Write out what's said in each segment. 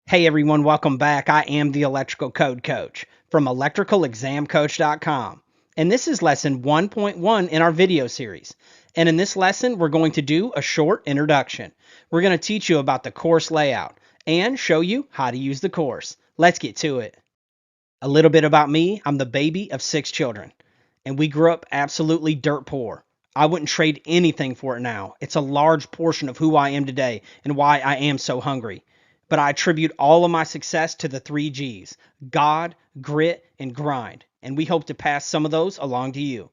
Hey everyone, welcome back. I am the Electrical Code Coach from electricalexamcoach.com. And this is lesson 1.1 in our video series. And in this lesson, we're going to do a short introduction. We're going to teach you about the course layout and show you how to use the course. Let's get to it. A little bit about me. I'm the baby of 6 children, and we grew up absolutely dirt poor. I wouldn't trade anything for it now. It's a large portion of who I am today and why I am so hungry. But I attribute all of my success to the 3 G's: God, grit, and grind. And we hope to pass some of those along to you.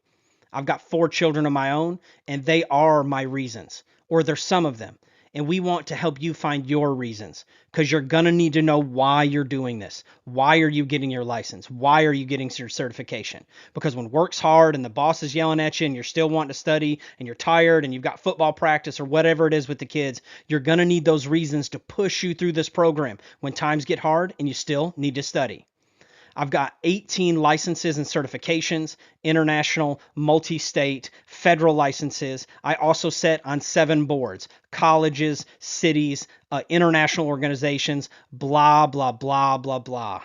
I've got 4 children of my own, and they are my reasons, or they're some of them. And we want to help you find your reasons, because you're going to need to know why you're doing this. Why are you getting your license? Why are you getting your certification? Because when work's hard and the boss is yelling at you and you're still wanting to study and you're tired and you've got football practice or whatever it is with the kids, you're going to need those reasons to push you through this program when times get hard and you still need to study. I've got 18 licenses and certifications, international, multi-state, federal licenses. I also sit on 7 boards: colleges, cities, international organizations, blah, blah, blah, blah, blah.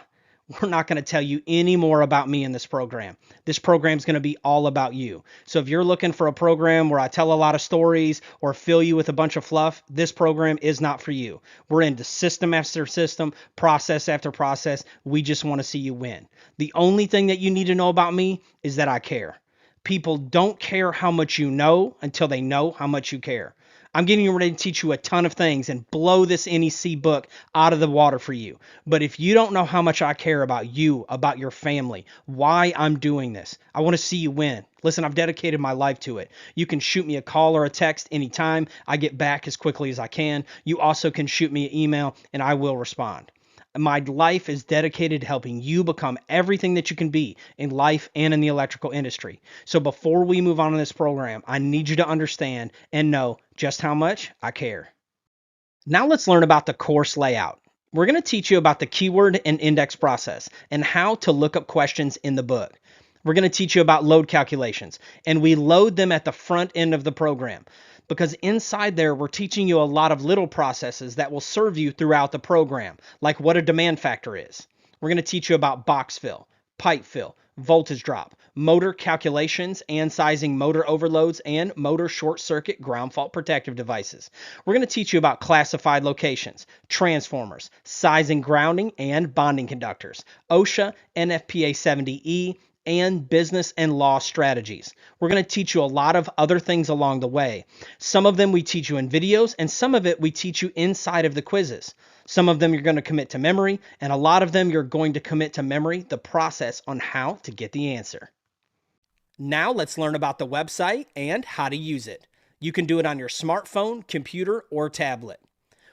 We're not going to tell you any more about me in this program. This program is going to be all about you. So if you're looking for a program where I tell a lot of stories or fill you with a bunch of fluff, this program is not for you. We're into system after system, process after process. We just want to see you win. The only thing that you need to know about me is that I care. People don't care how much you know until they know how much you care. I'm getting ready to teach you a ton of things and blow this NEC book out of the water for you. But if you don't know how much I care about you, about your family, why I'm doing this, I want to see you win. Listen, I've dedicated my life to it. You can shoot me a call or a text anytime. I get back as quickly as I can. You also can shoot me an email and I will respond. My life is dedicated to helping you become everything that you can be in life and in the electrical industry. So before we move on in this program, I need you to understand and know just how much I care. Now let's learn about the course layout. We're going to teach you about the keyword and index process and how to look up questions in the book. We're going to teach you about load calculations, and we load them at the front end of the program, because inside there we're teaching you a lot of little processes that will serve you throughout the program, like what a demand factor is. We're going to teach you about box fill, pipe fill, voltage drop, motor calculations and sizing motor overloads, and motor short circuit ground fault protective devices. We're going to teach you about classified locations, transformers, sizing grounding and bonding conductors, OSHA, NFPA 70E, and business and law strategies. We're going to teach you a lot of other things along the way. Some of them we teach you in videos, and some of it we teach you inside of the quizzes. Some of them you're going to commit to memory, and a lot of them you're going to commit to memory the process on how to get the answer. Now let's learn about the website and how to use it. You can do it on your smartphone, computer, or tablet.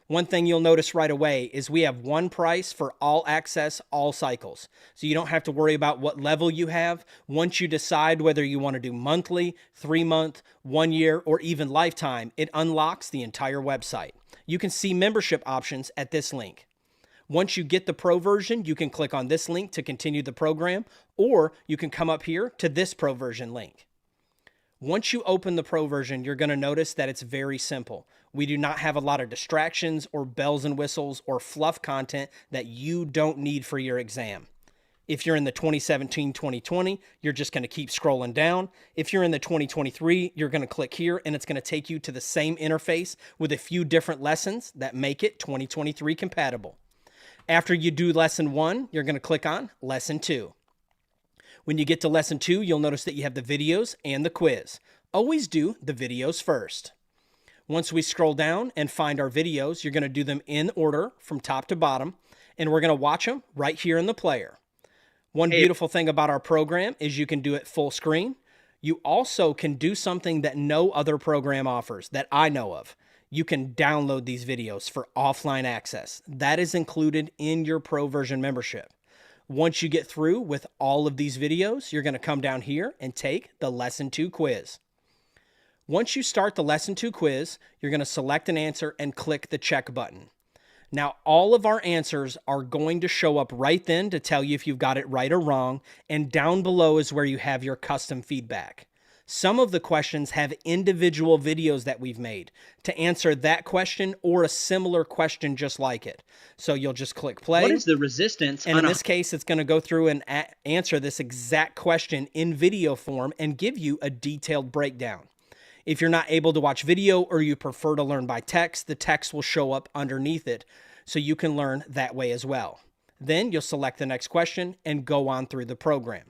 One thing you'll notice right away is we have one price for all access, all cycles. So you don't have to worry about what level you have. Once you decide whether you want to do monthly, 3-month, 1 year, or even lifetime, it unlocks the entire website. You can see membership options at this link. Once you get the pro version, you can click on this link to continue the program, or you can come up here to this pro version link. Once you open the pro version, you're going to notice that it's very simple. We do not have a lot of distractions or bells and whistles or fluff content that you don't need for your exam. If you're in the 2017-2020, you're just going to keep scrolling down. If you're in the 2023, you're going to click here and it's going to take you to the same interface with a few different lessons that make it 2023 compatible. After you do lesson 1, you're going to click on lesson 2. When you get to lesson 2, you'll notice that you have the videos and the quiz. Always do the videos first. Once we scroll down and find our videos, you're going to do them in order from top to bottom, and we're going to watch them right here in the player. One beautiful thing about our program is you can do it full screen. You also can do something that no other program offers that I know of. You can download these videos for offline access. That is included in your pro version membership. Once you get through with all of these videos, you're going to come down here and take the lesson 2 quiz. Once you start the lesson 2 quiz, you're going to select an answer and click the check button. Now, all of our answers are going to show up right then to tell you if you've got it right or wrong, and down below is where you have your custom feedback. Some of the questions have individual videos that we've made to answer that question or a similar question just like it. So you'll just click play. What is the resistance? And in this case, it's going to go through and answer this exact question in video form and give you a detailed breakdown. If you're not able to watch video or you prefer to learn by text, the text will show up underneath it so you can learn that way as well. Then you'll select the next question and go on through the program.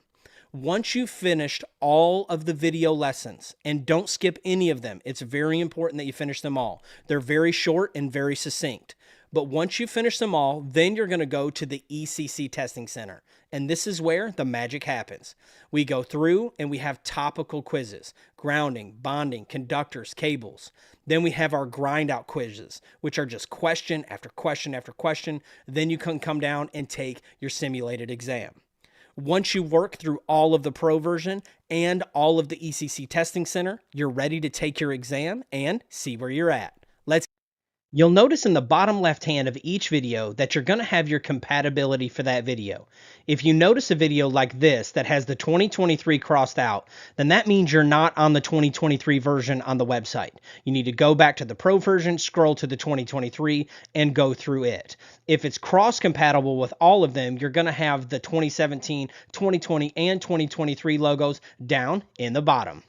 Once you've finished all of the video lessons, and don't skip any of them, it's very important that you finish them all. They're very short and very succinct. But once you finish them all, then you're going to go to the ECC Testing Center. And this is where the magic happens. We go through and we have topical quizzes, grounding, bonding, conductors, cables. Then we have our grind out quizzes, which are just question after question after question. Then you can come down and take your simulated exam. Once you work through all of the Pro version and all of the ECC Testing Center, you're ready to take your exam and see where you're at. You'll notice in the bottom left hand of each video that you're going to have your compatibility for that video. If you notice a video like this that has the 2023 crossed out, then that means you're not on the 2023 version on the website. You need to go back to the Pro version, scroll to the 2023, and go through it. If it's cross-compatible with all of them, you're going to have the 2017, 2020, and 2023 logos down in the bottom.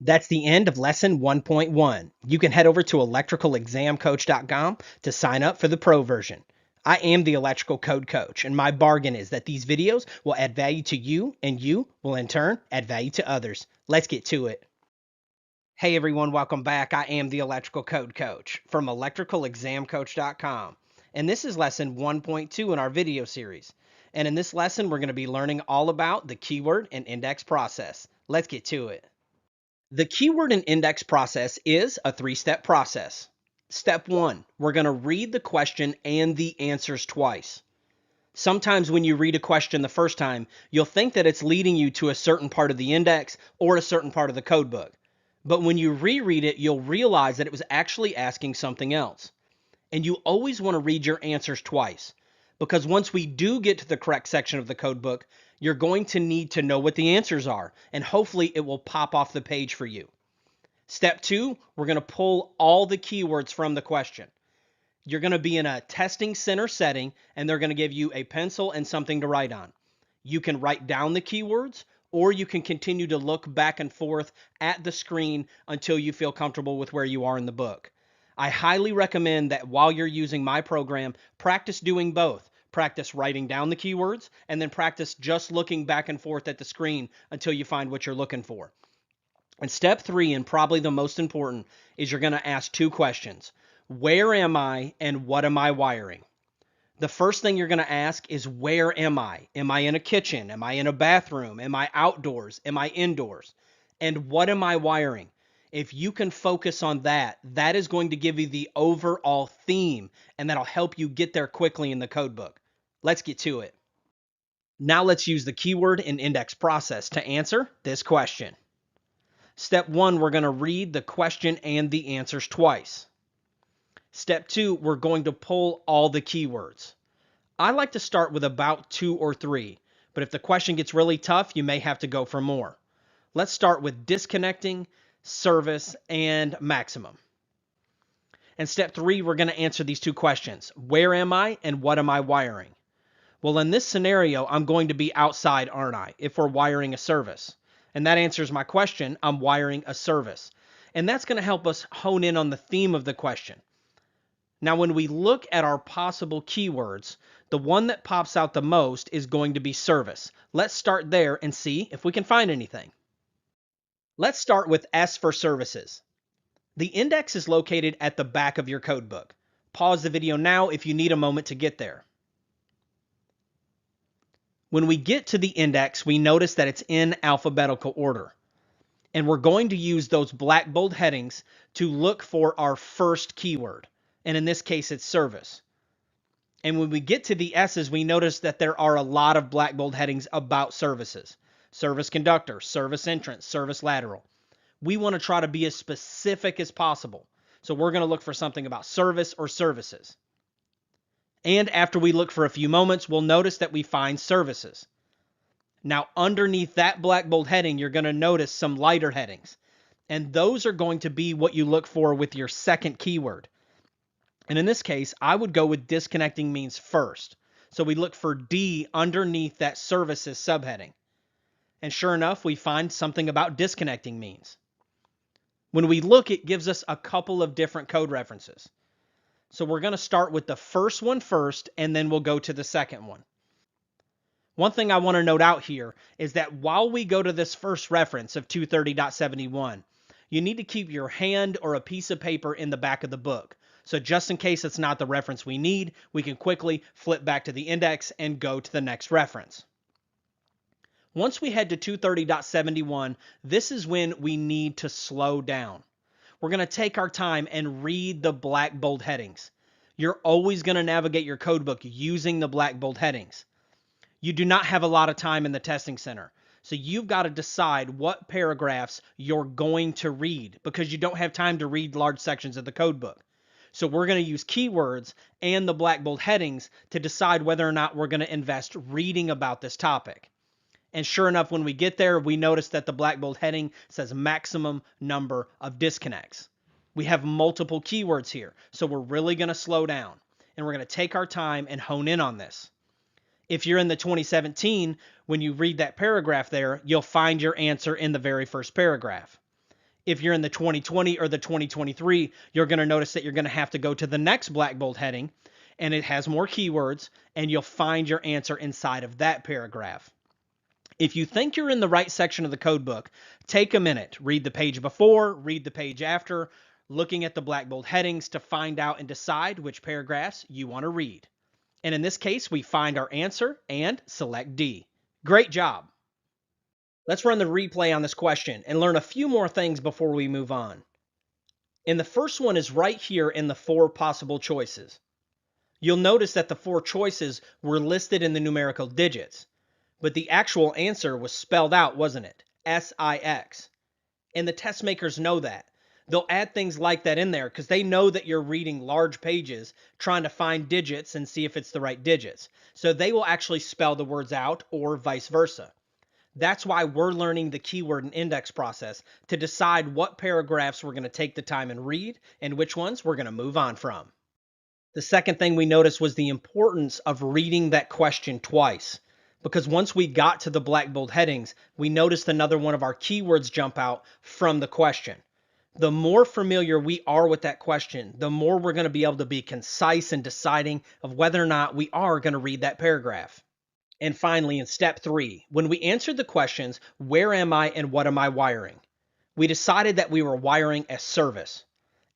That's the end of lesson 1.1. You can head over to electricalexamcoach.com to sign up for the Pro version. I am the Electrical Code Coach, and my bargain is that these videos will add value to you, and you will in turn add value to others. Let's get to it. Hey everyone, welcome back. I am the Electrical Code Coach from electricalexamcoach.com, and this is lesson 1.2 in our video series. And in this lesson, we're going to be learning all about the keyword and index process. Let's get to it. The keyword and index process is a three-step process. Step 1, we're going to read the question and the answers twice. Sometimes when you read a question the first time, you'll think that it's leading you to a certain part of the index or a certain part of the code book. But when you reread it, you'll realize that it was actually asking something else. And you always want to read your answers twice, because once we do get to the correct section of the code book, you're going to need to know what the answers are, and hopefully it will pop off the page for you. Step 2, we're going to pull all the keywords from the question. You're going to be in a testing center setting, and they're going to give you a pencil and something to write on. You can write down the keywords, or you can continue to look back and forth at the screen until you feel comfortable with where you are in the book. I highly recommend that while you're using my program, practice doing both. Practice writing down the keywords, and then practice just looking back and forth at the screen until you find what you're looking for. And step 3, and probably the most important, is you're going to ask two questions. Where am I and what am I wiring? The first thing you're going to ask is, where am I? Am I in a kitchen? Am I in a bathroom? Am I outdoors? Am I indoors? And what am I wiring? If you can focus on that, that is going to give you the overall theme, and that'll help you get there quickly in the code book. Let's get to it. Now let's use the keyword and index process to answer this question. Step 1, we're going to read the question and the answers twice. Step 2, we're going to pull all the keywords. I like to start with about 2 or 3, but if the question gets really tough, you may have to go for more. Let's start with disconnecting, service, and maximum. And step 3, we're going to answer these two questions. Where am I and what am I wiring? Well, in this scenario, I'm going to be outside, aren't I, if we're wiring a service? And that answers my question. I'm wiring a service. And that's going to help us hone in on the theme of the question. Now, when we look at our possible keywords, the one that pops out the most is going to be service. Let's start there and see if we can find anything. Let's start with S for services. The index is located at the back of your code book. Pause the video now if you need a moment to get there. When we get to the index, we notice that it's in alphabetical order. And we're going to use those black bold headings to look for our first keyword. And in this case, it's service. And when we get to the S's, we notice that there are a lot of black bold headings about services. Service conductor, service entrance, service lateral. We want to try to be as specific as possible. So we're going to look for something about service or services. And after we look for a few moments, we'll notice that we find services. Now, underneath that black bold heading, you're going to notice some lighter headings. And those are going to be what you look for with your second keyword. And in this case, I would go with disconnecting means first. So we look for D underneath that services subheading. And sure enough, we find something about disconnecting means. When we look, it gives us a couple of different code references. So we're going to start with the first one first, and then we'll go to the second one. One thing I want to note out here is that while we go to this first reference of 230.71, you need to keep your hand or a piece of paper in the back of the book. So just in case it's not the reference we need, we can quickly flip back to the index and go to the next reference. Once we head to 230.71, this is when we need to slow down. We're going to take our time and read the black bold headings. You're always going to navigate your codebook using the black bold headings. You do not have a lot of time in the testing center. So you've got to decide what paragraphs you're going to read because you don't have time to read large sections of the codebook. So we're going to use keywords and the black bold headings to decide whether or not we're going to invest reading about this topic. And sure enough, when we get there, we notice that the black bold heading says maximum number of disconnects. We have multiple keywords here, so we're really going to slow down. And we're going to take our time and hone in on this. If you're in the 2017, when you read that paragraph there, you'll find your answer in the very first paragraph. If you're in the 2020 or the 2023, you're going to notice that you're going to have to go to the next black bold heading, and it has more keywords, and you'll find your answer inside of that paragraph. If you think you're in the right section of the code book, take a minute, read the page before, read the page after, looking at the black bold headings to find out and decide which paragraphs you want to read. And in this case, we find our answer and select D. Great job. Let's run the replay on this question and learn a few more things before we move on. And the first one is right here in the 4 possible choices. You'll notice that the 4 choices were listed in the numerical digits, but the actual answer was spelled out, wasn't it? S-I-X. And the test makers know that. They'll add things like that in there because they know that you're reading large pages trying to find digits and see if it's the right digits. So they will actually spell the words out or vice versa. That's why we're learning the keyword and index process to decide what paragraphs we're going to take the time and read and which ones we're going to move on from. The second thing we noticed was the importance of reading that question twice. Because once we got to the black bold headings, we noticed another one of our keywords jump out from the question. The more familiar we are with that question, the more we're going to be able to be concise in deciding of whether or not we are going to read that paragraph. And finally, in step 3, when we answered the questions, where am I and what am I wiring? We decided that we were wiring a service.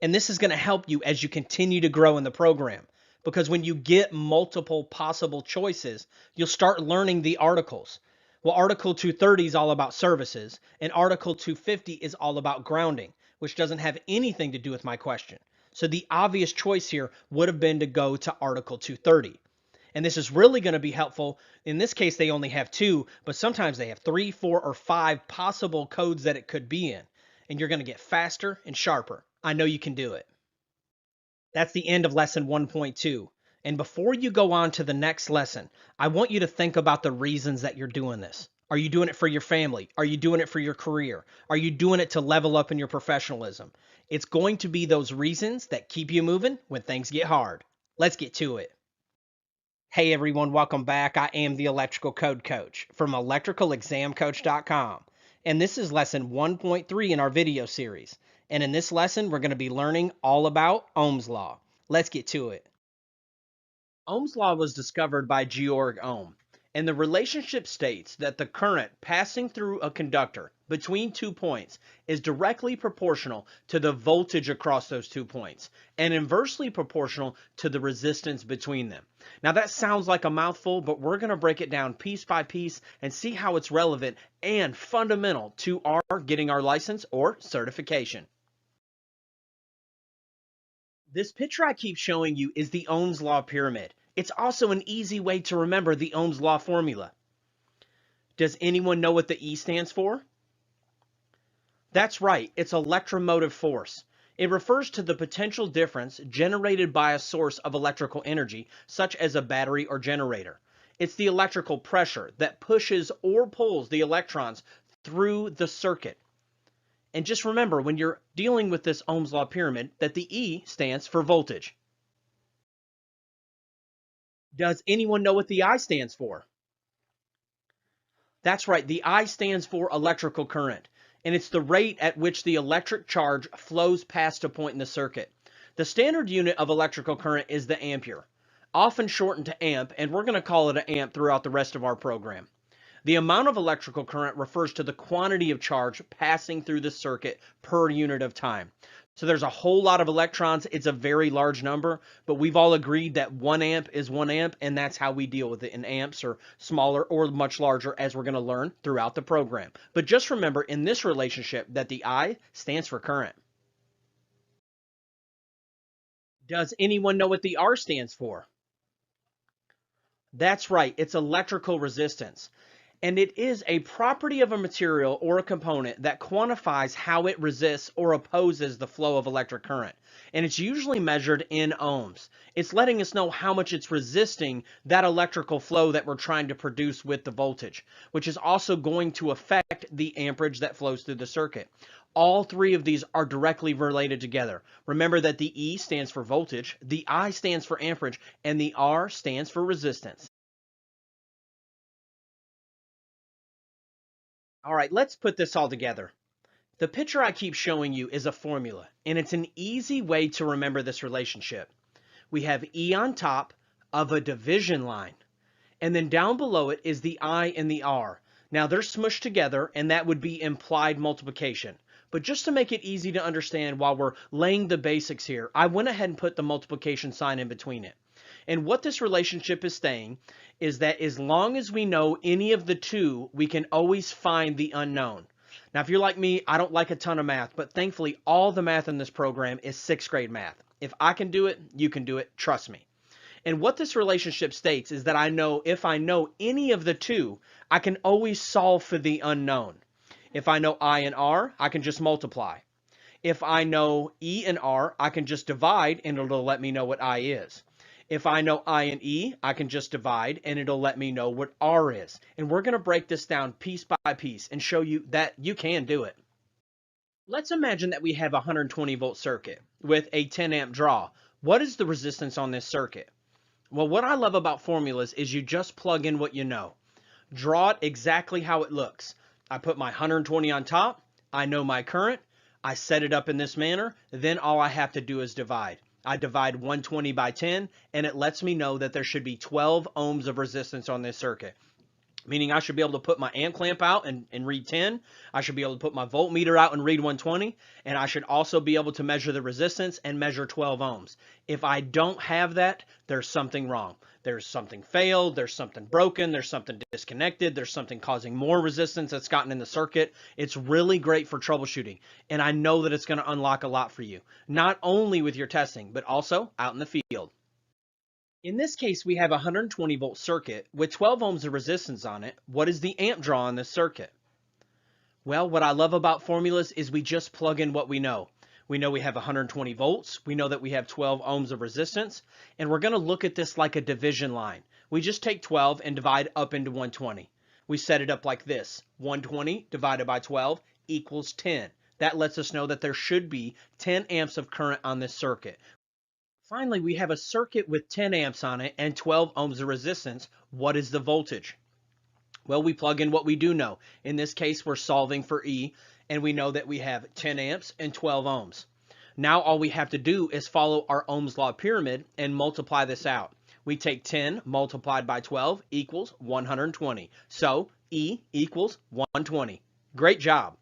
And this is going to help you as you continue to grow in the program. Because when you get multiple possible choices, you'll start learning the articles. Well, Article 230 is all about services, and Article 250 is all about grounding, which doesn't have anything to do with my question. So the obvious choice here would have been to go to Article 230. And this is really going to be helpful. In this case, they only have 2, but sometimes they have 3, 4, or 5 possible codes that it could be in. And you're going to get faster and sharper. I know you can do it. That's the end of lesson 1.2. And before you go on to the next lesson, I want you to think about the reasons that you're doing this. Are you doing it for your family? Are you doing it for your career? Are you doing it to level up in your professionalism? It's going to be those reasons that keep you moving when things get hard. Let's get to it. Hey everyone, welcome back. I am the Electrical Code Coach from electricalexamcoach.com. And this is lesson 1.3 in our video series. And in this lesson, we're going to be learning all about Ohm's Law. Let's get to it. Ohm's Law was discovered by Georg Ohm, and the relationship states that the current passing through a conductor between 2 points is directly proportional to the voltage across those 2 points, and inversely proportional to the resistance between them. Now that sounds like a mouthful, but we're going to break it down piece by piece and see how it's relevant and fundamental to our getting our license or certification. This picture I keep showing you is the Ohm's Law pyramid. It's also an easy way to remember the Ohm's Law formula. Does anyone know what the E stands for? That's right, it's electromotive force. It refers to the potential difference generated by a source of electrical energy, such as a battery or generator. It's the electrical pressure that pushes or pulls the electrons through the circuit. And just remember, when you're dealing with this Ohm's law pyramid, that the E stands for voltage. Does anyone know what the I stands for? That's right, the I stands for electrical current, and it's the rate at which the electric charge flows past a point in the circuit. The standard unit of electrical current is the ampere, often shortened to amp, and we're going to call it an amp throughout the rest of our program. The amount of electrical current refers to the quantity of charge passing through the circuit per unit of time. So there's a whole lot of electrons. It's a very large number, but we've all agreed that 1 amp is 1 amp, and that's how we deal with it in amps, or smaller or much larger, as we're going to learn throughout the program. But just remember in this relationship that the I stands for current. Does anyone know what the R stands for? That's right, it's electrical resistance. And it is a property of a material or a component that quantifies how it resists or opposes the flow of electric current. And it's usually measured in ohms. It's letting us know how much it's resisting that electrical flow that we're trying to produce with the voltage, which is also going to affect the amperage that flows through the circuit. All three of these are directly related together. Remember that the E stands for voltage, the I stands for amperage, and the R stands for resistance. All right, let's put this all together. The picture I keep showing you is a formula, and it's an easy way to remember this relationship. We have E on top of a division line, and then down below it is the I and the R. Now they're smushed together, and that would be implied multiplication. But just to make it easy to understand while we're laying the basics here, I went ahead and put the multiplication sign in between it. And what this relationship is saying is that as long as we know any of the two, we can always find the unknown. Now, if you're like me, I don't like a ton of math, but thankfully all the math in this program is 6th grade math. If I can do it, you can do it, trust me. And what this relationship states is that I know if I know any of the two, I can always solve for the unknown. If I know I and R, I can just multiply. If I know E and R, I can just divide and it'll let me know what I is. If I know I and E, I can just divide and it'll let me know what R is. And we're going to break this down piece by piece and show you that you can do it. Let's imagine that we have a 120 volt circuit with a 10 amp draw. What is the resistance on this circuit? Well, what I love about formulas is you just plug in what you know. Draw it exactly how it looks. I put my 120 on top. I know my current. I set it up in this manner. Then all I have to do is divide. I divide 120 by 10, and it lets me know that there should be 12 ohms of resistance on this circuit. Meaning I should be able to put my amp clamp out and read 10. I should be able to put my voltmeter out and read 120. And I should also be able to measure the resistance and measure 12 ohms. If I don't have that, there's something wrong. There's something failed, there's something broken, there's something disconnected, there's something causing more resistance that's gotten in the circuit. It's really great for troubleshooting. And I know that it's going to unlock a lot for you. Not only with your testing, but also out in the field. In this case, we have a 120 volt circuit with 12 ohms of resistance on it. What is the amp draw on this circuit? Well, what I love about formulas is we just plug in what we know. We know we have 120 volts. We know that we have 12 ohms of resistance. And we're going to look at this like a division line. We just take 12 and divide up into 120. We set it up like this. 120 divided by 12 equals 10. That lets us know that there should be 10 amps of current on this circuit. Finally, we have a circuit with 10 amps on it and 12 ohms of resistance. What is the voltage? Well, we plug in what we do know. In this case, we're solving for E, and we know that we have 10 amps and 12 ohms. Now all we have to do is follow our Ohm's law pyramid and multiply this out. We take 10 multiplied by 12 equals 120. So E equals 120. Great job.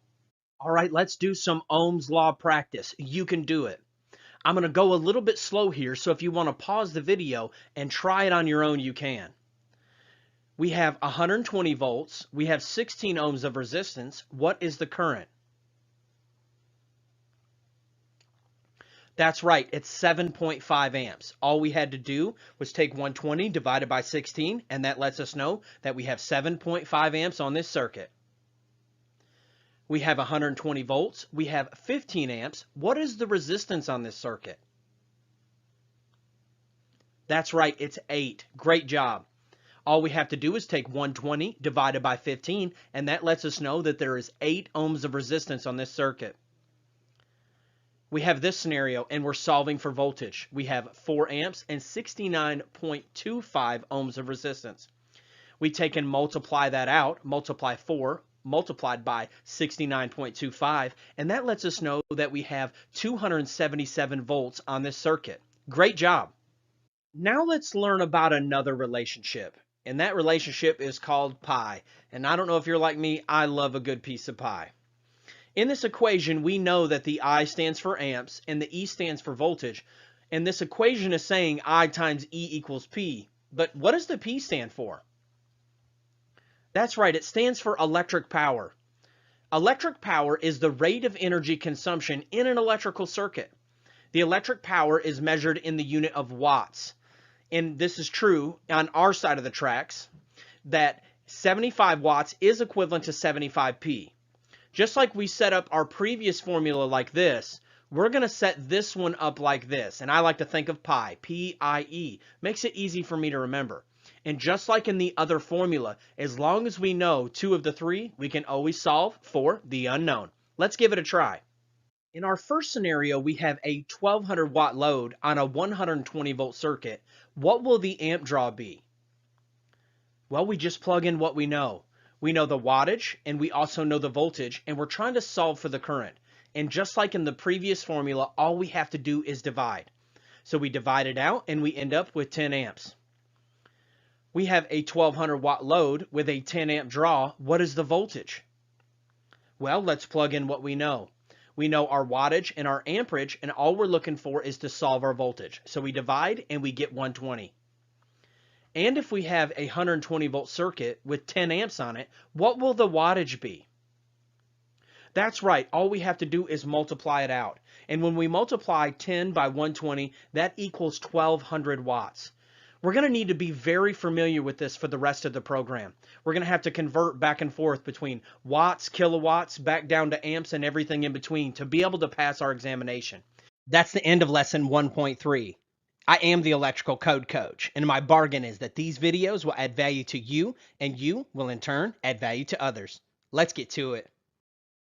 All right, let's do some Ohm's law practice. You can do it. I'm going to go a little bit slow here, so if you want to pause the video and try it on your own, you can. We have 120 volts. We have 16 ohms of resistance. What is the current? That's right, it's 7.5 amps. All we had to do was take 120 divided by 16, and that lets us know that we have 7.5 amps on this circuit. We have 120 volts. We have 15 amps. What is the resistance on this circuit? That's right, it's 8. Great job. All we have to do is take 120 divided by 15, and that lets us know that there is 8 ohms of resistance on this circuit. We have this scenario, and we're solving for voltage. We have 4 amps and 69.25 ohms of resistance. We take and multiply that out, multiply 4 multiplied by 69.25, and that lets us know that we have 277 volts on this circuit. Great job. Now let's learn about another relationship, and that relationship is called pi. And I don't know if you're like me, I love a good piece of pie. In this equation, we know that the I stands for amps and the E stands for voltage, and this equation is saying I times E equals P. But what does the P stand for? That's right, it stands for electric power. Electric power is the rate of energy consumption in an electrical circuit. The electric power is measured in the unit of watts. And this is true on our side of the tracks, that 75 watts is equivalent to 75p. Just like we set up our previous formula like this, we're going to set this one up like this. And I like to think of pi, P-I-E. Makes it easy for me to remember. And just like in the other formula, as long as we know 2 of the 3, we can always solve for the unknown. Let's give it a try. In our first scenario, we have a 1200 watt load on a 120 volt circuit. What will the amp draw be? Well, we just plug in what we know. We know the wattage and we also know the voltage, and we're trying to solve for the current. And just like in the previous formula, all we have to do is divide. So we divide it out and we end up with 10 amps. We have a 1200 watt load with a 10 amp draw. What is the voltage? Well, let's plug in what we know. We know our wattage and our amperage, and all we're looking for is to solve our voltage. So we divide and we get 120. And if we have a 120 volt circuit with 10 amps on it, what will the wattage be? That's right, all we have to do is multiply it out. And when we multiply 10 by 120, that equals 1200 watts. We're going to need to be very familiar with this for the rest of the program. We're going to have to convert back and forth between watts, kilowatts, back down to amps, and everything in between to be able to pass our examination. That's the end of lesson 1.3. I am the electrical code coach, and my bargain is that these videos will add value to you, and you will in turn add value to others. Let's get to it.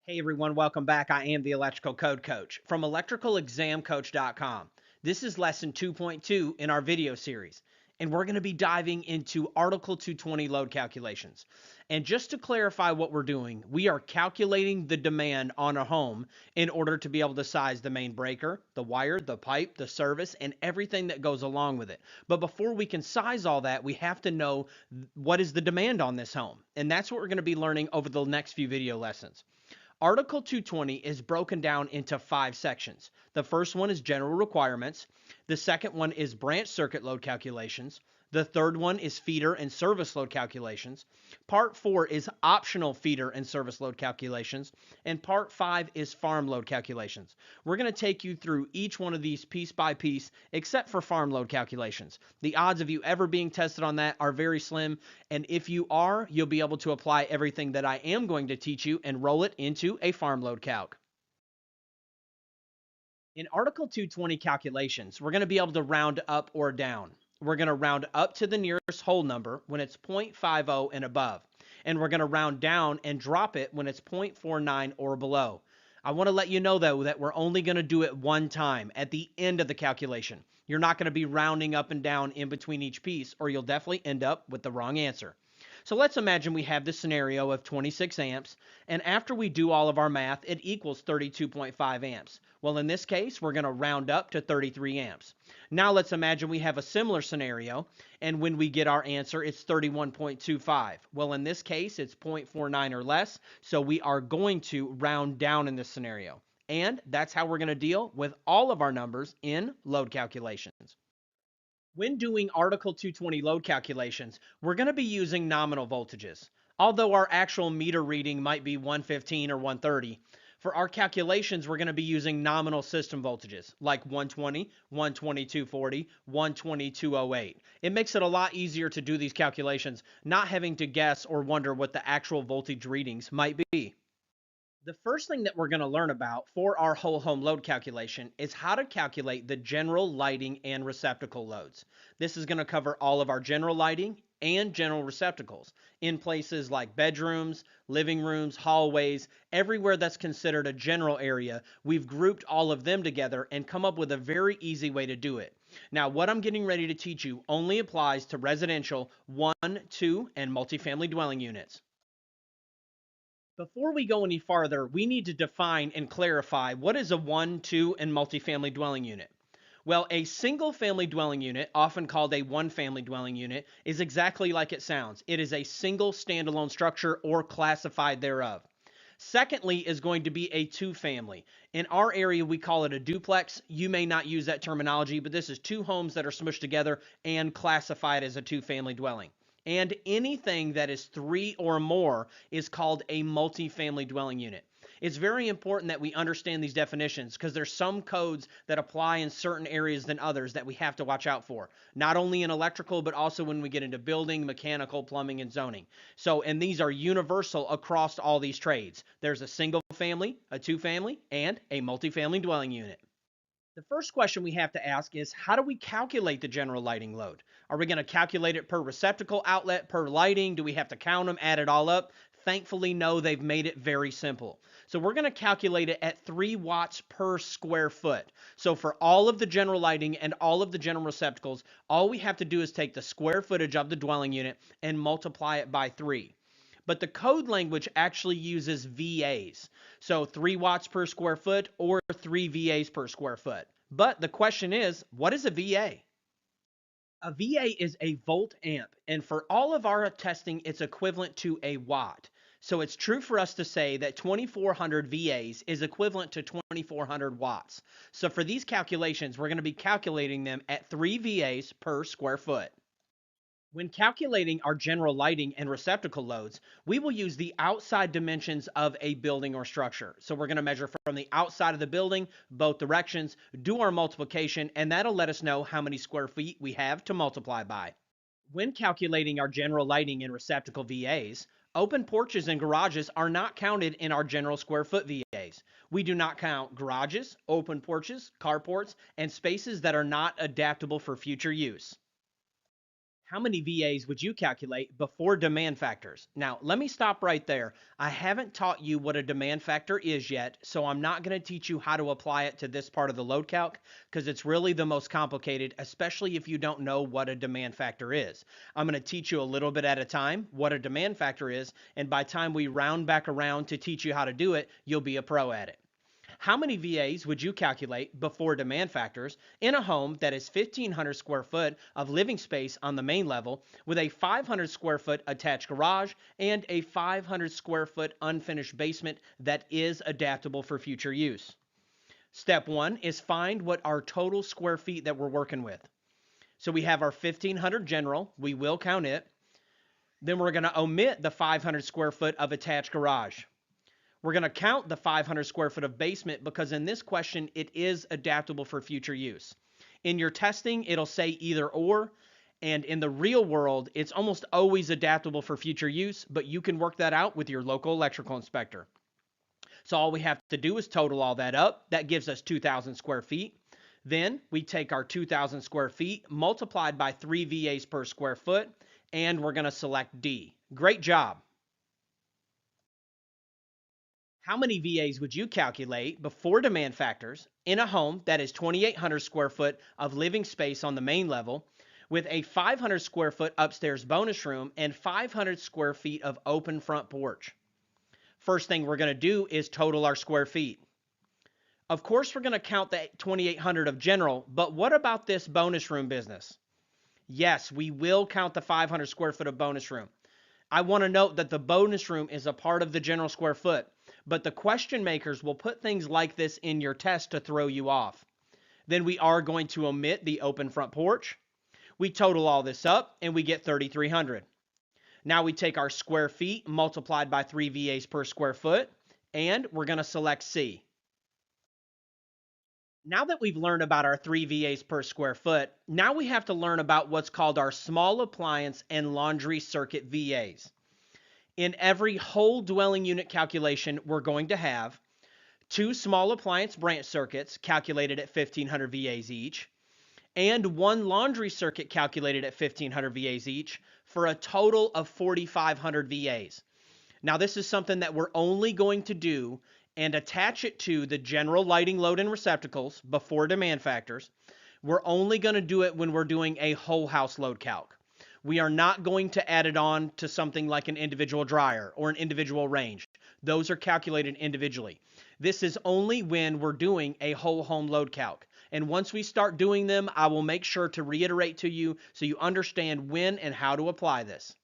Hey everyone, welcome back. I am the electrical code coach from electricalexamcoach.com. This is lesson 2.2 in our video series, and we're going to be diving into Article 220 load calculations. And just to clarify what we're doing, we are calculating the demand on a home in order to be able to size the main breaker, the wire, the pipe, the service, and everything that goes along with it. But before we can size all that, we have to know what is the demand on this home. And that's what we're going to be learning over the next few video lessons. Article 220 is broken down into 5 sections. The first one is general requirements. The second one is branch circuit load calculations. The third one is feeder and service load calculations. Part 4 is optional feeder and service load calculations. And Part 5 is farm load calculations. We're going to take you through each one of these piece by piece, except for farm load calculations. The odds of you ever being tested on that are very slim. And if you are, you'll be able to apply everything that I am going to teach you and roll it into a farm load calc. In Article 220 calculations, we're going to be able to round up or down. We're going to round up to the nearest whole number when it's 0.50 and above. And we're going to round down and drop it when it's 0.49 or below. I want to let you know, though, that we're only going to do it one time at the end of the calculation. You're not going to be rounding up and down in between each piece, or you'll definitely end up with the wrong answer. So let's imagine we have this scenario of 26 amps, and after we do all of our math, it equals 32.5 amps. Well, in this case, we're going to round up to 33 amps. Now let's imagine we have a similar scenario, and when we get our answer, it's 31.25. Well, in this case, it's 0.49 or less, so we are going to round down in this scenario. And that's how we're going to deal with all of our numbers in load calculations. When doing Article 220 load calculations, we're going to be using nominal voltages. Although our actual meter reading might be 115 or 130, for our calculations, we're going to be using nominal system voltages like 120, 122.40, 122.08. It makes it a lot easier to do these calculations, not having to guess or wonder what the actual voltage readings might be. The first thing that we're going to learn about for our whole home load calculation is how to calculate the general lighting and receptacle loads. This is going to cover all of our general lighting and general receptacles in places like bedrooms, living rooms, hallways, everywhere that's considered a general area. We've grouped all of them together and come up with a very easy way to do it. Now, what I'm getting ready to teach you only applies to residential 1, 2, and multifamily dwelling units. Before we go any farther, we need to define and clarify what is a 1, 2, and multifamily dwelling unit. Well, a single family dwelling unit, often called a one family dwelling unit, is exactly like it sounds. It is a single standalone structure or classified thereof. Secondly is going to be a two family. In our area, we call it a duplex. You may not use that terminology, but this is two homes that are smushed together and classified as a two family dwelling. And anything that is 3 or more is called a multifamily dwelling unit. It's very important that we understand these definitions because there's some codes that apply in certain areas than others that we have to watch out for, not only in electrical, but also when we get into building, mechanical, plumbing, and zoning. So, and these are universal across all these trades. There's a single family, a two family, and a multifamily dwelling unit. The first question we have to ask is, how do we calculate the general lighting load? Are we going to calculate it per receptacle outlet, per lighting? Do we have to count them, add it all up? Thankfully, no, they've made it very simple. So we're going to calculate it at 3 watts per square foot. So for all of the general lighting and all of the general receptacles, all we have to do is take the square footage of the dwelling unit and multiply it by 3. But the code language actually uses VAs. So 3 watts per square foot or 3 VAs per square foot. But the question is, what is a VA? A VA is a volt amp, and for all of our testing, it's equivalent to a watt. So it's true for us to say that 2400 VAs is equivalent to 2400 watts. So for these calculations, we're going to be calculating them at 3 VAs per square foot. When calculating our general lighting and receptacle loads, we will use the outside dimensions of a building or structure. So we're going to measure from the outside of the building, both directions, do our multiplication, and that'll let us know how many square feet we have to multiply by. When calculating our general lighting and receptacle VAs, open porches and garages are not counted in our general square foot VAs. We do not count garages, open porches, carports, and spaces that are not adaptable for future use. How many VAs would you calculate before demand factors? Now, let me stop right there. I haven't taught you what a demand factor is yet, so I'm not going to teach you how to apply it to this part of the load calc because it's really the most complicated, especially if you don't know what a demand factor is. I'm going to teach you a little bit at a time what a demand factor is, and by the time we round back around to teach you how to do it, you'll be a pro at it. How many VAs would you calculate before demand factors in a home that is 1,500 square foot of living space on the main level with a 500 square foot attached garage and a 500 square foot unfinished basement that is adaptable for future use? Step 1 is find what our total square feet that we're working with. So we have our 1,500 general, we will count it. Then we're going to omit the 500 square foot of attached garage. We're going to count the 500 square foot of basement because in this question, it is adaptable for future use. In your testing, it'll say either or, and in the real world, it's almost always adaptable for future use, but you can work that out with your local electrical inspector. So all we have to do is total all that up. That gives us 2,000 square feet. Then we take our 2,000 square feet multiplied by 3 VAs per square foot, and we're going to select D. Great job. How many VAs would you calculate before demand factors in a home that is 2,800 square foot of living space on the main level with a 500 square foot upstairs bonus room and 500 square feet of open front porch? First thing we're going to do is total our square feet. Of course, we're going to count the 2,800 of general, but what about this bonus room business? Yes, we will count the 500 square foot of bonus room. I want to note that the bonus room is a part of the general square foot, but the question makers will put things like this in your test to throw you off. Then we are going to omit the open front porch. We total all this up and we get 3,300. Now we take our square feet multiplied by 3 VAs per square foot, and we're going to select C. Now that we've learned about our 3 VAs per square foot, now we have to learn about what's called our small appliance and laundry circuit VAs. In every whole dwelling unit calculation, we're going to have 2 small appliance branch circuits calculated at 1,500 VAs each, and one laundry circuit calculated at 1,500 VAs each for a total of 4,500 VAs. Now, this is something that we're only going to do and attach it to the general lighting load and receptacles before demand factors. We're only going to do it when we're doing a whole house load calc. We are not going to add it on to something like an individual dryer or an individual range. Those are calculated individually. This is only when we're doing a whole home load calc. And once we start doing them, I will make sure to reiterate to you so you understand when and how to apply this.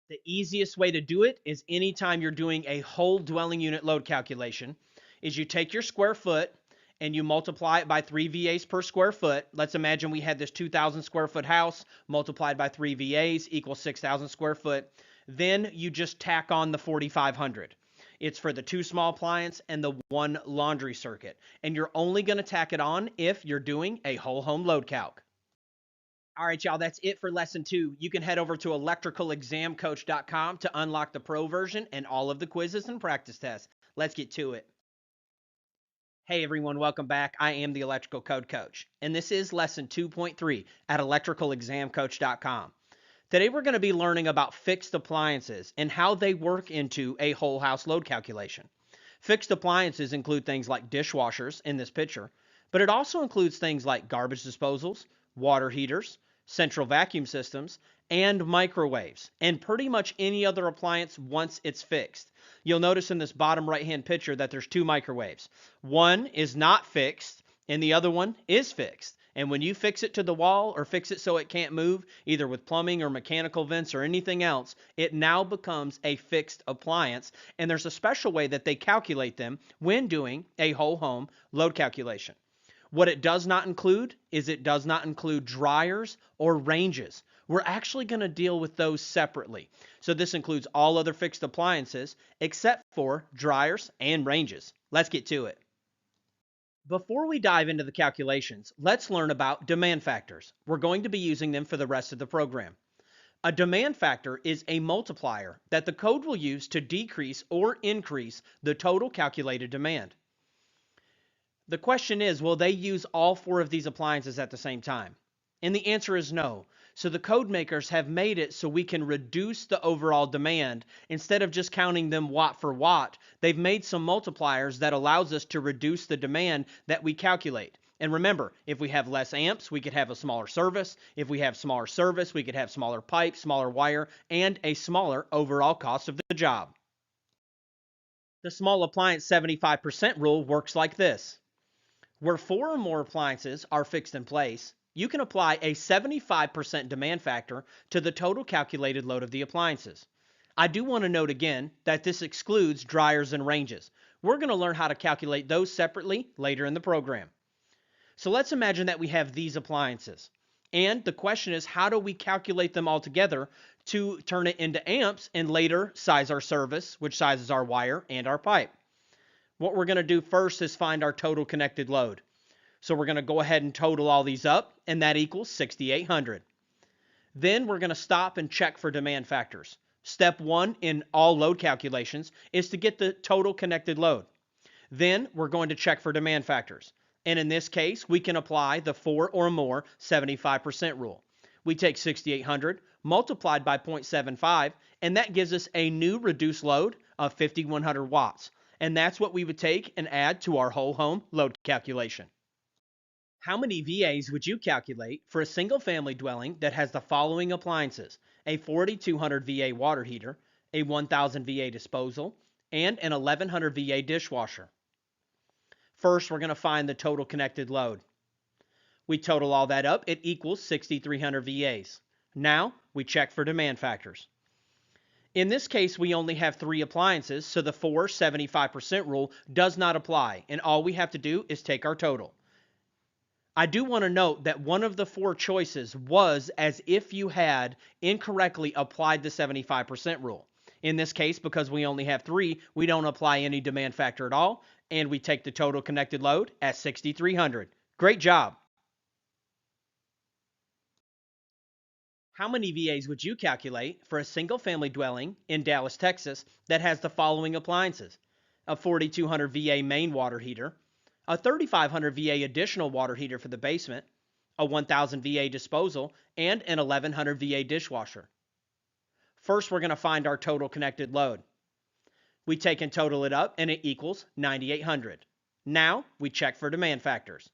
The easiest way to do it is anytime you're doing a whole dwelling unit load calculation is you take your square foot and you multiply it by 3 VAs per square foot. Let's imagine we had this 2,000 square foot house multiplied by 3 VAs equals 6,000 square foot. Then you just tack on the 4,500. It's for the 2 small appliance and the 1 laundry circuit. And you're only going to tack it on if you're doing a whole home load calc. All right, y'all, that's it for lesson 2. You can head over to electricalexamcoach.com to unlock the pro version and all of the quizzes and practice tests. Let's get to it. Hey everyone, welcome back. I am the Electrical Code Coach, and this is lesson 2.3 at electricalexamcoach.com. Today we're going to be learning about fixed appliances and how they work into a whole house load calculation. Fixed appliances include things like dishwashers in this picture, but it also includes things like garbage disposals, water heaters, central vacuum systems, and microwaves, and pretty much any other appliance once it's fixed. You'll notice in this bottom right-hand picture that there's 2 microwaves. One is not fixed, and the other one is fixed. And when you fix it to the wall or fix it so it can't move, either with plumbing or mechanical vents or anything else, it now becomes a fixed appliance. And there's a special way that they calculate them when doing a whole home load calculation. What it does not include is it does not include dryers or ranges. We're actually going to deal with those separately. So this includes all other fixed appliances except for dryers and ranges. Let's get to it. Before we dive into the calculations, let's learn about demand factors. We're going to be using them for the rest of the program. A demand factor is a multiplier that the code will use to decrease or increase the total calculated demand. The question is, will they use all 4 of these appliances at the same time? And the answer is no. So the code makers have made it so we can reduce the overall demand. Instead of just counting them watt for watt, they've made some multipliers that allows us to reduce the demand that we calculate. And remember, if we have less amps, we could have a smaller service. If we have smaller service, we could have smaller pipe, smaller wire, and a smaller overall cost of the job. The small appliance 75% rule works like this. Where 4 or more appliances are fixed in place, you can apply a 75% demand factor to the total calculated load of the appliances. I do want to note again that this excludes dryers and ranges. We're going to learn how to calculate those separately later in the program. So let's imagine that we have these appliances. And the question is, how do we calculate them all together to turn it into amps and later size our service, which sizes our wire and our pipe? What we're going to do first is find our total connected load. So we're going to go ahead and total all these up, and that equals 6,800. Then we're going to stop and check for demand factors. Step 1 in all load calculations is to get the total connected load. Then we're going to check for demand factors. And in this case, we can apply the 4 or more 75% rule. We take 6,800 multiplied by 0.75, and that gives us a new reduced load of 5,100 watts. And that's what we would take and add to our whole home load calculation. How many VAs would you calculate for a single family dwelling that has the following appliances: a 4,200 VA water heater, a 1,000 VA disposal, and an 1,100 VA dishwasher? First, we're going to find the total connected load. We total all that up, it equals 6,300 VAs. Now, we check for demand factors. In this case, we only have 3 appliances, so the 4 75% rule does not apply, and all we have to do is take our total. I do want to note that one of the 4 choices was as if you had incorrectly applied the 75% rule. In this case, because we only have 3, we don't apply any demand factor at all, and we take the total connected load at 6,300. Great job. How many VAs would you calculate for a single family dwelling in Dallas, Texas that has the following appliances: a 4,200 VA main water heater, a 3,500 VA additional water heater for the basement, a 1000 VA disposal, and an 1100 VA dishwasher. First, we're going to find our total connected load. We take and total it up, and it equals 9800. Now, we check for demand factors.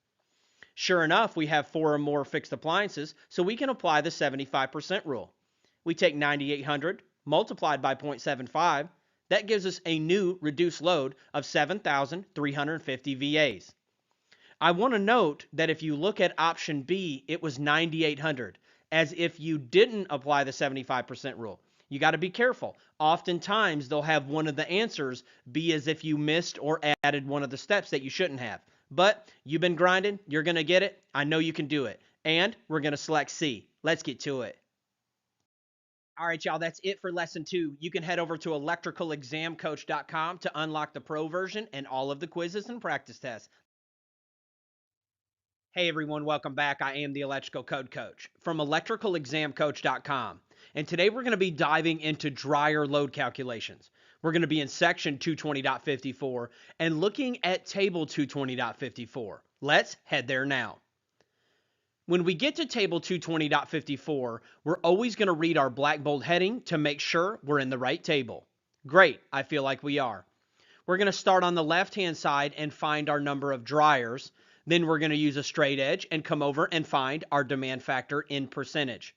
Sure enough, we have 4 or more fixed appliances, so we can apply the 75% rule. We take 9800 multiplied by 0.75. That gives us a new reduced load of 7,350 VAs. I want to note that if you look at option B, it was 9,800, as if you didn't apply the 75% rule. You got to be careful. Oftentimes, they'll have one of the answers be as if you missed or added one of the steps that you shouldn't have. But you've been grinding. You're going to get it. I know you can do it. And we're going to select C. Let's get to it. All right, y'all, that's it for lesson 2. You can head over to electricalexamcoach.com to unlock the pro version and all of the quizzes and practice tests. Hey everyone, welcome back. I am the Electrical Code Coach from electricalexamcoach.com. And today we're going to be diving into dryer load calculations. We're going to be in section 220.54 and looking at table 220.54. Let's head there now. When we get to table 220.54, we're always going to read our black bold heading to make sure we're in the right table. Great, I feel like we are. We're going to start on the left-hand side and find our number of dryers. Then we're going to use a straight edge and come over and find our demand factor in percentage.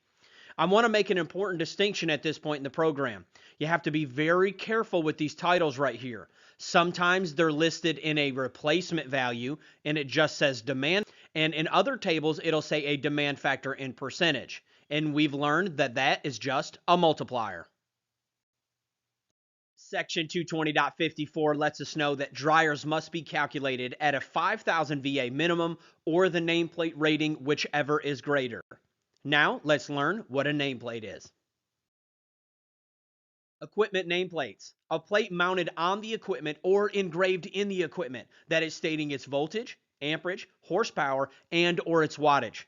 I want to make an important distinction at this point in the program. You have to be very careful with these titles right here. Sometimes they're listed in a replacement value and it just says demand. And in other tables, it'll say a demand factor in percentage. And we've learned that that is just a multiplier. Section 220.54 lets us know that dryers must be calculated at a 5,000 VA minimum or the nameplate rating, whichever is greater. Now, let's learn what a nameplate is. Equipment nameplates. A plate mounted on the equipment or engraved in the equipment that is stating its voltage, amperage, horsepower, and or its wattage.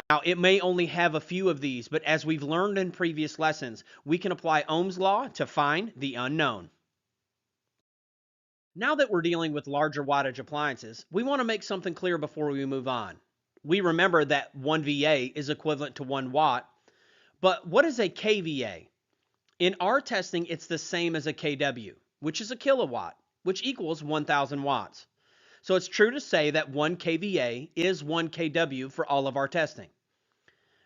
Now, it may only have a few of these, but as we've learned in previous lessons, we can apply Ohm's law to find the unknown. Now that we're dealing with larger wattage appliances, we want to make something clear before we move on. We remember that 1 VA is equivalent to 1 watt, but what is a kVA? In our testing, it's the same as a kW, which is a kilowatt, which equals 1,000 watts. So it's true to say that 1 kVA is 1 kW for all of our testing.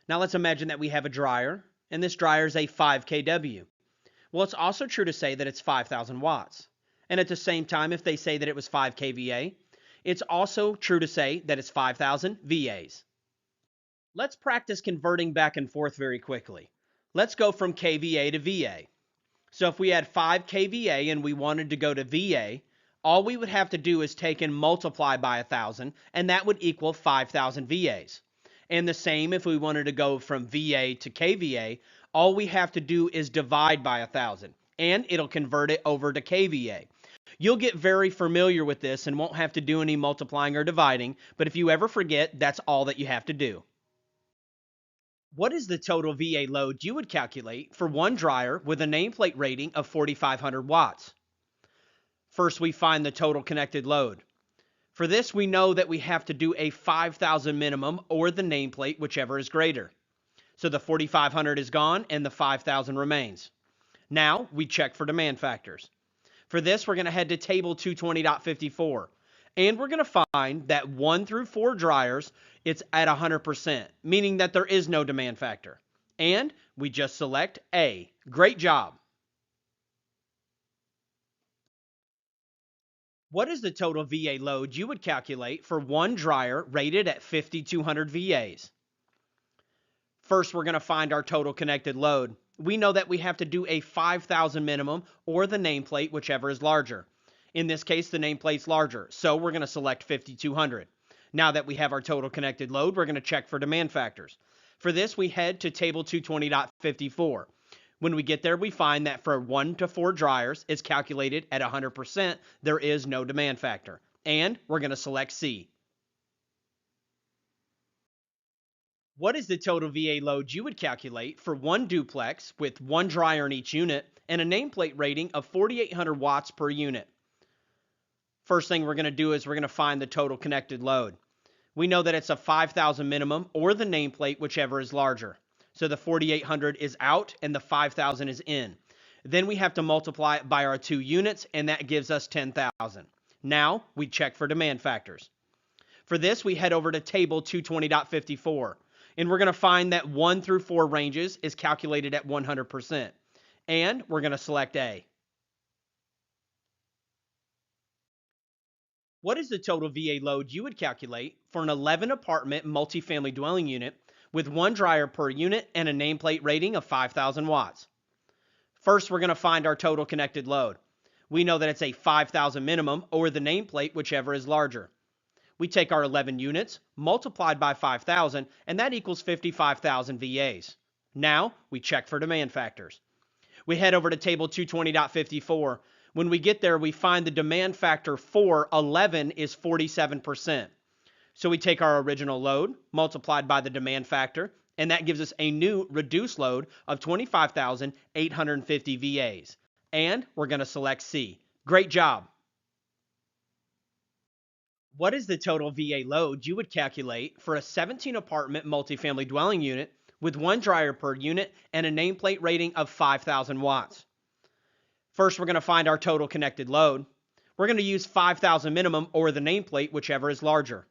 Now let's imagine that we have a dryer, and this dryer is a 5 kW. Well, it's also true to say that it's 5,000 watts. And at the same time, if they say that it was 5 kVA, it's also true to say that it's 5,000 VAs. Let's practice converting back and forth very quickly. Let's go from kVA to VA. So if we had 5 kVA and we wanted to go to VA, all we would have to do is take and multiply by 1,000, and that would equal 5,000 VAs. And the same if we wanted to go from VA to kVA, all we have to do is divide by 1,000, and it'll convert it over to kVA. You'll get very familiar with this and won't have to do any multiplying or dividing, but if you ever forget, that's all that you have to do. What is the total VA load you would calculate for one dryer with a nameplate rating of 4,500 watts? First, we find the total connected load. For this, we know that we have to do a 5,000 minimum or the nameplate, whichever is greater. So the 4,500 is gone and the 5,000 remains. Now, we check for demand factors. For this, we're going to head to table 220.54. And we're going to find that 1 through 4 dryers, it's at 100%, meaning that there is no demand factor. And we just select A. Great job. What is the total VA load you would calculate for one dryer rated at 5,200 VAs? First, we're going to find our total connected load. We know that we have to do a 5,000 minimum or the nameplate, whichever is larger. In this case, the nameplate's larger, so we're going to select 5,200. Now that we have our total connected load, we're going to check for demand factors. For this, we head to table 220.54. When we get there, we find that for 1 to 4 dryers, it's calculated at 100%. There is no demand factor. And we're going to select C. What is the total VA load you would calculate for one duplex with 1 dryer in each unit and a nameplate rating of 4,800 watts per unit? First thing we're going to do is we're going to find the total connected load. We know that it's a 5,000 minimum or the nameplate, whichever is larger. So the 4,800 is out and the 5,000 is in. Then we have to multiply it by our 2 units, and that gives us 10,000. Now we check for demand factors. For this, we head over to table 220.54, and we're going to find that 1 through 4 ranges is calculated at 100%. And we're going to select A. What is the total VA load you would calculate for an 11 apartment multifamily dwelling unit with 1 dryer per unit and a nameplate rating of 5,000 watts? First, we're going to find our total connected load. We know that it's a 5,000 minimum or the nameplate, whichever is larger. We take our 11 units multiplied by 5,000, and that equals 55,000 VAs. Now we check for demand factors. We head over to table 220.54. When we get there, we find the demand factor for 11 is 47%. So we take our original load multiplied by the demand factor, and that gives us a new reduced load of 25,850 VAs. And we're going to select C. Great job. What is the total VA load you would calculate for a 17 apartment multifamily dwelling unit with 1 dryer per unit and a nameplate rating of 5,000 watts? First, we're going to find our total connected load. We're going to use 5,000 minimum or the nameplate, whichever is larger.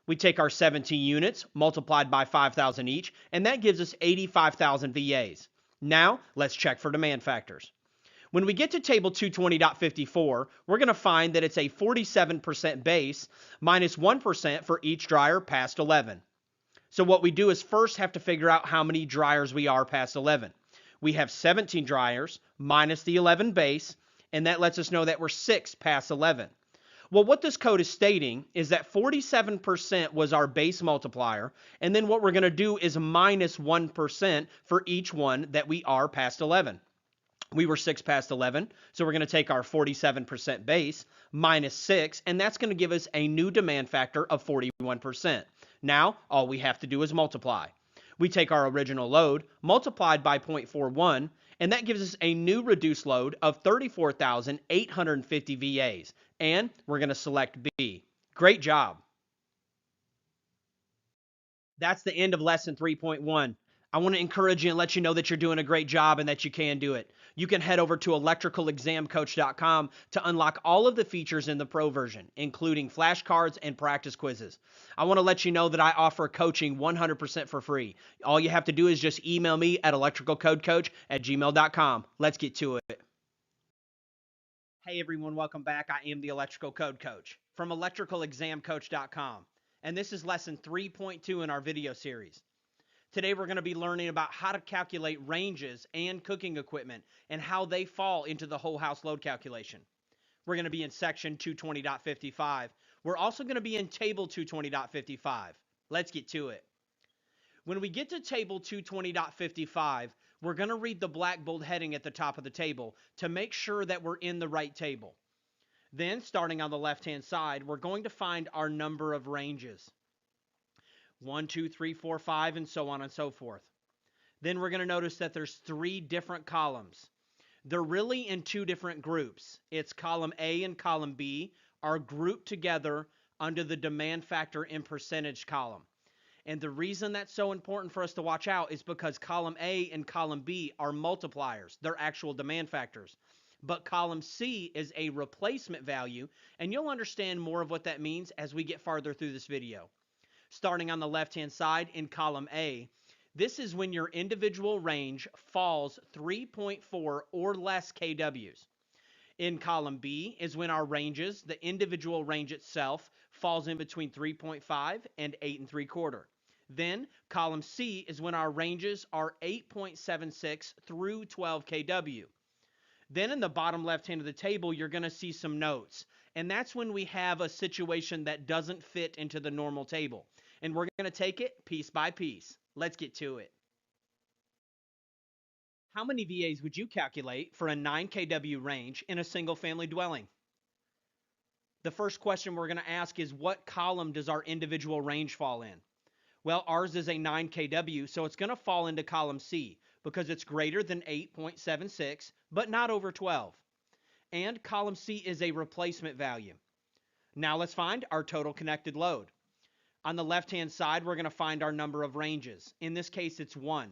We take our 17 units multiplied by 5,000 each, and that gives us 85,000 VAs. Now, let's check for demand factors. When we get to table 220.54, we're going to find that it's a 47% base minus 1% for each dryer past 11. So what we do is first have to figure out how many dryers we are past 11. We have 17 dryers minus the 11 base, and that lets us know that we're 6 past 11. Well, what this code is stating is that 47% was our base multiplier, and then what we're going to do is minus 1% for each one that we are past 11. We were 6 past 11, so we're going to take our 47% base minus 6, and that's going to give us a new demand factor of 41%. Now, all we have to do is multiply. We take our original load multiplied by 0.41, and that gives us a new reduced load of 34,850 VAs. And we're going to select B. Great job. That's the end of lesson 3.1. I want to encourage you and let you know that you're doing a great job and that you can do it. You can head over to electricalexamcoach.com to unlock all of the features in the pro version, including flashcards and practice quizzes. I want to let you know that I offer coaching 100% for free. All you have to do is just email me at electricalcodecoach@gmail.com. Let's get to it. Hey everyone, welcome back. I am the Electrical Code Coach from electricalexamcoach.com, and this is lesson 3.2 in our video series. Today we're going to be learning about how to calculate ranges and cooking equipment and how they fall into the whole house load calculation. We're going to be in section 220.55. We're also going to be in table 220.55. Let's get to it. When we get to table 220.55, we're going to read the black bold heading at the top of the table to make sure that we're in the right table. Then, starting on the left-hand side, we're going to find our number of ranges. 1, 2, 3, 4, 5, and so on and so forth. Then we're going to notice that there's 3 different columns. They're really in 2 different groups. It's column A and column B are grouped together under the demand factor in percentage column. And the reason that's so important for us to watch out is because column A and column B are multipliers. They're actual demand factors. But column C is a replacement value, and you'll understand more of what that means as we get farther through this video. Starting on the left-hand side in column A, this is when your individual range falls 3.4 or less kWs. In column B is when our ranges, the individual range itself, falls in between 3.5 and 8 3/4. Then column C is when our ranges are 8.76 through 12 kW. Then in the bottom left hand of the table, you're going to see some notes. And that's when we have a situation that doesn't fit into the normal table. And we're going to take it piece by piece. Let's get to it. How many VAs would you calculate for a 9 kW range in a single family dwelling? The first question we're going to ask is, what column does our individual range fall in? Well, ours is a 9 kW, so it's going to fall into column C because it's greater than 8.76, but not over 12. And column C is a replacement value. Now let's find our total connected load. On the left-hand side, we're going to find our number of ranges. In this case, it's 1.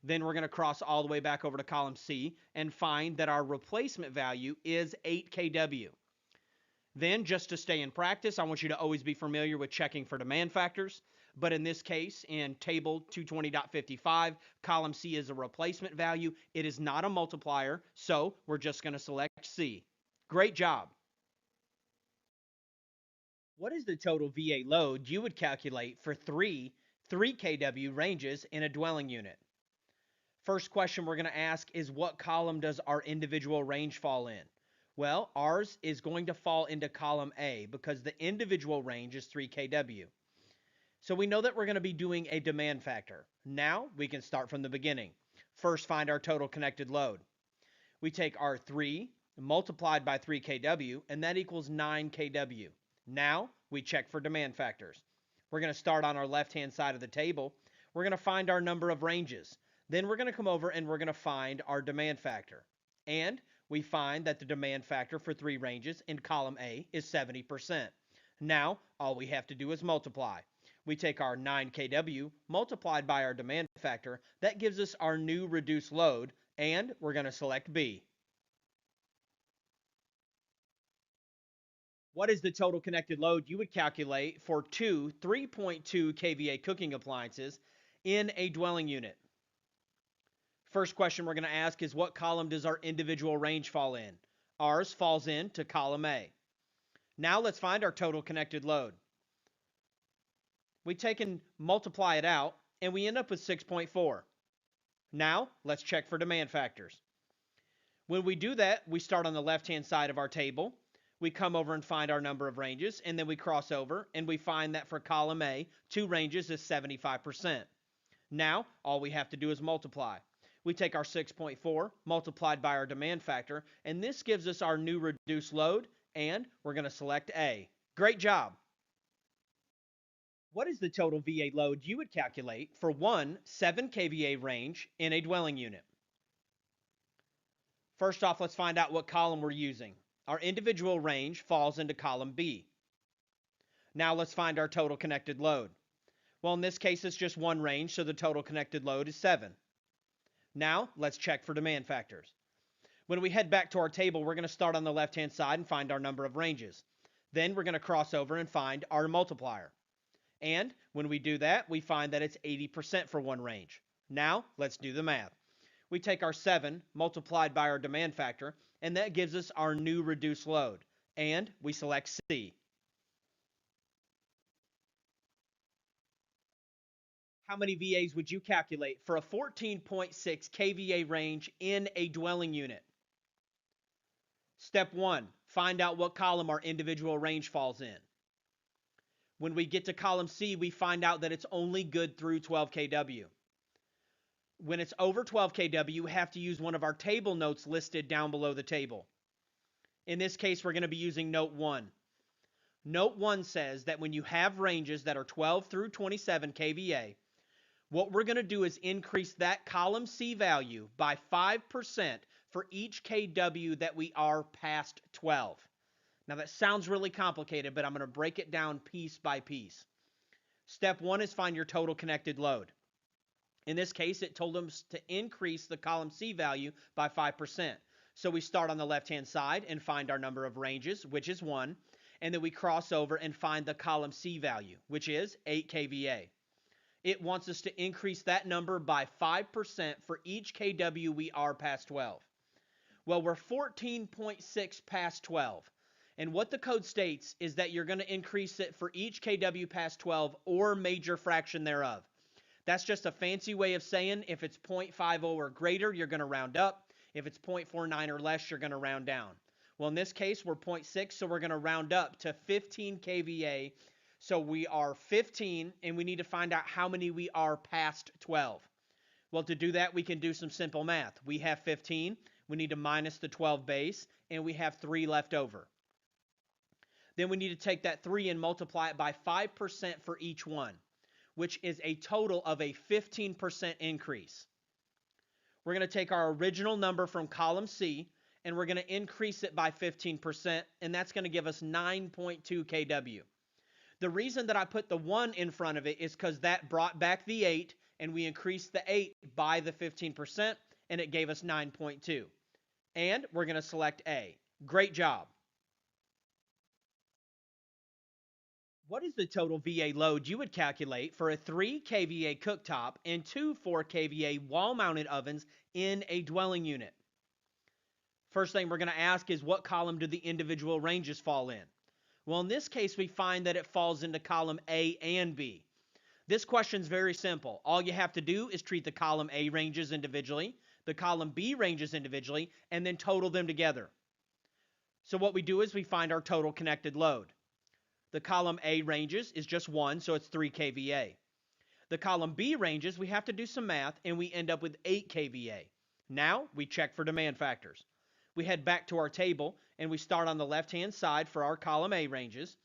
Then we're going to cross all the way back over to column C and find that our replacement value is 8 kW. Then, just to stay in practice, I want you to always be familiar with checking for demand factors. But in this case, in table 220.55, column C is a replacement value. It is not a multiplier, so we're just going to select C. Great job. What is the total VA load you would calculate for three 3 kW ranges in a dwelling unit? First question we're going to ask is, what column does our individual range fall in? Well, ours is going to fall into column A because the individual range is 3 kW. So we know that we're going to be doing a demand factor. Now we can start from the beginning. First, find our total connected load. We take our 3 multiplied by 3 kW, and that equals 9 kW. Now we check for demand factors. We're going to start on our left-hand side of the table. We're going to find our number of ranges. Then we're going to come over and we're going to find our demand factor. And we find that the demand factor for 3 ranges in column A is 70%. Now, all we have to do is multiply. We take our 9 kW multiplied by our demand factor. That gives us our new reduced load, and we're going to select B. What is the total connected load you would calculate for 2 3.2 kVA cooking appliances in a dwelling unit? First question we're going to ask is, what column does our individual range fall in? Ours falls into column A. Now let's find our total connected load. We take and multiply it out, and we end up with 6.4. Now let's check for demand factors. When we do that, we start on the left-hand side of our table. We come over and find our number of ranges, and then we cross over, and we find that for column A, 2 ranges is 75%. Now, all we have to do is multiply. We take our 6.4 multiplied by our demand factor, and this gives us our new reduced load, and we're going to select A. Great job. What is the total VA load you would calculate for one 7 kVA range in a dwelling unit? First off, let's find out what column we're using. Our individual range falls into column B. Now let's find our total connected load. Well, in this case, it's just one range, so the total connected load is 7. Now let's check for demand factors. When we head back to our table, we're going to start on the left-hand side and find our number of ranges. Then we're going to cross over and find our multiplier. And when we do that, we find that it's 80% for one range. Now let's do the math. We take our 7 multiplied by our demand factor, and that gives us our new reduced load. And we select C. How many VAs would you calculate for a 14.6 kVA range in a dwelling unit? Step 1, find out what column our individual range falls in. When we get to column C, we find out that it's only good through 12 kW. When it's over 12 kW, you have to use one of our table notes listed down below the table. In this case, we're going to be using note 1. Note 1 says that when you have ranges that are 12 through 27 kVA, what we're going to do is increase that column C value by 5% for each kW that we are past 12. Now that sounds really complicated, but I'm going to break it down piece by piece. Step 1 is find your total connected load. In this case, it told us to increase the column C value by 5%. So we start on the left-hand side and find our number of ranges, which is 1, and then we cross over and find the column C value, which is 8 kVA. It wants us to increase that number by 5% for each kW we are past 12. Well, we're 14.6 past 12. And what the code states is that you're going to increase it for each kW past 12 or major fraction thereof. That's just a fancy way of saying if it's 0.50 or greater, you're going to round up. If it's 0.49 or less, you're going to round down. Well, in this case, we're 0.6, so we're going to round up to 15 kVA. So we are 15, and we need to find out how many we are past 12. Well, to do that, we can do some simple math. We have 15. We need to minus the 12 base, and we have 3 left over. Then we need to take that 3 and multiply it by 5% for each one, which is a total of a 15% increase. We're going to take our original number from column C, and we're going to increase it by 15%, and that's going to give us 9.2 kW. The reason that I put the 1 in front of it is because that brought back the 8, and we increased the 8 by the 15%, and it gave us 9.2. And we're going to select A. Great job. What is the total VA load you would calculate for a 3 kVA cooktop and 2 4 kVA wall-mounted ovens in a dwelling unit? First thing we're going to ask is, what column do the individual ranges fall in? Well, in this case, we find that it falls into column A and B. This question is very simple. All you have to do is treat the column A ranges individually, the column B ranges individually, and then total them together. So what we do is we find our total connected load. The column A ranges is just 1, so it's 3 kVA. The column B ranges, we have to do some math, and we end up with 8 kVA. Now we check for demand factors. We head back to our table, and we start on the left-hand side for our column A ranges,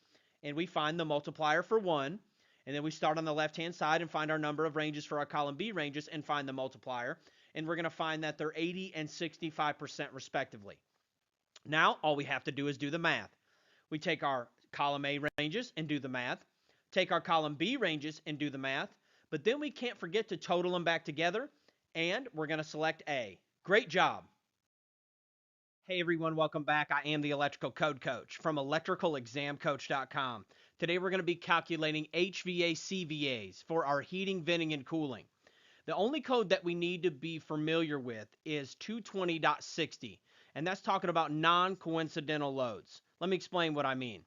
and we find the multiplier for 1, and then we start on the left-hand side and find our number of ranges for our column B ranges and find the multiplier, and we're going to find that they're 80 and 65% respectively. Now all we have to do is do the math. We take our column A ranges and do the math, take our column B ranges and do the math, but then we can't forget to total them back together, and we're going to select A. Great job. Hey everyone, welcome back. I am the Electrical Code Coach from electricalexamcoach.com. Today we're going to be calculating HVAC VAs for our heating, venting, and cooling. The only code that we need to be familiar with is 220.60, and that's talking about non-coincidental loads. Let me explain what I mean.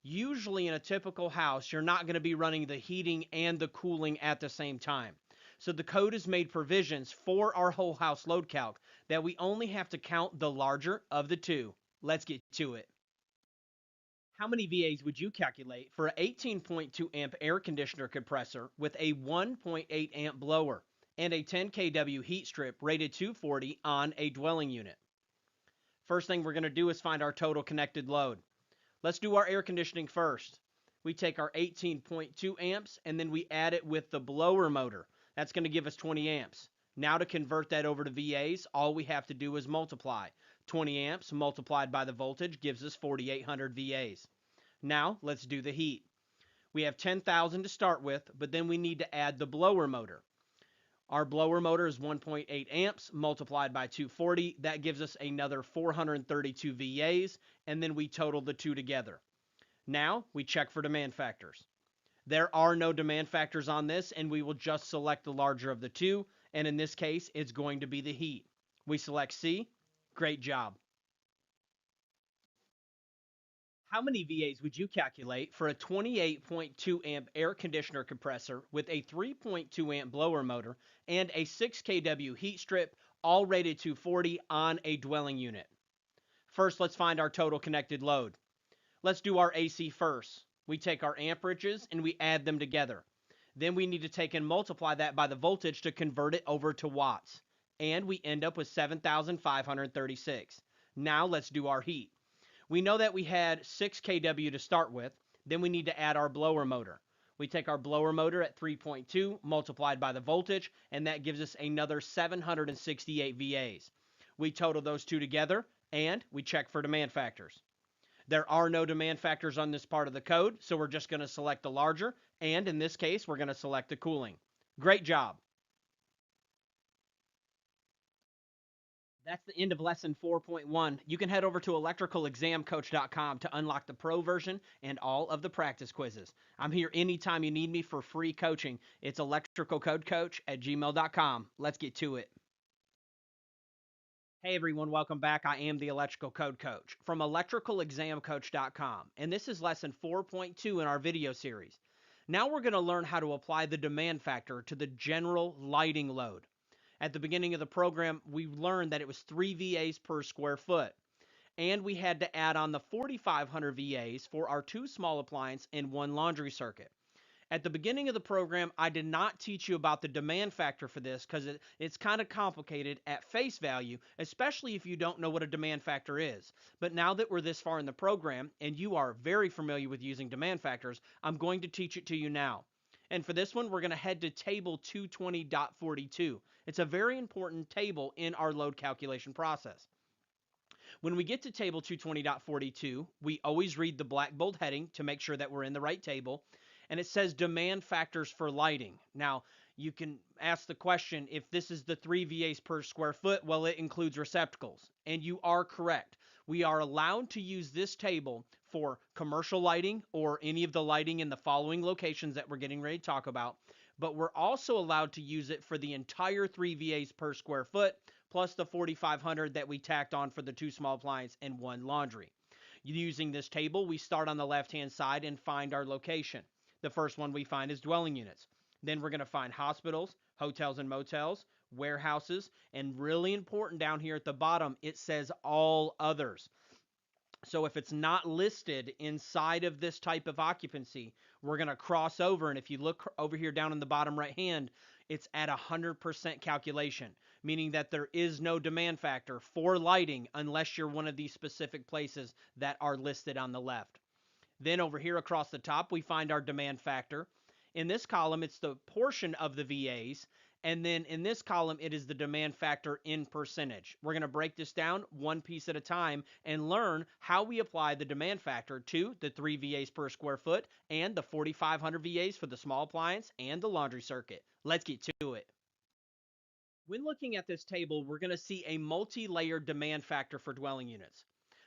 Usually in a typical house, you're not going to be running the heating and the cooling at the same time. So the code has made provisions for our whole house load calc that we only have to count the larger of the two. Let's get to it. How many VAs would you calculate for an 18.2 amp air conditioner compressor with a 1.8 amp blower and a 10 kW heat strip rated 240 on a dwelling unit? First thing we're going to do is find our total connected load. Let's do our air conditioning first. We take our 18.2 amps and then we add it with the blower motor. That's going to give us 20 amps. Now to convert that over to VAs, all we have to do is multiply. 20 amps multiplied by the voltage gives us 4,800 VAs. Now let's do the heat. We have 10,000 to start with, but then we need to add the blower motor. Our blower motor is 1.8 amps multiplied by 240. That gives us another 432 VAs, and then we total the two together. Now we check for demand factors. There are no demand factors on this, and we will just select the larger of the two, and in this case, it's going to be the heat. We select C. Great job. How many VAs would you calculate for a 28.2 amp air conditioner compressor with a 3.2 amp blower motor and a 6 kW heat strip, all rated 240 on a dwelling unit? First, let's find our total connected load. Let's do our AC first. We take our amperages and we add them together. Then we need to take and multiply that by the voltage to convert it over to watts. And we end up with 7,536. Now let's do our heat. We know that we had 6 kW to start with. Then we need to add our blower motor. We take our blower motor at 3.2 multiplied by the voltage, and that gives us another 768 VAs. We total those two together, and we check for demand factors. There are no demand factors on this part of the code, so we're just going to select the larger, and in this case, we're going to select the cooling. Great job. That's the end of lesson 4.1. You can head over to electricalexamcoach.com to unlock the pro version and all of the practice quizzes. I'm here anytime you need me for free coaching. It's electricalcodecoach@gmail.com. Let's get to it. Hey everyone, welcome back. I am the Electrical Code Coach from electricalexamcoach.com, and this is lesson 4.2 in our video series. Now we're going to learn how to apply the demand factor to the general lighting load. At the beginning of the program, we learned that it was 3 VAs per square foot, and we had to add on the 4,500 VAs for our 2 small appliance and 1 laundry circuit. At the beginning of the program, I did not teach you about the demand factor for this because it's kind of complicated at face value, especially if you don't know what a demand factor is. But now that we're this far in the program and you are very familiar with using demand factors, I'm going to teach it to you now. And for this one, we're going to head to table 220.42. It's a very important table in our load calculation process. When we get to table 220.42, we always read the black bold heading to make sure that we're in the right table. And it says demand factors for lighting. Now, you can ask the question, if this is the 3 VAs per square foot, well, it includes receptacles. And you are correct. We are allowed to use this table for commercial lighting or any of the lighting in the following locations that we're getting ready to talk about. But we're also allowed to use it for the entire 3 VAs per square foot, plus the 4,500 that we tacked on for the 2 small appliance and 1 laundry. Using this table, we start on the left-hand side and find our location. The first one we find is dwelling units. Then we're going to find hospitals, hotels and motels, warehouses, and really important down here at the bottom, it says all others. So if it's not listed inside of this type of occupancy, we're going to cross over. And if you look over here down in the bottom right hand, it's at 100% calculation, meaning that there is no demand factor for lighting unless you're one of these specific places that are listed on the left. Then over here across the top, we find our demand factor. In this column, it's the portion of the VAs. And then in this column, it is the demand factor in percentage. We're going to break this down one piece at a time and learn how we apply the demand factor to the 3 VAs per square foot and the 4,500 VAs for the small appliance and the laundry circuit. Let's get to it. When looking at this table, we're going to see a multi-layered demand factor for dwelling units.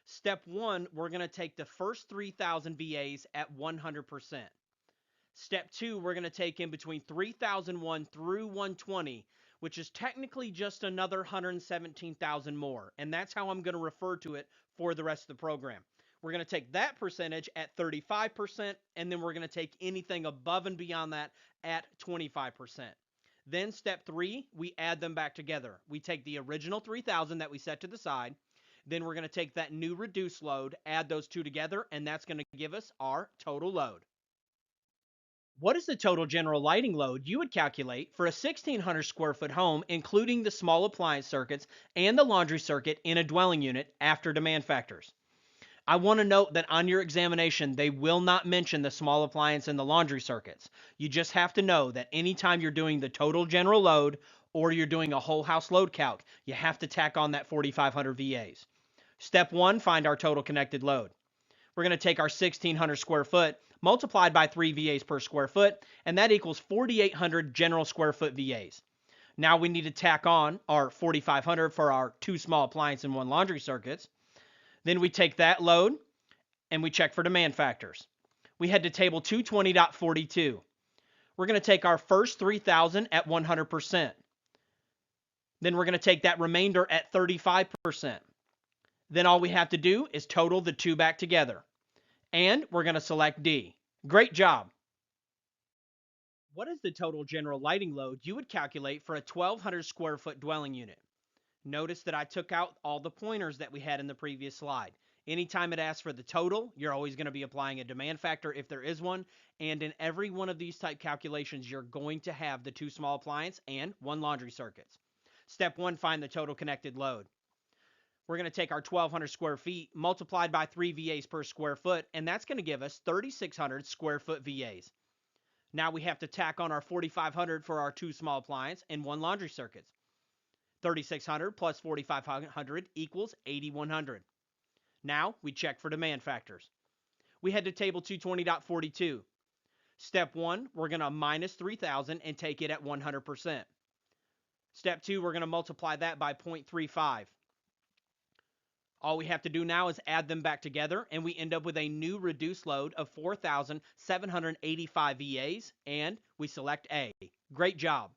Step 1, we're going to take the first 3,000 VAs at 100%. Step 2, we're going to take in between 3,001 through 120, which is technically just another 117,000 more. And that's how I'm going to refer to it for the rest of the program. We're going to take that percentage at 35%, and then we're going to take anything above and beyond that at 25%. Then step 3, we add them back together. We take the original 3,000 that we set to the side. Then we're going to take that new reduced load, add those two together, and that's going to give us our total load. What is the total general lighting load you would calculate for a 1,600 square foot home, including the small appliance circuits and the laundry circuit in a dwelling unit after demand factors? I want to note that on your examination, they will not mention the small appliance and the laundry circuits. You just have to know that anytime you're doing the total general load or you're doing a whole house load calc, you have to tack on that 4,500 VAs. Step 1, find our total connected load. We're going to take our 1,600 square foot multiplied by 3 VAs per square foot, and that equals 4,800 general square foot VAs. Now we need to tack on our 4,500 for our 2 small appliance and 1 laundry circuits. Then we take that load and we check for demand factors. We head to table 220.42. We're going to take our first 3,000 at 100%. Then we're going to take that remainder at 35%. Then all we have to do is total the two back together. And we're going to select D. Great job. What is the total general lighting load you would calculate for a 1,200 square foot dwelling unit? Notice that I took out all the pointers that we had in the previous slide. Anytime it asks for the total, you're always going to be applying a demand factor if there is one. And in every one of these type calculations, you're going to have the 2 small appliance and 1 laundry circuits. Step 1, find the total connected load. We're going to take our 1,200 square feet multiplied by 3 VAs per square foot, and that's going to give us 3,600 square foot VAs. Now we have to tack on our 4,500 for our 2 small appliance and 1 laundry circuits. 3,600 plus 4,500 equals 8,100. Now we check for demand factors. We head to table 220.42. Step 1, we're going to minus 3,000 and take it at 100%. Step 2, we're going to multiply that by 0.35. All we have to do now is add them back together, and we end up with a new reduced load of 4,785 VAs, and we select A. Great job.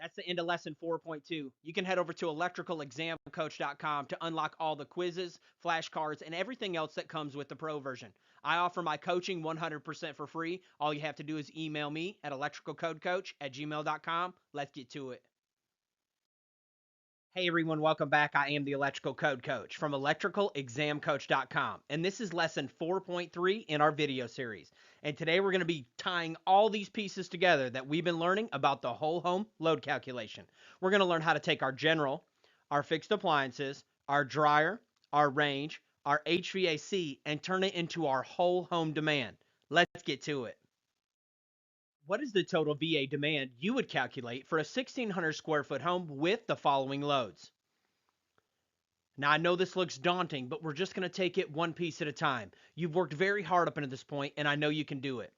That's the end of lesson 4.2. You can head over to electricalexamcoach.com to unlock all the quizzes, flashcards, and everything else that comes with the pro version. I offer my coaching 100% for free. All you have to do is email me at electricalcodecoach@gmail.com. Let's get to it. Hey everyone, welcome back. I am the Electrical Code Coach from electricalexamcoach.com, and this is lesson 4.3 in our video series. And today we're going to be tying all these pieces together that we've been learning about the whole home load calculation. We're going to learn how to take our general, our fixed appliances, our dryer, our range, our HVAC, and turn it into our whole home demand. Let's get to it. What is the total VA demand you would calculate for a 1,600 square foot home with the following loads? Now, I know this looks daunting, but we're just going to take it one piece at a time. You've worked very hard up until this point, and I know you can do it.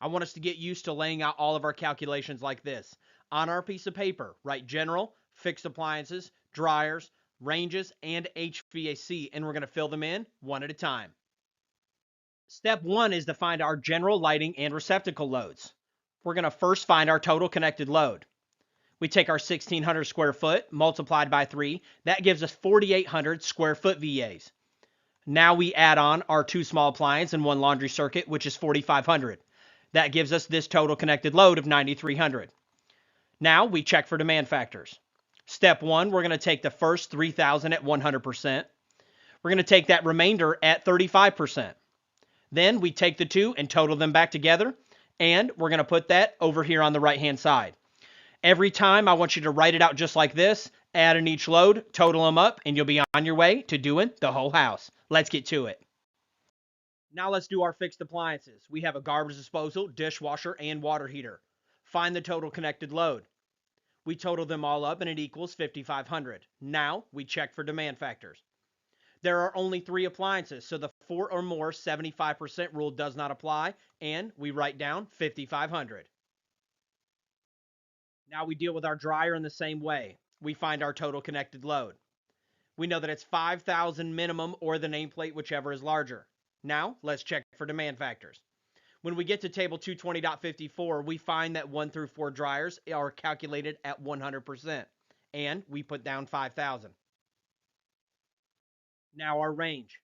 I want us to get used to laying out all of our calculations like this. On our piece of paper, write general, fixed appliances, dryers, ranges, and HVAC, and we're going to fill them in one at a time. Step one is to find our general lighting and receptacle loads. We're going to first find our total connected load. We take our 1,600 square foot multiplied by 3. That gives us 4,800 square foot VAs. Now we add on our 2 small appliance and 1 laundry circuit, which is 4,500. That gives us this total connected load of 9,300. Now we check for demand factors. Step 1, we're going to take the first 3,000 at 100%. We're going to take that remainder at 35%. Then we take the 2 and total them back together, and we're going to put that over here on the right-hand side. Every time I want you to write it out just like this, add in each load, total them up, and you'll be on your way to doing the whole house. Let's get to it. Now let's do our fixed appliances. We have a garbage disposal, dishwasher, and water heater. Find the total connected load. We total them all up and it equals 5,500. Now we check for demand factors. There are only 3 appliances, so the 4 or more 75% rule does not apply, and we write down 5,500. Now we deal with our dryer in the same way. We find our total connected load. We know that it's 5,000 minimum or the nameplate, whichever is larger. Now let's check for demand factors. When we get to table 220.54, we find that 1 through 4 dryers are calculated at 100%, and we put down 5,000. Now our range.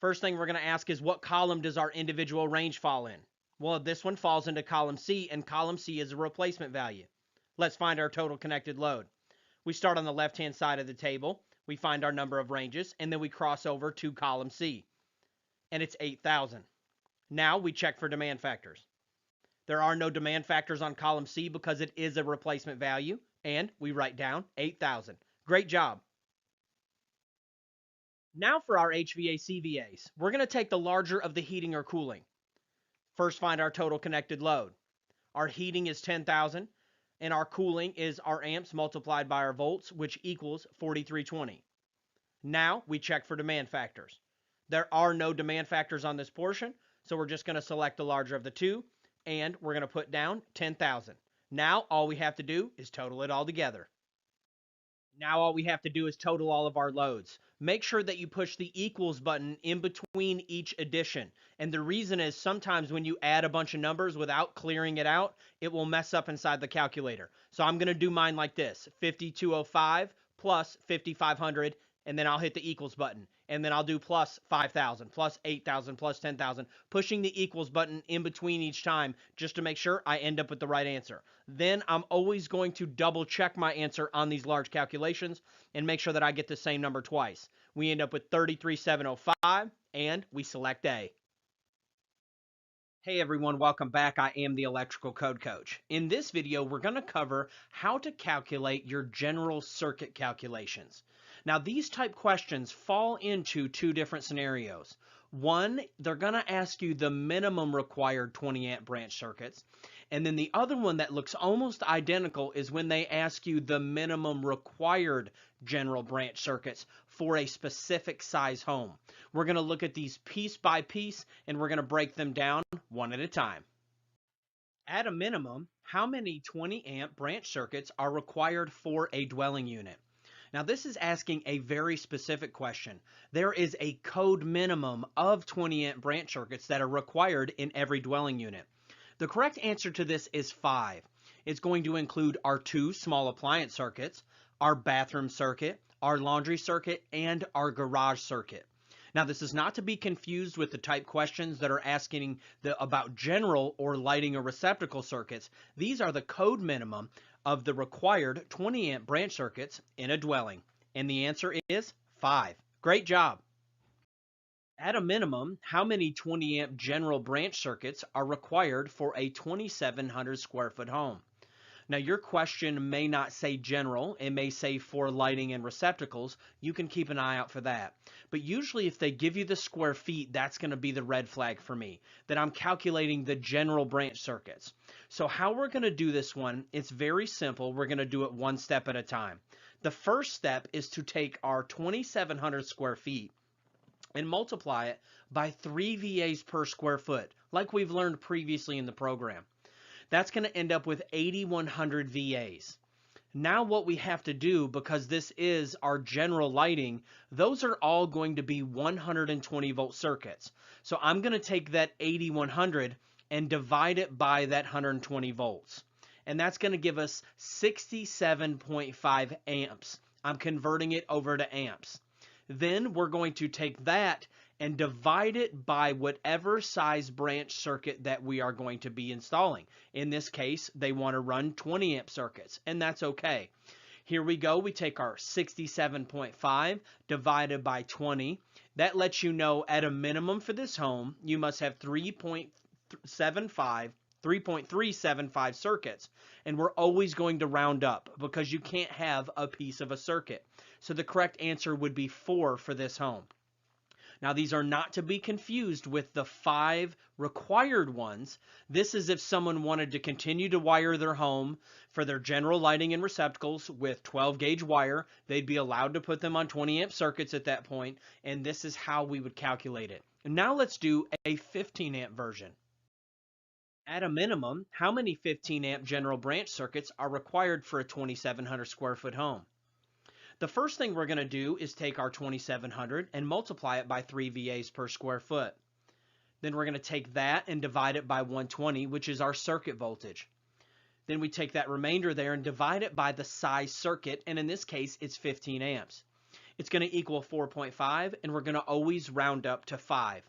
First thing we're going to ask is what column does our individual range fall in? Well, this one falls into column C, and column C is a replacement value. Let's find our total connected load. We start on the left-hand side of the table. We find our number of ranges, and then we cross over to column C, and it's 8,000. Now we check for demand factors. There are no demand factors on column C because it is a replacement value, and we write down 8,000. Great job. Now for our HVAC VAs, we're going to take the larger of the heating or cooling. First, find our total connected load. Our heating is 10,000, and our cooling is our amps multiplied by our volts, which equals 4,320. Now we check for demand factors. There are no demand factors on this portion, so we're just going to select the larger of the 2, and we're going to put down 10,000. Now all we have to do is total it all together. Now all we have to do is total all of our loads. Make sure that you push the equals button in between each addition. And the reason is sometimes when you add a bunch of numbers without clearing it out, it will mess up inside the calculator. So I'm going to do mine like this: 5,205 plus 5,500, and then I'll hit the equals button. And then I'll do plus 5,000, plus 8,000, plus 10,000, pushing the equals button in between each time just to make sure I end up with the right answer. Then I'm always going to double check my answer on these large calculations and make sure that I get the same number twice. We end up with 33,705, and we select A. Hey everyone, welcome back. I am the Electrical Code Coach. In this video, we're going to cover how to calculate your general circuit calculations. Now, these type questions fall into 2 different scenarios. One, they're going to ask you the minimum required 20 amp branch circuits. And then the other one that looks almost identical is when they ask you the minimum required general branch circuits for a specific size home. We're going to look at these piece by piece, and we're going to break them down one at a time. At a minimum, how many 20 amp branch circuits are required for a dwelling unit? Now, this is asking a very specific question. There is a code minimum of 20 amp branch circuits that are required in every dwelling unit. The correct answer to this is 5. It's going to include our 2 small appliance circuits, our bathroom circuit, our laundry circuit, and our garage circuit. Now, this is not to be confused with the type questions that are asking about general or lighting or receptacle circuits. These are the code minimum of the required 20 amp branch circuits in a dwelling. And the answer is 5. Great job. At a minimum, how many 20 amp general branch circuits are required for a 2,700 square foot home? Now, your question may not say general, it may say for lighting and receptacles. You can keep an eye out for that. But usually if they give you the square feet, that's going to be the red flag for me, that I'm calculating the general branch circuits. So how we're going to do this one, it's very simple. We're going to do it one step at a time. The first step is to take our 2,700 square feet and multiply it by 3 VAs per square foot, like we've learned previously in the program. That's going to end up with 8,100 VAs. Now what we have to do, because this is our general lighting, those are all going to be 120 volt circuits. So I'm going to take that 8,100 and divide it by that 120 volts. And that's going to give us 67.5 amps. I'm converting it over to amps. Then we're going to take that and divide it by whatever size branch circuit that we are going to be installing. In this case, they want to run 20 amp circuits, and that's okay. Here we go. We take our 67.5 divided by 20. That lets you know at a minimum for this home, you must have 3.375 circuits, and we're always going to round up because you can't have a piece of a circuit. So the correct answer would be 4 for this home. Now, these are not to be confused with the 5 required ones. This is if someone wanted to continue to wire their home for their general lighting and receptacles with 12 gauge wire. They'd be allowed to put them on 20 amp circuits at that point, and this is how we would calculate it. Now let's do a 15 amp version. At a minimum, how many 15 amp general branch circuits are required for a 2,700 square foot home? The first thing we're going to do is take our 2,700 and multiply it by 3 VAs per square foot. Then we're going to take that and divide it by 120, which is our circuit voltage. Then we take that remainder there and divide it by the size circuit, and in this case, it's 15 amps. It's going to equal 4.5, and we're going to always round up to 5.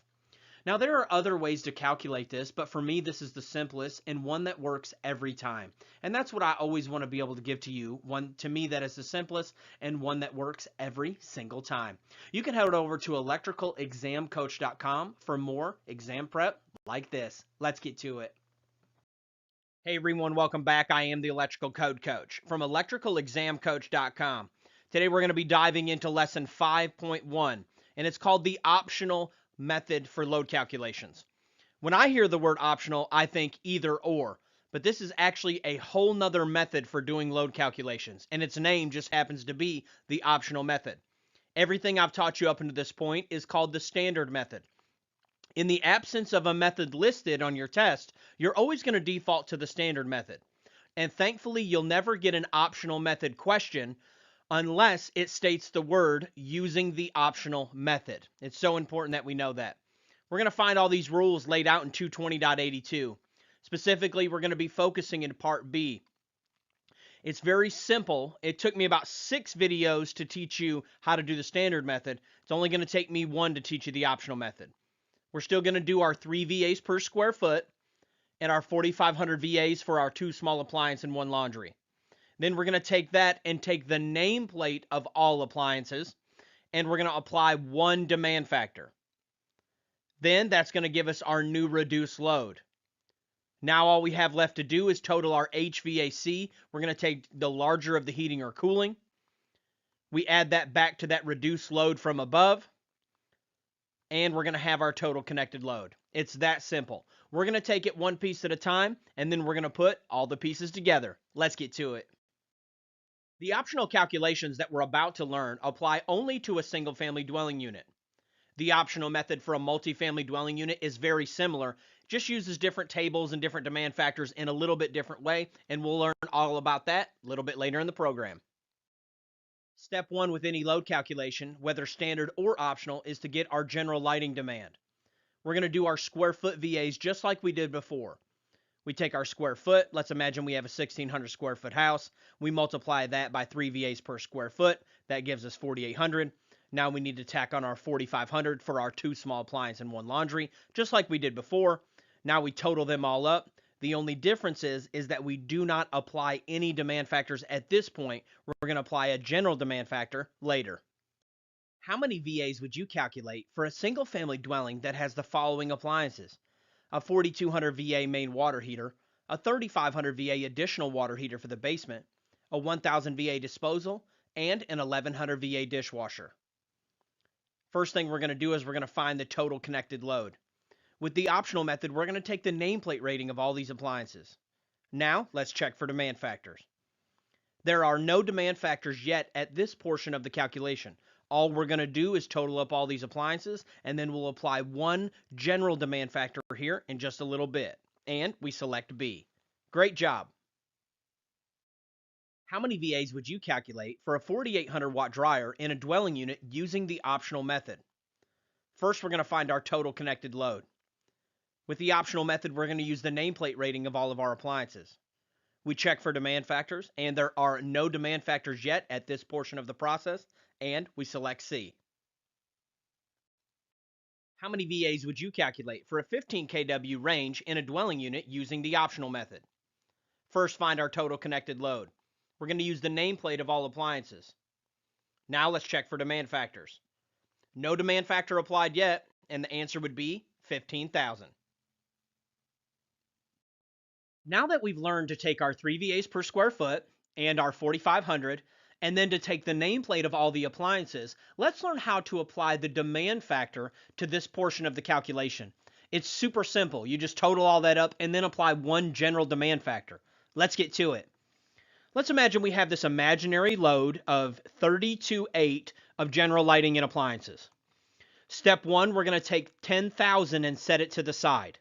Now, there are other ways to calculate this, but for me, this is the simplest and one that works every time. And that's what I always want to be able to give to you. One, to me, that is the simplest and one that works every single time. You can head over to electricalexamcoach.com for more exam prep like this. Let's get to it. Hey everyone, welcome back. I am the Electrical Code Coach from electricalexamcoach.com. Today we're going to be diving into lesson 5.1, and it's called the optional method for load calculations. When I hear the word optional, I think either or, but this is actually a whole nother method for doing load calculations, and its name just happens to be the optional method. Everything I've taught you up until this point is called the standard method. In the absence of a method listed on your test, you're always going to default to the standard method. And thankfully, you'll never get an optional method question unless it states the word using the optional method. It's so important that we know that. We're going to find all these rules laid out in 220.82. Specifically, we're going to be focusing in part B. It's very simple. It took me about 6 videos to teach you how to do the standard method. It's only going to take me 1 to teach you the optional method. We're still going to do our 3 VAs per square foot and our 4,500 VAs for our 2 small appliance and 1 laundry. Then we're going to take that and take the nameplate of all appliances, and we're going to apply 1 demand factor. Then that's going to give us our new reduced load. Now all we have left to do is total our HVAC. We're going to take the larger of the heating or cooling. We add that back to that reduced load from above, and we're going to have our total connected load. It's that simple. We're going to take it 1 piece at a time, and then we're going to put all the pieces together. Let's get to it. The optional calculations that we're about to learn apply only to a single-family dwelling unit. The optional method for a multifamily dwelling unit is very similar, just uses different tables and different demand factors in a little bit different way, and we'll learn all about that a little bit later in the program. Step 1 with any load calculation, whether standard or optional, is to get our general lighting demand. We're going to do our square foot VAs just like we did before. We take our square foot. Let's imagine we have a 1,600 square foot house. We multiply that by 3 VAs per square foot. That gives us 4,800. Now we need to tack on our 4,500 for our 2 small appliance and 1 laundry, just like we did before. Now we total them all up. The only difference is that we do not apply any demand factors at this point. We're going to apply a general demand factor later. How many VAs would you calculate for a single family dwelling that has the following appliances? A 4,200 VA main water heater, a 3,500 VA additional water heater for the basement, a 1,000 VA disposal, and an 1,100 VA dishwasher. First thing we're going to do is we're going to find the total connected load. With the optional method, we're going to take the nameplate rating of all these appliances. Now, let's check for demand factors. There are no demand factors yet at this portion of the calculation. All we're going to do is total up all these appliances, and then we'll apply one general demand factor here in just a little bit. And we select B. Great job. How many VAs would you calculate for a 4,800 watt dryer in a dwelling unit using the optional method? First, we're going to find our total connected load. With the optional method, we're going to use the nameplate rating of all of our appliances. We check for demand factors, and there are no demand factors yet at this portion of the process, and we select C. How many VAs would you calculate for a 15 kW range in a dwelling unit using the optional method? First, find our total connected load. We're going to use the nameplate of all appliances. Now let's check for demand factors. No demand factor applied yet, and the answer would be 15,000. Now that we've learned to take our 3 VAs per square foot and our 4,500, and then to take the nameplate of all the appliances, let's learn how to apply the demand factor to this portion of the calculation. It's super simple. You just total all that up and then apply one general demand factor. Let's get to it. Let's imagine we have this imaginary load of 32.8 of general lighting and appliances. Step 1, we're going to take 10,000 and set it to the side.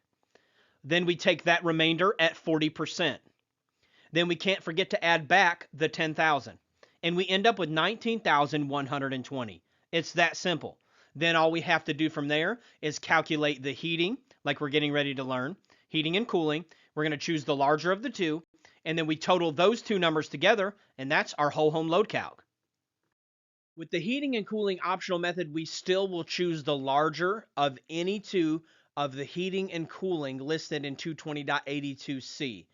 Then we take that remainder at 40%. Then we can't forget to add back the 10,000. And we end up with 19,120. It's that simple. Then all we have to do from there is calculate the heating, like we're getting ready to learn, heating and cooling. We're going to choose the larger of the two, and then we total those two numbers together, and that's our whole home load calc. With the heating and cooling optional method, we still will choose the larger of any two of the heating and cooling listed in 220.82c.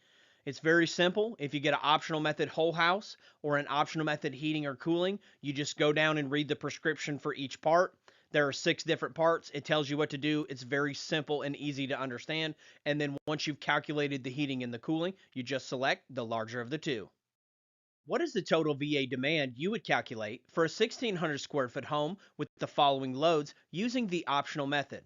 It's very simple. If you get an optional method whole house or an optional method heating or cooling, you just go down and read the prescription for each part. There are 6 different parts. It tells you what to do. It's very simple and easy to understand. And then once you've calculated the heating and the cooling, you just select the larger of the two. What is the total VA demand you would calculate for a 1,600 square foot home with the following loads using the optional method?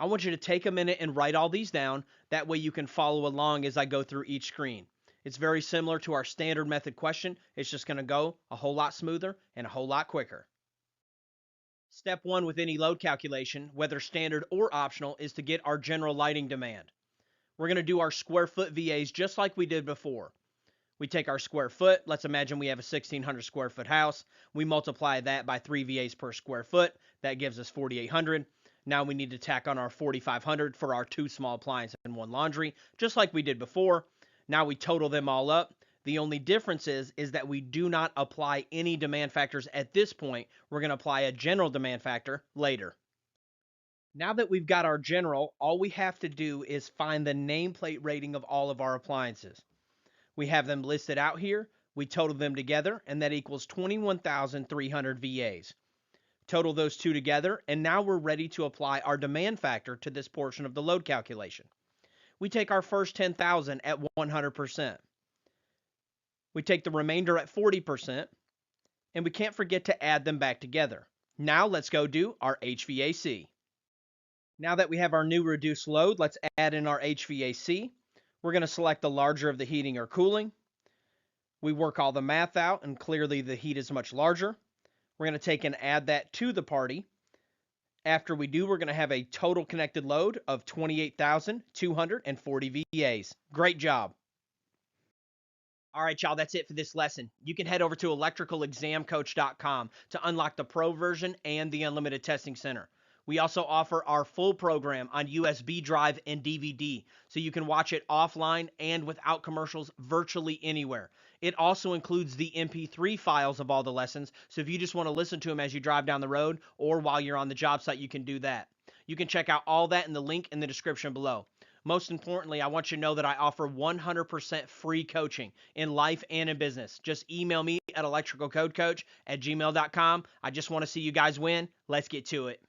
I want you to take a minute and write all these down. That way you can follow along as I go through each screen. It's very similar to our standard method question. It's just going to go a whole lot smoother and a whole lot quicker. Step 1 with any load calculation, whether standard or optional, is to get our general lighting demand. We're going to do our square foot VAs just like we did before. We take our square foot. Let's imagine we have a 1,600 square foot house. We multiply that by 3 VAs per square foot. That gives us 4,800. Now we need to tack on our 4,500 for our 2 small appliances and 1 laundry, just like we did before. Now we total them all up. The only difference is that we do not apply any demand factors at this point. We're going to apply a general demand factor later. Now that we've got our general, all we have to do is find the nameplate rating of all of our appliances. We have them listed out here. We total them together, and that equals 21,300 VAs. Total those two together, and now we're ready to apply our demand factor to this portion of the load calculation. We take our first 10,000 at 100%. We take the remainder at 40%, and we can't forget to add them back together. Now let's go do our HVAC. Now that we have our new reduced load, let's add in our HVAC. We're going to select the larger of the heating or cooling. We work all the math out, and clearly the heat is much larger. We're going to take and add that to the party. After we do, we're going to have a total connected load of 28,240 VAs. Great job. All right, y'all, that's it for this lesson. You can head over to electricalexamcoach.com to unlock the pro version and the unlimited testing center. We also offer our full program on USB drive and DVD, so you can watch it offline and without commercials virtually anywhere. It also includes the MP3 files of all the lessons, so if you just want to listen to them as you drive down the road or while you're on the job site, you can do that. You can check out all that in the link in the description below. Most importantly, I want you to know that I offer 100% free coaching in life and in business. Just email me at electricalcodecoach@gmail.com. I just want to see you guys win. Let's get to it.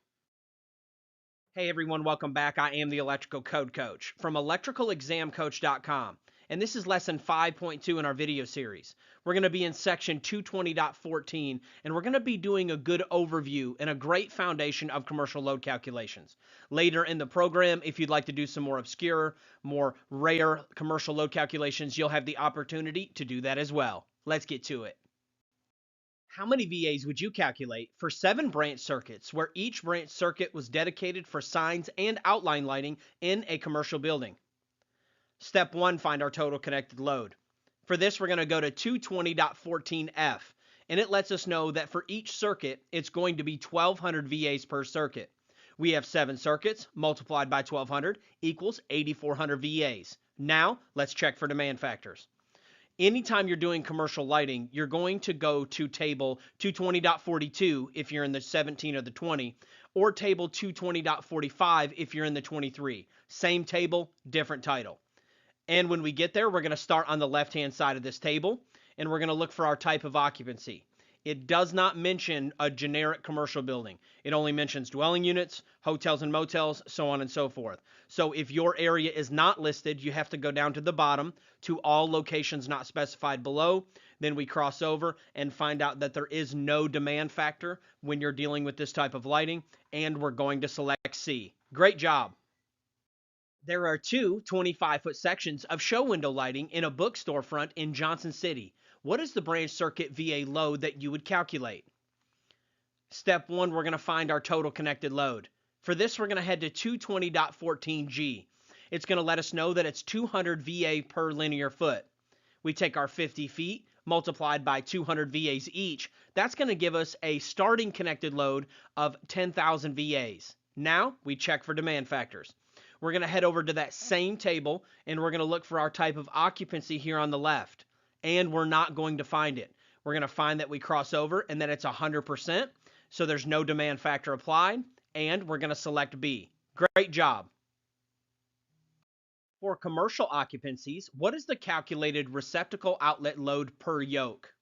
Hey everyone, welcome back. I am the Electrical Code Coach from electricalexamcoach.com, and this is lesson 5.2 in our video series. We're going to be in section 220.14, and we're going to be doing a good overview and a great foundation of commercial load calculations. Later in the program, if you'd like to do some more obscure, more rare commercial load calculations, you'll have the opportunity to do that as well. Let's get to it. How many VAs would you calculate for 7 branch circuits where each branch circuit was dedicated for signs and outline lighting in a commercial building? Step 1, find our total connected load. For this, we're going to go to 220.14F, and it lets us know that for each circuit, it's going to be 1,200 VAs per circuit. We have 7 circuits multiplied by 1,200 equals 8,400 VAs. Now, let's check for demand factors. Anytime you're doing commercial lighting, you're going to go to table 220.42 if you're in the 17 or the 20, or table 220.45 if you're in the 23. Same table, different title. And when we get there, we're going to start on the left-hand side of this table, and we're going to look for our type of occupancy. It does not mention a generic commercial building. It only mentions dwelling units, hotels and motels, so on and so forth. So if your area is not listed, you have to go down to the bottom to all locations not specified below. Then we cross over and find out that there is no demand factor when you're dealing with this type of lighting, and we're going to select C. Great job. There are two 25-foot sections of show window lighting in a bookstore front in Johnson City. What is the branch circuit VA load that you would calculate? Step 1, we're going to find our total connected load. For this, we're going to head to 220.14G. It's going to let us know that it's 200 VA per linear foot. We take our 50 feet multiplied by 200 VAs each. That's going to give us a starting connected load of 10,000 VAs. Now, we check for demand factors. We're going to head over to that same table, and we're going to look for our type of occupancy here on the left. And we're not going to find it. We're going to find that we cross over and that it's 100%, so there's no demand factor applied, and we're going to select B. Great job. For commercial occupancies, what is the calculated receptacle outlet load per yoke?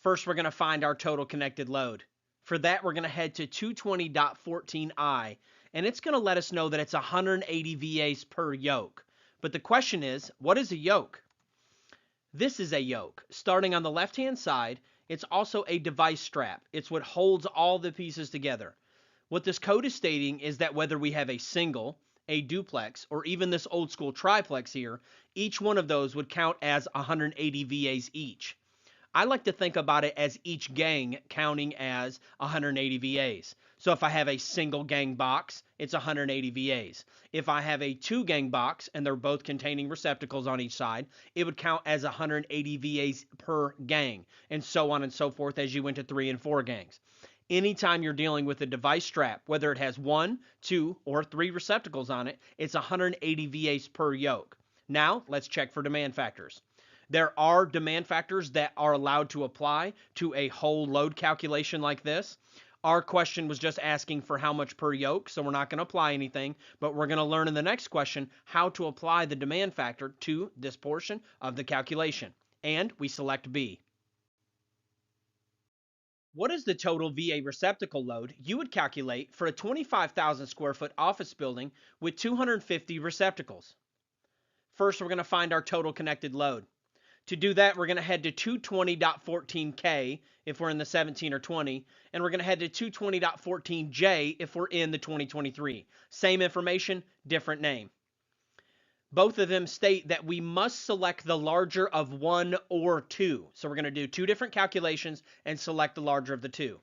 First, we're going to find our total connected load. For that, we're going to head to 220.14I, and it's going to let us know that it's 180 VAs per yoke. But the question is, what is a yoke? This is a yoke. Starting on the left-hand side, it's also a device strap. It's what holds all the pieces together. What this code is stating is that whether we have a single, a duplex, or even this old school triplex here, each one of those would count as 180 VAs each. I like to think about it as each gang counting as 180 VAs. So if I have a single gang box, it's 180 VAs. If I have a 2-gang box and they're both containing receptacles on each side, it would count as 180 VAs per gang, and so on and so forth as you went to 3 and 4 gangs. Anytime you're dealing with a device strap, whether it has 1, 2, or 3 receptacles on it, it's 180 VAs per yoke. Now, let's check for demand factors. There are demand factors that are allowed to apply to a whole load calculation like this. Our question was just asking for how much per yoke, so we're not going to apply anything, but we're going to learn in the next question how to apply the demand factor to this portion of the calculation. And we select B. What is the total VA receptacle load you would calculate for a 25,000 square foot office building with 250 receptacles? First, we're going to find our total connected load. To do that, we're going to head to 220.14K if we're in the 17 or 20, and we're going to head to 220.14J if we're in the 2023. Same information, different name. Both of them state that we must select the larger of one or two. So we're going to do 2 different calculations and select the larger of the 2.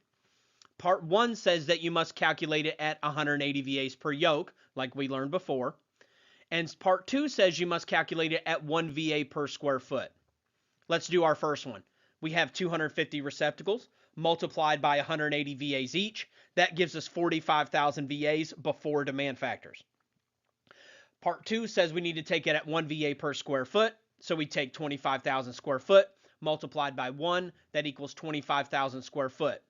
Part 1 says that you must calculate it at 180 VAs per yoke, like we learned before. And Part 2 says you must calculate it at 1 VA per square foot. Let's do our first one. We have 250 receptacles multiplied by 180 VAs each. That gives us 45,000 VAs before demand factors. Part 2 says we need to take it at 1 VA per square foot. So we take 25,000 square foot multiplied by 1. That equals 25,000 square foot.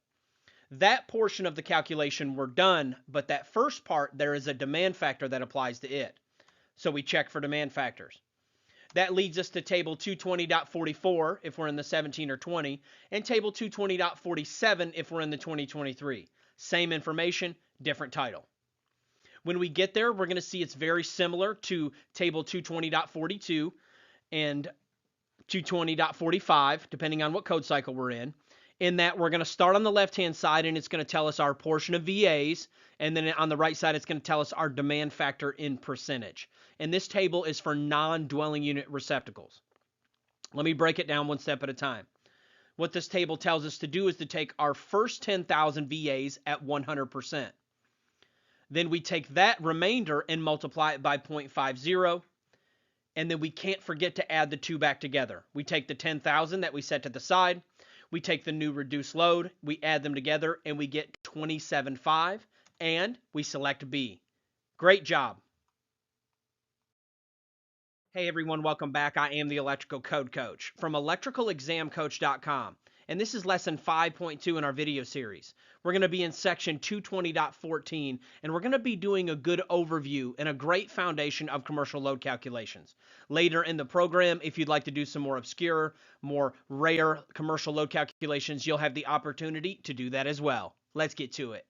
That portion of the calculation we're done, but that first part, there is a demand factor that applies to it. So we check for demand factors. That leads us to table 220.44 if we're in the 17 or 20, and table 220.47 if we're in the 2023. Same information, different title. When we get there, we're going to see it's very similar to table 220.42 and 220.45, depending on what code cycle we're in that we're going to start on the left-hand side, and it's going to tell us our portion of VAs, and then on the right side, it's going to tell us our demand factor in percentage. And this table is for non-dwelling unit receptacles. Let me break it down one step at a time. What this table tells us to do is to take our first 10,000 VAs at 100%. Then we take that remainder and multiply it by 0.50. And then we can't forget to add the two back together. We take the 10,000 that we set to the side, we take the new reduced load, we add them together, and we get 27.5, and we select B. Great job. Hey everyone, welcome back. I am the Electrical Code Coach from electricalexamcoach.com, and this is lesson 5.2 in our video series. We're going to be in section 220.14, and we're going to be doing a good overview and a great foundation of commercial load calculations. Later in the program, if you'd like to do some more obscure, more rare commercial load calculations, you'll have the opportunity to do that as well. Let's get to it.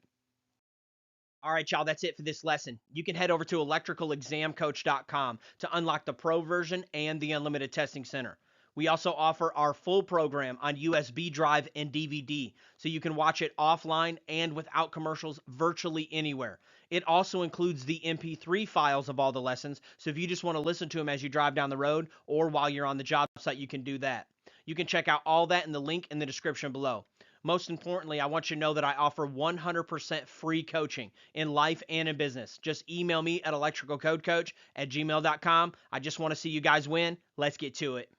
All right, y'all, that's it for this lesson. You can head over to electricalexamcoach.com to unlock the Pro version and the Unlimited Testing Center. We also offer our full program on USB drive and DVD, so you can watch it offline and without commercials virtually anywhere. It also includes the MP3 files of all the lessons, so if you just want to listen to them as you drive down the road or while you're on the job site, you can do that. You can check out all that in the link in the description below. Most importantly, I want you to know that I offer 100% free coaching in life and in business. Just email me at electricalcodecoach@gmail.com. I just want to see you guys win. Let's get to it.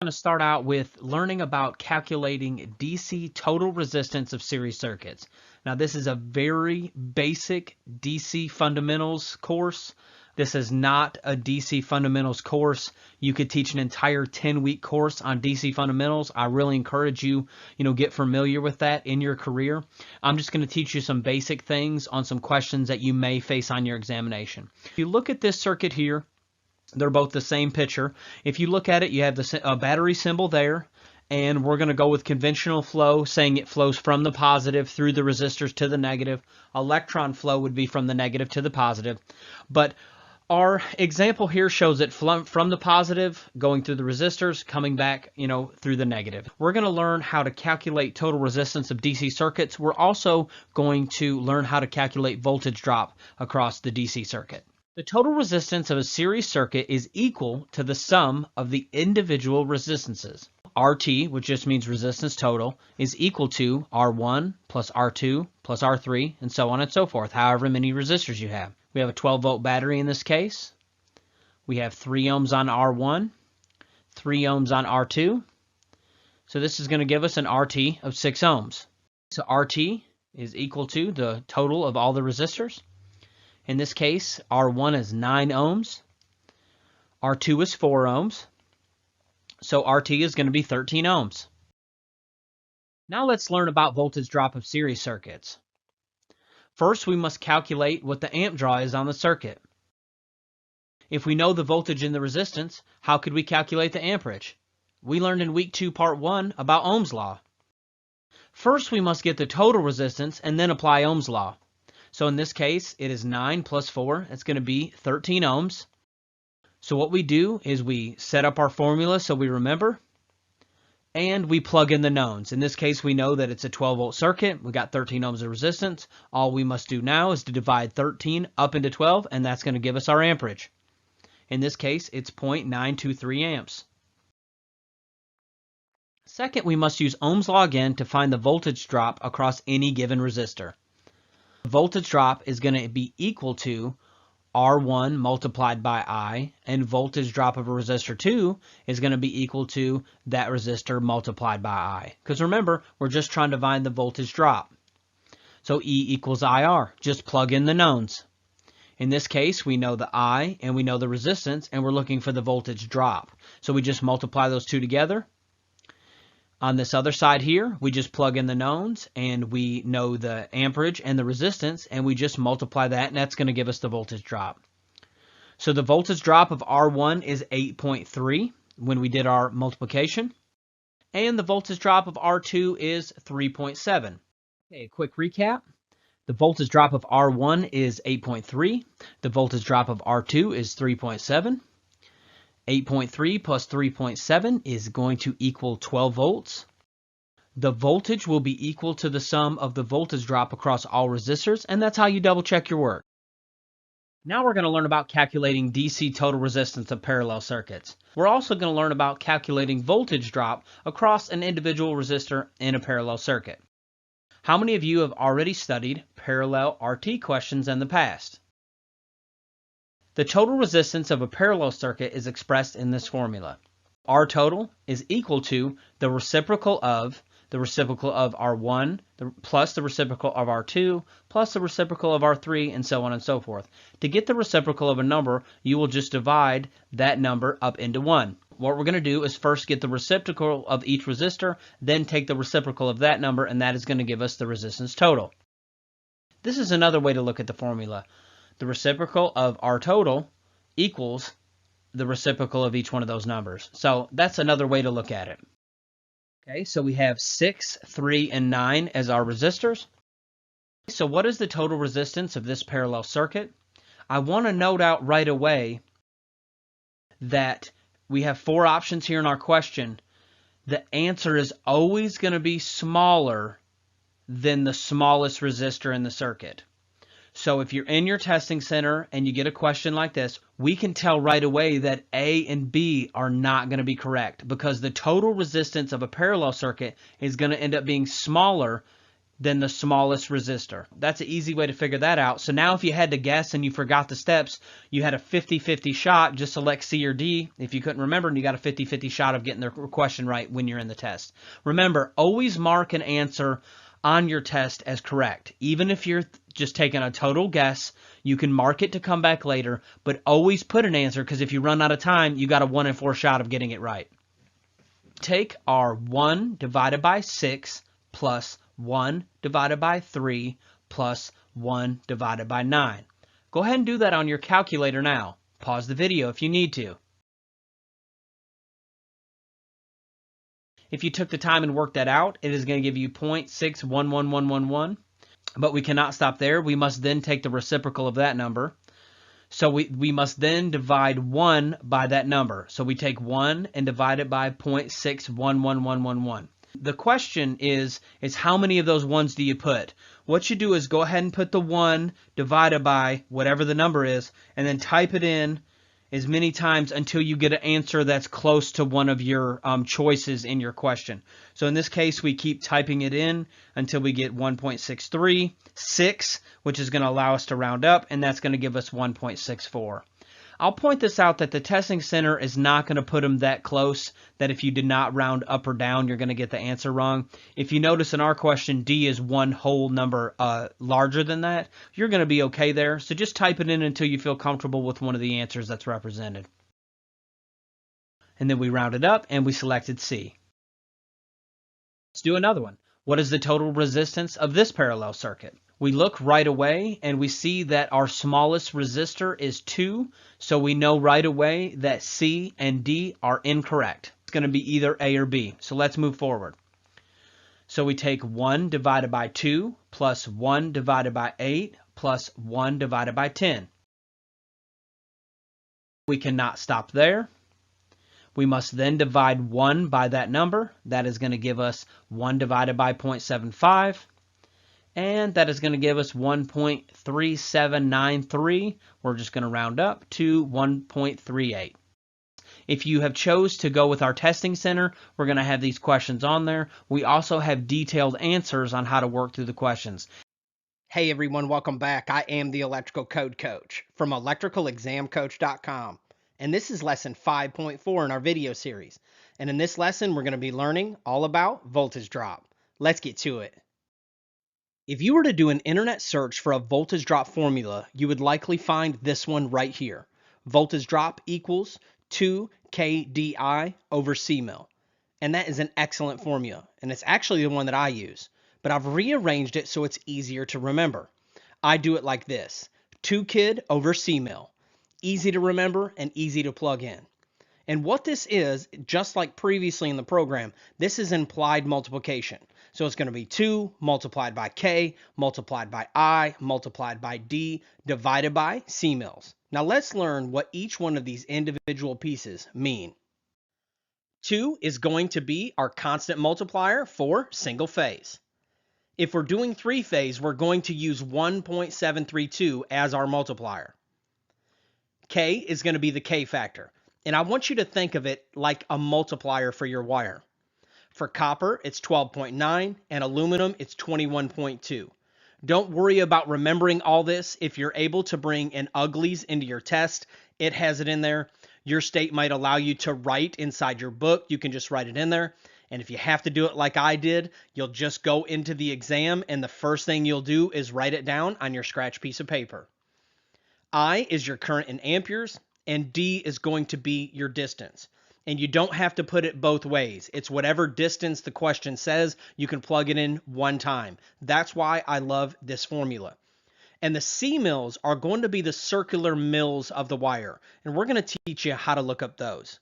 I'm going to start out with learning about calculating DC total resistance of series circuits. Now, this is a very basic DC fundamentals course. This is not a DC fundamentals course. You could teach an entire 10-week course on DC fundamentals. I really encourage you, get familiar with that in your career. I'm just going to teach you some basic things on some questions that you may face on your examination. If you look at this circuit here, they're both the same picture. If you look at it, you have the battery symbol there, and we're going to go with conventional flow, saying it flows from the positive through the resistors to the negative. Electron flow would be from the negative to the positive. But our example here shows it from the positive, going through the resistors, coming back, through the negative. We're going to learn how to calculate total resistance of DC circuits. We're also going to learn how to calculate voltage drop across the DC circuit. The total resistance of a series circuit is equal to the sum of the individual resistances. RT, which just means resistance total, is equal to R1 plus R2 plus R3, and so on and so forth, however many resistors you have. We have a 12-volt battery in this case. We have 3 ohms on R1, 3 ohms on R2. So this is going to give us an RT of 6 ohms. So RT is equal to the total of all the resistors. In this case, R1 is 9 ohms. R2 is 4 ohms. So RT is going to be 13 ohms. Now let's learn about voltage drop of series circuits. First, we must calculate what the amp draw is on the circuit. If we know the voltage in the resistance, how could we calculate the amperage? We learned in week 2, part 1 about Ohm's law. First, we must get the total resistance and then apply Ohm's law. So in this case, it is 9 plus 4. It's going to be 13 ohms. So what we do is we set up our formula so we remember, and we plug in the knowns. In this case, we know that it's a 12-volt circuit. We got 13 ohms of resistance. All we must do now is to divide 13 up into 12, and that's going to give us our amperage. In this case, it's 0.923 amps. Second, we must use Ohm's law again to find the voltage drop across any given resistor. The voltage drop is going to be equal to R1 multiplied by I, and voltage drop of a resistor 2 is going to be equal to that resistor multiplied by I. Because remember, we're just trying to find the voltage drop. So E equals IR. Just plug in the knowns. In this case, we know the I and we know the resistance, and we're looking for the voltage drop. So we just multiply those two together. On this other side here, we just plug in the knowns, and we know the amperage and the resistance, and we just multiply that, and that's going to give us the voltage drop. So the voltage drop of R1 is 8.3 when we did our multiplication, and the voltage drop of R2 is 3.7. Okay, a quick recap. The voltage drop of R1 is 8.3. The voltage drop of R2 is 3.7. 8.3 plus 3.7 is going to equal 12 volts. The voltage will be equal to the sum of the voltage drop across all resistors, and that's how you double check your work. Now we're going to learn about calculating DC total resistance of parallel circuits. We're also going to learn about calculating voltage drop across an individual resistor in a parallel circuit. How many of you have already studied parallel RT questions in the past? The total resistance of a parallel circuit is expressed in this formula. R total is equal to the reciprocal of R1 plus the reciprocal of R2 plus the reciprocal of R3 and so on and so forth. To get the reciprocal of a number, you will just divide that number up into 1. What we're going to do is first get the reciprocal of each resistor, then take the reciprocal of that number, and that is going to give us the resistance total. This is another way to look at the formula. The reciprocal of R total equals the reciprocal of each one of those numbers. So that's another way to look at it. Okay, so we have 6, 3, and 9 as our resistors. So what is the total resistance of this parallel circuit? I want to note out right away that we have 4 options here in our question. The answer is always going to be smaller than the smallest resistor in the circuit. So if you're in your testing center and you get a question like this, we can tell right away that A and B are not going to be correct because the total resistance of a parallel circuit is going to end up being smaller than the smallest resistor. That's an easy way to figure that out. So now if you had to guess and you forgot the steps, you had a 50-50 shot. Just select C or D if you couldn't remember, and you got a 50-50 shot of getting the question right when you're in the test. Remember, always mark an answer on your test as correct. Even if you're just taking a total guess, you can mark it to come back later, but always put an answer because if you run out of time, you got a 1 in 4 shot of getting it right. Take our 1 divided by 6 plus 1 divided by 3 plus 1 divided by 9. Go ahead and do that on your calculator now. Pause the video if you need to. If you took the time and worked that out, it is going to give you 0.611111. But we cannot stop there. We must then take the reciprocal of that number. So we must then divide 1 by that number. So we take 1 and divide it by 0.611111. The question is how many of those ones do you put? What you do is go ahead and put the 1 divided by whatever the number is, and then type it in as many times until you get an answer that's close to one of your choices in your question. So in this case, we keep typing it in until we get 1.636, which is going to allow us to round up, and that's going to give us 1.64. I'll point this out that the testing center is not going to put them that close that if you did not round up or down, you're going to get the answer wrong. If you notice in our question, D is one whole number larger than that, you're going to be okay there. So just type it in until you feel comfortable with one of the answers that's represented. And then we rounded up and we selected C. Let's do another one. What is the total resistance of this parallel circuit? We look right away and we see that our smallest resistor is 2, so we know right away that C and D are incorrect. It's going to be either A or B. So let's move forward. So we take 1 divided by 2 plus 1 divided by 8 plus 1 divided by 10. We cannot stop there. We must then divide 1 by that number. That is going to give us 1 divided by 0.75. And that is going to give us 1.3793. We're just going to round up to 1.38. If you have chose to go with our testing center, we're going to have these questions on there. We also have detailed answers on how to work through the questions. Hey everyone, welcome back. I am the Electrical Code Coach from electricalexamcoach.com. And this is lesson 5.4 in our video series. And in this lesson, we're going to be learning all about voltage drop. Let's get to it. If you were to do an internet search for a voltage drop formula, you would likely find this one right here. Voltage drop equals 2 kDi over C mil. And that is an excellent formula. And it's actually the one that I use. But I've rearranged it so it's easier to remember. I do it like this. 2 kid over C mil. Easy to remember and easy to plug in. And what this is, just like previously in the program, this is implied multiplication. So it's going to be 2 multiplied by K, multiplied by I, multiplied by D, divided by C mils. Now let's learn what each one of these individual pieces mean. 2 is going to be our constant multiplier for single phase. If we're doing 3-phase, we're going to use 1.732 as our multiplier. K is going to be the K factor. And I want you to think of it like a multiplier for your wire. For copper, it's 12.9, and aluminum, it's 21.2. Don't worry about remembering all this. If you're able to bring in uglies into your test, it has it in there. Your state might allow you to write inside your book. You can just write it in there. And if you have to do it like I did, you'll just go into the exam, and the first thing you'll do is write it down on your scratch piece of paper. I is your current in amperes, and D is going to be your distance. And you don't have to put it both ways. It's whatever distance the question says, you can plug it in one time. That's why I love this formula. And the C mills are going to be the circular mills of the wire. And we're going to teach you how to look up those.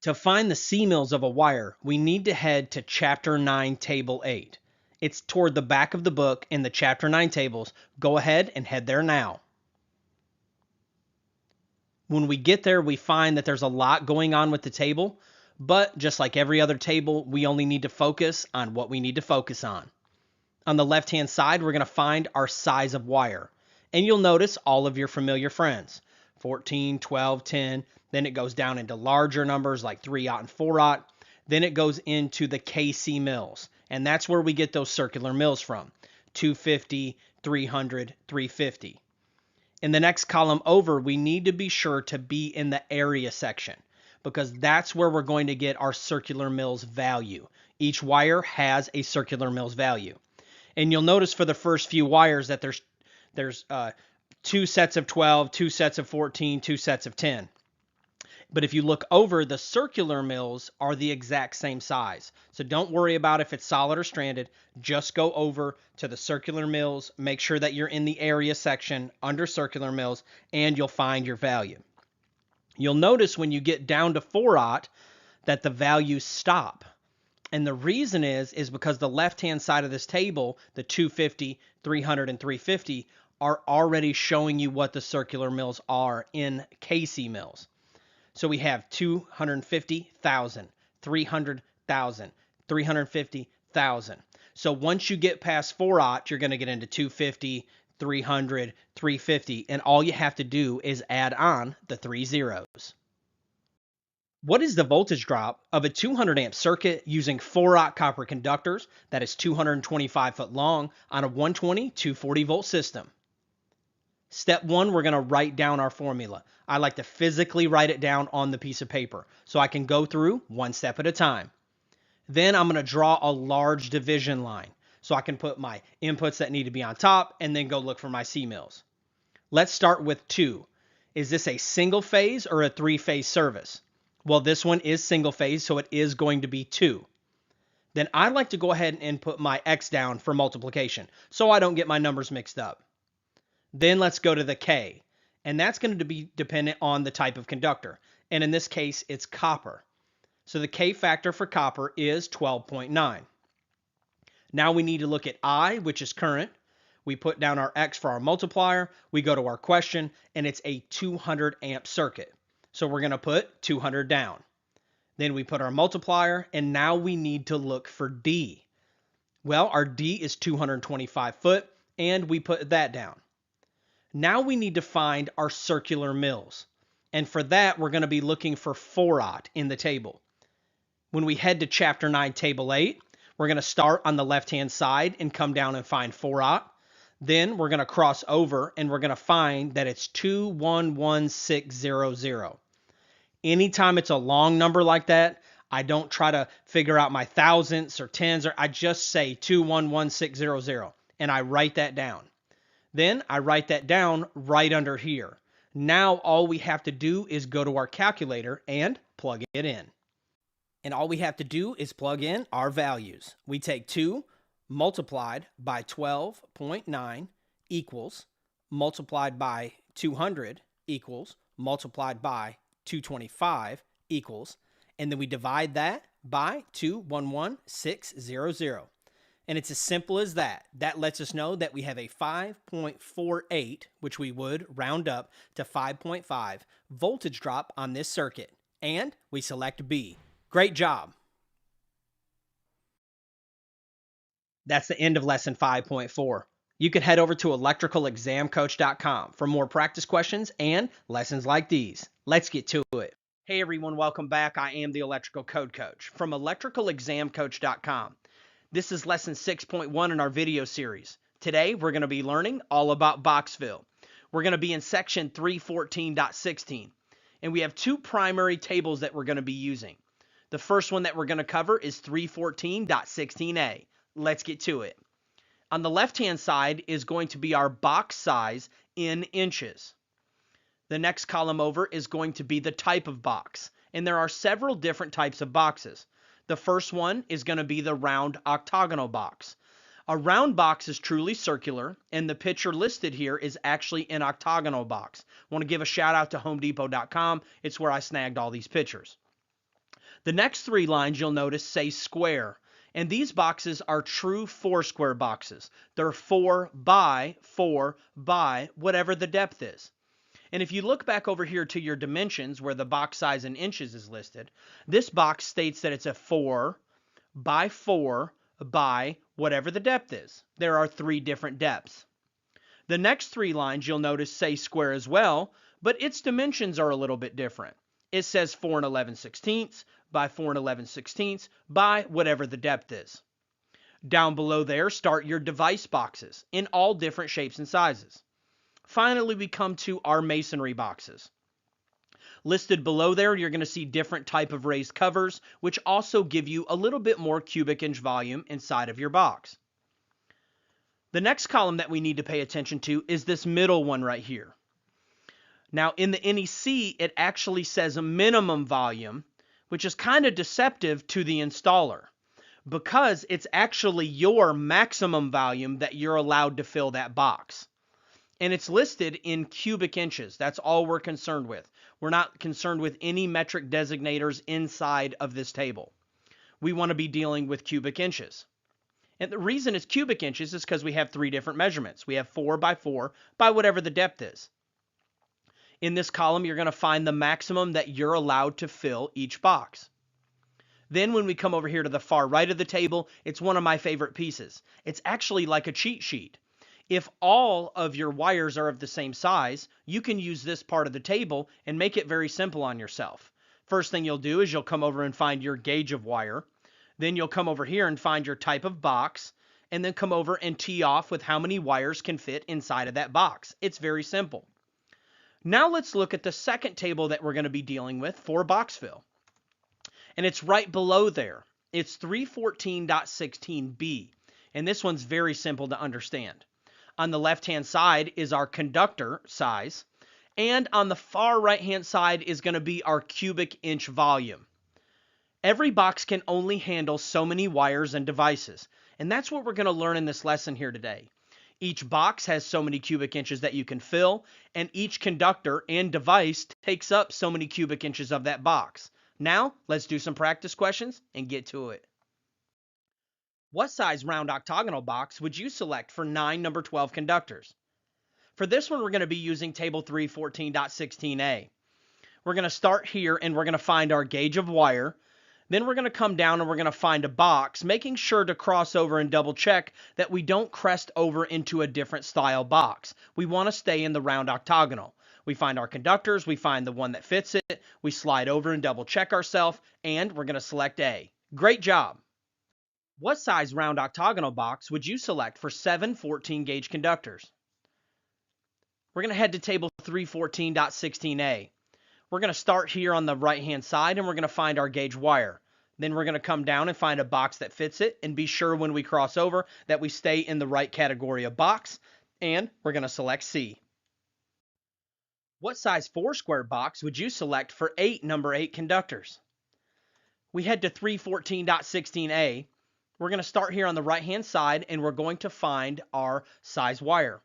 To find the C mills of a wire, we need to head to Chapter 9, Table 8. It's toward the back of the book in the Chapter 9 tables. Go ahead and head there now. When we get there, we find that there's a lot going on with the table, but just like every other table, we only need to focus on what we need to focus on. On the left-hand side, we're going to find our size of wire, and you'll notice all of your familiar friends, 14, 12, 10, then it goes down into larger numbers like 3/0 and 4/0, then it goes into the KC mills, and that's where we get those circular mills from, 250, 300, 350. In the next column over, we need to be sure to be in the area section because that's where we're going to get our circular mills value. Each wire has a circular mills value. And you'll notice for the first few wires that there's 2 sets of 12, 2 sets of 14, 2 sets of 10. But if you look over, the circular mills are the exact same size. So don't worry about if it's solid or stranded. Just go over to the circular mills. Make sure that you're in the area section under circular mills, and you'll find your value. You'll notice when you get down to 4/0 that the values stop. And the reason is because the left-hand side of this table, the 250, 300, and 350, are already showing you what the circular mills are in KC mills. So we have 250,000, 300,000, 350,000. So once you get past 4/0, you're going to get into 250, 300, 350, and all you have to do is add on the 3 zeros. What is the voltage drop of a 200 amp circuit using 4/0 copper conductors that is 225 foot long on a 120, 240 volt system? Step 1, we're going to write down our formula. I like to physically write it down on the piece of paper so I can go through one step at a time. Then I'm going to draw a large division line so I can put my inputs that need to be on top and then go look for my C mills. Let's start with 2. Is this a single phase or a 3-phase service? Well, this one is single phase, so it is going to be 2. Then I like to go ahead and put my X down for multiplication so I don't get my numbers mixed up. Then let's go to the K, and that's going to be dependent on the type of conductor. And in this case, it's copper. So the K factor for copper is 12.9. Now we need to look at I, which is current. We put down our X for our multiplier. We go to our question, and it's a 200 amp circuit. So we're going to put 200 down. Then we put our multiplier, and now we need to look for D. Well, our D is 225 foot, and we put that down. Now we need to find our circular mills. And for that, we're going to be looking for 4/0 in the table. When we head to Chapter 9, Table 8, we're going to start on the left-hand side and come down and find 4/0. Then we're going to cross over, and we're going to find that it's 211600. Anytime it's a long number like that, I don't try to figure out my thousandths or tens, or I just say 211600, and I write that down. Then I write that down right under here. Now all we have to do is go to our calculator and plug it in. And all we have to do is plug in our values. We take 2 multiplied by 12.9 equals multiplied by 200 equals multiplied by 225 equals, and then we divide that by 211600. And it's as simple as that. That lets us know that we have a 5.48, which we would round up to 5.5 voltage drop on this circuit. And we select B. Great job. That's the end of lesson 5.4. You can head over to electricalexamcoach.com for more practice questions and lessons like these. Let's get to it. Hey everyone, welcome back. I am the Electrical Code Coach from electricalexamcoach.com. This is lesson 6.1 in our video series. Today we're going to be learning all about box fill. We're going to be in section 314.16, and we have two primary tables that we're going to be using. The first one that we're going to cover is 314.16a. Let's get to it. On the left-hand side is going to be our box size in inches. The next column over is going to be the type of box, and there are several different types of boxes. The first one is going to be the round octagonal box. A round box is truly circular, and the picture listed here is actually an octagonal box. I want to give a shout out to homedepot.com. It's where I snagged all these pictures. The next three lines you'll notice say square. And these boxes are true 4-square boxes. They're 4 by whatever the depth is. And if you look back over here to your dimensions where the box size in inches is listed, this box states that it's a 4 by whatever the depth is. There are 3 different depths. The next 3 lines you'll notice say square as well, but its dimensions are a little bit different. It says 4 11/16 by 4 11/16 by whatever the depth is. Down below there start your device boxes in all different shapes and sizes. Finally, we come to our masonry boxes. Listed below there, you're going to see different type of raised covers, which also give you a little bit more cubic inch volume inside of your box. The next column that we need to pay attention to is this middle one right here. Now, in the NEC, it actually says a minimum volume, which is kind of deceptive to the installer because it's actually your maximum volume that you're allowed to fill that box. And it's listed in cubic inches. That's all we're concerned with. We're not concerned with any metric designators inside of this table. We want to be dealing with cubic inches. And the reason it's cubic inches is because we have 3 different measurements. We have 4 by whatever the depth is. In this column, you're going to find the maximum that you're allowed to fill each box. Then when we come over here to the far right of the table, it's one of my favorite pieces. It's actually like a cheat sheet. If all of your wires are of the same size, you can use this part of the table and make it very simple on yourself. First thing you'll do is you'll come over and find your gauge of wire. Then you'll come over here and find your type of box, and then come over and tee off with how many wires can fit inside of that box. It's very simple. Now let's look at the second table that we're going to be dealing with for box fill. And it's right below there. It's 314.16b. And this one's very simple to understand. On the left-hand side is our conductor size. And on the far right-hand side is going to be our cubic inch volume. Every box can only handle so many wires and devices. And that's what we're going to learn in this lesson here today. Each box has so many cubic inches that you can fill, and each conductor and device takes up so many cubic inches of that box. Now, let's do some practice questions and get to it. What size round octagonal box would you select for 9 number 12 conductors? For this one, we're going to be using table 314.16a. We're going to start here and we're going to find our gauge of wire. Then we're going to come down and we're going to find a box, making sure to cross over and double check that we don't crest over into a different style box. We want to stay in the round octagonal. We find our conductors, we find the one that fits it, we slide over and double check ourselves, and we're going to select A. Great job! What size round octagonal box would you select for 7 14 gauge conductors? We're going to head to table 314.16a. We're going to start here on the right-hand side, and we're going to find our gauge wire. Then we're going to come down and find a box that fits it, and be sure when we cross over that we stay in the right category of box, and we're going to select C. What size 4-square box would you select for 8 number 8 conductors? We head to 314.16a. We're going to start here on the right-hand side, and we're going to find our size wire.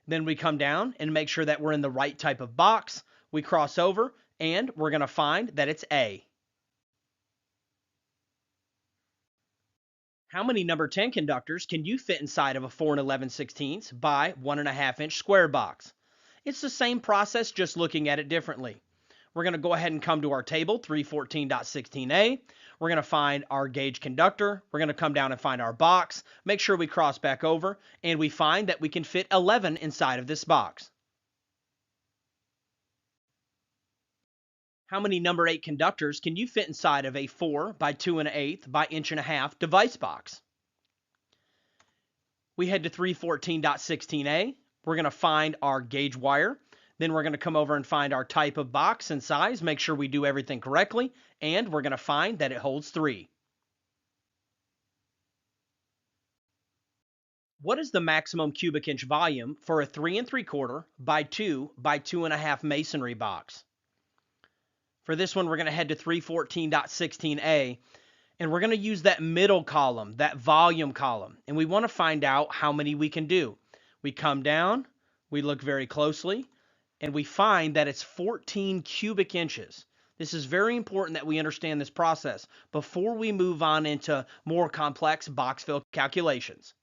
Then we come down and make sure that we're in the right type of box. We cross over, and we're going to find that it's A. How many number 10 conductors can you fit inside of a 4 11/16 by 1.5 inch square box? It's the same process, just looking at it differently. We're going to go ahead and come to our table, 314.16a. We're going to find our gauge conductor. We're going to come down and find our box. Make sure we cross back over, and we find that we can fit 11 inside of this box. How many number 8 conductors can you fit inside of a 4 by 2 1/8 by 1.5" device box? We head to 314.16a. We're going to find our gauge wire. Then we're going to come over and find our type of box and size, make sure we do everything correctly, and we're going to find that it holds 3. What is the maximum cubic inch volume for a 3 3/4 by 2 by 2 1/2 masonry box? For this one, we're going to head to 314.16a, and we're going to use that middle column, that volume column, and we want to find out how many we can do. We come down, we look very closely, and we find that it's 14 cubic inches. This is very important that we understand this process before we move on into more complex box fill calculations.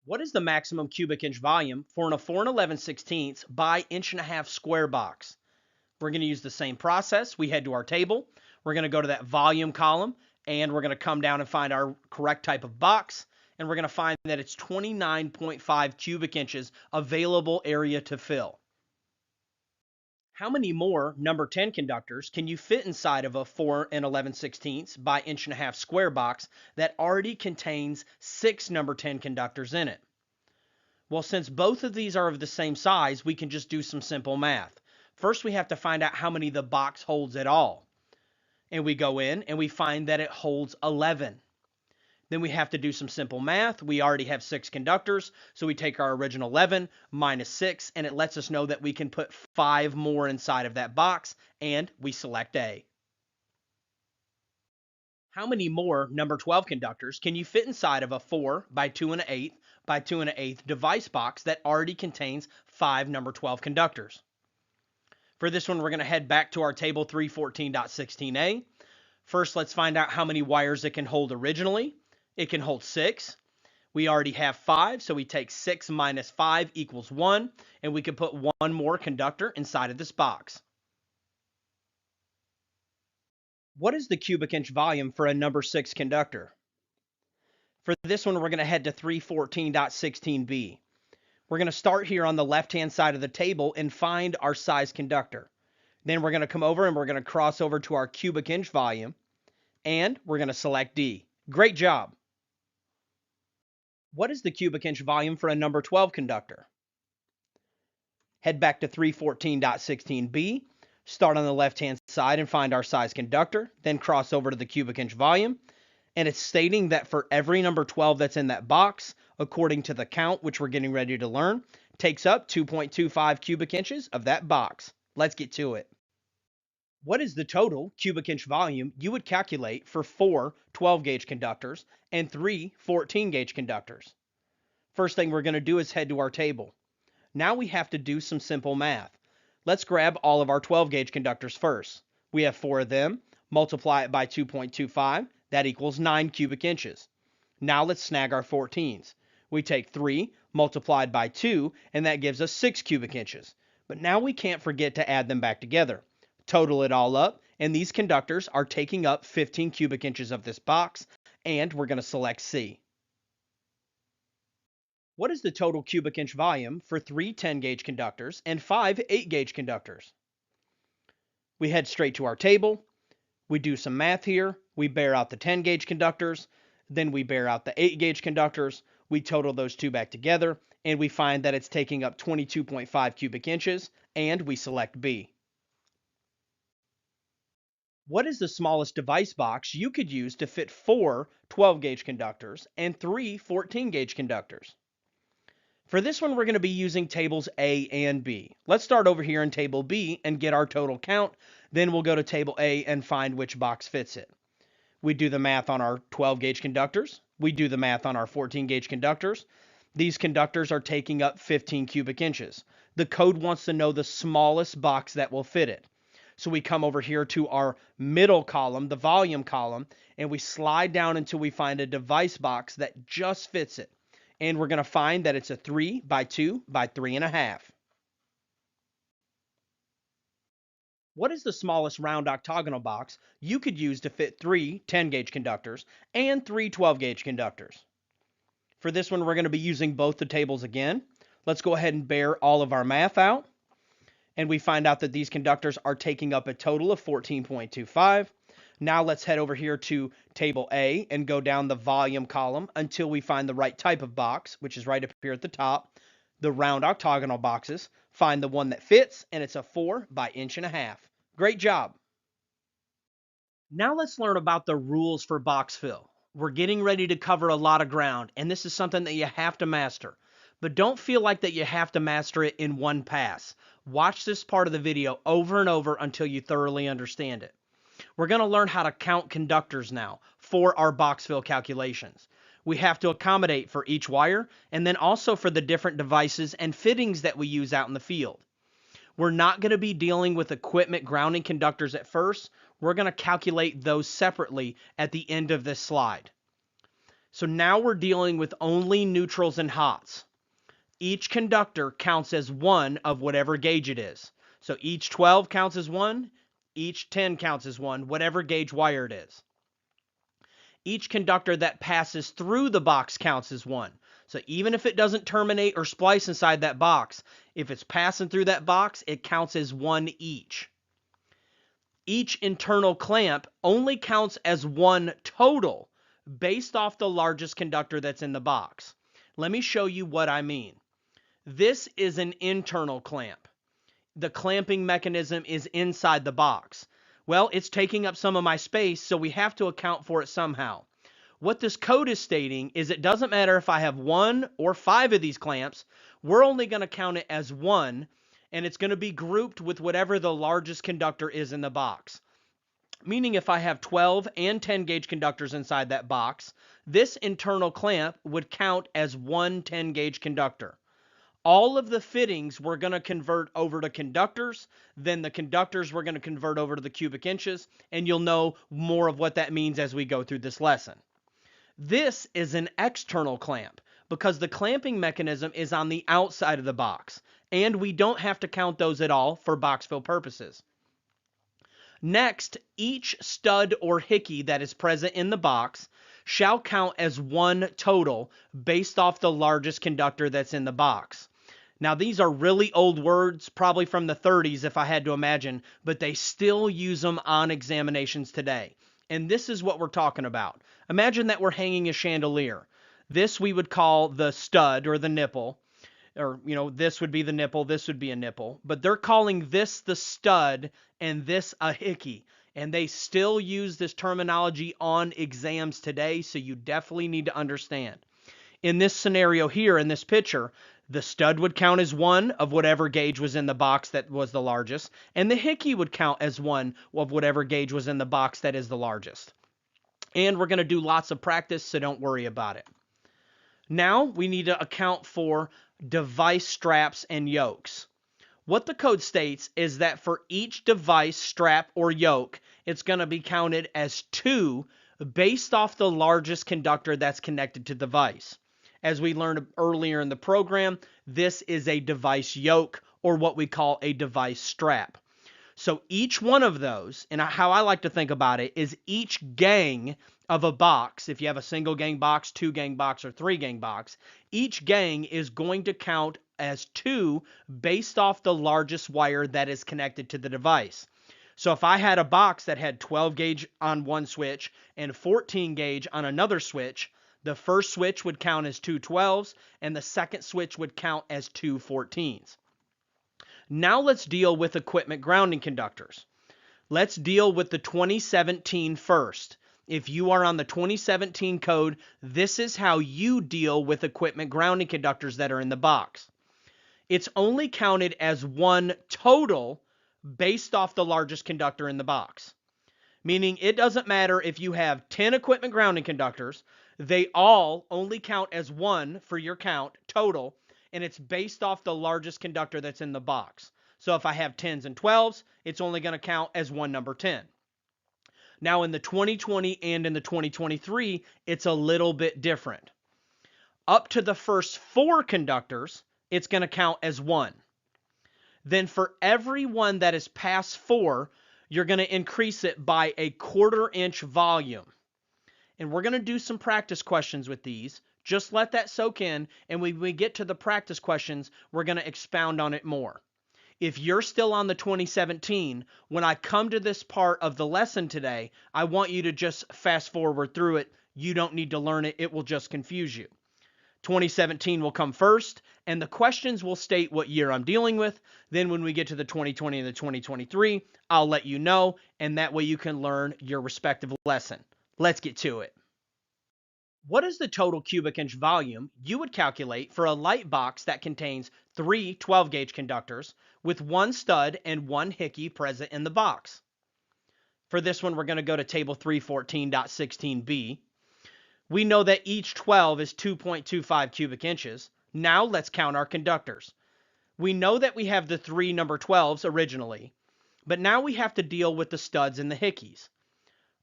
What is the maximum cubic inch volume for a 4 11/16 by 1.5" square box? We're going to use the same process. We head to our table. We're going to go to that volume column, and we're going to come down and find our correct type of box, and we're going to find that it's 29.5 cubic inches available area to fill. How many more number 10 conductors can you fit inside of a 4 11/16 by 1.5" square box that already contains 6 number 10 conductors in it? Well, since both of these are of the same size, we can just do some simple math. First, we have to find out how many the box holds at all. And we go in and we find that it holds 11. Then we have to do some simple math. We already have 6 conductors, so we take our original 11 minus 6, and it lets us know that we can put 5 more inside of that box, and we select A. How many more number 12 conductors can you fit inside of a 4 by 2 1/8 by 2 1/8 device box that already contains 5 number 12 conductors? For this one, we're going to head back to our table 314.16a. First, let's find out how many wires it can hold originally. It can hold 6. We already have 5, so we take 6 minus 5 equals 1, and we can put 1 more conductor inside of this box. What is the cubic inch volume for a number 6 conductor? For this one, we're going to head to 314.16b. We're going to start here on the left-hand side of the table and find our size conductor. Then we're going to come over and we're going to cross over to our cubic inch volume, and we're going to select D. Great job. What is the cubic inch volume for a number 12 conductor? Head back to 314.16b, start on the left-hand side and find our size conductor, then cross over to the cubic inch volume, and it's stating that for every number 12 that's in that box, according to the count, which we're getting ready to learn, takes up 2.25 cubic inches of that box. Let's get to it. What is the total cubic inch volume you would calculate for 4 12-gauge conductors and 3 14-gauge conductors? First thing we're going to do is head to our table. Now we have to do some simple math. Let's grab all of our 12-gauge conductors first. We have 4 of them. Multiply it by 2.25. That equals 9 cubic inches. Now let's snag our 14s. We take 3 multiplied by 2, and that gives us 6 cubic inches. But now we can't forget to add them back together. Total it all up, and these conductors are taking up 15 cubic inches of this box, and we're going to select C. What is the total cubic inch volume for 3 10-gauge conductors and 5 8-gauge conductors? We head straight to our table. We do some math here. We bear out the 10-gauge conductors, then we bear out the 8-gauge conductors. We total those two back together, and we find that it's taking up 22.5 cubic inches, and we select B. What is the smallest device box you could use to fit 4 12-gauge conductors and 3 14-gauge conductors? For this one, we're going to be using tables A and B. Let's start over here in table B and get our total count. Then we'll go to table A and find which box fits it. We do the math on our 12-gauge conductors. We do the math on our 14-gauge conductors. These conductors are taking up 15 cubic inches. The code wants to know the smallest box that will fit it. So we come over here to our middle column, the volume column, and we slide down until we find a device box that just fits it. And we're going to find that it's a 3 by 2 by 3 1/2. What is the smallest round octagonal box you could use to fit 3 10-gauge conductors and 3 12-gauge conductors? For this one, we're going to be using both the tables again. Let's go ahead and bear all of our math out. And we find out that these conductors are taking up a total of 14.25. Now let's head over here to table A and go down the volume column until we find the right type of box, which is right up here at the top, the round octagonal boxes. Find the one that fits, and it's a 4 by 1.5 inches. Great job. Now let's learn about the rules for box fill. We're getting ready to cover a lot of ground, and this is something that you have to master. But don't feel like that you have to master it in one pass. Watch this part of the video over and over until you thoroughly understand it. We're going to learn how to count conductors now for our box fill calculations. We have to accommodate for each wire and then also for the different devices and fittings that we use out in the field. We're not going to be dealing with equipment grounding conductors at first. We're going to calculate those separately at the end of this slide. So now we're dealing with only neutrals and hots. Each conductor counts as 1 of whatever gauge it is. So each 12 counts as 1, each 10 counts as 1, whatever gauge wire it is. Each conductor that passes through the box counts as 1. So even if it doesn't terminate or splice inside that box, if it's passing through that box, it counts as 1 each. Each internal clamp only counts as 1 total based off the largest conductor that's in the box. Let me show you what I mean. This is an internal clamp. The clamping mechanism is inside the box. Well, it's taking up some of my space, so we have to account for it somehow. What this code is stating is it doesn't matter if I have 1 or 5 of these clamps, we're only going to count it as 1, and it's going to be grouped with whatever the largest conductor is in the box. Meaning if I have 12 and 10 gauge conductors inside that box, this internal clamp would count as 1 10 gauge conductor. All of the fittings we're going to convert over to conductors, then the conductors we're going to convert over to the cubic inches, and you'll know more of what that means as we go through this lesson. This is an external clamp because the clamping mechanism is on the outside of the box, and we don't have to count those at all for box fill purposes. Next, each stud or hickey that is present in the box shall count as 1 total based off the largest conductor that's in the box. Now, these are really old words, probably from the 30s if I had to imagine, but they still use them on examinations today. And this is what we're talking about. Imagine that we're hanging a chandelier. This we would call the stud or the nipple. Or, this would be the nipple, this would be a nipple. But they're calling this the stud and this a hickey. And they still use this terminology on exams today, so you definitely need to understand. In this scenario here, in this picture, the stud would count as 1 of whatever gauge was in the box that was the largest, and the hickey would count as 1 of whatever gauge was in the box that is the largest. And we're going to do lots of practice, so don't worry about it. Now we need to account for device straps and yokes. What the code states is that for each device strap or yoke, it's going to be counted as 2 based off the largest conductor that's connected to the device. As we learned earlier in the program, this is a device yoke or what we call a device strap. So each one of those, and how I like to think about it, is each gang of a box, if you have a single gang box, 2 gang box, or 3 gang box, each gang is going to count as 2 based off the largest wire that is connected to the device. So if I had a box that had 12 gauge on one switch and 14 gauge on another switch, the first switch would count as 2 12s and the second switch would count as 2 14s. Now let's deal with equipment grounding conductors. Let's deal with the 2017 first. If you are on the 2017 code, this is how you deal with equipment grounding conductors that are in the box. It's only counted as 1 total based off the largest conductor in the box. Meaning it doesn't matter if you have 10 equipment grounding conductors, they all only count as 1 for your count total, and it's based off the largest conductor that's in the box. So if I have 10s and 12s, it's only going to count as 1 number 10. Now in the 2020 and in the 2023, it's a little bit different. Up to the first 4 conductors, it's going to count as 1. then for every one that is past 4, you're going to increase it by a 1/4 inch volume. And we're going to do some practice questions with these. Just let that soak in, and when we get to the practice questions, we're going to expound on it more. If you're still on the 2017, when I come to this part of the lesson today, I want you to just fast forward through it. You don't need to learn it. It will just confuse you. 2017 will come first, and the questions will state what year I'm dealing with. Then when we get to the 2020 and the 2023, I'll let you know, and that way you can learn your respective lesson. Let's get to it. What is the total cubic inch volume you would calculate for a light box that contains 3 12-gauge conductors with 1 stud and 1 hickey present in the box? For this one, we're going to go to table 314.16b. We know that each 12 is 2.25 cubic inches. Now let's count our conductors. We know that we have the 3 number 12s originally, but now we have to deal with the studs and the hickeys.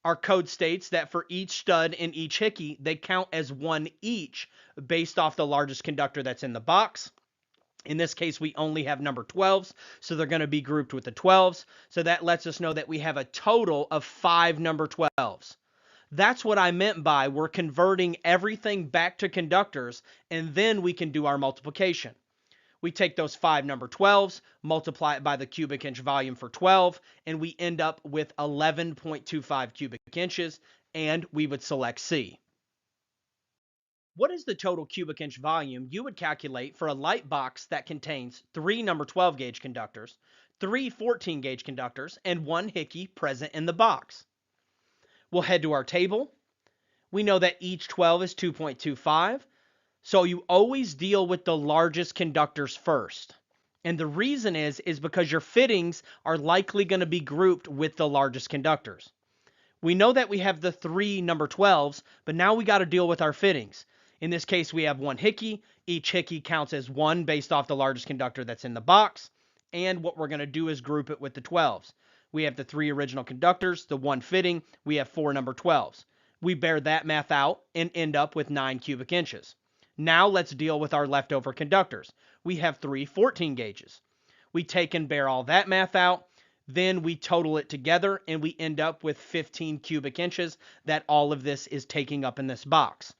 Our code states that for each stud and each hickey, they count as 1 each based off the largest conductor that's in the box. In this case, we only have number 12s, so they're going to be grouped with the 12s. So that lets us know that we have a total of 5 number 12s. That's what I meant by we're converting everything back to conductors, and then we can do our multiplication. We take those 5 number 12s, multiply it by the cubic inch volume for 12, and we end up with 11.25 cubic inches, and we would select C. What is the total cubic inch volume you would calculate for a light box that contains 3 number 12 gauge conductors, 3 14 gauge conductors, and 1 hickey present in the box? We'll head to our table. We know that each 12 is 2.25. So you always deal with the largest conductors first. And the reason is because your fittings are likely going to be grouped with the largest conductors. We know that we have the 3 number 12s, but now we got to deal with our fittings. In this case, we have 1 hickey. Each hickey counts as 1 based off the largest conductor that's in the box. And what we're going to do is group it with the 12s. We have the 3 original conductors, the 1 fitting. We have 4 number 12s. We bear that math out and end up with 9 cubic inches. Now let's deal with our leftover conductors. We have 3 14 gauges. We take and bear all that math out. Then we total it together and we end up with 15 cubic inches that all of this is taking up in this box.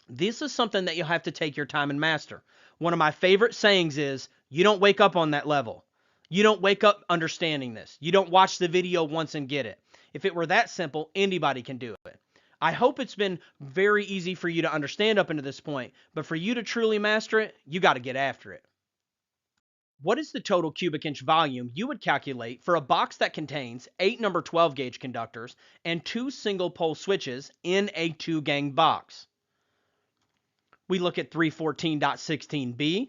This is something that you'll have to take your time and master. One of my favorite sayings is, you don't wake up on that level. You don't wake up understanding this. You don't watch the video once and get it. If it were that simple, anybody can do it. I hope it's been very easy for you to understand up into this point, but for you to truly master it, you got to get after it. What is the total cubic inch volume you would calculate for a box that contains 8 number 12 gauge conductors and 2 single pole switches in a 2-gang box? We look at 314.16b.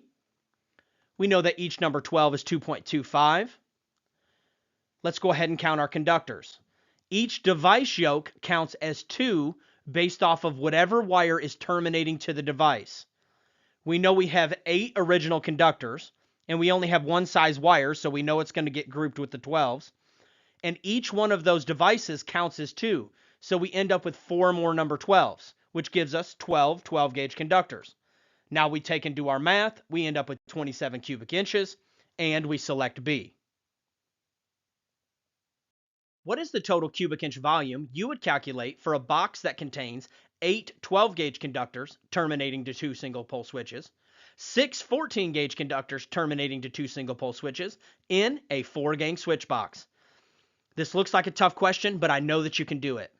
We know that each number 12 is 2.25. Let's go ahead and count our conductors. Each device yoke counts as 2 based off of whatever wire is terminating to the device. We know we have 8 original conductors, and we only have 1 size wire, so we know it's going to get grouped with the 12s. And each one of those devices counts as 2, so we end up with 4 more number 12s, which gives us 12 12-gauge conductors. Now we take and do our math, we end up with 27 cubic inches, and we select B. What is the total cubic inch volume you would calculate for a box that contains 8 12-gauge conductors terminating to 2 single pole switches, 6 14-gauge conductors terminating to 2 single pole switches in a 4-gang switch box? This looks like a tough question, but I know that you can do it.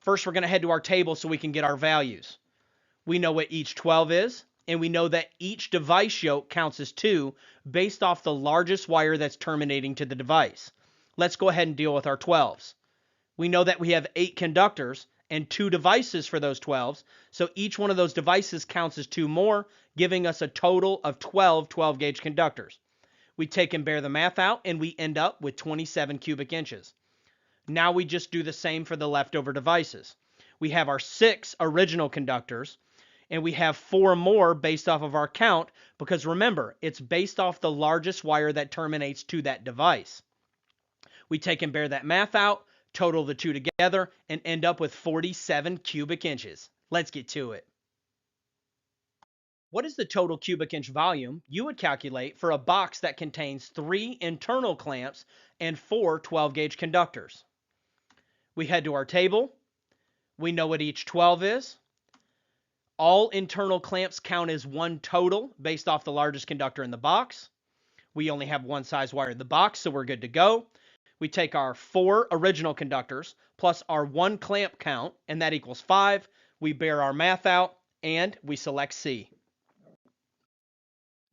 First, we're going to head to our table so we can get our values. We know what each 12 is, and we know that each device yoke counts as 2 based off the largest wire that's terminating to the device. Let's go ahead and deal with our 12s. We know that we have 8 conductors and 2 devices for those 12s, so each one of those devices counts as 2 more, giving us a total of 12 12-gauge conductors. We take and bear the math out, and we end up with 27 cubic inches. Now we just do the same for the leftover devices. We have our 6 original conductors, and we have 4 more based off of our count, because remember, it's based off the largest wire that terminates to that device. We take and bear that math out, total the 2 together, and end up with 47 cubic inches. Let's get to it. What is the total cubic inch volume you would calculate for a box that contains 3 internal clamps and 4 12-gauge conductors? We head to our table. We know what each 12 is. All internal clamps count as one total based off the largest conductor in the box. We only have one size wire in the box, so we're good to go. We take our 4 original conductors plus our 1 clamp count, and that equals 5. We bear our math out, and we select C.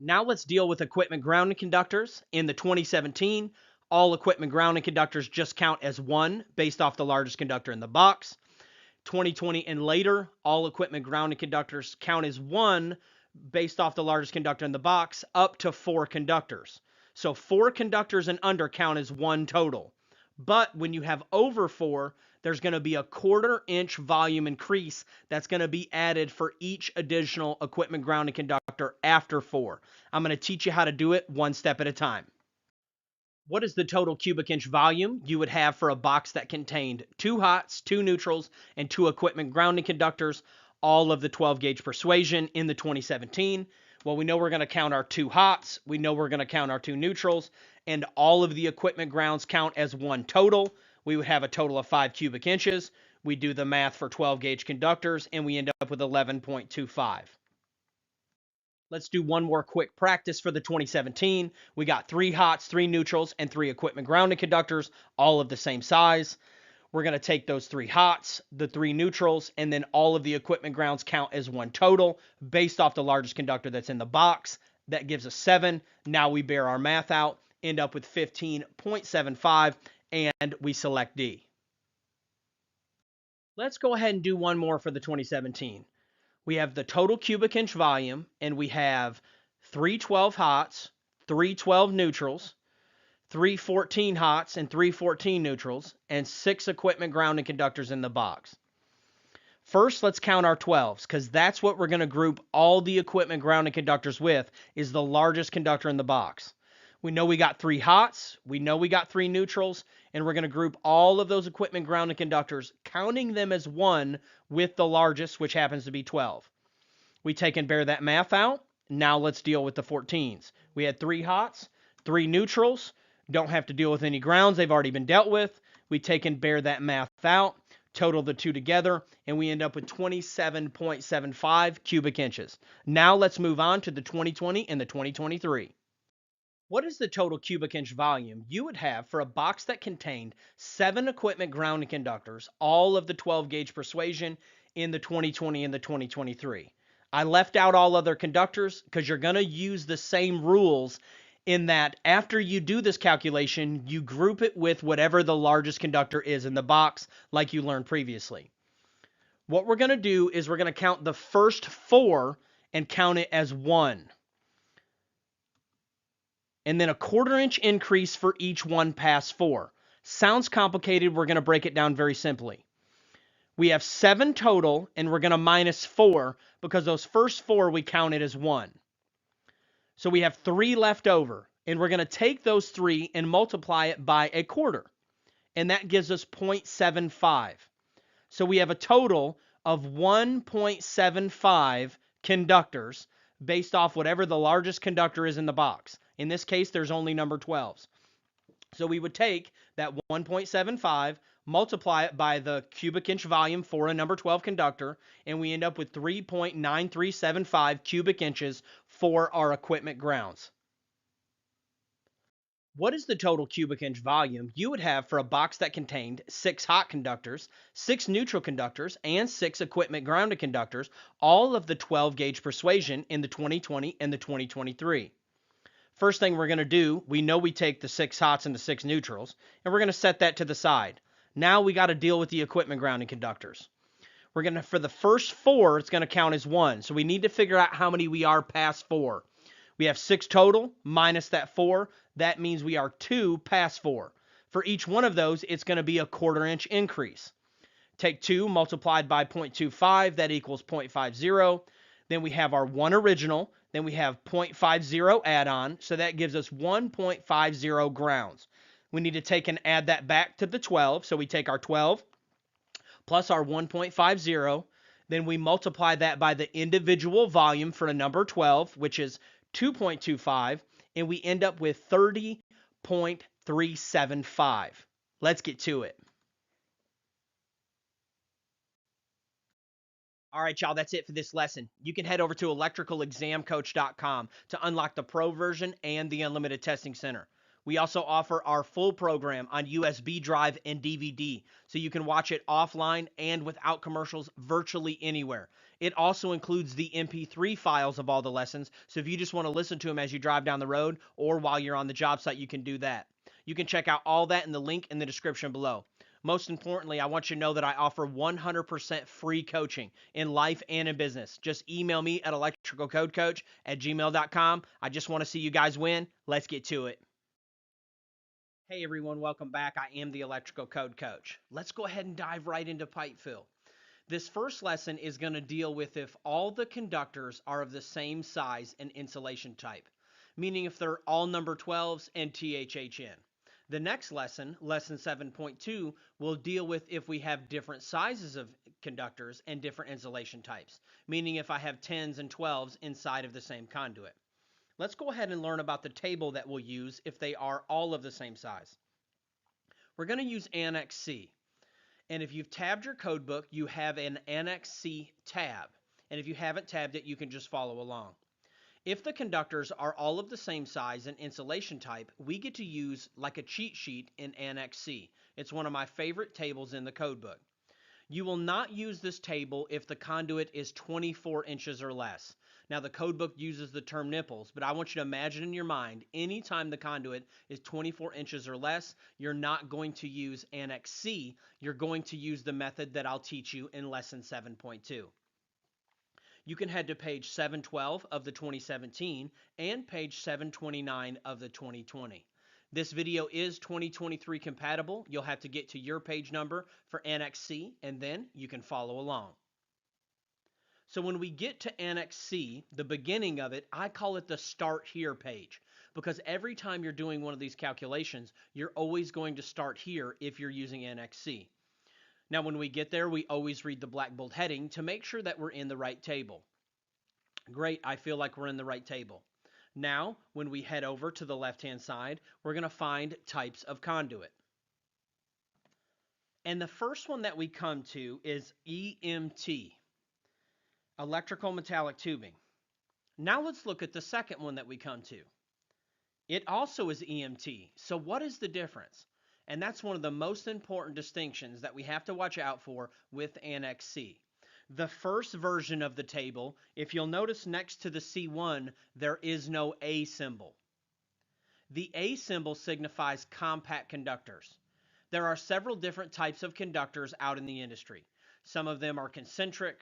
Now let's deal with equipment grounding conductors. In the 2017, all equipment grounding conductors just count as 1 based off the largest conductor in the box. 2020 and later, all equipment grounding conductors count as 1 based off the largest conductor in the box up to 4 conductors. So 4 conductors and under count as 1 total. But when you have over 4, there's going to be a 1/4 inch volume increase that's going to be added for each additional equipment grounding conductor after 4. I'm going to teach you how to do it one step at a time. What is the total cubic inch volume you would have for a box that contained 2 hots, 2 neutrals, and 2 equipment grounding conductors, all of the 12-gauge persuasion in the 2017? Well, we know we're going to count our 2 hots, we know we're going to count our 2 neutrals, and all of the equipment grounds count as 1 total. We would have a total of 5 cubic inches. We do the math for 12-gauge conductors, and we end up with 11.25. Let's do one more quick practice for the 2017. We got 3 hots, 3 neutrals, and 3 equipment grounding conductors, all of the same size. We're going to take those 3 hots, the 3 neutrals, and then all of the equipment grounds count as 1 total based off the largest conductor that's in the box. That gives us 7. Now we bear our math out, end up with 15.75, and we select D. Let's go ahead and do one more for the 2017. We have the total cubic inch volume, and we have 3 12 hots, 3 12 neutrals, 3 14 hots, and 3 14 neutrals, and 6 equipment grounding conductors in the box. First, let's count our 12s, because that's what we're going to group all the equipment grounding conductors with, is the largest conductor in the box. We know we got 3 hots, we know we got 3 neutrals, and we're going to group all of those equipment grounding conductors, counting them as 1 with the largest, which happens to be 12. We take and bear that math out. Now let's deal with the 14s. We had 3 hots, 3 neutrals, don't have to deal with any grounds, they've already been dealt with. We take and bear that math out, total the 2 together, and we end up with 27.75 cubic inches. Now let's move on to the 2020 and the 2023. What is the total cubic inch volume you would have for a box that contained 7 equipment grounding conductors, all of the 12-gauge persuasion in the 2020 and the 2023? I left out all other conductors because you're going to use the same rules in that after you do this calculation, you group it with whatever the largest conductor is in the box, like you learned previously. What we're going to do is we're going to count the first 4 and count it as 1. And then a 1/4 inch increase for each one past 4. Sounds complicated. We're going to break it down very simply. We have 7 total, and we're going to minus 4 because those first 4 we counted as 1. So we have 3 left over, and we're going to take those 3 and multiply it by 1/4, and that gives us 0.75. So we have a total of 1.75 conductors based off whatever the largest conductor is in the box. In this case, there's only number 12s. So we would take that 1.75, multiply it by the cubic inch volume for a number 12 conductor, and we end up with 3.9375 cubic inches for our equipment grounds. What is the total cubic inch volume you would have for a box that contained 6 hot conductors, 6 neutral conductors, and 6 equipment grounded conductors, all of the 12-gauge persuasion in the 2020 and the 2023? First thing we're going to do, we know we take the 6 hots and the 6 neutrals, and we're going to set that to the side. Now we got to deal with the equipment grounding conductors. We're going to, for the first 4, it's going to count as 1. So we need to figure out how many we are past 4. We have 6 total minus that 4. That means we are 2 past 4. For each one of those, it's going to be a 1/4 inch increase. Take 2 multiplied by 0.25, that equals 0.50. Then we have our 1 original. Then we have 0.50 add-on, so that gives us 1.50 grounds. We need to take and add that back to the 12, so we take our 12 plus our 1.50. Then we multiply that by the individual volume for a number 12, which is 2.25, and we end up with 30.375. Let's get to it. All right, y'all, that's it for this lesson. You can head over to electricalexamcoach.com to unlock the pro version and the unlimited testing center. We also offer our full program on USB drive and DVD, so you can watch it offline and without commercials virtually anywhere. It also includes the MP3 files of all the lessons, so if you just want to listen to them as you drive down the road or while you're on the job site, you can do that. You can check out all that in the link in the description below. Most importantly, I want you to know that I offer 100% free coaching in life and in business. Just email me at electricalcodecoach@gmail.com. I just want to see you guys win. Let's get to it. Hey everyone, welcome back. I am the Electrical Code Coach. Let's go ahead and dive right into pipe fill. This first lesson is going to deal with if all the conductors are of the same size and insulation type, meaning if they're all number 12s and THHN. The next lesson, lesson 7.2, will deal with if we have different sizes of conductors and different insulation types, meaning if I have 10s and 12s inside of the same conduit. Let's go ahead and learn about the table that we'll use if they are all of the same size. We're going to use Annex C. And if you've tabbed your code book, you have an Annex C tab. And if you haven't tabbed it, you can just follow along. If the conductors are all of the same size and insulation type, we get to use like a cheat sheet in Annex C. It's one of my favorite tables in the code book. You will not use this table if the conduit is 24 inches or less. Now, the code book uses the term nipples, but I want you to imagine in your mind, anytime the conduit is 24 inches or less, you're not going to use Annex C. You're going to use the method that I'll teach you in lesson 7.2. You can head to page 712 of the 2017 and page 729 of the 2020. This video is 2023 compatible. You'll have to get to your page number for Annex C, and then you can follow along. So when we get to Annex C, the beginning of it, I call it the Start Here page, because every time you're doing one of these calculations, you're always going to start here if you're using Annex C. Now, when we get there, we always read the black bold heading to make sure that we're in the right table. Great, I feel like we're in the right table. Now, when we head over to the left-hand side, we're going to find types of conduit. And the first one that we come to is EMT, electrical metallic tubing. Now let's look at the second one that we come to. It also is EMT. So what is the difference? And that's one of the most important distinctions that we have to watch out for with Annex C. The first version of the table, if you'll notice next to the C1, there is no A symbol. The A symbol signifies compact conductors. There are several different types of conductors out in the industry. Some of them are concentric,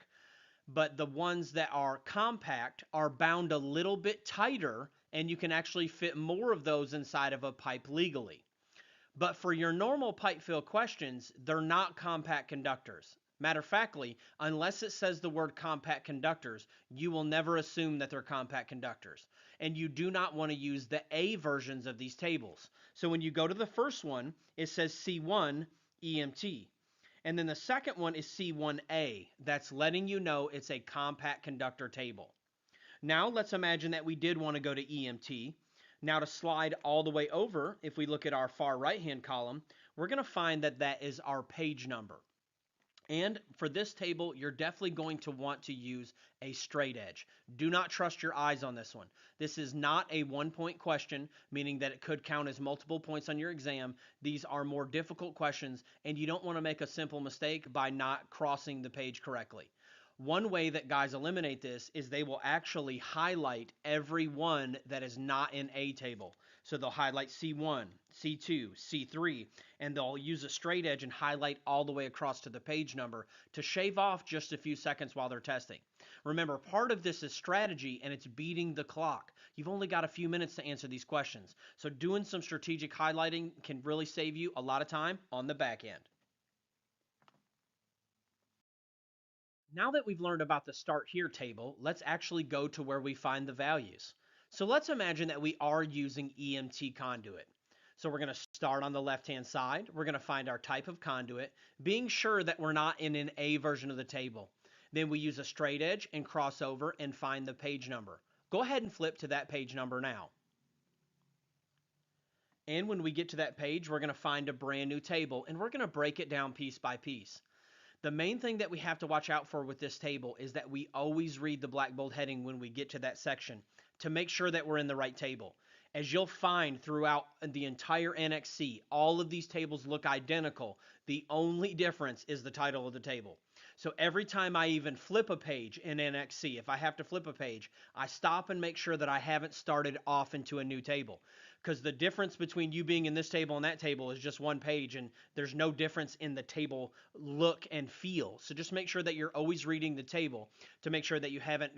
but the ones that are compact are bound a little bit tighter, and you can actually fit more of those inside of a pipe legally. But for your normal pipe fill questions, they're not compact conductors. Matter of factly, unless it says the word compact conductors, you will never assume that they're compact conductors. And you do not want to use the A versions of these tables. So when you go to the first one, it says C1 EMT. And then the second one is C1A. That's letting you know it's a compact conductor table. Now let's imagine that we did want to go to EMT. Now to slide all the way over, if we look at our far right-hand column, we're going to find that that is our page number. And for this table, you're definitely going to want to use a straight edge. Do not trust your eyes on this one. This is not a one-point question, meaning that it could count as multiple points on your exam. These are more difficult questions, and you don't want to make a simple mistake by not crossing the page correctly. One way that guys eliminate this is they will actually highlight every one that is not in a table. So they'll highlight C1, C2, C3, and they'll use a straight edge and highlight all the way across to the page number to shave off just a few seconds while they're testing. Remember, part of this is strategy, and it's beating the clock. You've only got a few minutes to answer these questions. So doing some strategic highlighting can really save you a lot of time on the back end. Now that we've learned about the Start Here table, let's actually go to where we find the values. So let's imagine that we are using EMT conduit. So we're going to start on the left-hand side. We're going to find our type of conduit, being sure that we're not in an A version of the table. Then we use a straight edge and cross over and find the page number. Go ahead and flip to that page number now. And when we get to that page, we're going to find a brand new table, and we're going to break it down piece by piece. The main thing that we have to watch out for with this table is that we always read the black bold heading when we get to that section to make sure that we're in the right table. As you'll find throughout the entire NXC, all of these tables look identical. The only difference is the title of the table. So every time I even flip a page in NXC, if I have to flip a page, I stop and make sure that I haven't started off into a new table. Because the difference between you being in this table and that table is just one page, and there's no difference in the table look and feel. So just make sure that you're always reading the table to make sure that you haven't,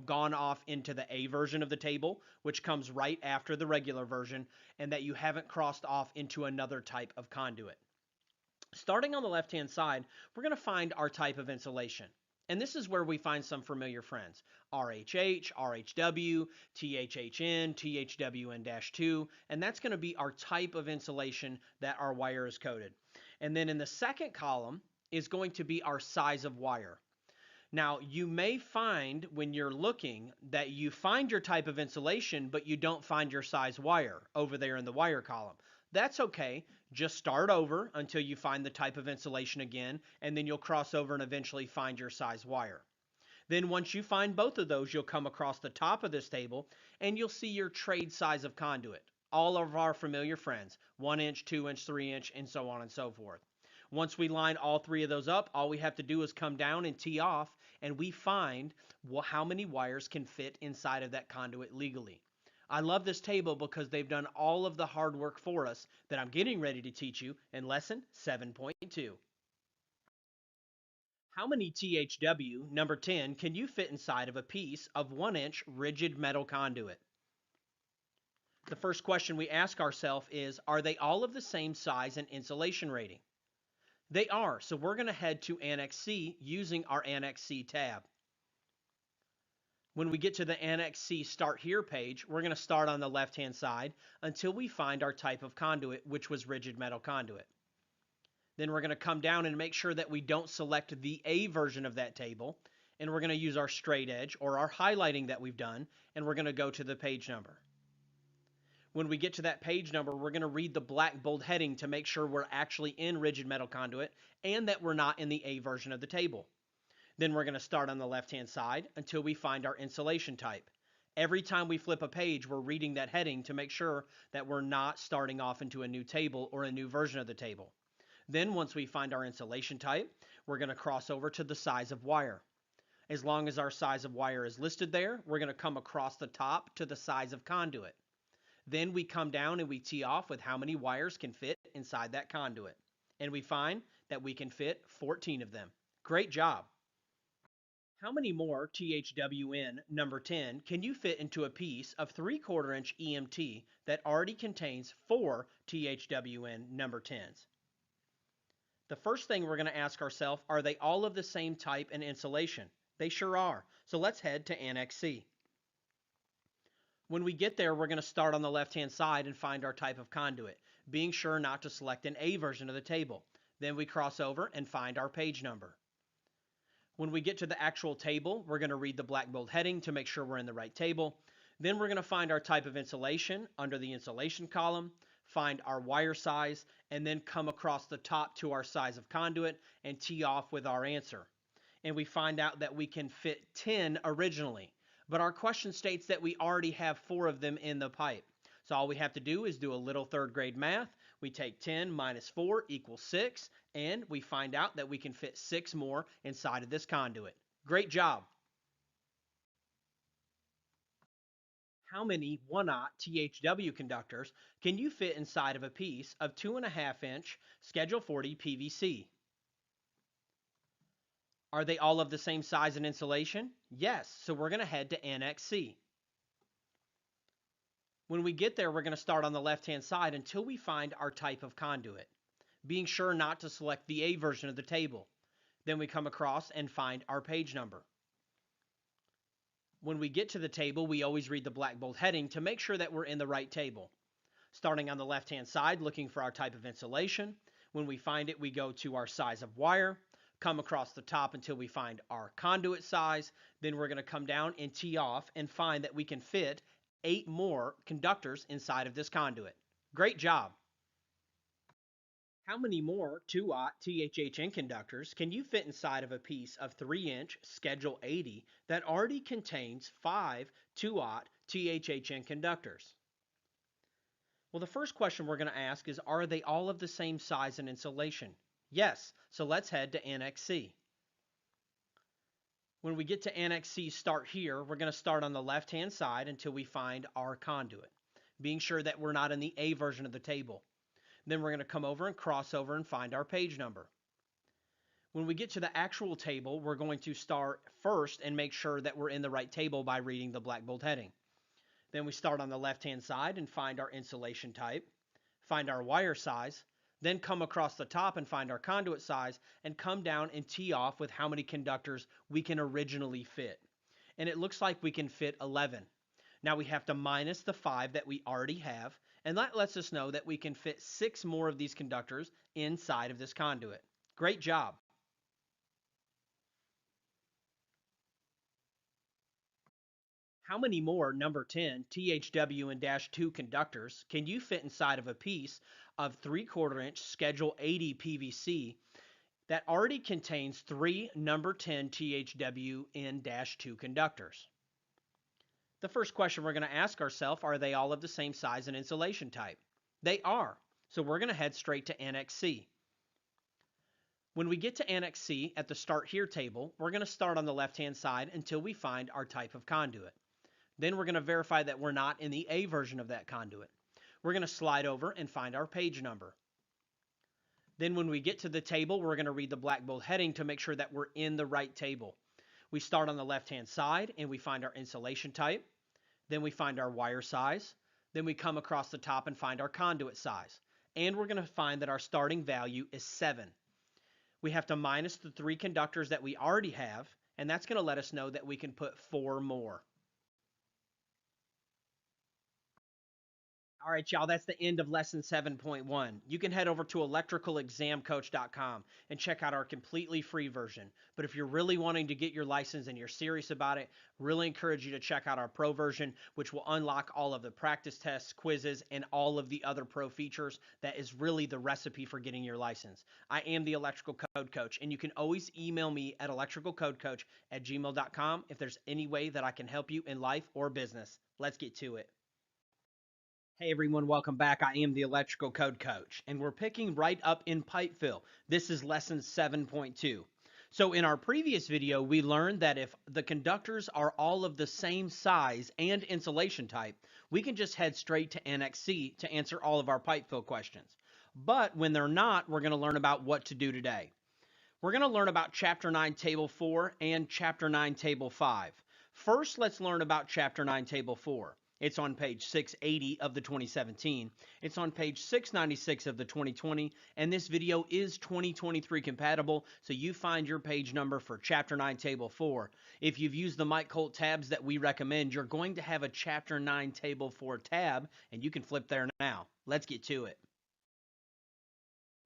gone off into the A version of the table, which comes right after the regular version, and that you haven't crossed off into another type of conduit. Starting on the left-hand side, we're going to find our type of insulation. And this is where we find some familiar friends: RHH, RHW, THHN, THWN-2, and that's going to be our type of insulation that our wire is coated. And then in the second column is going to be our size of wire. Now, you may find when you're looking that you find your type of insulation, but you don't find your size wire over there in the wire column. That's okay. Just start over until you find the type of insulation again, and then you'll cross over and eventually find your size wire. Then once you find both of those, you'll come across the top of this table, and you'll see your trade size of conduit. All of our familiar friends: 1 inch, 2 inch, 3 inch, and so on and so forth. Once we line all three of those up, all we have to do is come down and tee off, and we find how many wires can fit inside of that conduit legally. I love this table because they've done all of the hard work for us that I'm getting ready to teach you in lesson 7.2. How many THW, number 10, can you fit inside of a piece of 1 inch rigid metal conduit? The first question we ask ourselves is, are they all of the same size and insulation rating? They are, so we're going to head to Annex C using our Annex C tab. When we get to the Annex C Start Here page, we're going to start on the left-hand side until we find our type of conduit, which was rigid metal conduit. Then we're going to come down and make sure that we don't select the A version of that table, and we're going to use our straight edge or our highlighting that we've done, and we're going to go to the page number. When we get to that page number, we're going to read the black bold heading to make sure we're actually in rigid metal conduit and that we're not in the A version of the table. Then we're going to start on the left-hand side until we find our insulation type. Every time we flip a page, we're reading that heading to make sure that we're not starting off into a new table or a new version of the table. Then once we find our insulation type, we're going to cross over to the size of wire. As long as our size of wire is listed there, we're going to come across the top to the size of conduit. Then we come down and we tee off with how many wires can fit inside that conduit. And we find that we can fit 14 of them. Great job. How many more THWN number 10 can you fit into a piece of 3/4 inch EMT that already contains 4 THWN number 10s? The first thing we're going to ask ourselves, are they all of the same type and insulation? They sure are. So let's head to Annex C. When we get there, we're going to start on the left-hand side and find our type of conduit, being sure not to select an A version of the table. Then we cross over and find our page number. When we get to the actual table, we're going to read the black bold heading to make sure we're in the right table. Then we're going to find our type of insulation under the insulation column, find our wire size, and then come across the top to our size of conduit and tee off with our answer. And we find out that we can fit 10 originally. But our question states that we already have 4 of them in the pipe. So all we have to do is do a little 3rd grade math. We take 10 minus 4 equals 6, and we find out that we can fit 6 more inside of this conduit. Great job. How many 1/0 THW conductors can you fit inside of a piece of 2.5 inch Schedule 40 PVC? Are they all of the same size and insulation? Yes, so we're going to head to Annex C. When we get there, we're going to start on the left-hand side until we find our type of conduit, being sure not to select the A version of the table. Then we come across and find our page number. When we get to the table, we always read the black bold heading to make sure that we're in the right table. Starting on the left-hand side, looking for our type of insulation. When we find it, we go to our size of wire, come across the top until we find our conduit size. Then we're going to come down and tee off and find that we can fit 8 more conductors inside of this conduit. Great job. How many more 2-aught THHN conductors can you fit inside of a piece of 3-inch Schedule 80 that already contains 5 2-aught THHN conductors? Well, the first question we're going to ask is, are they all of the same size and insulation? Yes, so let's head to NEC. When we get to NEC Start Here, we're going to start on the left-hand side until we find our conduit, being sure that we're not in the A version of the table. Then we're going to come over and cross over and find our page number. When we get to the actual table, we're going to start first and make sure that we're in the right table by reading the black bold heading. Then we start on the left-hand side and find our insulation type, find our wire size, then come across the top and find our conduit size, and come down and tee off with how many conductors we can originally fit. And it looks like we can fit 11. Now we have to minus the 5 that we already have, and that lets us know that we can fit 6 more of these conductors inside of this conduit. Great job. How many more number 10 THW-2 conductors can you fit inside of a piece of 3/4 inch Schedule 80 PVC that already contains 3 number 10 THW-2 conductors? The first question we're going to ask ourselves, are they all of the same size and insulation type? They are. So we're going to head straight to NEC. When we get to NEC at the Start Here table, we're going to start on the left-hand side until we find our type of conduit. Then we're going to verify that we're not in the A version of that conduit. We're going to slide over and find our page number. Then when we get to the table, we're going to read the black bold heading to make sure that we're in the right table. We start on the left-hand side and we find our insulation type. Then we find our wire size. Then we come across the top and find our conduit size. And we're going to find that our starting value is 7. We have to minus the 3 conductors that we already have, and that's going to let us know that we can put 4 more. All right, y'all, that's the end of lesson 7.1. You can head over to electricalexamcoach.com and check out our completely free version. But if you're really wanting to get your license and you're serious about it, really encourage you to check out our pro version, which will unlock all of the practice tests, quizzes, and all of the other pro features. That is really the recipe for getting your license. I am the Electrical Code Coach, and you can always email me at electricalcodecoach@gmail.com if there's any way that I can help you in life or business. Let's get to it. Hey everyone, welcome back. I am the Electrical Code Coach, and we're picking right up in pipe fill. This is lesson 7.2. So in our previous video, we learned that if the conductors are all of the same size and insulation type, we can just head straight to NEC to answer all of our pipe fill questions. But when they're not, we're going to learn about what to do today. We're going to learn about Chapter 9, Table 4 and Chapter 9, Table 5. First, let's learn about Chapter 9, Table 4. It's on page 680 of the 2017. It's on page 696 of the 2020, and this video is 2023 compatible, so you find your page number for Chapter 9, Table 4. If you've used the Mike Colt tabs that we recommend, you're going to have a Chapter 9, Table 4 tab, and you can flip there now. Let's get to it.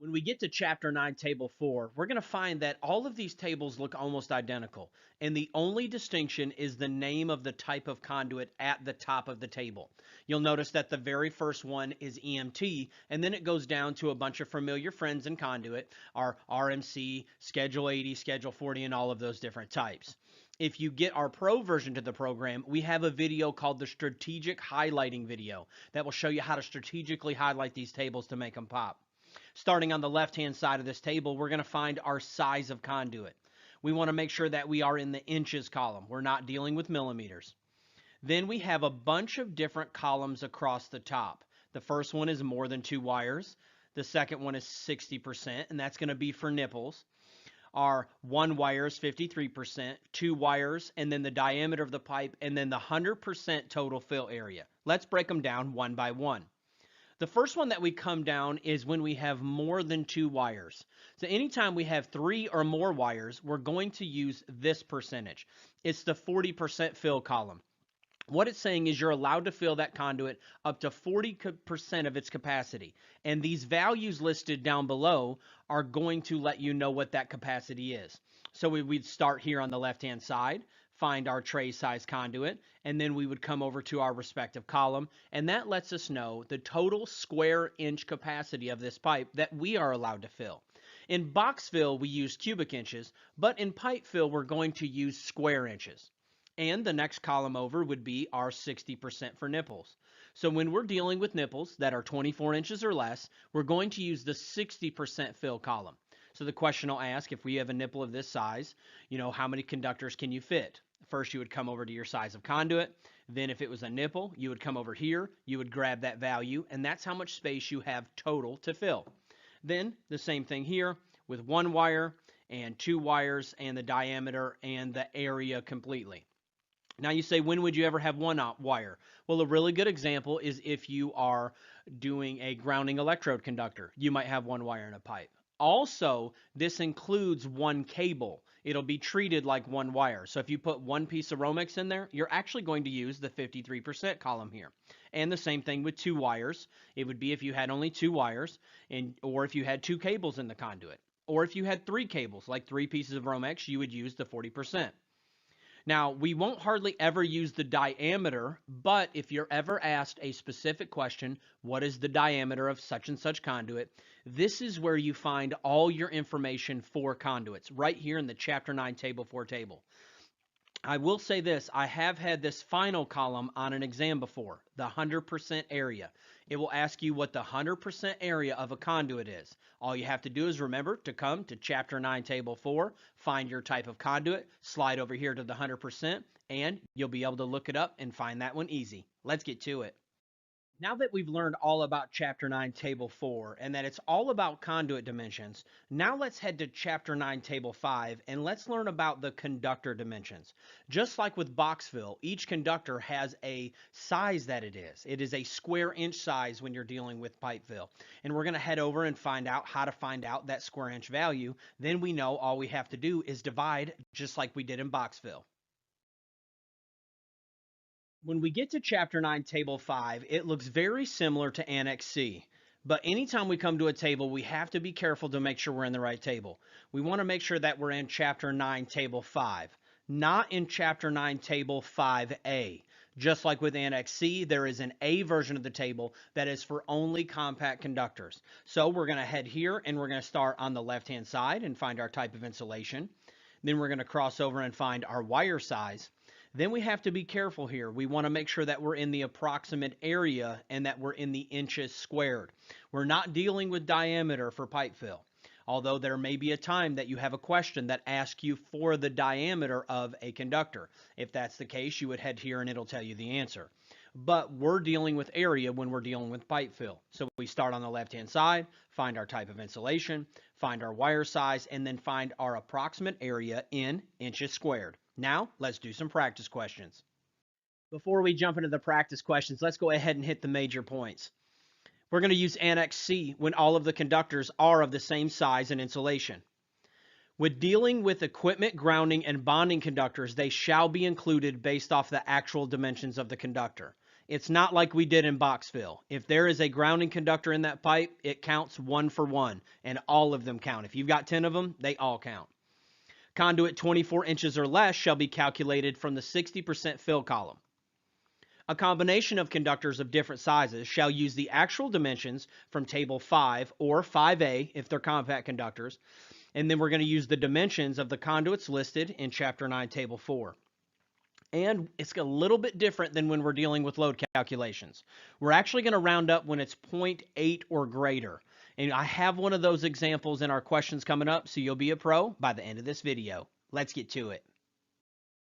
When we get to Chapter 9, Table 4, we're going to find that all of these tables look almost identical, and the only distinction is the name of the type of conduit at the top of the table. You'll notice that the very first one is EMT, and then it goes down to a bunch of familiar friends in conduit, our RMC, Schedule 80, Schedule 40, and all of those different types. If you get our pro version to the program, we have a video called the Strategic Highlighting video that will show you how to strategically highlight these tables to make them pop. Starting on the left-hand side of this table, we're going to find our size of conduit. We want to make sure that we are in the inches column. We're not dealing with millimeters. Then we have a bunch of different columns across the top. The first one is more than 2 wires. The second one is 60%, and that's going to be for nipples. Our 1 wire is 53%, 2 wires, and then the diameter of the pipe, and then the 100% total fill area. Let's break them down one by one. The first one that we come down is when we have more than 2 wires. So anytime we have 3 or more wires, we're going to use this percentage. It's the 40% fill column. What it's saying is you're allowed to fill that conduit up to 40% of its capacity. And these values listed down below are going to let you know what that capacity is. So we'd start here on the left-hand side, find our tray size conduit, and then we would come over to our respective column. And that lets us know the total square inch capacity of this pipe that we are allowed to fill. In box fill, we use cubic inches, but in pipe fill, we're going to use square inches. And the next column over would be our 60% for nipples. So when we're dealing with nipples that are 24 inches or less, we're going to use the 60% fill column. So the question will ask, if we have a nipple of this size, how many conductors can you fit? First, you would come over to your size of conduit. Then if it was a nipple, you would come over here, you would grab that value, and that's how much space you have total to fill. Then the same thing here with one wire and two wires and the diameter and the area completely. Now you say, when would you ever have one wire? Well, a really good example is if you are doing a grounding electrode conductor. You might have one wire in a pipe. Also, this includes one cable. It'll be treated like one wire. So if you put one piece of Romex in there, you're actually going to use the 53% column here. And the same thing with two wires. It would be if you had only two wires, or if you had two cables in the conduit. Or if you had three cables, like three pieces of Romex, you would use the 40%. Now, we won't hardly ever use the diameter, but if you're ever asked a specific question, what is the diameter of such and such conduit, this is where you find all your information for conduits, right here in the Chapter 9 Table 4 table. I will say this, I have had this final column on an exam before, the 100% area. It will ask you what the 100% area of a conduit is. All you have to do is remember to come to Chapter 9, Table 4, find your type of conduit, slide over here to the 100%, and you'll be able to look it up and find that one easy. Let's get to it. Now that we've learned all about Chapter 9, Table 4, and that it's all about conduit dimensions, now let's head to Chapter 9, Table 5, and let's learn about the conductor dimensions. Just like with box fill, each conductor has a size that it is. It is a square inch size when you're dealing with pipe fill. And we're going to head over and find out how to find out that square inch value. Then we know all we have to do is divide, just like we did in box fill. When we get to Chapter 9, Table 5, it looks very similar to Annex C. But anytime we come to a table, we have to be careful to make sure we're in the right table. We want to make sure that we're in Chapter 9, Table 5, not in Chapter 9, Table 5A. Just like with Annex C, there is an A version of the table that is for only compact conductors. So we're going to head here and we're going to start on the left-hand side and find our type of insulation. Then we're going to cross over and find our wire size. Then we have to be careful here. We want to make sure that we're in the approximate area and that we're in the inches squared. We're not dealing with diameter for pipe fill. Although there may be a time that you have a question that asks you for the diameter of a conductor. If that's the case, you would head here and it'll tell you the answer. But we're dealing with area when we're dealing with pipe fill. So we start on the left-hand side, find our type of insulation, find our wire size, and then find our approximate area in inches squared. Now, let's do some practice questions. Before we jump into the practice questions, let's go ahead and hit the major points. We're going to use Annex C when all of the conductors are of the same size and insulation. With dealing with equipment, grounding, and bonding conductors, they shall be included based off the actual dimensions of the conductor. It's not like we did in box fill. If there is a grounding conductor in that pipe, it counts 1 for 1, and all of them count. If you've got 10 of them, they all count. Conduit 24 inches or less shall be calculated from the 60% fill column. A combination of conductors of different sizes shall use the actual dimensions from Table 5 or 5A if they're compact conductors, and then we're going to use the dimensions of the conduits listed in Chapter 9, Table 4. And it's a little bit different than when we're dealing with load calculations. We're actually going to round up when it's 0.8 or greater. And I have one of those examples in our questions coming up, so you'll be a pro by the end of this video. Let's get to it.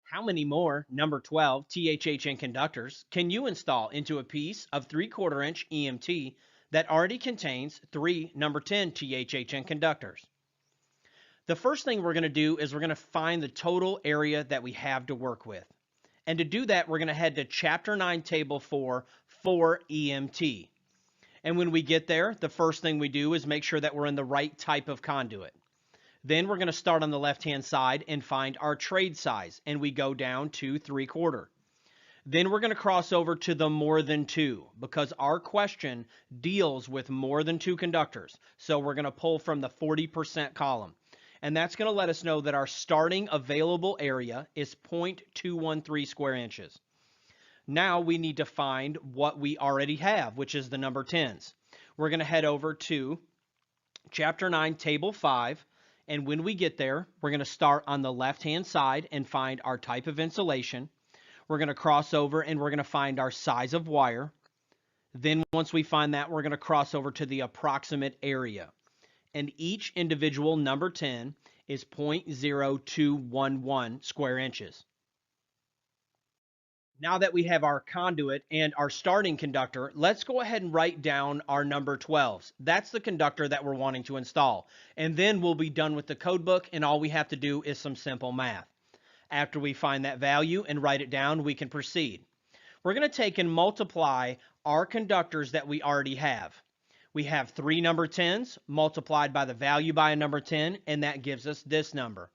How many more number 12 THHN conductors can you install into a piece of 3/4 inch EMT that already contains 3 number 10 THHN conductors? The first thing we're going to do is we're going to find the total area that we have to work with. And to do that, we're going to head to Chapter 9, Table 4 for EMT. And when we get there, the first thing we do is make sure that we're in the right type of conduit. Then we're going to start on the left-hand side and find our trade size, and we go down to 3/4. Then we're going to cross over to the more than two because our question deals with more than two conductors. So we're going to pull from the 40% column. And that's going to let us know that our starting available area is 0.213 square inches. Now we need to find what we already have, which is the number 10s. We're going to head over to Chapter 9, Table 5. And when we get there, we're going to start on the left-hand side and find our type of insulation. We're going to cross over and we're going to find our size of wire. Then once we find that, we're going to cross over to the approximate area. And each individual number 10 is 0.0211 square inches. Now that we have our conduit and our starting conductor, let's go ahead and write down our number 12s. That's the conductor that we're wanting to install. And then we'll be done with the code book, and all we have to do is some simple math. After we find that value and write it down, we can proceed. We're going to take and multiply our conductors that we already have. We have 3 number 10s multiplied by the value by a number 10, and that gives us this number.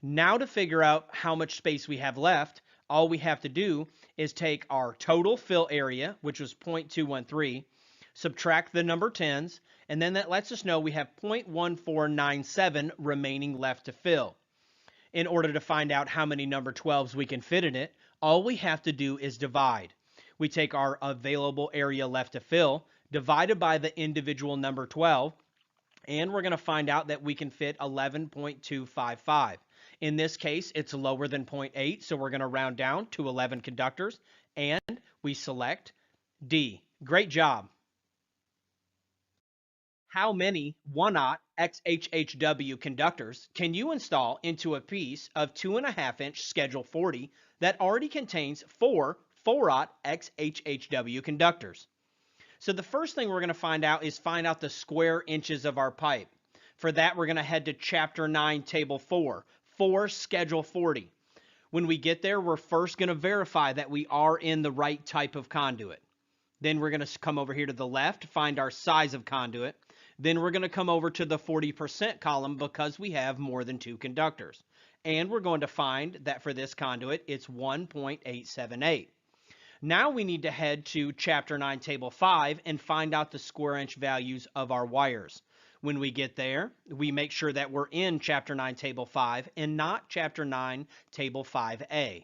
Now to figure out how much space we have left, all we have to do is take our total fill area, which was 0.213, subtract the number 10s, and then that lets us know we have 0.1497 remaining left to fill. In order to find out how many number 12s we can fit in it, all we have to do is divide. We take our available area left to fill, divided by the individual number 12, and we're going to find out that we can fit 11.255. In this case, it's lower than 0.8, so we're going to round down to 11 conductors, and we select D. Great job. How many 1/0 XHHW conductors can you install into a piece of 2.5-inch Schedule 40 that already contains 4 4/0 XHHW conductors? So the first thing we're going to find out the square inches of our pipe. For that, we're going to head to Chapter 9, Table 4, 4 Schedule 40. When we get there, we're first going to verify that we are in the right type of conduit. Then we're going to come over here to the left, find our size of conduit. Then we're going to come over to the 40% column because we have more than 2 conductors. And we're going to find that for this conduit, it's 1.878. Now we need to head to Chapter 9, Table 5 and find out the square inch values of our wires. When we get there, we make sure that we're in Chapter 9, Table 5 and not Chapter 9, Table 5A.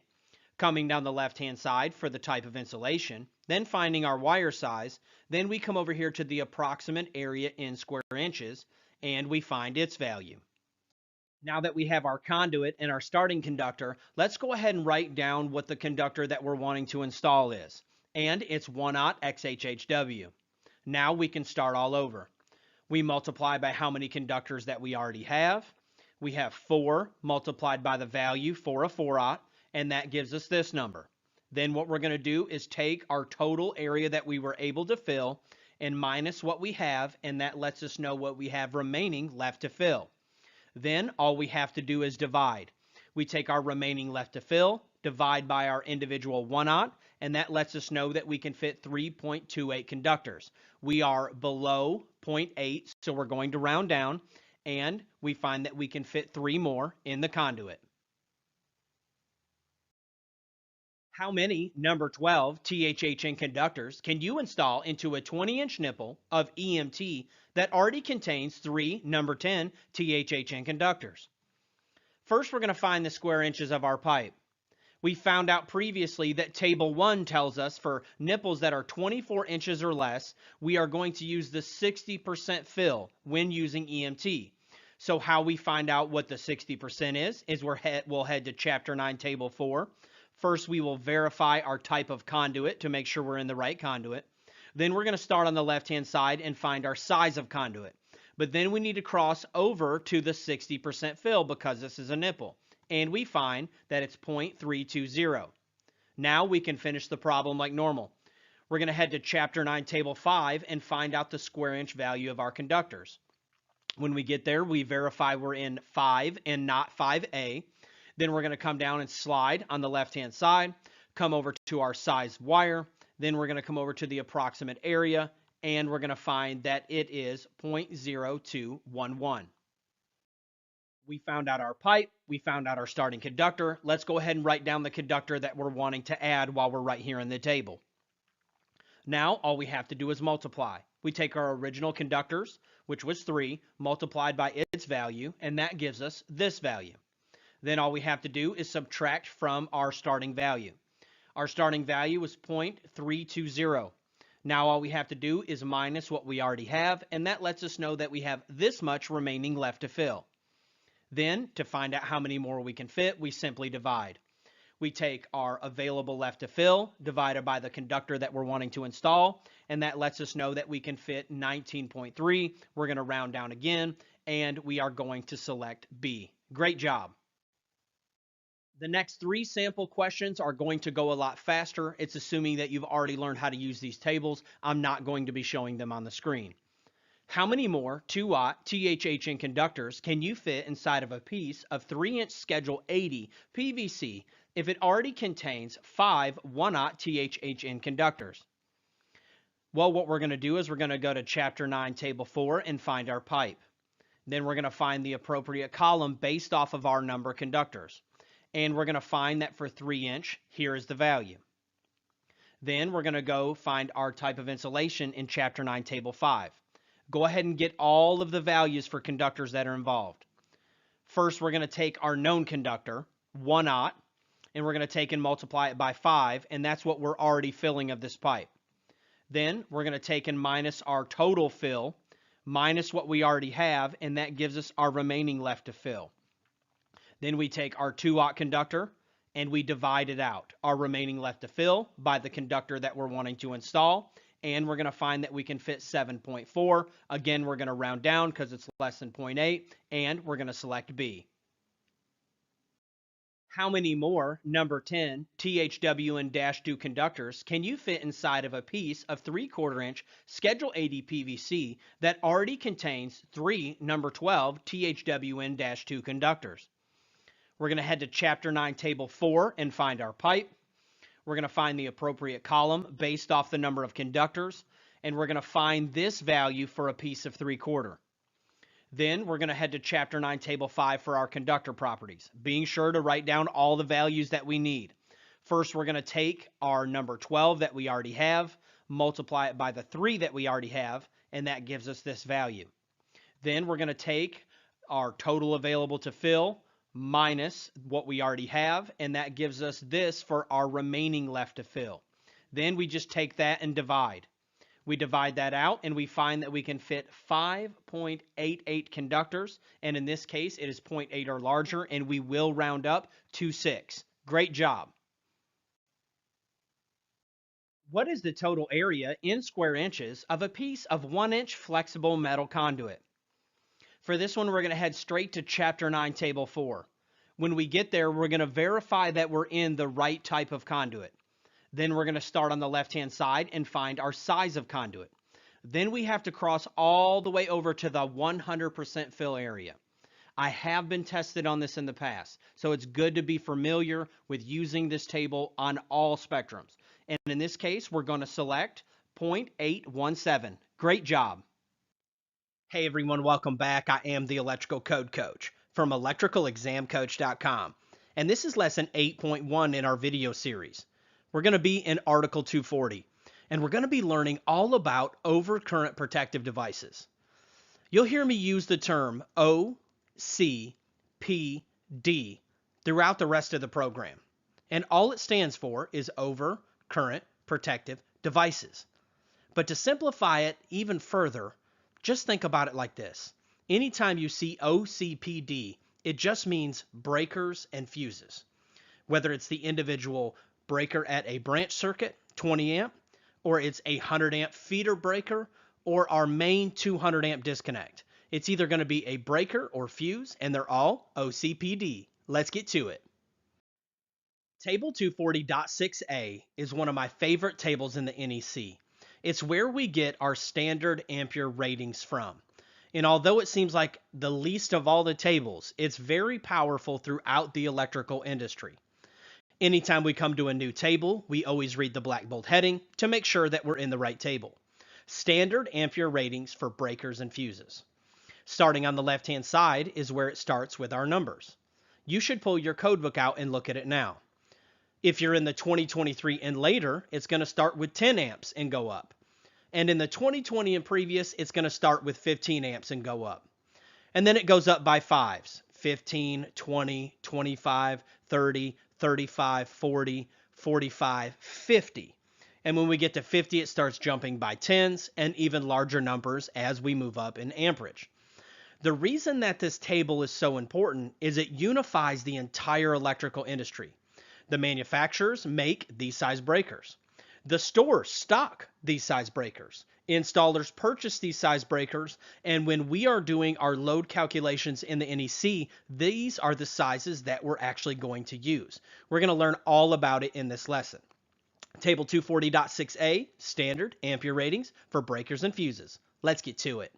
Coming down the left-hand side for the type of insulation, then finding our wire size, then we come over here to the approximate area in square inches, and we find its value. Now that we have our conduit and our starting conductor, let's go ahead and write down what the conductor that we're wanting to install is. And it's 1/0 XHHW. Now we can start all over. We multiply by how many conductors that we already have. We have 4 multiplied by the value for a 4/0, and that gives us this number. Then what we're going to do is take our total area that we were able to fill and minus what we have, and that lets us know what we have remaining left to fill. Then all we have to do is divide. We take our remaining left to fill, divide by our individual 1/0, and that lets us know that we can fit 3.28 conductors. We are below 0.8, so we're going to round down, and we find that we can fit 3 more in the conduit. How many number 12 THHN conductors can you install into a 20-inch nipple of EMT that already contains 3 number 10 THHN conductors? First, we're going to find the square inches of our pipe. We found out previously that Table 1 tells us for nipples that are 24 inches or less, we are going to use the 60% fill when using EMT. So how we find out what the 60% is we'll head to Chapter 9, Table 4. First, we will verify our type of conduit to make sure we're in the right conduit. Then we're going to start on the left-hand side and find our size of conduit. But then we need to cross over to the 60% fill because this is a nipple. And we find that it's 0.320. Now we can finish the problem like normal. We're going to head to Chapter 9, Table 5 and find out the square inch value of our conductors. When we get there, we verify we're in 5 and not 5A. Then we're going to come down and slide on the left-hand side, come over to our size wire. Then we're going to come over to the approximate area, and we're going to find that it is 0.0211. We found out our pipe. We found out our starting conductor. Let's go ahead and write down the conductor that we're wanting to add while we're right here in the table. Now, all we have to do is multiply. We take our original conductors, which was 3, multiplied by its value, and that gives us this value. Then all we have to do is subtract from our starting value. Our starting value was 0.320. Now all we have to do is minus what we already have, and that lets us know that we have this much remaining left to fill. Then, to find out how many more we can fit, we simply divide. We take our available left to fill divided by the conductor that we're wanting to install, and that lets us know that we can fit 19.3. We're going to round down again, and we are going to select B. Great job. The next 3 sample questions are going to go a lot faster. It's assuming that you've already learned how to use these tables. I'm not going to be showing them on the screen. How many more 2-aught THHN conductors can you fit inside of a piece of 3-inch Schedule 80 PVC if it already contains 5 1-aught THHN conductors? Well, what we're going to do is we're going to go to Chapter 9, Table 4 and find our pipe. Then we're going to find the appropriate column based off of our number of conductors. And we're going to find that for 3-inch, here is the value. Then we're going to go find our type of insulation in Chapter 9, Table 5. Go ahead and get all of the values for conductors that are involved. First, we're going to take our known conductor, 1-aught, and we're going to take and multiply it by 5, and that's what we're already filling of this pipe. Then we're going to take and minus our total fill, minus what we already have, and that gives us our remaining left to fill. Then we take our 2-aught conductor, and we divide it out, our remaining left to fill, by the conductor that we're wanting to install, and we're going to find that we can fit 7.4. Again, we're going to round down because it's less than 0.8, and we're going to select B. How many more number 10 THWN-2 conductors can you fit inside of a piece of 3/4 inch Schedule 80 PVC that already contains 3 number 12 THWN-2 conductors? We're going to head to Chapter 9, Table 4 and find our pipe. We're going to find the appropriate column based off the number of conductors, and we're going to find this value for a piece of 3/4. Then we're going to head to Chapter 9, Table 5 for our conductor properties, being sure to write down all the values that we need. First, we're going to take our number 12 that we already have, multiply it by the 3 that we already have, and that gives us this value. Then we're going to take our total available to fill minus what we already have, and that gives us this for our remaining left to fill. Then we just take that and divide. We divide that out, and we find that we can fit 5.88 conductors, and in this case, it is 0.8 or larger, and we will round up to 6. Great job. What is the total area in square inches of a piece of 1-inch flexible metal conduit? For this one, we're going to head straight to Chapter 9, Table 4. When we get there, we're going to verify that we're in the right type of conduit. Then we're going to start on the left-hand side and find our size of conduit. Then we have to cross all the way over to the 100% fill area. I have been tested on this in the past, so it's good to be familiar with using this table on all spectrums. And in this case, we're going to select 0.817. Great job. Hey everyone, welcome back. I am the Electrical Code Coach from electricalexamcoach.com. And this is lesson 8.1 in our video series. We're going to be in Article 240, and we're going to be learning all about overcurrent protective devices. You'll hear me use the term OCPD throughout the rest of the program, and all it stands for is overcurrent protective devices. But to simplify it even further, just think about it like this. Anytime you see OCPD, it just means breakers and fuses. Whether it's the individual breaker at a branch circuit, 20 amp, or it's a 100 amp feeder breaker, or our main 200 amp disconnect. It's either going to be a breaker or fuse, and they're all OCPD. Let's get to it. Table 240.6a is one of my favorite tables in the NEC. It's where we get our standard ampere ratings from. And although it seems like the least of all the tables, it's very powerful throughout the electrical industry. Anytime we come to a new table, we always read the black bold heading to make sure that we're in the right table. Standard ampere ratings for breakers and fuses. Starting on the left-hand side is where it starts with our numbers. You should pull your code book out and look at it now. If you're in the 2023 and later, it's going to start with 10 amps and go up. And in the 2020 and previous, it's going to start with 15 amps and go up. And then it goes up by fives: 15, 20, 25, 30, 35, 40, 45, 50. And when we get to 50, it starts jumping by tens and even larger numbers as we move up in amperage. The reason that this table is so important is it unifies the entire electrical industry. The manufacturers make these size breakers. The stores stock these size breakers. Installers purchase these size breakers, and when we are doing our load calculations in the NEC, these are the sizes that we're actually going to use. We're going to learn all about it in this lesson. Table 240.6a, standard ampere ratings for breakers and fuses. Let's get to it.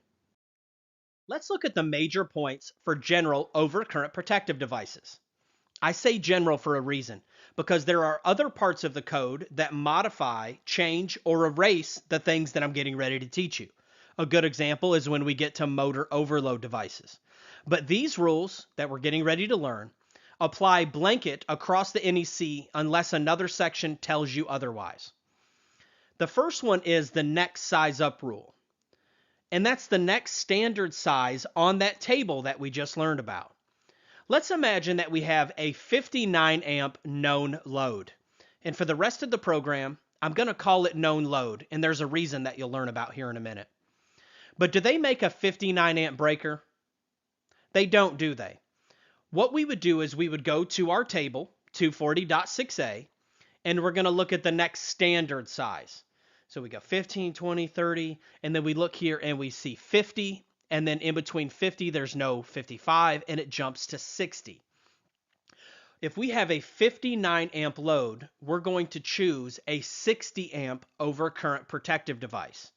Let's look at the major points for general overcurrent protective devices. I say general for a reason, because there are other parts of the code that modify, change, or erase the things that I'm getting ready to teach you. A good example is when we get to motor overload devices. But these rules that we're getting ready to learn apply blanket across the NEC unless another section tells you otherwise. The first one is the next size up rule. And that's the next standard size on that table that we just learned about. Let's imagine that we have a 59 amp known load. And for the rest of the program, I'm going to call it known load. And there's a reason that you'll learn about here in a minute. But do they make a 59 amp breaker? They don't, do they? What we would do is we would go to our table, 240.6a, and we're going to look at the next standard size. So we go 15, 20, 30, and then we look here and we see 50. And then in between 50, there's no 55, and it jumps to 60. If we have a 59 amp load, we're going to choose a 60 amp overcurrent protective device.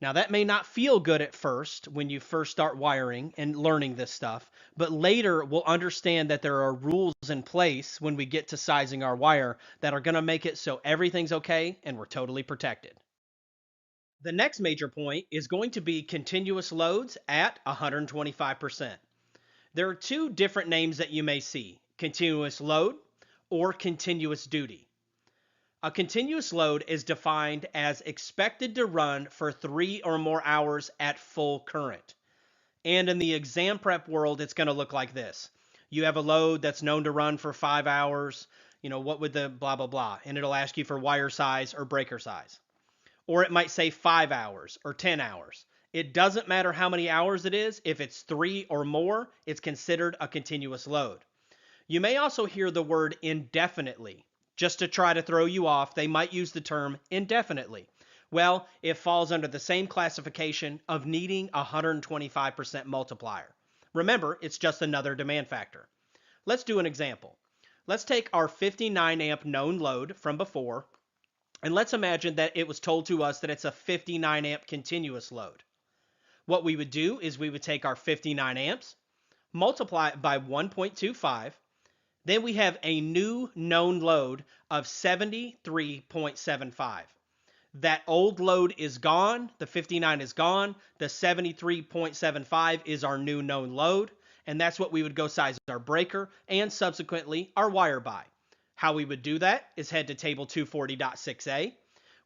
Now that may not feel good at first when you first start wiring and learning this stuff, but later we'll understand that there are rules in place when we get to sizing our wire that are going to make it so everything's okay and we're totally protected. The next major point is going to be continuous loads at 125%. There are two different names that you may see: continuous load or continuous duty. A continuous load is defined as expected to run for 3 or more hours at full current. And in the exam prep world, it's going to look like this. You have a load that's known to run for 5 hours. What would the blah, blah, blah? And it'll ask you for wire size or breaker size. Or it might say 5 hours or 10 hours. It doesn't matter how many hours it is. If it's 3 or more, it's considered a continuous load. You may also hear the word indefinitely. Just to try to throw you off, they might use the term indefinitely. Well, it falls under the same classification of needing a 125% multiplier. Remember, it's just another demand factor. Let's do an example. Let's take our 59 amp known load from before, and let's imagine that it was told to us that it's a 59 amp continuous load. What we would do is we would take our 59 amps, multiply it by 1.25, then we have a new known load of 73.75. That old load is gone, the 59 is gone, the 73.75 is our new known load, and that's what we would go size our breaker and subsequently our wire by. How we would do that is head to table 240.6a.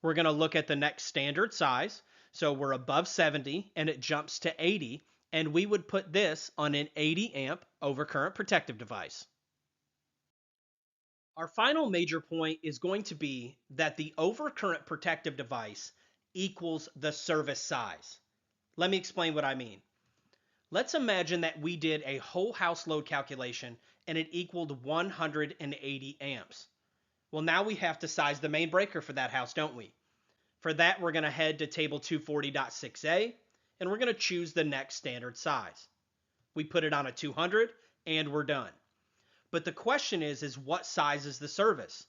We're going to look at the next standard size. So we're above 70 and it jumps to 80, and we would put this on an 80 amp overcurrent protective device. Our final major point is going to be that the overcurrent protective device equals the service size. Let me explain what I mean. Let's imagine that we did a whole house load calculation and it equaled 180 amps. Well, now we have to size the main breaker for that house, don't we? For that, we're going to head to table 240.6a and we're going to choose the next standard size. We put it on a 200 and we're done. But the question is what size is the service?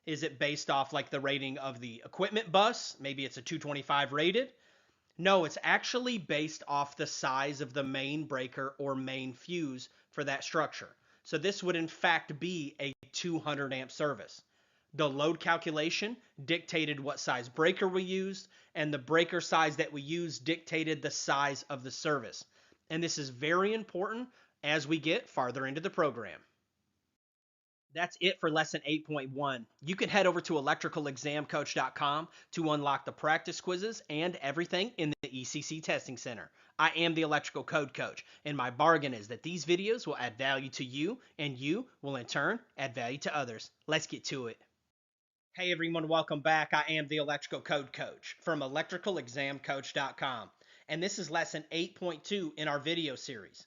Is it based off like the rating of the equipment bus? Maybe it's a 225 rated. No, it's actually based off the size of the main breaker or main fuse for that structure. So this would in fact be a 200 amp service. The load calculation dictated what size breaker we used, and the breaker size that we used dictated the size of the service. And this is very important as we get farther into the program. That's it for lesson 8.1. You can head over to electricalexamcoach.com to unlock the practice quizzes and everything in the ECC Testing Center. I am the Electrical Code Coach, and my bargain is that these videos will add value to you, and you will in turn add value to others. Let's get to it. Hey everyone, welcome back. I am the Electrical Code Coach from electricalexamcoach.com, and this is lesson 8.2 in our video series.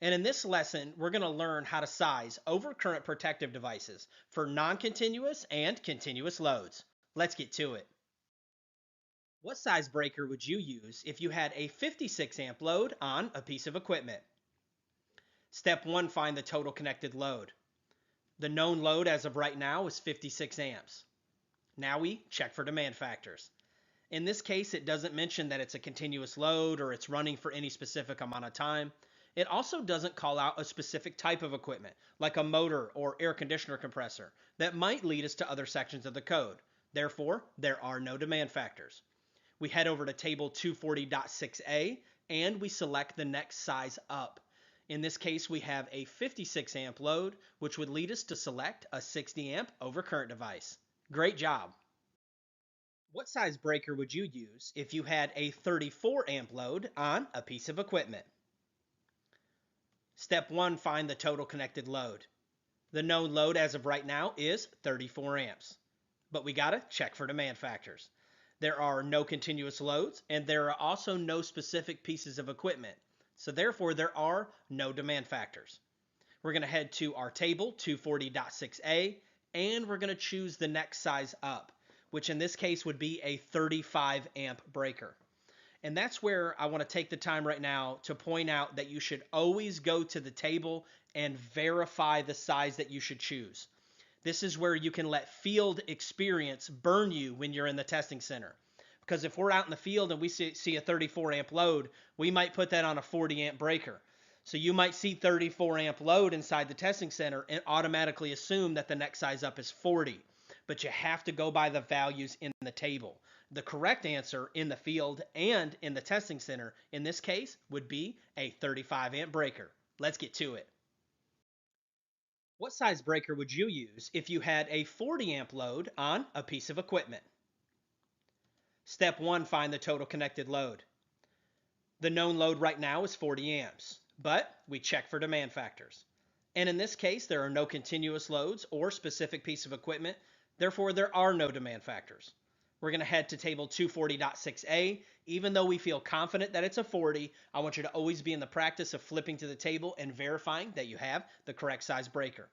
And in this lesson, we're going to learn how to size overcurrent protective devices for non-continuous and continuous loads. Let's get to it. What size breaker would you use if you had a 56 amp load on a piece of equipment? Step 1, find the total connected load. The known load as of right now is 56 amps. Now we check for demand factors. In this case, it doesn't mention that it's a continuous load or it's running for any specific amount of time. It also doesn't call out a specific type of equipment, like a motor or air conditioner compressor, that might lead us to other sections of the code. Therefore, there are no demand factors. We head over to table 240.6a and we select the next size up. In this case, we have a 56 amp load, which would lead us to select a 60 amp overcurrent device. Great job. What size breaker would you use if you had a 34 amp load on a piece of equipment? Step 1, find the total connected load. The known load as of right now is 34 amps, but we gotta check for demand factors. There are no continuous loads, and there are also no specific pieces of equipment, so therefore there are no demand factors. We're gonna head to our table 240.6a, and we're gonna choose the next size up, which in this case would be a 35 amp breaker. And that's where I want to take the time right now to point out that you should always go to the table and verify the size that you should choose. This is where you can let field experience burn you when you're in the testing center. Because if we're out in the field and we see a 34 amp load, we might put that on a 40 amp breaker. So you might see 34 amp load inside the testing center and automatically assume that the next size up is 40. But you have to go by the values in the table. The correct answer in the field and in the testing center in this case would be a 35 amp breaker. Let's get to it. What size breaker would you use if you had a 40 amp load on a piece of equipment? Step 1, find the total connected load. The known load right now is 40 amps, but we check for demand factors. And in this case, there are no continuous loads or specific piece of equipment. Therefore, there are no demand factors. We're going to head to table 240.6a. Even though we feel confident that it's a 40, I want you to always be in the practice of flipping to the table and verifying that you have the correct size breaker.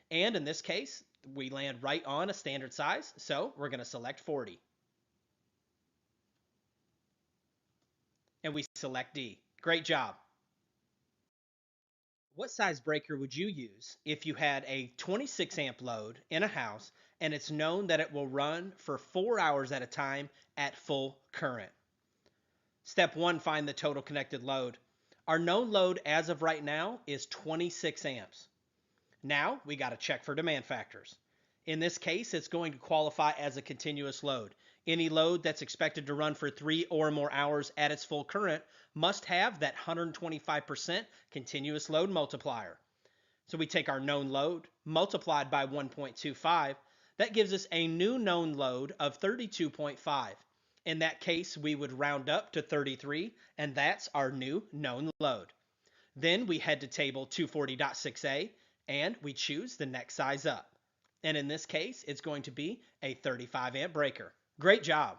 And in this case, we land right on a standard size, so we're going to select 40. And we select D. Great job. What size breaker would you use if you had a 26 amp load in a house and it's known that it will run for 4 hours at a time at full current? Step 1, find the total connected load. Our known load as of right now is 26 amps. Now we got to check for demand factors. In this case, it's going to qualify as a continuous load. Any load that's expected to run for 3 or more hours at its full current must have that 125% continuous load multiplier. So we take our known load multiplied by 1.25. That gives us a new known load of 32.5. In that case, we would round up to 33, and that's our new known load. Then we head to table 240.6a, and we choose the next size up. And in this case, it's going to be a 35 amp breaker. Great job.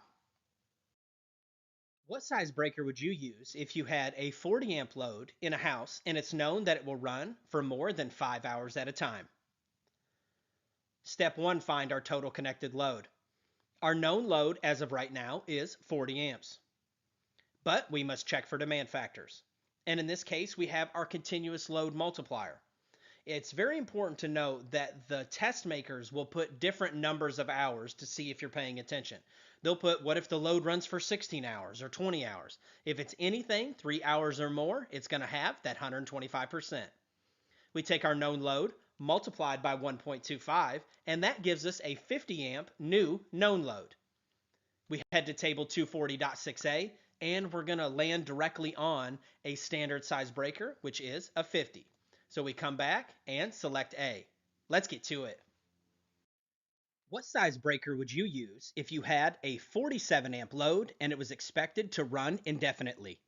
What size breaker would you use if you had a 40 amp load in a house and it's known that it will run for more than 5 hours at a time? Step 1, find our total connected load. Our known load as of right now is 40 amps. But we must check for demand factors. And in this case, we have our continuous load multiplier. It's very important to note that the test makers will put different numbers of hours to see if you're paying attention. They'll put, what if the load runs for 16 hours or 20 hours? If it's anything 3 hours or more, it's going to have that 125%. We take our known load multiplied by 1.25, and that gives us a 50 amp new known load. We head to table 240.6a, and we're going to land directly on a standard size breaker, which is a 50. So we come back and select A. Let's get to it. What size breaker would you use if you had a 47 amp load and it was expected to run indefinitely?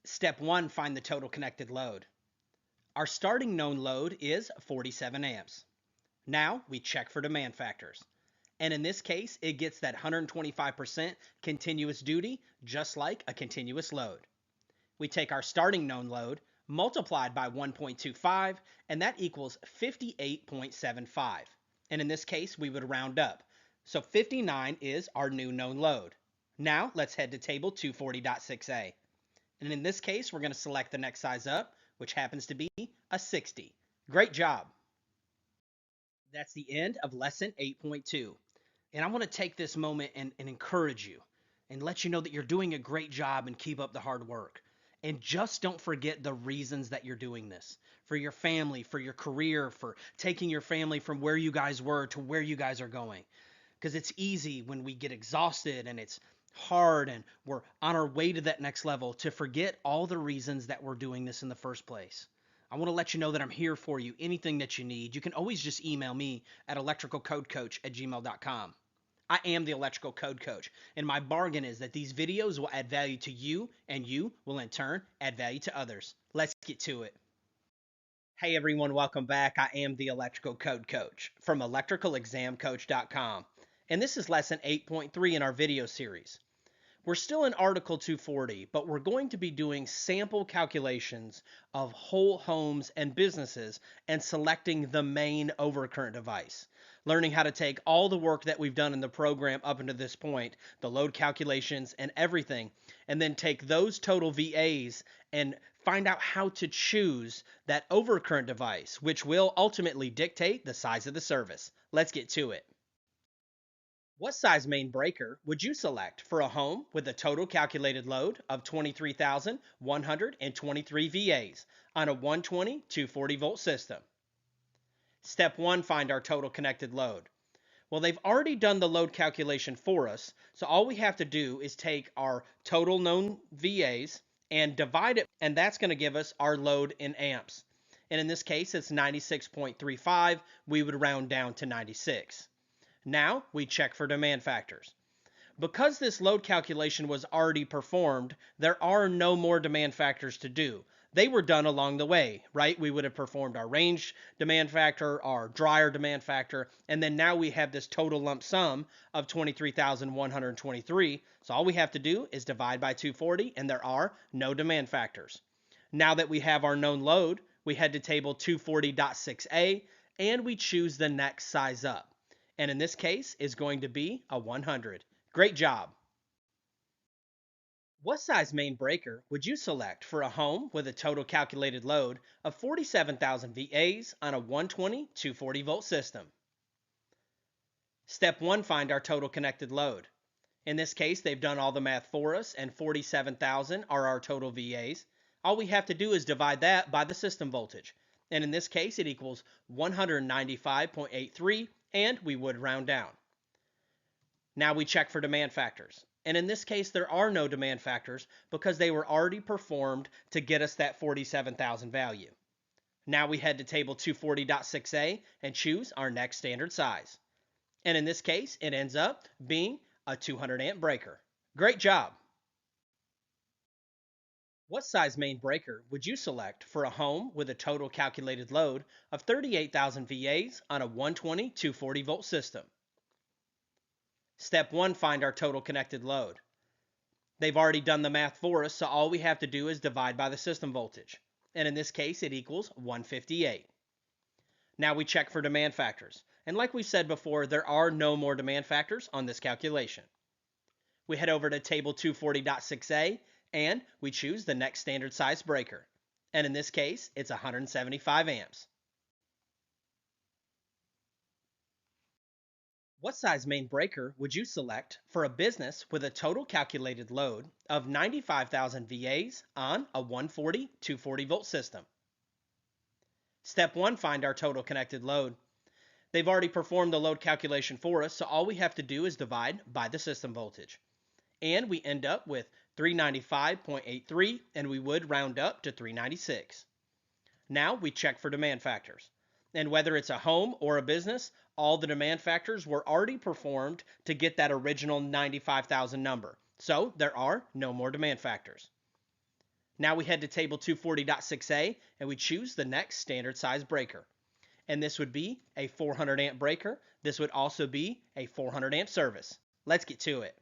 Step 1, find the total connected load. Our starting known load is 47 amps. Now we check for demand factors. And in this case, it gets that 125% continuous duty, just like a continuous load. We take our starting known load, multiplied by 1.25, and that equals 58.75. And in this case, we would round up. So 59 is our new known load. Now let's head to table 240.6a. And in this case, we're going to select the next size up, which happens to be a 60. Great job. That's the end of lesson 8.2. And I want to take this moment and encourage you and let you know that you're doing a great job and keep up the hard work. And just don't forget the reasons that you're doing this. For your family, for your career, for taking your family from where you guys were to where you guys are going. Because it's easy when we get exhausted and it's hard and we're on our way to that next level to forget all the reasons that we're doing this in the first place. I want to let you know that I'm here for you. Anything that you need, you can always just email me at electricalcodecoach@gmail.com. I am the Electrical Code Coach, and my bargain is that these videos will add value to you, and you will in turn add value to others. Let's get to it. Hey everyone, welcome back. I am the Electrical Code Coach from electricalexamcoach.com, and this is lesson 8.3 in our video series. We're still in Article 240, but we're going to be doing sample calculations of whole homes and businesses and selecting the main overcurrent device. Learning how to take all the work that we've done in the program up until this point, the load calculations and everything, and then take those total VAs and find out how to choose that overcurrent device, which will ultimately dictate the size of the service. Let's get to it. What size main breaker would you select for a home with a total calculated load of 23,123 VAs on a 120 240 volt system? Step 1, find our total connected load. Well, they've already done the load calculation for us, so all we have to do is take our total known VAs and divide it, and that's going to give us our load in amps. And in this case, it's 96.35. We would round down to 96. Now we check for demand factors. Because this load calculation was already performed, there are no more demand factors to do. They were done along the way, right? We would have performed our range demand factor, our dryer demand factor, and then now we have this total lump sum of 23,123. So all we have to do is divide by 240, and there are no demand factors. Now that we have our known load, we head to table 240.6a, and we choose the next size up. And in this case is going to be a 100. Great job. What size main breaker would you select for a home with a total calculated load of 47,000 VAs on a 120 240 volt system? Step 1, find our total connected load. In this case, they've done all the math for us, and 47,000 are our total VAs. All we have to do is divide that by the system voltage. And in this case, it equals 195.83, and we would round down. Now we check for demand factors. And in this case, there are no demand factors because they were already performed to get us that 47,000 value. Now we head to table 240.6a and choose our next standard size. And in this case, it ends up being a 200 amp breaker. Great job. What size main breaker would you select for a home with a total calculated load of 38,000 VAs on a 120 240 volt system? Step 1, find our total connected load. They've already done the math for us, so all we have to do is divide by the system voltage. And in this case, it equals 158. Now we check for demand factors. And like we said before, there are no more demand factors on this calculation. We head over to table 240.6a and we choose the next standard size breaker. And in this case, it's 175 amps. What size main breaker would you select for a business with a total calculated load of 95,000 VAs on a 140 240 volt system? Step 1, find our total connected load. They've already performed the load calculation for us, so all we have to do is divide by the system voltage. and we end up with 395.83, and we would round up to 396. Now we check for demand factors. And whether it's a home or a business, all the demand factors were already performed to get that original 95,000 number. So there are no more demand factors. Now we head to table 240.6a and we choose the next standard size breaker. And this would be a 400 amp breaker. This would also be a 400 amp service. Let's get to it.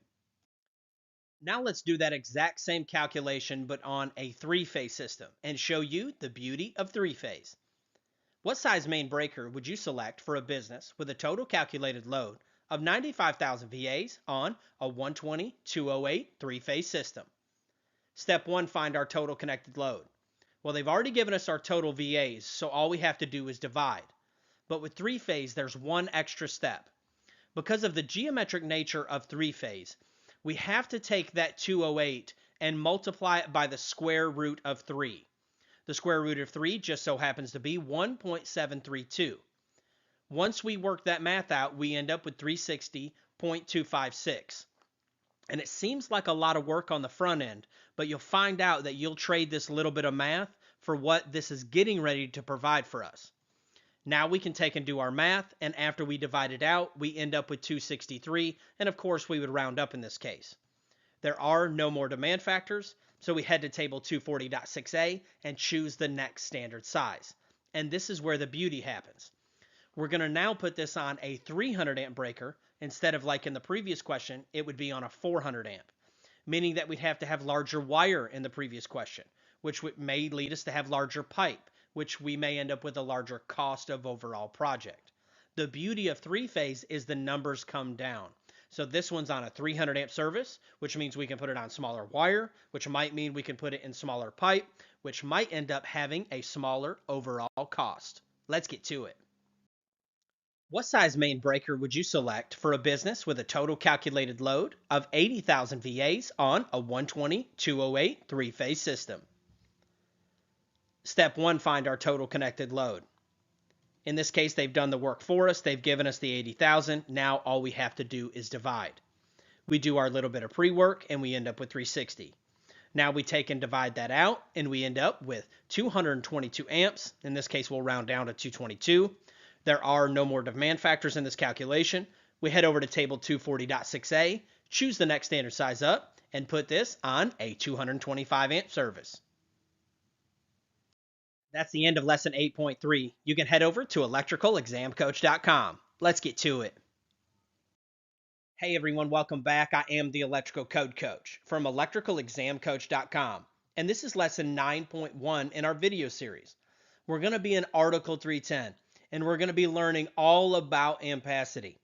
Now let's do that exact same calculation but on a three-phase system and show you the beauty of three-phase. What size main breaker would you select for a business with a total calculated load of 95,000 VAs on a 120/208 three-phase system? Step 1, find our total connected load. Well, they've already given us our total VAs, so all we have to do is divide. But with three-phase, there's one extra step. Because of the geometric nature of three-phase, we have to take that 208 and multiply it by the square root of 3. The square root of 3 just so happens to be 1.732. Once we work that math out, we end up with 360.256. And it seems like a lot of work on the front end, but you'll find out that you'll trade this little bit of math for what this is getting ready to provide for us. Now we can take and do our math, and after we divide it out, we end up with 263, and of course we would round up in this case. There are no more demand factors, so we head to table 240.6a and choose the next standard size. And this is where the beauty happens. We're going to now put this on a 300 amp breaker instead of like in the previous question, it would be on a 400 amp, meaning that we'd have to have larger wire in the previous question, which may lead us to have larger pipe, which we may end up with a larger cost of overall project. The beauty of three-phase is the numbers come down. So this one's on a 300 amp service, which means we can put it on smaller wire, which might mean we can put it in smaller pipe, which might end up having a smaller overall cost. Let's get to it. What size main breaker would you select for a business with a total calculated load of 80,000 VAs on a 120/208 three-phase system? Step 1, find our total connected load. In this case, they've done the work for us. They've given us the 80,000. Now all we have to do is divide. We do our little bit of pre-work and we end up with 360. Now we take and divide that out and we end up with 222 amps. In this case, we'll round down to 222. There are no more demand factors in this calculation. We head over to table 240.6a, choose the next standard size up, and put this on a 225 amp service. That's the end of lesson 8.3. You can head over to electricalexamcoach.com. Let's get to it. Hey everyone, welcome back. I am the Electrical Code Coach from electricalexamcoach.com. And this is lesson 9.1 in our video series. We're going to be in Article 310. And we're going to be learning all about ampacity.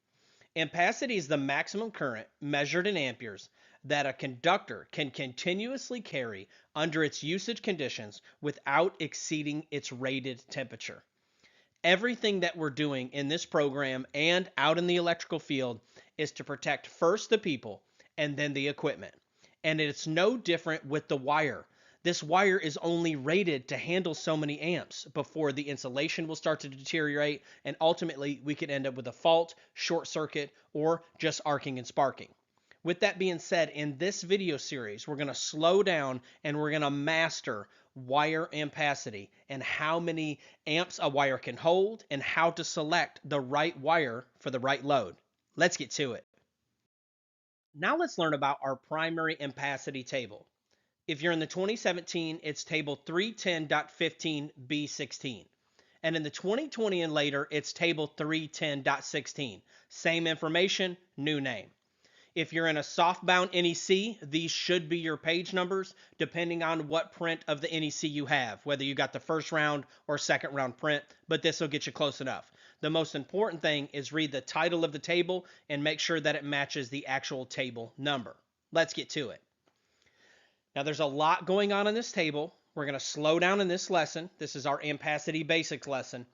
Ampacity is the maximum current measured in amperes that a conductor can continuously carry under its usage conditions without exceeding its rated temperature. Everything that we're doing in this program and out in the electrical field is to protect first the people and then the equipment. And it's no different with the wire. This wire is only rated to handle so many amps before the insulation will start to deteriorate, and ultimately we could end up with a fault, short circuit, or just arcing and sparking. With that being said, in this video series, we're going to slow down and we're going to master wire ampacity and how many amps a wire can hold and how to select the right wire for the right load. Let's get to it. Now let's learn about our primary ampacity table. If you're in the 2017, it's table 310.15B16. And in the 2020 and later, it's table 310.16. Same information, new name. If you're in a softbound NEC, these should be your page numbers, depending on what print of the NEC you have, whether you got the first round or second round print, but this will get you close enough. The most important thing is read the title of the table and make sure that it matches the actual table number. Let's get to it. Now there's a lot going on in this table. We're going to slow down in this lesson. This is our ampacity basics lesson,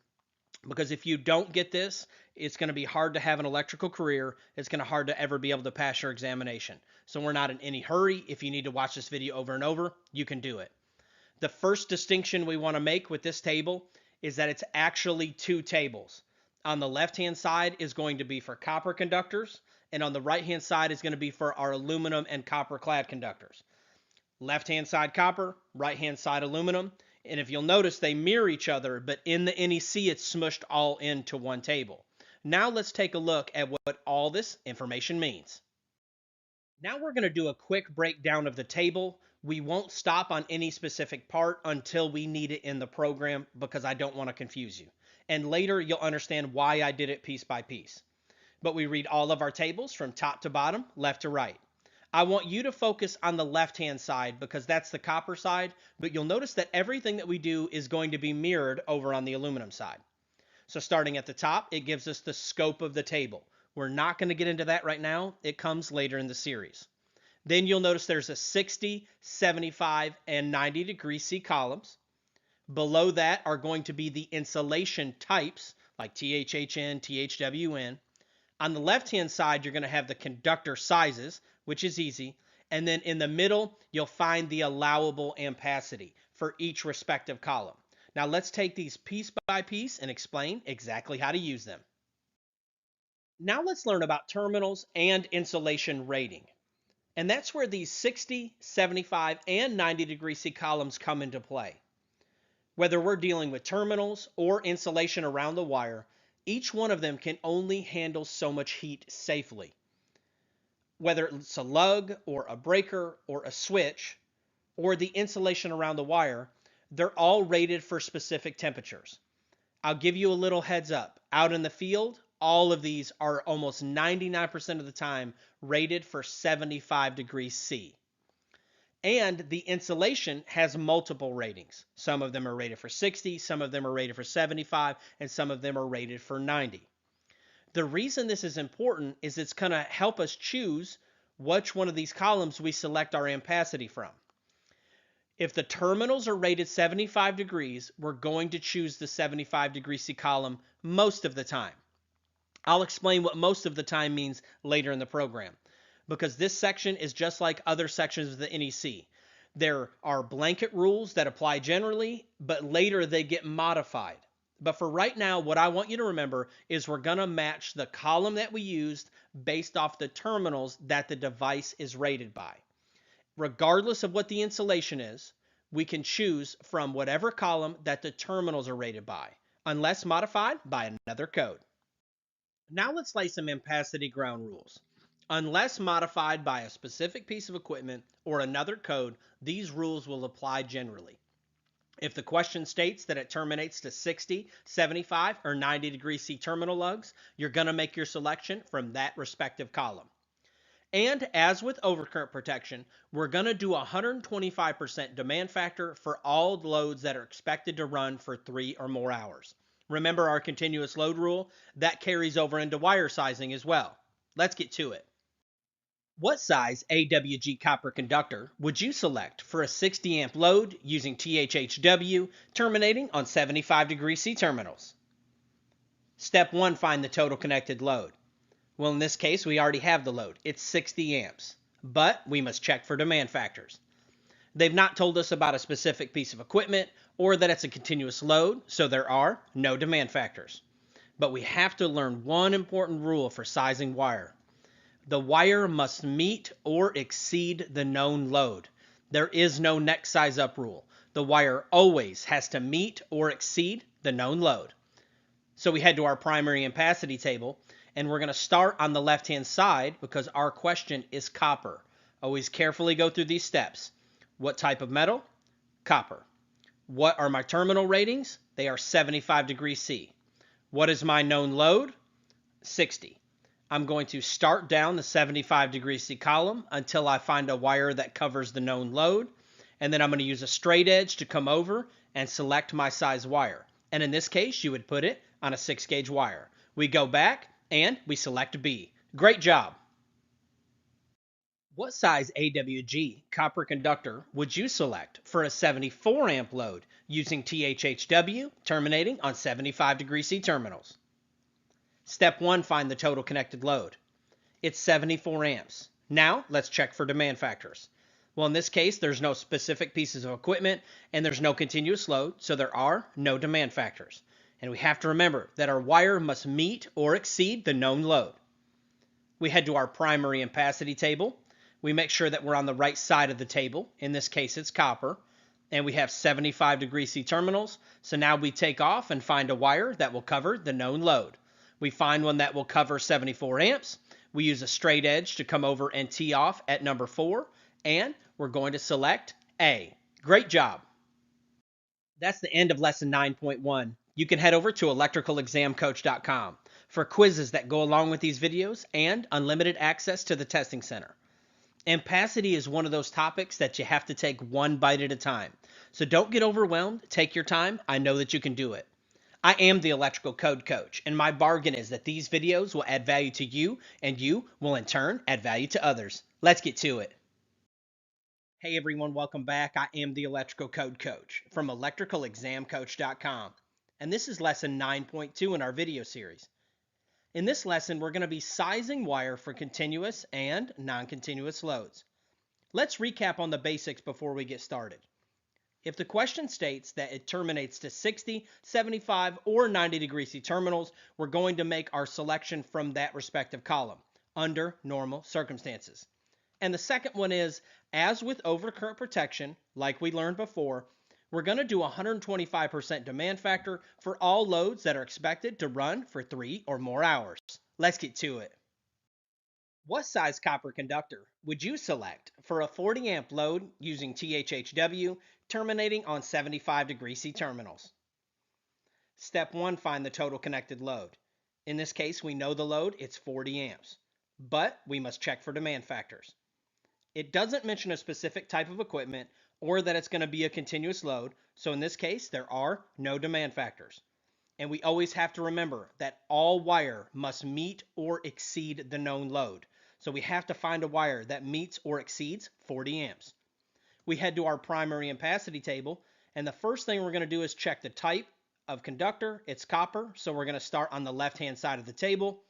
because if you don't get this, it's going to be hard to have an electrical career. It's going to be hard to ever be able to pass your examination. So we're not in any hurry. If you need to watch this video over and over, you can do it. The first distinction we want to make with this table is that it's actually two tables. On the left-hand side is going to be for copper conductors, and on the right-hand side is going to be for our aluminum and copper-clad conductors. Left-hand side copper, right-hand side aluminum, and if you'll notice, they mirror each other, but in the NEC, it's smushed all into one table. Now let's take a look at what all this information means. Now we're going to do a quick breakdown of the table. We won't stop on any specific part until we need it in the program because I don't want to confuse you. And later you'll understand why I did it piece by piece. But we read all of our tables from top to bottom, left to right. I want you to focus on the left-hand side because that's the copper side, but you'll notice that everything that we do is going to be mirrored over on the aluminum side. So starting at the top, it gives us the scope of the table. We're not going to get into that right now. It comes later in the series. Then you'll notice there's a 60, 75, and 90 degree C columns. Below that are going to be the insulation types like THHN, THWN. On the left-hand side, you're going to have the conductor sizes, which is easy. And then in the middle, you'll find the allowable ampacity for each respective column. Now let's take these piece by piece and explain exactly how to use them. Now let's learn about terminals and insulation rating. And that's where these 60, 75, and 90 degree C columns come into play. Whether we're dealing with terminals or insulation around the wire, each one of them can only handle so much heat safely. Whether it's a lug or a breaker or a switch or the insulation around the wire, they're all rated for specific temperatures. I'll give you a little heads up. Out in the field, all of these are almost 99% of the time rated for 75 degrees C. And the insulation has multiple ratings. Some of them are rated for 60, some of them are rated for 75, and some of them are rated for 90. The reason this is important is it's going to help us choose which one of these columns we select our ampacity from. If the terminals are rated 75 degrees, we're going to choose the 75 degree C column most of the time. I'll explain what most of the time means later in the program, because this section is just like other sections of the NEC. There are blanket rules that apply generally, but later they get modified. But for right now, what I want you to remember is we're going to match the column that we used based off the terminals that the device is rated by. Regardless of what the insulation is, we can choose from whatever column that the terminals are rated by, unless modified by another code. Now let's lay some ampacity ground rules. Unless modified by a specific piece of equipment or another code, these rules will apply generally. If the question states that it terminates to 60, 75, or 90 degree C terminal lugs, you're going to make your selection from that respective column. And as with overcurrent protection, we're going to do 125% demand factor for all loads that are expected to run for 3 or more hours. Remember our continuous load rule? That carries over into wire sizing as well. Let's get to it. What size AWG copper conductor would you select for a 60 amp load using THHW terminating on 75 degree C terminals? Step 1, find the total connected load. Well, in this case, we already have the load. It's 60 amps, but we must check for demand factors. They've not told us about a specific piece of equipment or that it's a continuous load, so there are no demand factors. But we have to learn one important rule for sizing wire. The wire must meet or exceed the known load. There is no next size up rule. The wire always has to meet or exceed the known load. So we head to our primary ampacity table, and we're going to start on the left-hand side because our question is copper. Always carefully go through these steps. What type of metal? Copper. What are my terminal ratings? They are 75 degrees C. What is my known load? 60. I'm going to start down the 75 degrees C column until I find a wire that covers the known load, and then I'm going to use a straight edge to come over and select my size wire. And in this case, you would put it on a 6-gauge wire. We go back and we select B. Great job. What size AWG copper conductor would you select for a 74 amp load using THHW terminating on 75 degree C terminals? Step 1, find the total connected load. It's 74 amps. Now let's check for demand factors. Well, in this case, there's no specific pieces of equipment and there's no continuous load, so there are no demand factors. And we have to remember that our wire must meet or exceed the known load. We head to our primary ampacity table. We make sure that we're on the right side of the table. In this case, it's copper. And we have 75° C terminals. So now we take off and find a wire that will cover the known load. We find one that will cover 74 amps. We use a straight edge to come over and tee off at number 4. And we're going to select A. Great job. That's the end of lesson 9.1. You can head over to electricalexamcoach.com for quizzes that go along with these videos and unlimited access to the testing center. Ampacity is one of those topics that you have to take one bite at a time. So don't get overwhelmed. Take your time. I know that you can do it. I am the electrical code coach, and my bargain is that these videos will add value to you, and you will in turn add value to others. Let's get to it. Hey everyone, welcome back. I am the electrical code coach from electricalexamcoach.com, and this is lesson 9.2 in our video series. In this lesson, we're going to be sizing wire for continuous and non-continuous loads. Let's recap on the basics before we get started. If the question states that it terminates to 60, 75, or 90° C terminals, we're going to make our selection from that respective column under normal circumstances. And the second one is, as with overcurrent protection, like we learned before, we're going to do 125% demand factor for all loads that are expected to run for 3 or more hours. Let's get to it. What size copper conductor would you select for a 40 amp load using THHW terminating on 75° C terminals? Step 1, find the total connected load. In this case, we know the load, it's 40 amps, but we must check for demand factors. It doesn't mention a specific type of equipment or that it's going to be a continuous load, so in this case, there are no demand factors. And we always have to remember that all wire must meet or exceed the known load. So we have to find a wire that meets or exceeds 40 amps. We head to our primary ampacity table, and the first thing we're going to do is check the type of conductor. It's copper, so we're going to start on the left-hand side of the table.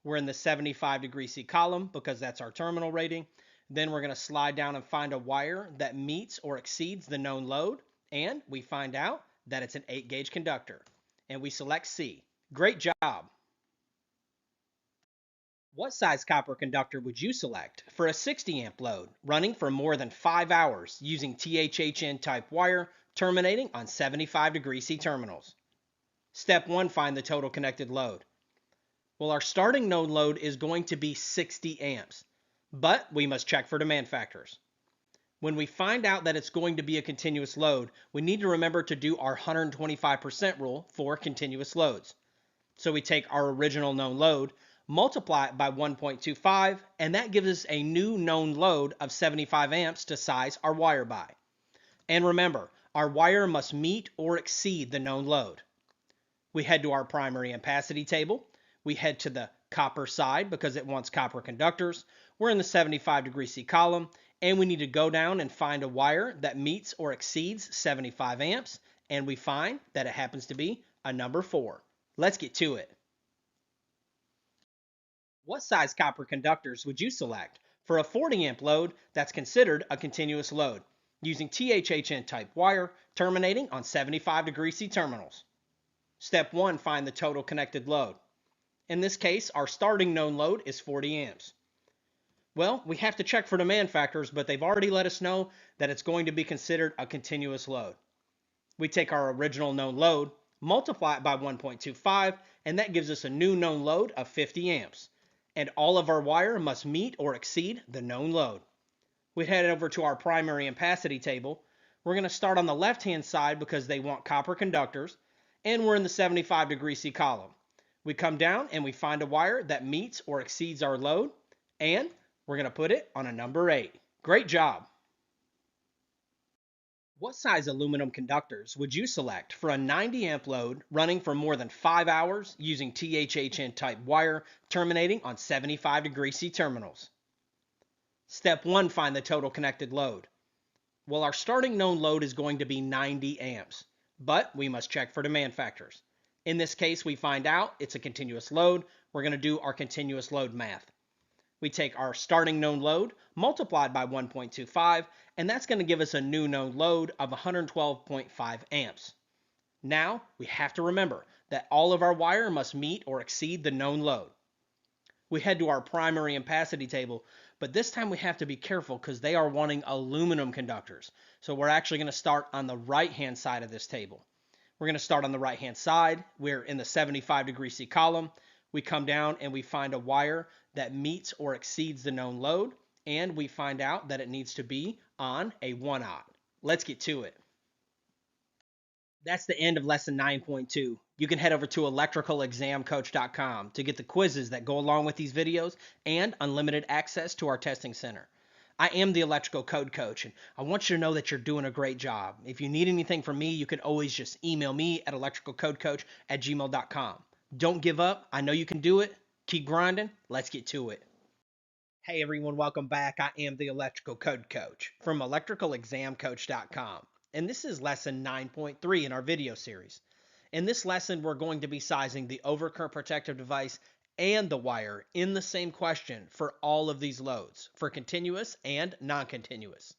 We're in the 75° C column because that's our terminal rating. Then we're going to slide down and find a wire that meets or exceeds the known load, and we find out that it's an 8-gauge conductor. And we select C. Great job. What size copper conductor would you select for a 60 amp load running for more than 5 hours using THHN type wire terminating on 75° C terminals? Step 1, find the total connected load. Well, our starting known load is going to be 60 amps, but we must check for demand factors. When we find out that it's going to be a continuous load, we need to remember to do our 125% rule for continuous loads. So we take our original known load, multiply it by 1.25, and that gives us a new known load of 75 amps to size our wire by. And remember, our wire must meet or exceed the known load. We head to our primary ampacity table. We head to the copper side because it wants copper conductors. We're in the 75° C column, and we need to go down and find a wire that meets or exceeds 75 amps, and we find that it happens to be a number 4. Let's get to it. What size copper conductors would you select for a 40 amp load that's considered a continuous load using THHN type wire terminating on 75° C terminals? Step 1, find the total connected load. In this case, our starting known load is 40 amps. Well, we have to check for demand factors, but they've already let us know that it's going to be considered a continuous load. We take our original known load, multiply it by 1.25, and that gives us a new known load of 50 amps. And all of our wire must meet or exceed the known load. We head over to our primary ampacity table. We're going to start on the left-hand side because they want copper conductors, and we're in the 75° C column. We come down and we find a wire that meets or exceeds our load, and we're going to put it on a number 8. Great job. What size aluminum conductors would you select for a 90 amp load running for more than 5 hours using THHN type wire terminating on 75° C terminals? Step 1, find the total connected load. Well, our starting known load is going to be 90 amps, but we must check for demand factors. In this case, we find out it's a continuous load. We're going to do our continuous load math. We take our starting known load multiplied by 1.25, and that's going to give us a new known load of 112.5 amps. Now, we have to remember that all of our wire must meet or exceed the known load. We head to our primary ampacity table, but this time we have to be careful because they are wanting aluminum conductors. So we're actually going to start on the right-hand side of this table. We're going to start on the right-hand side. We're in the 75 C column. We come down and we find a wire that meets or exceeds the known load, and we find out that it needs to be on a 1/0. Let's get to it. That's the end of lesson 9.2. You can head over to electricalexamcoach.com to get the quizzes that go along with these videos and unlimited access to our testing center. I am the electrical code coach, and I want you to know that you're doing a great job. If you need anything from me, you can always just email me at electricalcodecoach@gmail.com. Don't give up. I know you can do it. Keep grinding. Let's get to it. Hey everyone, welcome back. I am the electrical code coach from electricalexamcoach.com. And this is lesson 9.3 in our video series. In this lesson, we're going to be sizing the overcurrent protective device and the wire in the same question for all of these loads, for continuous and non-continuous.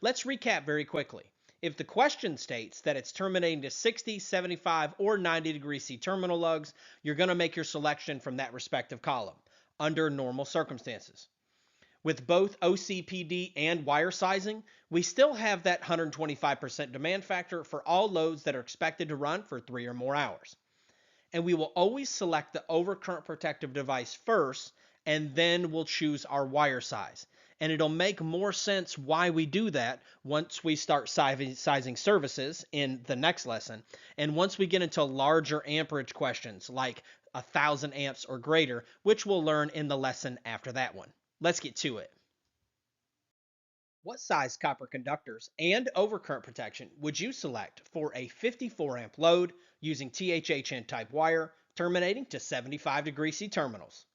Let's recap very quickly. If the question states that it's terminating to 60, 75, or 90 C terminal lugs, you're going to make your selection from that respective column under normal circumstances. With both OCPD and wire sizing, we still have that 125% demand factor for all loads that are expected to run for 3 or more hours. And we will always select the overcurrent protective device first, and then we'll choose our wire size. And it'll make more sense why we do that once we start sizing services in the next lesson. And once we get into larger amperage questions like 1,000 amps or greater, which we'll learn in the lesson after that one. Let's get to it. What size copper conductors and overcurrent protection would you select for a 54 amp load using THHN type wire terminating to 75 C terminals?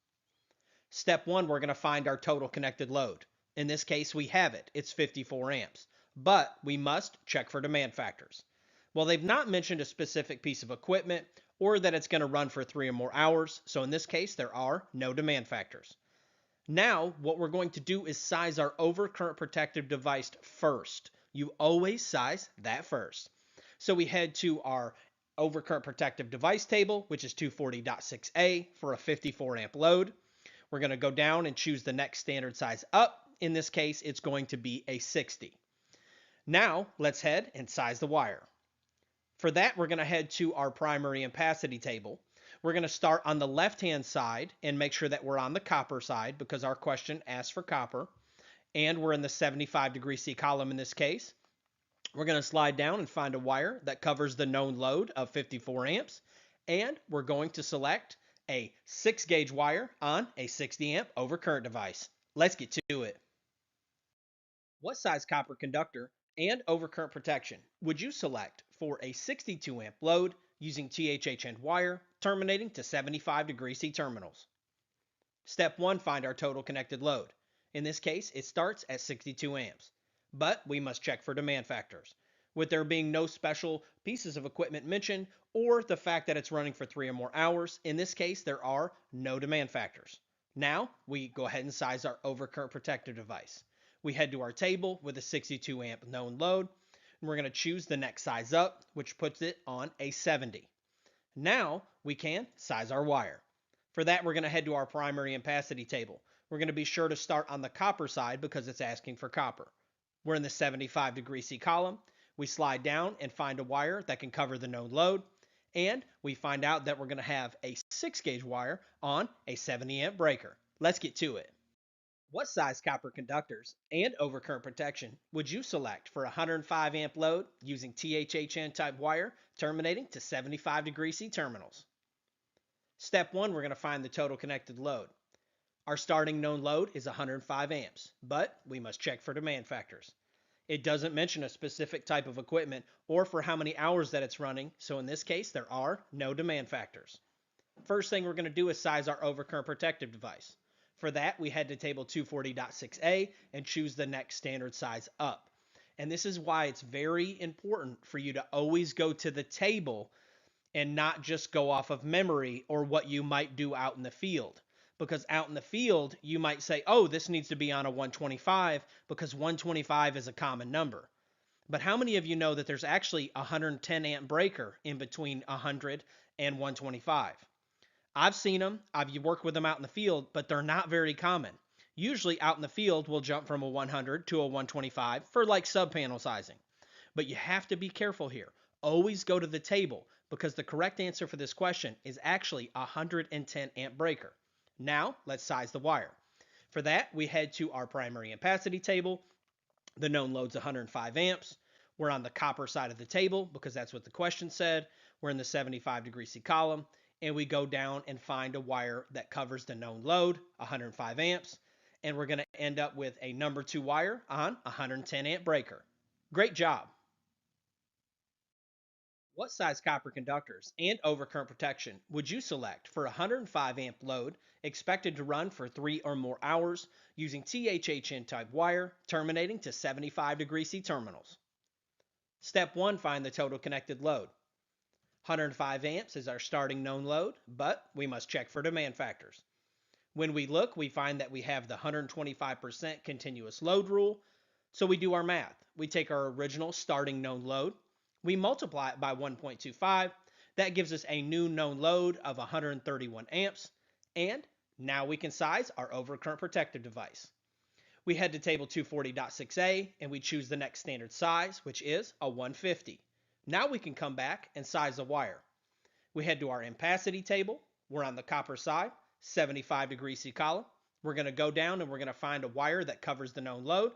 Step 1, we're going to find our total connected load. In this case, we have it. It's 54 amps. But we must check for demand factors. Well, they've not mentioned a specific piece of equipment or that it's going to run for 3 or more hours. So in this case, there are no demand factors. Now, what we're going to do is size our overcurrent protective device first. You always size that first. So we head to our overcurrent protective device table, which is 240.6A for a 54 amp load. We're going to go down and choose the next standard size up. In this case, it's going to be a 60. Now, let's head and size the wire. For that, we're going to head to our primary ampacity table. We're going to start on the left-hand side and make sure that we're on the copper side because our question asks for copper. And we're in the 75 C column in this case. We're going to slide down and find a wire that covers the known load of 54 amps. And we're going to select a 6-gauge wire on a 60 amp overcurrent device. Let's get to it. What size copper conductor and overcurrent protection would you select for a 62 amp load using THHN wire terminating to 75 C terminals? Step 1, find our total connected load. In this case, it starts at 62 amps, but we must check for demand factors. With there being no special pieces of equipment mentioned or the fact that it's running for 3 or more hours, in this case, there are no demand factors. Now, we go ahead and size our overcurrent protective device. We head to our table with a 62 amp known load. And we're going to choose the next size up, which puts it on a 70. Now we can size our wire. For that, we're going to head to our primary ampacity table. We're going to be sure to start on the copper side because it's asking for copper. We're in the 75 C column. We slide down and find a wire that can cover the known load. And we find out that we're going to have a 6-gauge wire on a 70 amp breaker. Let's get to it. What size copper conductors and overcurrent protection would you select for a 105 amp load using THHN type wire terminating to 75 C terminals? Step 1, we're going to find the total connected load. Our starting known load is 105 amps, but we must check for demand factors. It doesn't mention a specific type of equipment or for how many hours that it's running, so in this case, there are no demand factors. First thing we're going to do is size our overcurrent protective device. For that, we head to table 240.6A and choose the next standard size up. And this is why it's very important for you to always go to the table and not just go off of memory or what you might do out in the field. Because out in the field, you might say, oh, this needs to be on a 125 because 125 is a common number. But how many of you know that there's actually a 110 amp breaker in between 100 and 125. I've seen them, I've worked with them out in the field, but they're not very common. Usually out in the field, we'll jump from a 100 to a 125 for like sub panel sizing. But you have to be careful here. Always go to the table because the correct answer for this question is actually a 110 amp breaker. Now, let's size the wire. For that, we head to our primary ampacity table. The known load's 105 amps. We're on the copper side of the table because that's what the question said. We're in the 75 C column, and we go down and find a wire that covers the known load, 105 amps, and we're going to end up with a number 2 wire on a 110 amp breaker. Great job. What size copper conductors and overcurrent protection would you select for a 105 amp load expected to run for 3 or more hours using THHN type wire terminating to 75 C terminals? Step 1, find the total connected load. 105 amps is our starting known load, but we must check for demand factors. When we look, we find that we have the 125% continuous load rule, so we do our math. We take our original starting known load, we multiply it by 1.25. That gives us a new known load of 131 amps. And now we can size our overcurrent protective device. We head to table 240.6a and we choose the next standard size, which is a 150. Now we can come back and size the wire. We head to our ampacity table. We're on the copper side, 75 C column. We're going to go down and we're going to find a wire that covers the known load.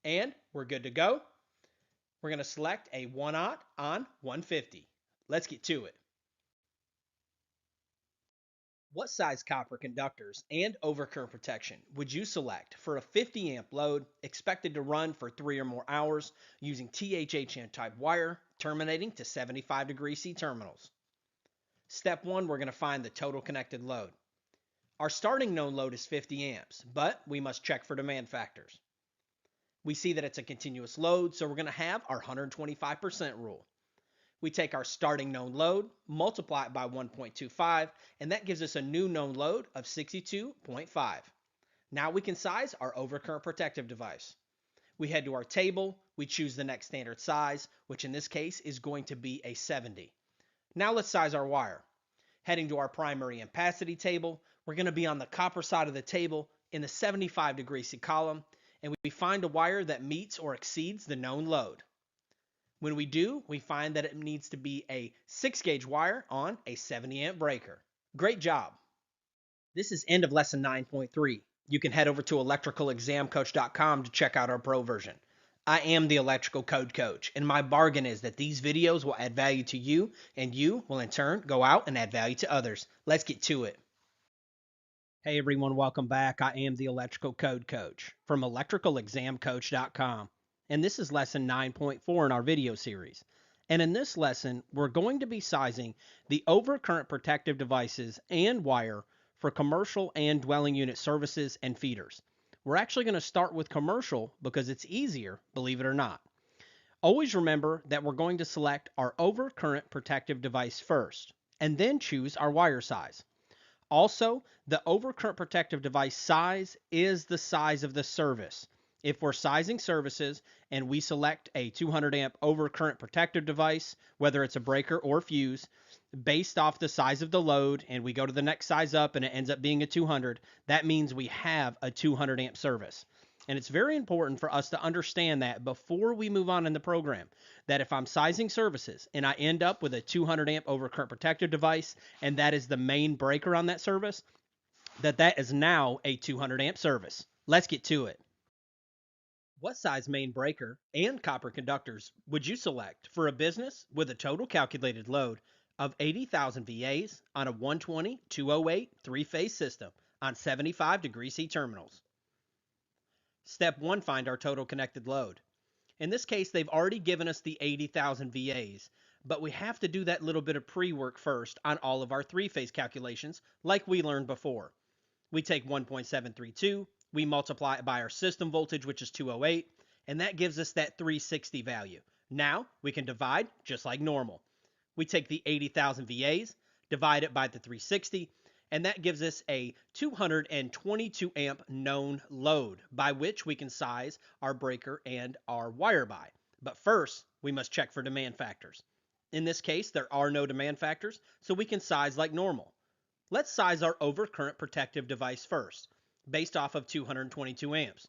And we're good to go. We're going to select a 1/0 on 150. Let's get to it. What size copper conductors and overcurrent protection would you select for a 50 amp load expected to run for 3 or more hours using THHN type wire terminating to 75 C terminals? Step 1, we're going to find the total connected load. Our starting known load is 50 amps, but we must check for demand factors. We see that it's a continuous load, so we're going to have our 125% rule. We take our starting known load, multiply it by 1.25, and that gives us a new known load of 62.5. Now we can size our overcurrent protective device. We head to our table, we choose the next standard size, which in this case is going to be a 70. Now let's size our wire. Heading to our primary ampacity table, we're going to be on the copper side of the table in the 75 C column, and we find a wire that meets or exceeds the known load. When we do, we find that it needs to be a 6-gauge wire on a 70 amp breaker. Great job. This is end of lesson 9.3. You can head over to electricalexamcoach.com to check out our pro version. I am the electrical code coach, and my bargain is that these videos will add value to you, and you will in turn go out and add value to others. Let's get to it. Hey everyone, welcome back. I am the electrical code coach from electricalexamcoach.com. And this is lesson 9.4 in our video series. And in this lesson, we're going to be sizing the overcurrent protective devices and wire for commercial and dwelling unit services and feeders. We're actually going to start with commercial because it's easier, believe it or not. Always remember that we're going to select our overcurrent protective device first, and then choose our wire size. Also, the overcurrent protective device size is the size of the service. If we're sizing services and we select a 200 amp overcurrent protective device, whether it's a breaker or fuse, based off the size of the load, and we go to the next size up and it ends up being a 200, that means we have a 200 amp service. And it's very important for us to understand that before we move on in the program, that if I'm sizing services and I end up with a 200 amp overcurrent protective device, and that is the main breaker on that service, that is now a 200 amp service. Let's get to it. What size main breaker and copper conductors would you select for a business with a total calculated load of 80,000 VAs on a 120/208 three-phase system on 75 C terminals? Step 1, find our total connected load. In this case, they've already given us the 80,000 VAs, but we have to do that little bit of pre-work first on all of our three-phase calculations like we learned before. We take 1.732, we multiply it by our system voltage, which is 208, and that gives us that 360 value. Now we can divide just like normal. We take the 80,000 VAs, divide it by the 360, and that gives us a 222 amp known load by which we can size our breaker and our wire by. But first, we must check for demand factors. In this case, there are no demand factors, so we can size like normal. Let's size our overcurrent protective device first, based off of 222 amps.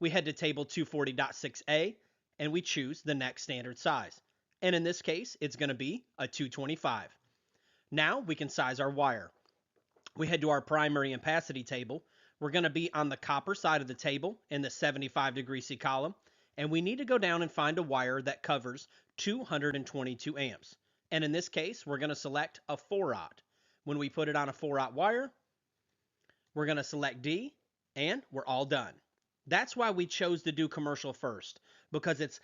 We head to table 240.6a and we choose the next standard size. And in this case, it's going to be a 225. Now we can size our wire. We head to our primary ampacity table. We're going to be on the copper side of the table in the 75-degree C column, and we need to go down and find a wire that covers 222 amps. And in this case, we're going to select a 4-aught. When we put it on a 4-aught wire, we're going to select D, and we're all done. That's why we chose to do commercial first, because it's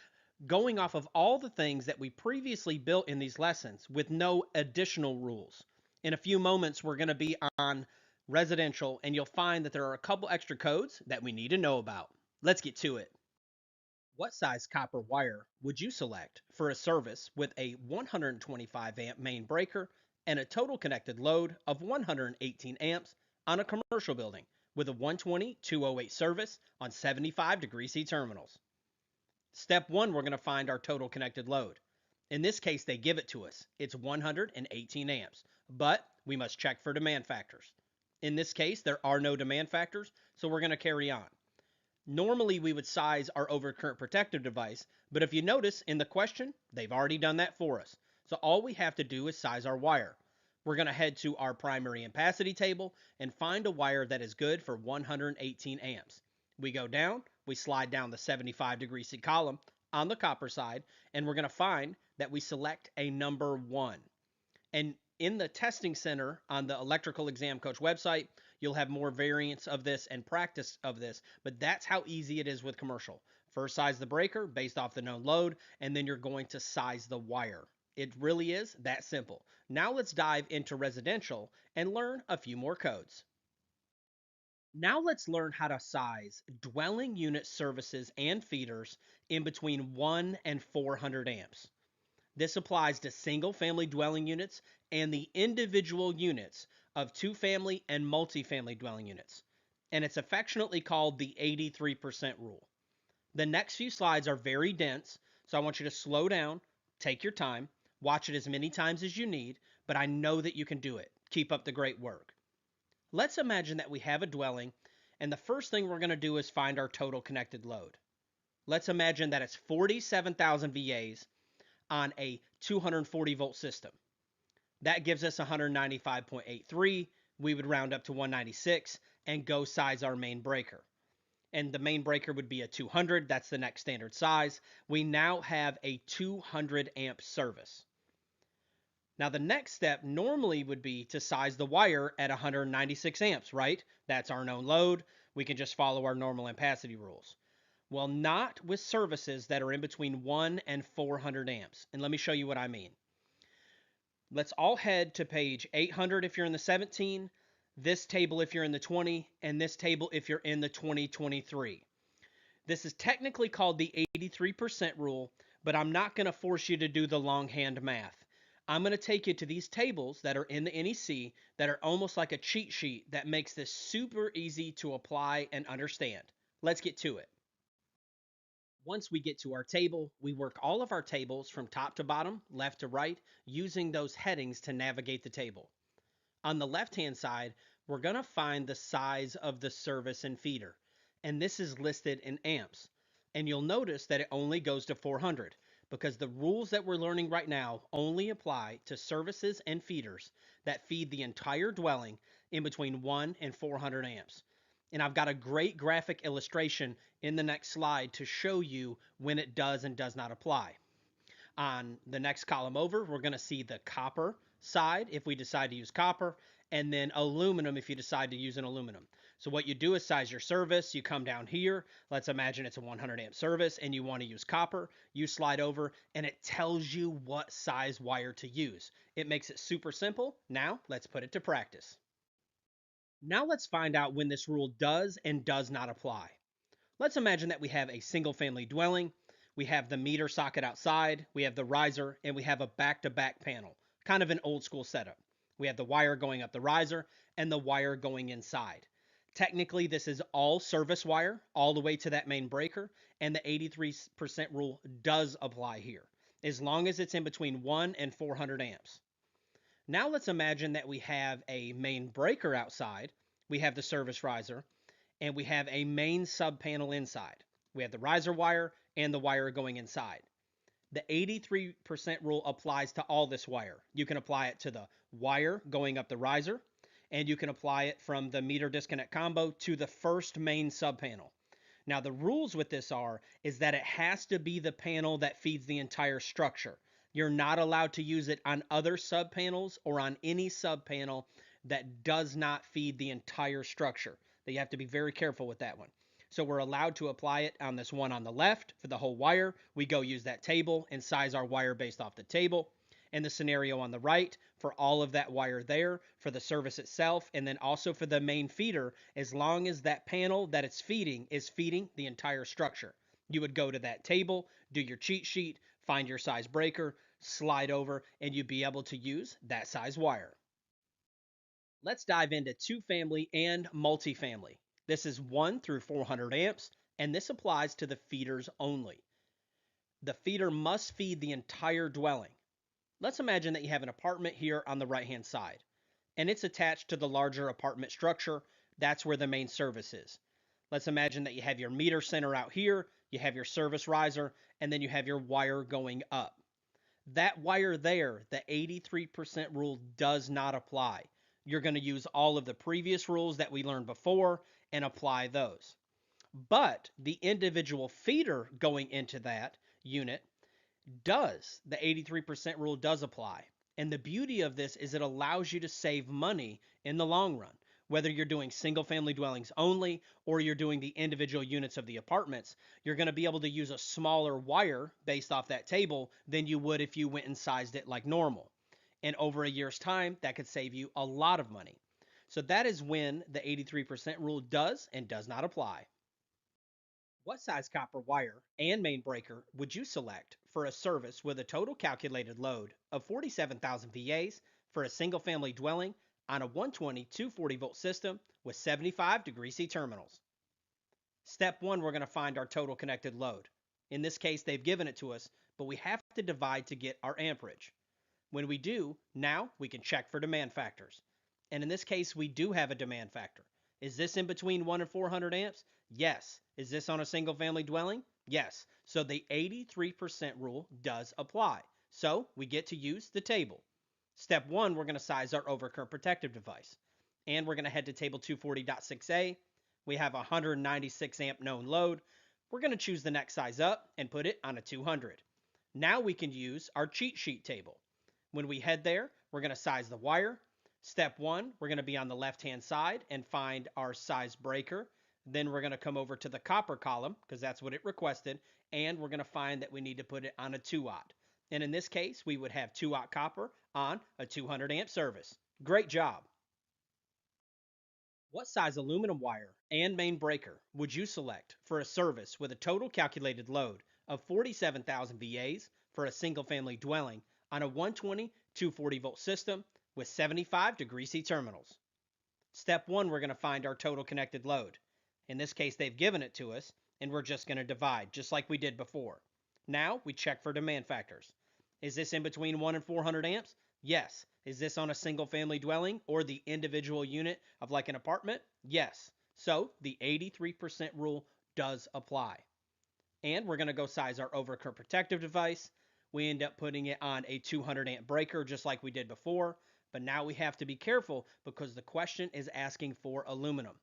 going off of all the things that we previously built in these lessons with no additional rules. In a few moments, we're going to be on residential, and you'll find that there are a couple extra codes that we need to know about. Let's get to it. What size copper wire would you select for a service with a 125 amp main breaker and a total connected load of 118 amps on a commercial building with a 120/208 service on 75-degree C terminals? Step 1, we're going to find our total connected load. In this case, they give it to us. It's 118 amps, but we must check for demand factors. In this case, there are no demand factors, so we're going to carry on. Normally, we would size our overcurrent protective device, but if you notice in the question, they've already done that for us. So all we have to do is size our wire. We're going to head to our primary ampacity table and find a wire that is good for 118 amps. We go down, we slide down the 75-degree C column on the copper side, and we're going to find that we select a number 1. And in the testing center on the Electrical Exam Coach website, you'll have more variants of this and practice of this, but that's how easy it is with commercial. First, size the breaker based off the known load, and then you're going to size the wire. It really is that simple. Now let's dive into residential and learn a few more codes. Now let's learn how to size dwelling unit services and feeders in between 1 and 400 amps. This applies to single-family dwelling units and the individual units of two-family and multifamily dwelling units. And it's affectionately called the 83% rule. The next few slides are very dense, so I want you to slow down, take your time, watch it as many times as you need, but I know that you can do it. Keep up the great work. Let's imagine that we have a dwelling, and the first thing we're going to do is find our total connected load. Let's imagine that it's 47,000 VAs on a 240 volt system. That gives us 195.83. We would round up to 196 and go size our main breaker. And the main breaker would be a 200. That's the next standard size. We now have a 200 amp service. Now the next step normally would be to size the wire at 196 amps, right? That's our known load. We can just follow our normal ampacity rules. Well, not with services that are in between 1 and 400 amps. And let me show you what I mean. Let's all head to page 800 if you're in the 17, this table if you're in the 20, and this table if you're in the 2023. This is technically called the 83% rule, but I'm not going to force you to do the longhand math. I'm going to take you to these tables that are in the NEC that are almost like a cheat sheet that makes this super easy to apply and understand. Let's get to it. Once we get to our table, we work all of our tables from top to bottom, left to right, using those headings to navigate the table. On the left-hand side, we're going to find the size of the service and feeder, and this is listed in amps. And you'll notice that it only goes to 400 because the rules that we're learning right now only apply to services and feeders that feed the entire dwelling in between 1 and 400 amps. And I've got a great graphic illustration in the next slide to show you when it does and does not apply. On the next column over, we're going to see the copper side if we decide to use copper, and then aluminum if you decide to use an aluminum. So what you do is size your service. You come down here. Let's imagine it's a 100 amp service and you want to use copper. You slide over and it tells you what size wire to use. It makes it super simple. Now let's put it to practice. Now let's find out when this rule does and does not apply. Let's imagine that we have a single family dwelling. We have the meter socket outside, we have the riser, and we have a back-to-back panel, kind of an old school setup. We have the wire going up the riser and the wire going inside. Technically, this is all service wire all the way to that main breaker, and the 83% rule does apply here. as long as it's in between 1 and 400 amps. Now let's imagine that we have a main breaker outside, we have the service riser, and we have a main sub panel inside. We have the riser wire and the wire going inside. The 83% rule applies to all this wire. You can apply it to the wire going up the riser, and you can apply it from the meter disconnect combo to the first main sub panel. Now the rules with this is that it has to be the panel that feeds the entire structure. You're not allowed to use it on other sub panels or on any sub panel that does not feed the entire structure. You have to be very careful with that one. So we're allowed to apply it on this one on the left for the whole wire. We go use that table and size our wire based off the table. And the scenario on the right for all of that wire there for the service itself, and then also for the main feeder, as long as that panel that it's feeding is feeding the entire structure. You would go to that table, do your cheat sheet, find your size breaker, slide over, and you'd be able to use that size wire. Let's dive into two-family and multifamily. This is 1 through 400 amps, and this applies to the feeders only. The feeder must feed the entire dwelling. Let's imagine that you have an apartment here on the right-hand side, and it's attached to the larger apartment structure. That's where the main service is. Let's imagine that you have your meter center out here, you have your service riser, and then you have your wire going up. That wire there, the 83% rule does not apply. You're going to use all of the previous rules that we learned before and apply those. But the individual feeder going into that unit does. The 83% rule does apply. And the beauty of this is it allows you to save money in the long run. Whether you're doing single family dwellings only or you're doing the individual units of the apartments, you're going to be able to use a smaller wire based off that table than you would if you went and sized it like normal. And over a year's time, that could save you a lot of money. So that is when the 83% rule does and does not apply. What size copper wire and main breaker would you select for a service with a total calculated load of 47,000 VAs for a single family dwelling on a 120 240 volt system with 75 degree C terminals? Step 1, we're going to find our total connected load. In this case, they've given it to us, but we have to divide to get our amperage. When we do, now we can check for demand factors. And in this case, we do have a demand factor. Is this in between 1 and 400 amps? Yes. Is this on a single family dwelling? Yes. So the 83% rule does apply. So we get to use the table. Step 1, we're going to size our overcurrent protective device. And we're going to head to table 240.6a. We have a 196 amp known load. We're going to choose the next size up and put it on a 200. Now we can use our cheat sheet table. When we head there, we're going to size the wire. Step 1, we're going to be on the left-hand side and find our size breaker. Then we're going to come over to the copper column because that's what it requested. And we're going to find that we need to put it on a 2-aught. And in this case, we would have 2-aught copper on a 200 amp service. Great job. What size aluminum wire and main breaker would you select for a service with a total calculated load of 47,000 VAs for a single family dwelling on a 120 240 volt system with 75 degree C terminals? Step 1, we're going to find our total connected load. In this case, they've given it to us, and we're just going to divide, just like we did before. Now, we check for demand factors. Is this in between 1 and 400 amps? Yes. Is this on a single family dwelling or the individual unit of like an apartment? Yes. So, the 83% rule does apply. And we're going to go size our overcurrent protective device. We end up putting it on a 200 amp breaker just like we did before. But now we have to be careful because the question is asking for aluminum.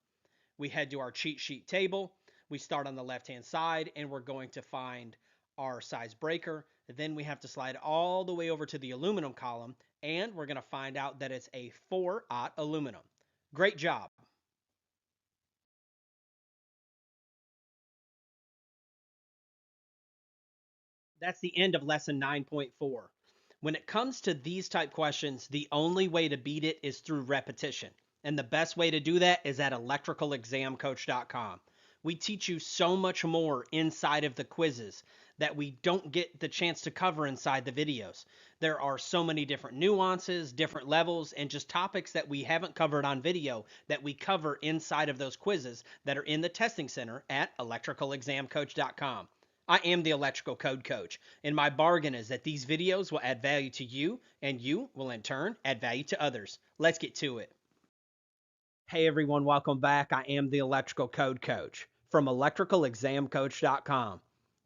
We head to our cheat sheet table. We start on the left-hand side and we're going to find our size breaker. Then we have to slide all the way over to the aluminum column and we're going to find out that it's a 4-aught aluminum. Great job. That's the end of lesson 9.4. When it comes to these type questions, the only way to beat it is through repetition. And the best way to do that is at electricalexamcoach.com. We teach you so much more inside of the quizzes that we don't get the chance to cover inside the videos. There are so many different nuances, different levels, and just topics that we haven't covered on video that we cover inside of those quizzes that are in the testing center at electricalexamcoach.com. I am the electrical code coach, and my bargain is that these videos will add value to you, and you will in turn add value to others. Let's get to it. Hey everyone, welcome back. I am the electrical code coach from electricalexamcoach.com,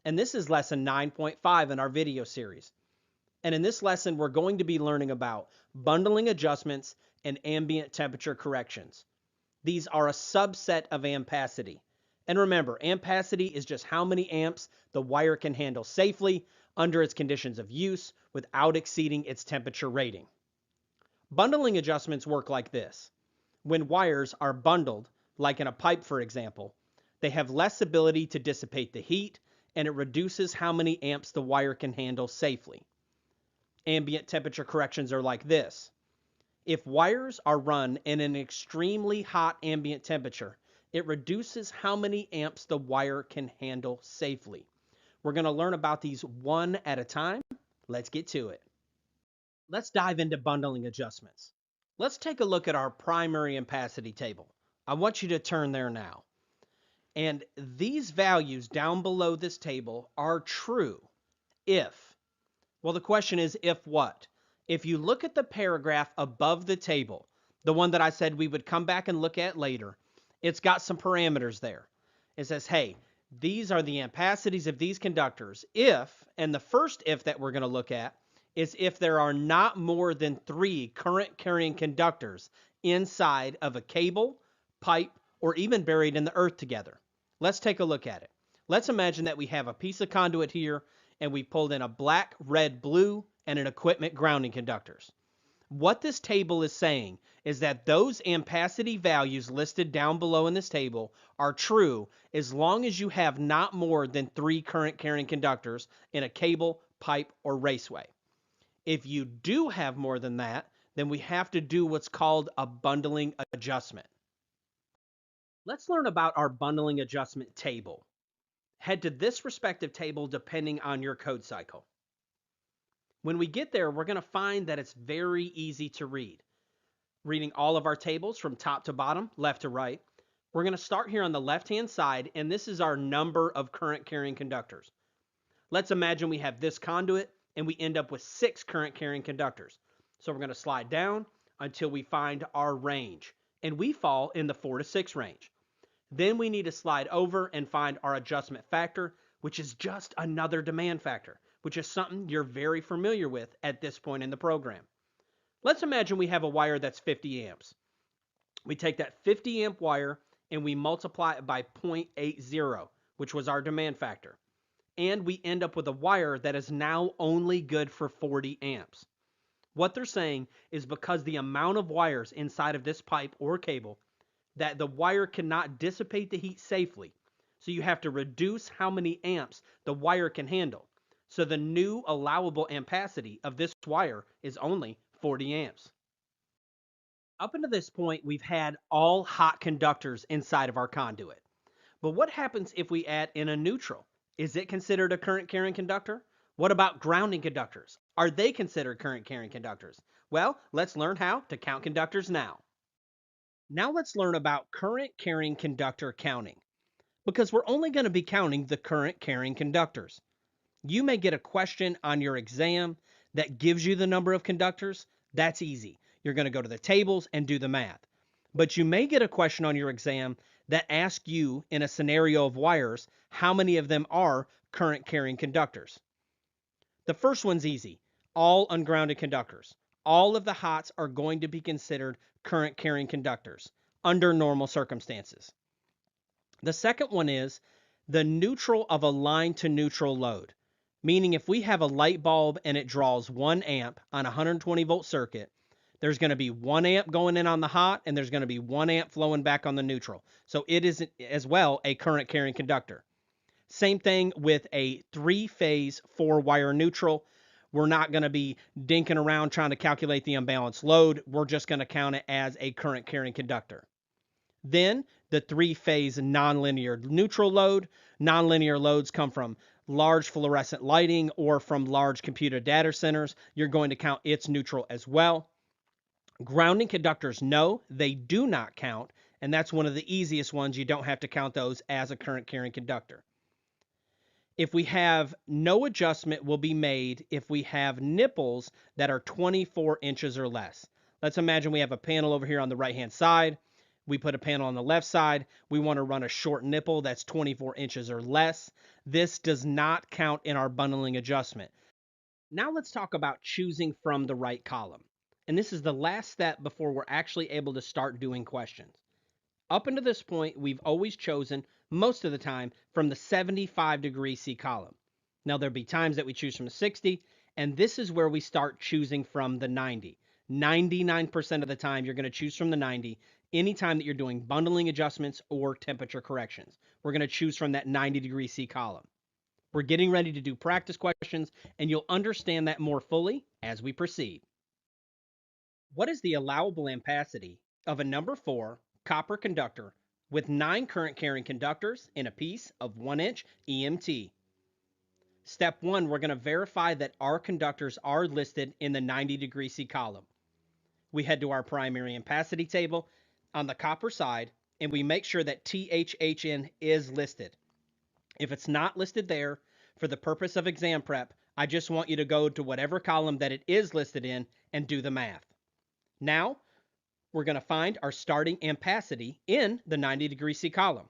and this is lesson 9.5 in our video series. And in this lesson, we're going to be learning about bundling adjustments and ambient temperature corrections. These are a subset of ampacity. And remember, ampacity is just how many amps the wire can handle safely under its conditions of use without exceeding its temperature rating. Bundling adjustments work like this. When wires are bundled, like in a pipe for example, they have less ability to dissipate the heat, and it reduces how many amps the wire can handle safely. Ambient temperature corrections are like this. If wires are run in an extremely hot ambient temperature, it reduces how many amps the wire can handle safely. We're going to learn about these one at a time. Let's get to it. Let's dive into bundling adjustments. Let's take a look at our primary ampacity table. I want you to turn there now. And these values down below this table are true if, well, the question is if what? If you look at the paragraph above the table, the one that I said we would come back and look at later, it's got some parameters there. It says, hey, these are the ampacities of these conductors if, and the first if that we're going to look at is if there are not more than 3 current carrying conductors inside of a cable, pipe, or even buried in the earth together. Let's take a look at it. Let's imagine that we have a piece of conduit here and we pulled in a black, red, blue, and an equipment grounding conductors. What this table is saying is that those ampacity values listed down below in this table are true as long as you have not more than 3 current carrying conductors in a cable, pipe, or raceway. If you do have more than that, then we have to do what's called a bundling adjustment. Let's learn about our bundling adjustment table. Head to this respective table depending on your code cycle. When we get there, we're going to find that it's very easy to read. Reading all of our tables from top to bottom, left to right, we're going to start here on the left-hand side, and this is our number of current carrying conductors. Let's imagine we have this conduit, and we end up with 6 current carrying conductors. So we're going to slide down until we find our range, and we fall in the 4 to 6 range. Then we need to slide over and find our adjustment factor, which is just another demand factor, which is something you're very familiar with at this point in the program. Let's imagine we have a wire that's 50 amps. We take that 50 amp wire and we multiply it by 0.80, which was our demand factor. And we end up with a wire that is now only good for 40 amps. What they're saying is because the amount of wires inside of this pipe or cable that the wire cannot dissipate the heat safely. So you have to reduce how many amps the wire can handle. So the new allowable ampacity of this wire is only 40 amps. Up until this point, we've had all hot conductors inside of our conduit. But what happens if we add in a neutral? Is it considered a current carrying conductor? What about grounding conductors? Are they considered current carrying conductors? Well, let's learn how to count conductors now. Now let's learn about current carrying conductor counting, because we're only going to be counting the current carrying conductors. You may get a question on your exam that gives you the number of conductors. That's easy. You're going to go to the tables and do the math. But you may get a question on your exam that asks you in a scenario of wires, how many of them are current carrying conductors? The first one's easy. All ungrounded conductors. All of the hots are going to be considered current carrying conductors under normal circumstances. The second one is the neutral of a line to neutral load, meaning if we have a light bulb and it draws 1 amp on a 120 volt circuit, there's going to be 1 amp going in on the hot and there's going to be 1 amp flowing back on the neutral. So it is as well a current carrying conductor. Same thing with a 3-phase 4-wire neutral. We're not going to be dinking around trying to calculate the unbalanced load. We're just going to count it as a current carrying conductor. Then the 3-phase nonlinear neutral load. Nonlinear loads come from large fluorescent lighting or from large computer data centers. You're going to count its neutral as well. Grounding conductors, no, they do not count, and that's one of the easiest ones. You don't have to count those as a current carrying conductor. If we have no adjustment will be made if we have nipples that are 24 inches or less. Let's imagine we have a panel over here on the right-hand side. We put a panel on the left side. We want to run a short nipple that's 24 inches or less. This does not count in our bundling adjustment. Now let's talk about choosing from the right column. And this is the last step before we're actually able to start doing questions. Up until this point, we've always chosen, most of the time, from the 75-degree C column. Now, there'll be times that we choose from the 60, and this is where we start choosing from the 90. 99% of the time, you're going to choose from the 90 anytime that you're doing bundling adjustments or temperature corrections. We're going to choose from that 90-degree C column. We're getting ready to do practice questions, and you'll understand that more fully as we proceed. What is the allowable ampacity of a number 4 copper conductor with 9 current carrying conductors in a piece of 1-inch EMT? Step 1, we're going to verify that our conductors are listed in the 90-degree C column. We head to our primary ampacity table on the copper side, and we make sure that THHN is listed. If it's not listed there, for the purpose of exam prep, I just want you to go to whatever column that it is listed in and do the math. Now, we're going to find our starting ampacity in the 90-degree C column.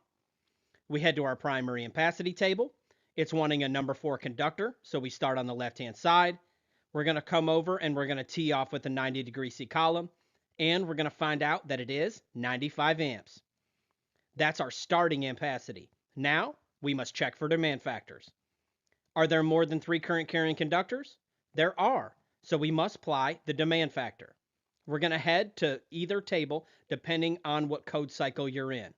We head to our primary ampacity table. It's wanting a number 4 conductor, so we start on the left-hand side. We're going to come over and we're going to tee off with the 90-degree C column, and we're going to find out that it is 95 amps. That's our starting ampacity. Now, we must check for demand factors. Are there more than 3 current carrying conductors? There are, so we must apply the demand factor. We're going to head to either table depending on what code cycle you're in.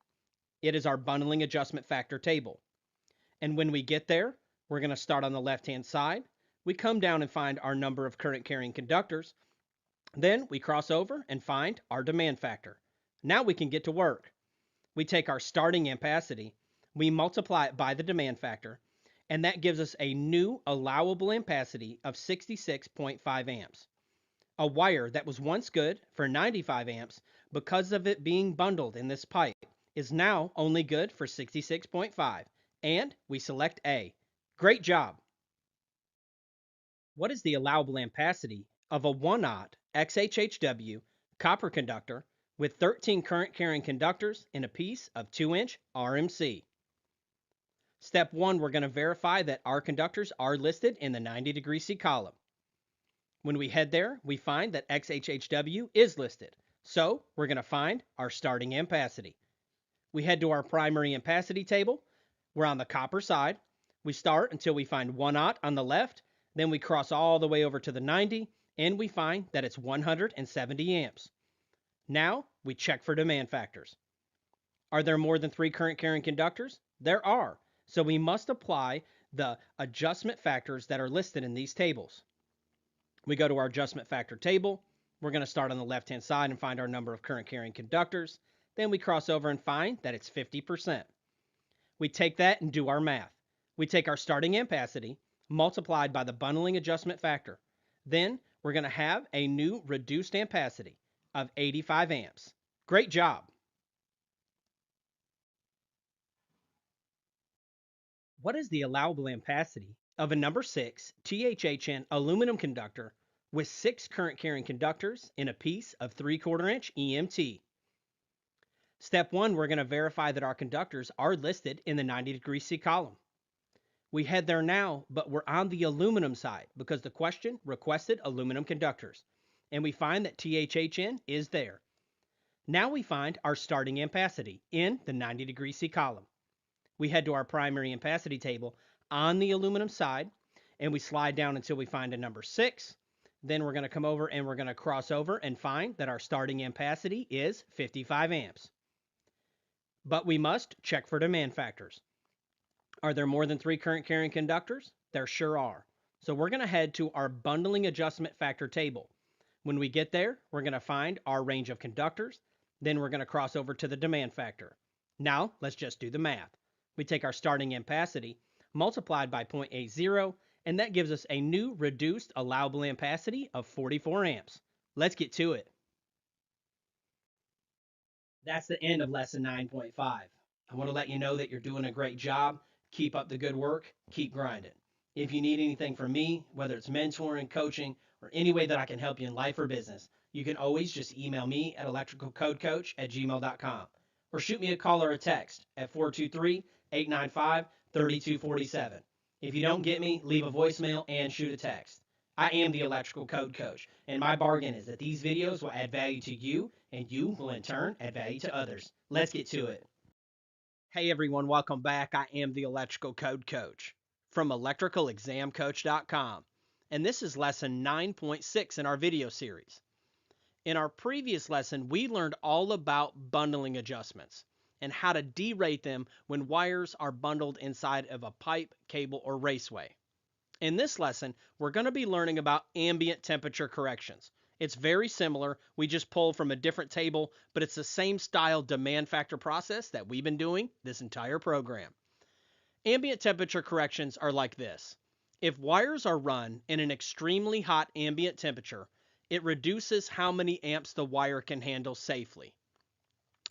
It is our bundling adjustment factor table. And when we get there, we're going to start on the left-hand side. We come down and find our number of current carrying conductors. Then we cross over and find our demand factor. Now we can get to work. We take our starting ampacity, we multiply it by the demand factor, and that gives us a new allowable ampacity of 66.5 amps. A wire that was once good for 95 amps, because of it being bundled in this pipe, is now only good for 66.5, and we select A. Great job! What is the allowable ampacity of a 1-aught XHHW copper conductor with 13 current carrying conductors in a piece of 2-inch RMC? Step 1, we're going to verify that our conductors are listed in the 90-degree C column. When we head there, we find that XHHW is listed. So we're going to find our starting ampacity. We head to our primary ampacity table. We're on the copper side. We start until we find 1-aught on the left. Then we cross all the way over to the 90, and we find that it's 170 amps. Now we check for demand factors. Are there more than 3 current carrying conductors? There are. So we must apply the adjustment factors that are listed in these tables. We go to our adjustment factor table. We're going to start on the left-hand side and find our number of current carrying conductors. Then we cross over and find that it's 50%. We take that and do our math. We take our starting ampacity multiplied by the bundling adjustment factor. Then we're going to have a new reduced ampacity of 85 amps. Great job! What is the allowable ampacity of a number 6 THHN aluminum conductor with 6 current carrying conductors in a piece of 3/4 inch EMT? Step 1, we're going to verify that our conductors are listed in the 90-degree C column. We head there now, but we're on the aluminum side because the question requested aluminum conductors, and we find that THHN is there. Now we find our starting ampacity in the 90-degree C column. We head to our primary ampacity table on the aluminum side, and we slide down until we find a number 6. Then we're going to come over and we're going to cross over and find that our starting ampacity is 55 amps. But we must check for demand factors. Are there more than 3 current carrying conductors? There sure are. So we're going to head to our bundling adjustment factor table. When we get there, we're going to find our range of conductors. Then we're going to cross over to the demand factor. Now let's just do the math. We take our starting ampacity multiplied by 0.80, and that gives us a new reduced allowable ampacity of 44 amps. Let's get to it. That's the end of lesson 9.5. I want to let you know that you're doing a great job. Keep up the good work. Keep grinding. If you need anything from me, whether it's mentoring, coaching, or any way that I can help you in life or business, you can always just email me at electricalcodecoach@gmail.com or shoot me a call or a text at 423-895-3247. If you don't get me, leave a voicemail and shoot a text. I am the Electrical Code Coach, and my bargain is that these videos will add value to you, and you will in turn add value to others. Let's get to it. Hey everyone, welcome back. I am the Electrical Code Coach from electricalexamcoach.com, and this is lesson 9.6 in our video series. In our previous lesson, we learned all about bundling adjustments and how to derate them when wires are bundled inside of a pipe, cable, or raceway. In this lesson, we're going to be learning about ambient temperature corrections. It's very similar. We just pull from a different table, but it's the same style demand factor process that we've been doing this entire program. Ambient temperature corrections are like this. If wires are run in an extremely hot ambient temperature, it reduces how many amps the wire can handle safely.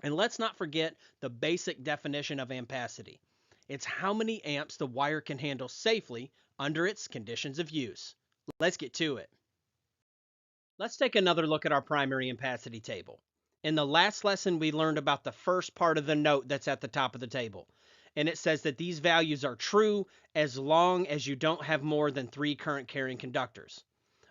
And let's not forget the basic definition of ampacity. It's how many amps the wire can handle safely under its conditions of use. Let's get to it. Let's take another look at our primary ampacity table. In the last lesson, we learned about the first part of the note that's at the top of the table. And it says that these values are true as long as you don't have more than 3 current carrying conductors.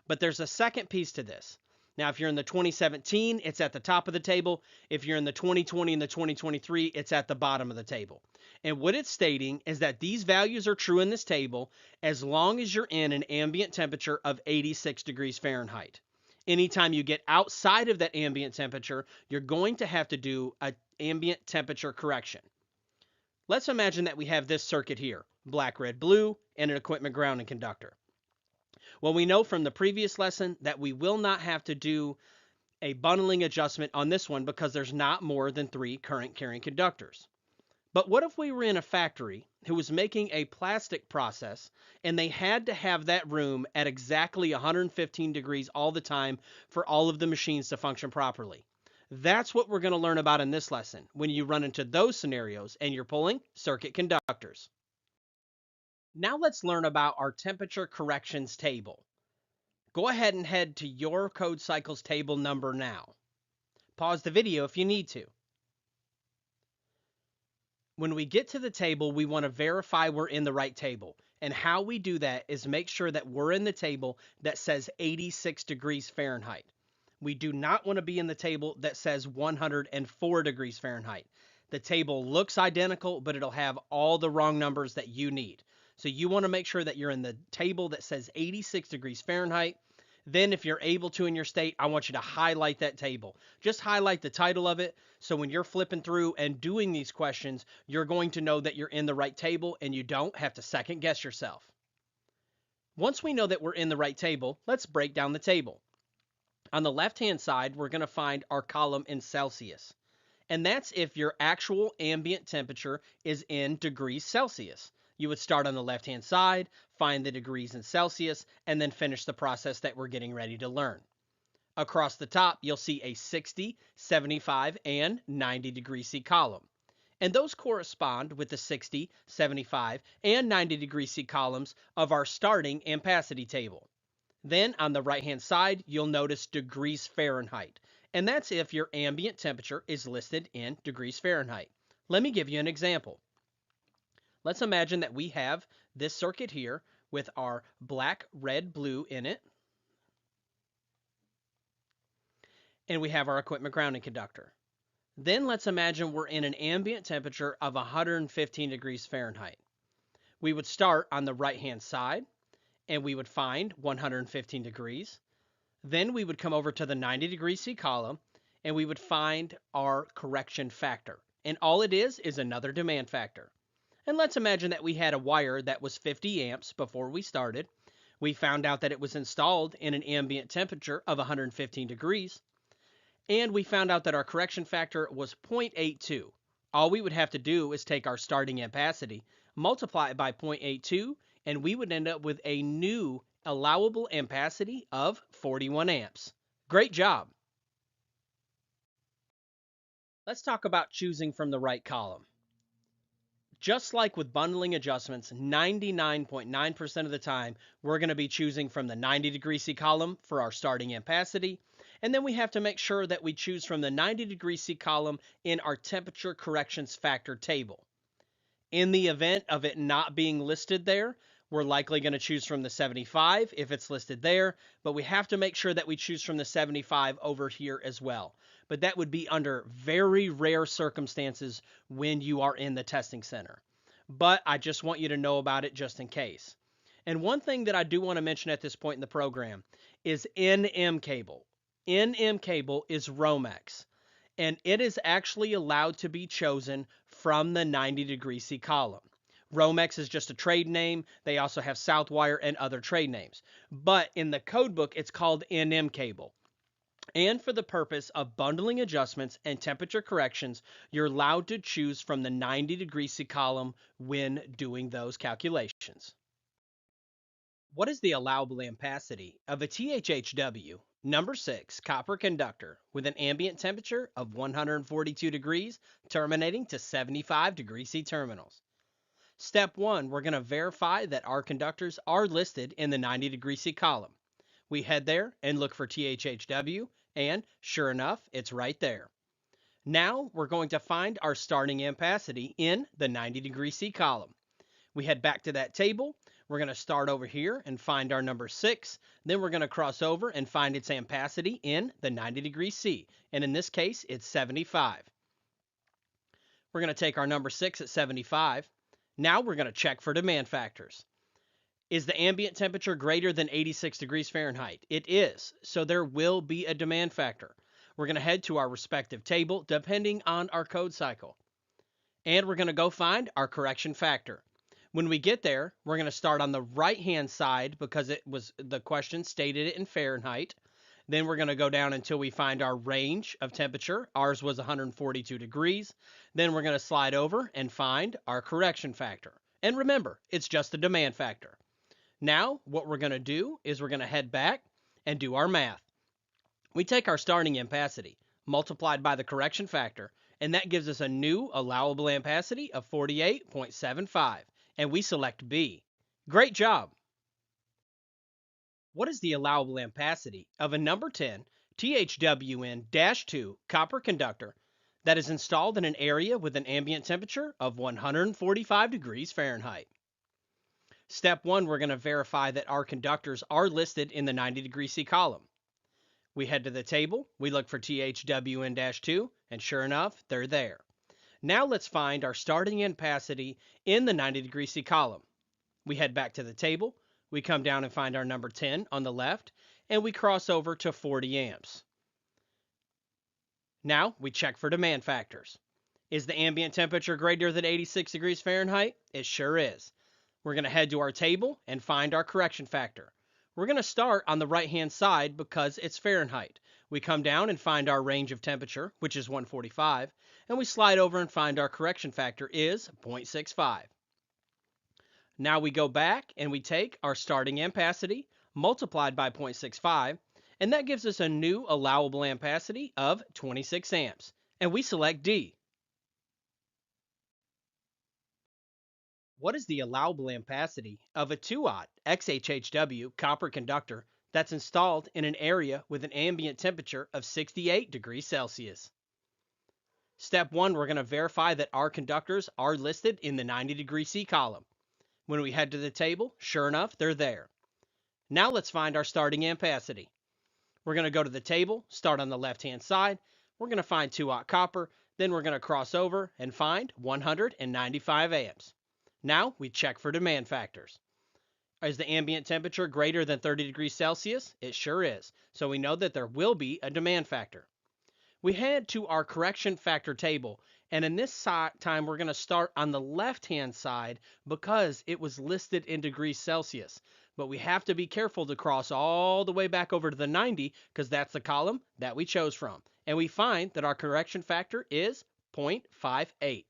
But there's a second piece to this. Now, if you're in the 2017, it's at the top of the table. If you're in the 2020 and the 2023, it's at the bottom of the table. And what it's stating is that these values are true in this table as long as you're in an ambient temperature of 86 degrees Fahrenheit. Anytime you get outside of that ambient temperature, you're going to have to do an ambient temperature correction. Let's imagine that we have this circuit here, black, red, blue, and an equipment grounding conductor. Well, we know from the previous lesson that we will not have to do a bundling adjustment on this one because there's not more than 3 current carrying conductors. But what if we were in a factory who was making a plastic process and they had to have that room at exactly 115 degrees all the time for all of the machines to function properly? That's what we're going to learn about in this lesson when you run into those scenarios and you're pulling circuit conductors. Now let's learn about our temperature corrections table. Go ahead and head to your code cycles table number now. Pause the video if you need to. When we get to the table, we want to verify we're in the right table. And how we do that is make sure that we're in the table that says 86 degrees Fahrenheit. We do not want to be in the table that says 104 degrees Fahrenheit. The table looks identical, but it'll have all the wrong numbers that you need. So you want to make sure that you're in the table that says 86 degrees Fahrenheit. Then if you're able to in your state, I want you to highlight that table. Just highlight the title of it. So when you're flipping through and doing these questions, you're going to know that you're in the right table and you don't have to second guess yourself. Once we know that we're in the right table, let's break down the table. On the left-hand side, we're going to find our column in Celsius. And that's if your actual ambient temperature is in degrees Celsius. You would start on the left-hand side, find the degrees in Celsius, and then finish the process that we're getting ready to learn. Across the top, you'll see a 60, 75, and 90 degree C column. And those correspond with the 60, 75, and 90 degree C columns of our starting ampacity table. Then on the right-hand side, you'll notice degrees Fahrenheit. And that's if your ambient temperature is listed in degrees Fahrenheit. Let me give you an example. Let's imagine that we have this circuit here with our black, red, blue in it. And we have our equipment grounding conductor. Then let's imagine we're in an ambient temperature of 115 degrees Fahrenheit. We would start on the right-hand side and we would find 115 degrees. Then we would come over to the 90 degree C column and we would find our correction factor. And all it is another demand factor. And let's imagine that we had a wire that was 50 amps before we started. We found out that it was installed in an ambient temperature of 115 degrees. And we found out that our correction factor was 0.82. All we would have to do is take our starting ampacity, multiply it by 0.82, and we would end up with a new allowable ampacity of 41 amps. Great job. Let's talk about choosing from the right column. Just like with bundling adjustments, 99.9% of the time, we're going to be choosing from the 90-degree C column for our starting ampacity, and then we have to make sure that we choose from the 90-degree C column in our temperature corrections factor table. In the event of it not being listed there, we're likely going to choose from the 75 if it's listed there, but we have to make sure that we choose from the 75 over here as well. But that would be under very rare circumstances when you are in the testing center. But I just want you to know about it just in case. And one thing that I do want to mention at this point in the program is NM cable. NM cable is Romex, and it is actually allowed to be chosen from the 90-degree C column. Romex is just a trade name. They also have Southwire and other trade names. But in the code book, it's called NM cable. And for the purpose of bundling adjustments and temperature corrections, you're allowed to choose from the 90-degree C column when doing those calculations. What is the allowable ampacity of a THHW number 6 copper conductor with an ambient temperature of 142 degrees terminating to 75 degree C terminals? Step 1, we're going to verify that our conductors are listed in the 90-degree C column. We head there and look for THHW, and sure enough, it's right there. Now we're going to find our starting ampacity in the 90-degree C column. We head back to that table. We're going to start over here and find our number 6. Then we're going to cross over and find its ampacity in the 90-degree C. And in this case, it's 75. We're going to take our number 6 at 75. Now we're going to check for demand factors. Is the ambient temperature greater than 86 degrees Fahrenheit? It is, so there will be a demand factor. We're going to head to our respective table depending on our code cycle. And we're going to go find our correction factor. When we get there, we're going to start on the right-hand side because the question stated it in Fahrenheit. Then we're going to go down until we find our range of temperature. Ours was 142 degrees. Then we're going to slide over and find our correction factor. And remember, it's just a demand factor. Now, what we're going to do is we're going to head back and do our math. We take our starting ampacity multiplied by the correction factor, and that gives us a new allowable ampacity of 48.75, and we select B. Great job! What is the allowable ampacity of a number 10 THWN-2 copper conductor that is installed in an area with an ambient temperature of 145 degrees Fahrenheit? Step 1, we're going to verify that our conductors are listed in the 90-degree C column. We head to the table, we look for THWN-2, and sure enough, they're there. Now let's find our starting ampacity in the 90-degree C column. We head back to the table, we come down and find our number 10 on the left, and we cross over to 40 amps. Now we check for demand factors. Is the ambient temperature greater than 86 degrees Fahrenheit? It sure is. We're going to head to our table and find our correction factor. We're going to start on the right-hand side because it's Fahrenheit. We come down and find our range of temperature, which is 145, and we slide over and find our correction factor is 0.65. Now we go back and we take our starting ampacity multiplied by 0.65, and that gives us a new allowable ampacity of 26 amps, and we select D. What is the allowable ampacity of a 2-aught XHHW copper conductor that's installed in an area with an ambient temperature of 68 degrees Celsius? Step 1, we're going to verify that our conductors are listed in the 90-degree C column. When we head to the table, sure enough, they're there. Now let's find our starting ampacity. We're going to go to the table, start on the left-hand side. We're going to find 2-aught copper, then we're going to cross over and find 195 amps. Now we check for demand factors. Is the ambient temperature greater than 30 degrees Celsius? It sure is. So we know that there will be a demand factor. We head to our correction factor table, and in this time we're going to start on the left-hand side because it was listed in degrees Celsius. But we have to be careful to cross all the way back over to the 90 because that's the column that we chose from. And we find that our correction factor is 0.58.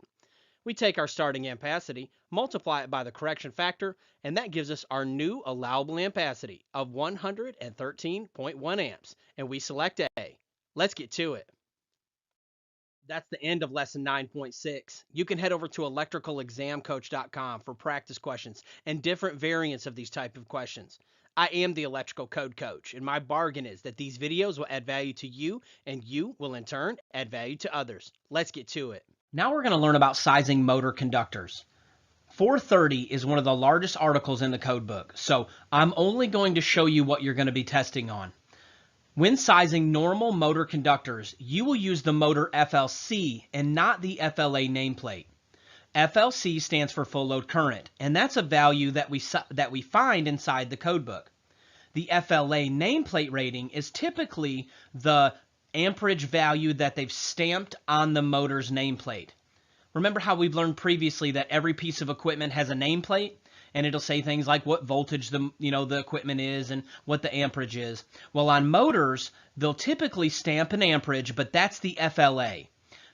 We take our starting ampacity, multiply it by the correction factor, and that gives us our new allowable ampacity of 113.1 amps, and we select A. Let's get to it. That's the end of lesson 9.6. You can head over to electricalexamcoach.com for practice questions and different variants of these type of questions. I am the electrical code coach, and my bargain is that these videos will add value to you, and you will in turn add value to others. Let's get to it. Now we're going to learn about sizing motor conductors. 430 is one of the largest articles in the code book, so I'm only going to show you what you're going to be testing on. When sizing normal motor conductors, you will use the motor FLC and not the FLA nameplate. FLC stands for full load current, and that's a value that we find inside the code book. The FLA nameplate rating is typically the amperage value that they've stamped on the motor's nameplate. Remember how we've learned previously that every piece of equipment has a nameplate, and it'll say things like what voltage the equipment is and what the amperage is. Well, on motors, they'll typically stamp an amperage, but that's the FLA.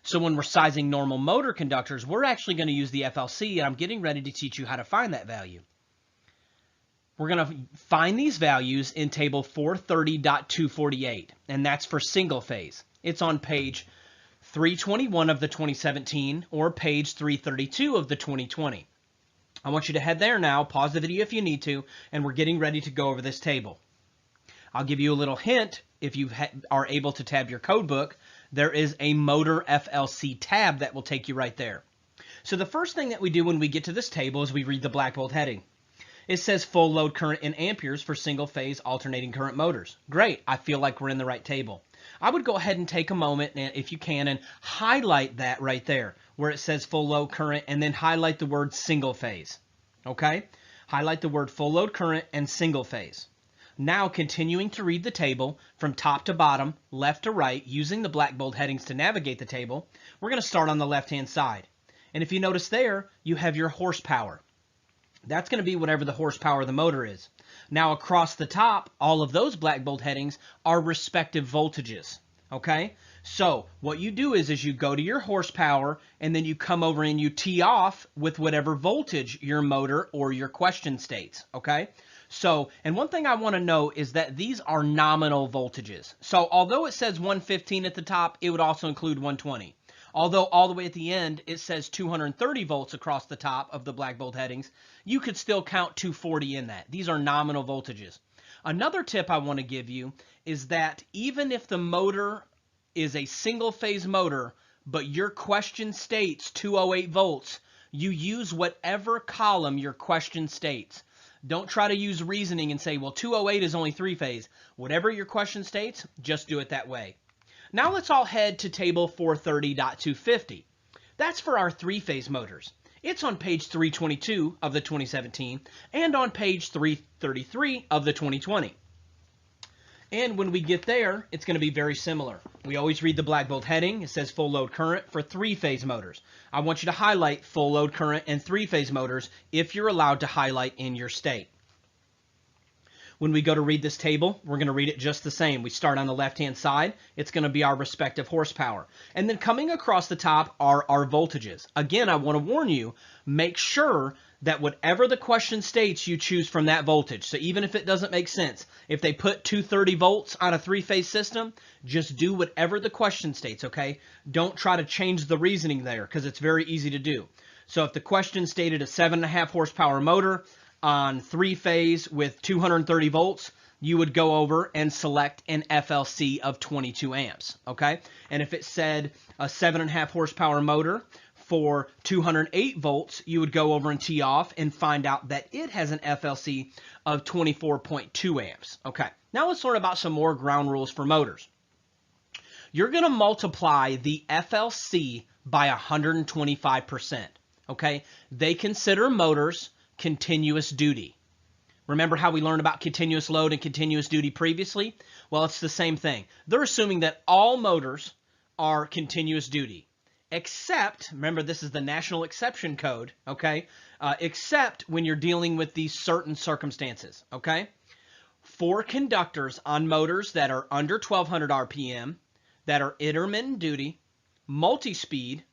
So when we're sizing normal motor conductors, we're actually going to use the FLC, and I'm getting ready to teach you how to find that value. We're going to find these values in table 430.248, and that's for single phase. It's on page 321 of the 2017 or page 332 of the 2020. I want you to head there now, pause the video if you need to, and we're getting ready to go over this table. I'll give you a little hint. If you are able to tab your code book, there is a motor FLC tab that will take you right there. So the first thing that we do when we get to this table is we read the black bold heading. It says full load current in amperes for single phase alternating current motors. Great, I feel like we're in the right table. I would go ahead and take a moment, and if you can, and highlight that right there where it says full load current, and then highlight the word single phase. Okay? Highlight the word full load current and single phase. Now continuing to read the table from top to bottom, left to right, using the black bold headings to navigate the table, we're going to start on the left-hand side. And if you notice there, you have your horsepower. That's going to be whatever the horsepower of the motor is. Now across the top, all of those black bold headings are respective voltages. Okay? So what you do is you go to your horsepower, and then you come over and you tee off with whatever voltage your motor or your question states. Okay? So, and one thing I want to know is that these are nominal voltages. So although it says 115 at the top, it would also include 120. Although all the way at the end, it says 230 volts across the top of the black bold headings, you could still count 240 in that. These are nominal voltages. Another tip I want to give you is that even if the motor is a single phase motor, but your question states 208 volts, you use whatever column your question states. Don't try to use reasoning and say, well, 208 is only three phase. Whatever your question states, just do it that way. Now let's all head to table 430.250. That's for our three-phase motors. It's on page 322 of the 2017 and on page 333 of the 2020. And when we get there, it's going to be very similar. We always read the black bold heading. It says full load current for three-phase motors. I want you to highlight full load current and three-phase motors if you're allowed to highlight in your state. When we go to read this table, we're going to read it just the same. We start on the left-hand side. It's going to be our respective horsepower. And then coming across the top are our voltages. Again, I want to warn you, make sure that whatever the question states, you choose from that voltage. So even if it doesn't make sense, if they put 230 volts on a three-phase system, just do whatever the question states, okay? Don't try to change the reasoning there because it's very easy to do. So if the question stated a 7.5 horsepower motor, on three-phase with 230 volts, you would go over and select an FLC of 22 amps, okay? And if it said a 7.5 horsepower motor for 208 volts, you would go over and tee off and find out that it has an FLC of 24.2 amps, okay? Now let's learn about some more ground rules for motors. You're going to multiply the FLC by 125%, okay? They consider motors continuous duty. Remember how we learned about continuous load and continuous duty previously? Well, it's the same thing. They're assuming that all motors are continuous duty, except, remember this is the national exception code, okay? Except when you're dealing with these certain circumstances, okay? For conductors on motors that are under 1200 RPM, that are intermittent duty, multi-speed,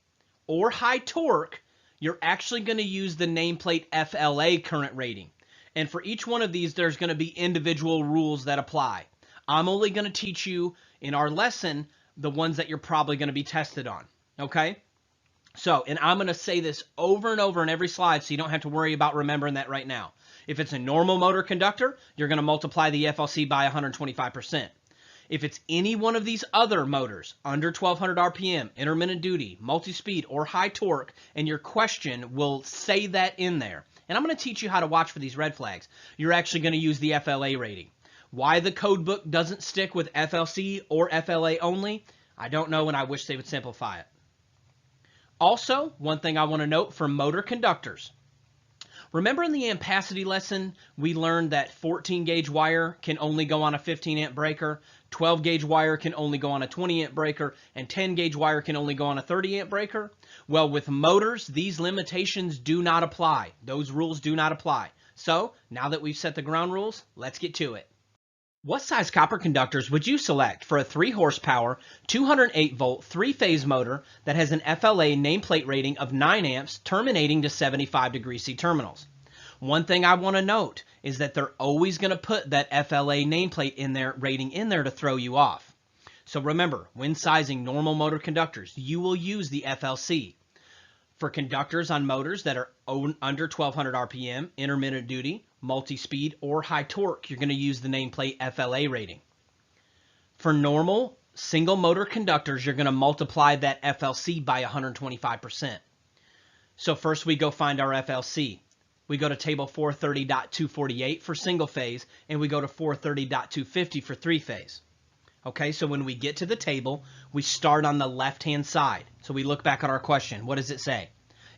or high torque, you're actually going to use the nameplate FLA current rating. And for each one of these, there's going to be individual rules that apply. I'm only going to teach you in our lesson the ones that you're probably going to be tested on. Okay? So, and I'm going to say this over and over in every slide so you don't have to worry about remembering that right now. If it's a normal motor conductor, you're going to multiply the FLC by 125%. If it's any one of these other motors, under 1200 RPM, intermittent duty, multi-speed, or high torque, and your question will say that in there. And I'm going to teach you how to watch for these red flags. You're actually going to use the FLA rating. Why the code book doesn't stick with FLC or FLA only, I don't know, and I wish they would simplify it. Also, one thing I want to note for motor conductors. Remember in the ampacity lesson, we learned that 14 gauge wire can only go on a 15 amp breaker, 12 gauge wire can only go on a 20 amp breaker, and 10 gauge wire can only go on a 30 amp breaker? Well, with motors, these limitations do not apply. Those rules do not apply. So, now that we've set the ground rules, let's get to it. What size copper conductors would you select for a 3 horsepower, 208 volt, 3-phase motor that has an FLA nameplate rating of 9 amps terminating to 75 degree C terminals? One thing I want to note is that they're always going to put that FLA nameplate in there, rating in there to throw you off. So remember, when sizing normal motor conductors, you will use the FLC. For conductors on motors that are under 1200 RPM, intermittent duty, multi-speed, or high torque, you're going to use the nameplate FLA rating. For normal single motor conductors, you're going to multiply that FLC by 125%. So first we go find our FLC. We go to table 430.248 for single phase, and we go to 430.250 for 3-phase. Okay, so when we get to the table, we start on the left-hand side. So we look back at our question. What does it say?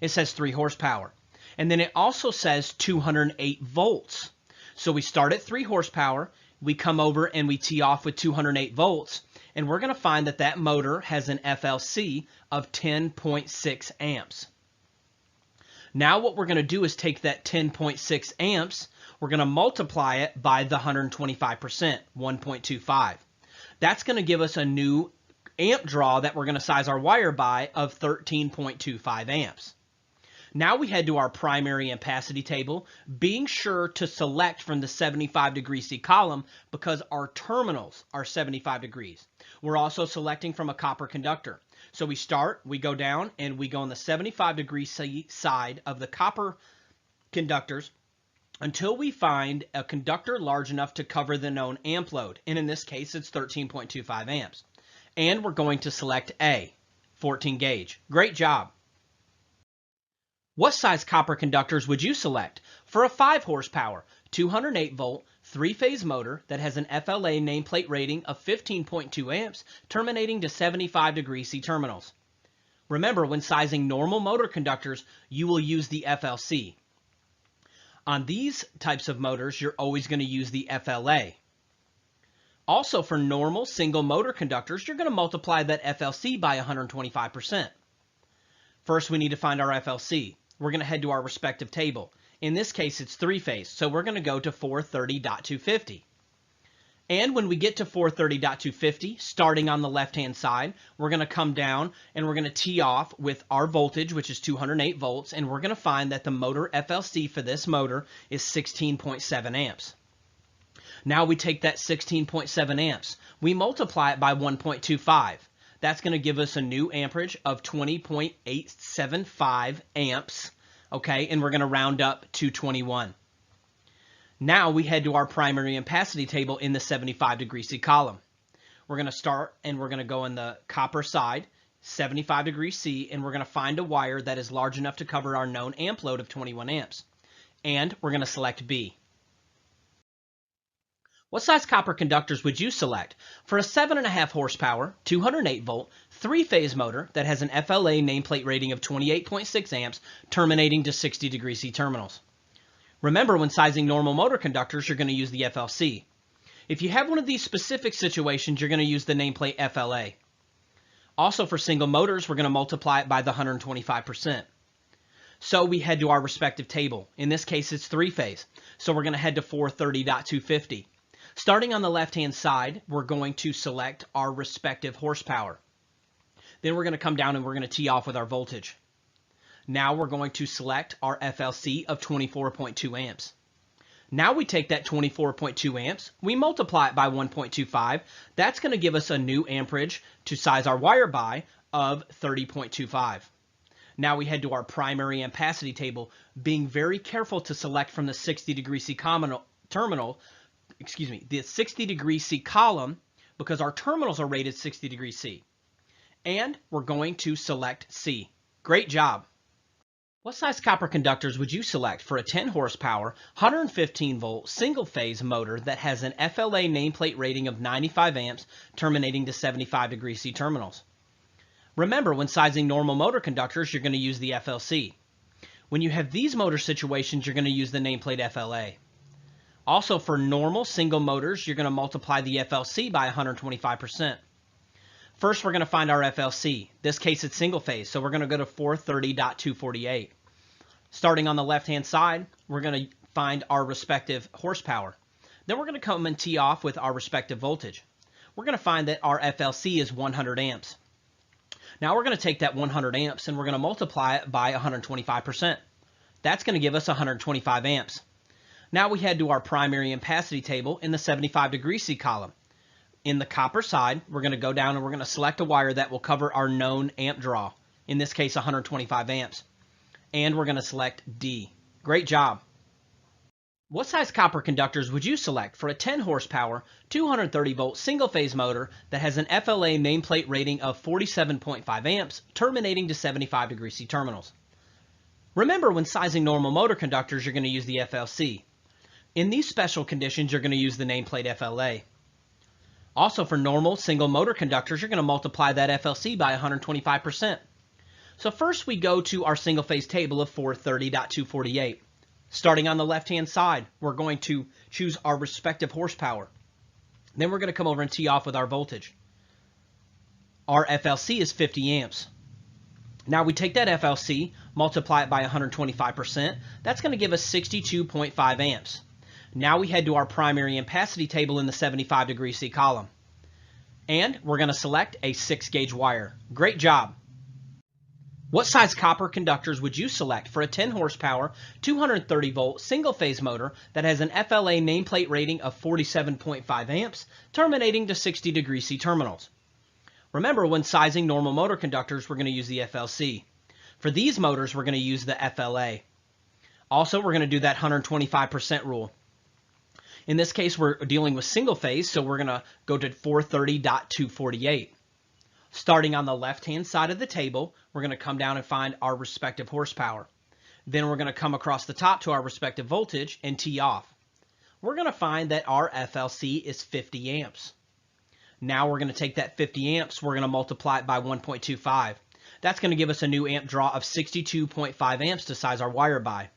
It says 3 horsepower. And then it also says 208 volts. So we start at 3 horsepower, we come over and we tee off with 208 volts, and we're going to find that that motor has an FLC of 10.6 amps. Now what we're going to do is take that 10.6 amps, we're going to multiply it by the 125%, 1.25. That's going to give us a new amp draw that we're going to size our wire by of 13.25 amps. Now we head to our primary ampacity table, being sure to select from the 75 degree C column because our terminals are 75 degrees. We're also selecting from a copper conductor. So we start, we go down, and we go on the 75 degree C side of the copper conductors until we find a conductor large enough to cover the known amp load. And in this case, it's 13.25 amps. And we're going to select A, 14 gauge. Great job. What size copper conductors would you select for a 5 horsepower, 208 volt, 3-phase motor that has an FLA nameplate rating of 15.2 amps terminating to 75 degree C terminals? Remember, when sizing normal motor conductors, you will use the FLC. On these types of motors, you're always going to use the FLA. Also, for normal single motor conductors, you're going to multiply that FLC by 125%. First, we need to find our FLC. We're going to head to our respective table. In this case, it's 3-phase, so we're going to go to 430.250. And when we get to 430.250, starting on the left-hand side, we're going to come down and we're going to tee off with our voltage, which is 208 volts, and we're going to find that the motor FLC for this motor is 16.7 amps. Now we take that 16.7 amps, we multiply it by 1.25. That's going to give us a new amperage of 20.875 amps, okay, and we're going to round up to 21. Now we head to our primary ampacity table in the 75 degree C column. We're going to start and we're going to go on the copper side, 75 degree C, and we're going to find a wire that is large enough to cover our known amp load of 21 amps. And we're going to select B. What size copper conductors would you select for a 7.5 horsepower, 208 volt, 3-phase motor that has an FLA nameplate rating of 28.6 amps terminating to 60 degree C terminals? Remember, when sizing normal motor conductors, you're going to use the FLC. If you have one of these specific situations, you're going to use the nameplate FLA. Also, for single motors, we're going to multiply it by the 125%. So we head to our respective table. In this case, it's 3-phase. So we're going to head to 430.250. Starting on the left-hand side, we're going to select our respective horsepower. Then we're going to come down and we're going to tee off with our voltage. Now we're going to select our FLC of 24.2 amps. Now we take that 24.2 amps, we multiply it by 1.25. That's going to give us a new amperage to size our wire by of 30.25. Now we head to our primary ampacity table, being very careful to select from the 60 degree C the 60 degree C column, because our terminals are rated 60 degrees C. And we're going to select C. Great job. What size copper conductors would you select for a 10 horsepower, 115 volt single phase motor that has an FLA nameplate rating of 95 amps terminating to 75 degrees C terminals? Remember, when sizing normal motor conductors, you're going to use the FLC. When you have these motor situations, you're going to use the nameplate FLA. Also, for normal single motors, you're going to multiply the FLC by 125%. First, we're going to find our FLC. This case, it's single phase, so we're going to go to 430.248. Starting on the left-hand side, we're going to find our respective horsepower. Then we're going to come and tee off with our respective voltage. We're going to find that our FLC is 100 amps. Now we're going to take that 100 amps and we're going to multiply it by 125%. That's going to give us 125 amps. Now we head to our primary ampacity table in the 75 degree C column. In the copper side, we're going to go down and we're going to select a wire that will cover our known amp draw. In this case, 125 amps. And we're going to select D. Great job. What size copper conductors would you select for a 10 horsepower, 230 volt single phase motor that has an FLA nameplate rating of 47.5 amps terminating to 75 degrees C terminals? Remember, when sizing normal motor conductors, you're going to use the FLC. In these special conditions, you're going to use the nameplate FLA. Also, for normal single motor conductors, you're going to multiply that FLC by 125%. So first we go to our single phase table of 430.248. Starting on the left-hand side, we're going to choose our respective horsepower. Then we're going to come over and tee off with our voltage. Our FLC is 50 amps. Now we take that FLC, multiply it by 125%. That's going to give us 62.5 amps. Now we head to our primary ampacity table in the 75 degree C column. And we're going to select a 6-gauge wire. Great job. What size copper conductors would you select for a 10 horsepower, 230 volt single phase motor that has an FLA nameplate rating of 47.5 amps terminating to 60 degree C terminals? Remember, when sizing normal motor conductors, we're going to use the FLC. For these motors, we're going to use the FLA. Also, we're going to do that 125% rule. In this case, we're dealing with single phase, so we're going to go to 430.248. Starting on the left-hand side of the table, we're going to come down and find our respective horsepower. Then we're going to come across the top to our respective voltage and tee off. We're going to find that our FLC is 50 amps. Now we're going to take that 50 amps, we're going to multiply it by 1.25. That's going to give us a new amp draw of 62.5 amps to size our wire by.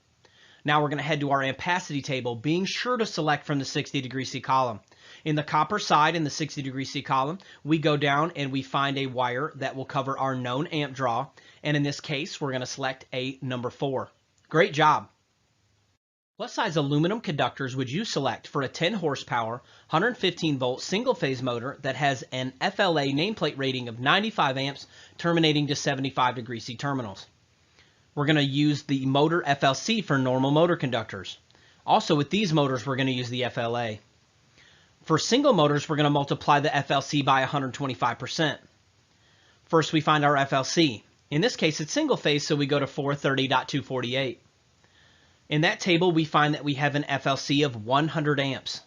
Now we're going to head to our ampacity table, being sure to select from the 60 degree C column. In the copper side, in the 60 degree C column, we go down and we find a wire that will cover our known amp draw. And in this case, we're going to select a number 4. Great job. What size aluminum conductors would you select for a 10 horsepower, 115 volt single phase motor that has an FLA nameplate rating of 95 amps terminating to 75 degree C terminals? We're going to use the motor FLC for normal motor conductors. Also, with these motors, we're going to use the FLA. For single motors, we're going to multiply the FLC by 125%. First, we find our FLC. In this case, it's single phase, so we go to 430.248. In that table, we find that we have an FLC of 100 amps.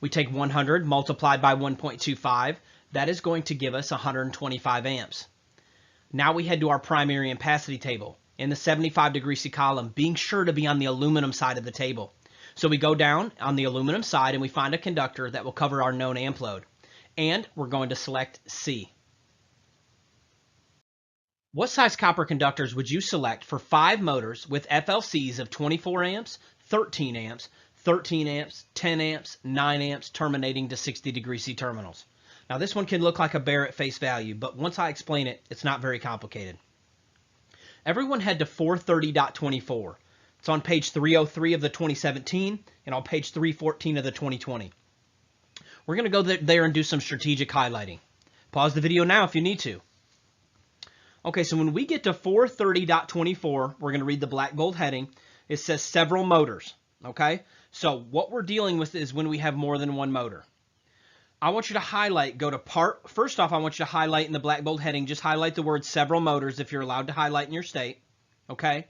We take 100 multiplied by 1.25. That is going to give us 125 amps. Now we head to our primary ampacity table in the 75 degree C column, being sure to be on the aluminum side of the table. So we go down on the aluminum side and we find a conductor that will cover our known amp load. And we're going to select C. What size copper conductors would you select for 5 motors with FLCs of 24 amps, 13 amps, 13 amps, 10 amps, 9 amps, terminating to 60 degree C terminals? Now this one can look like a bear at face value, but once I explain it, it's not very complicated. Everyone head to 430.24. It's on page 303 of the 2017 and on page 314 of the 2020. We're going to go there and do some strategic highlighting. Pause the video now if you need to. Okay, so when we get to 430.24, we're going to read the black bold heading. It says several motors. Okay, so what we're dealing with is when we have more than one motor. I want you to highlight, go to part, first off, I want you to highlight in the black bold heading, just highlight the word several motors if you're allowed to highlight in your state, okay?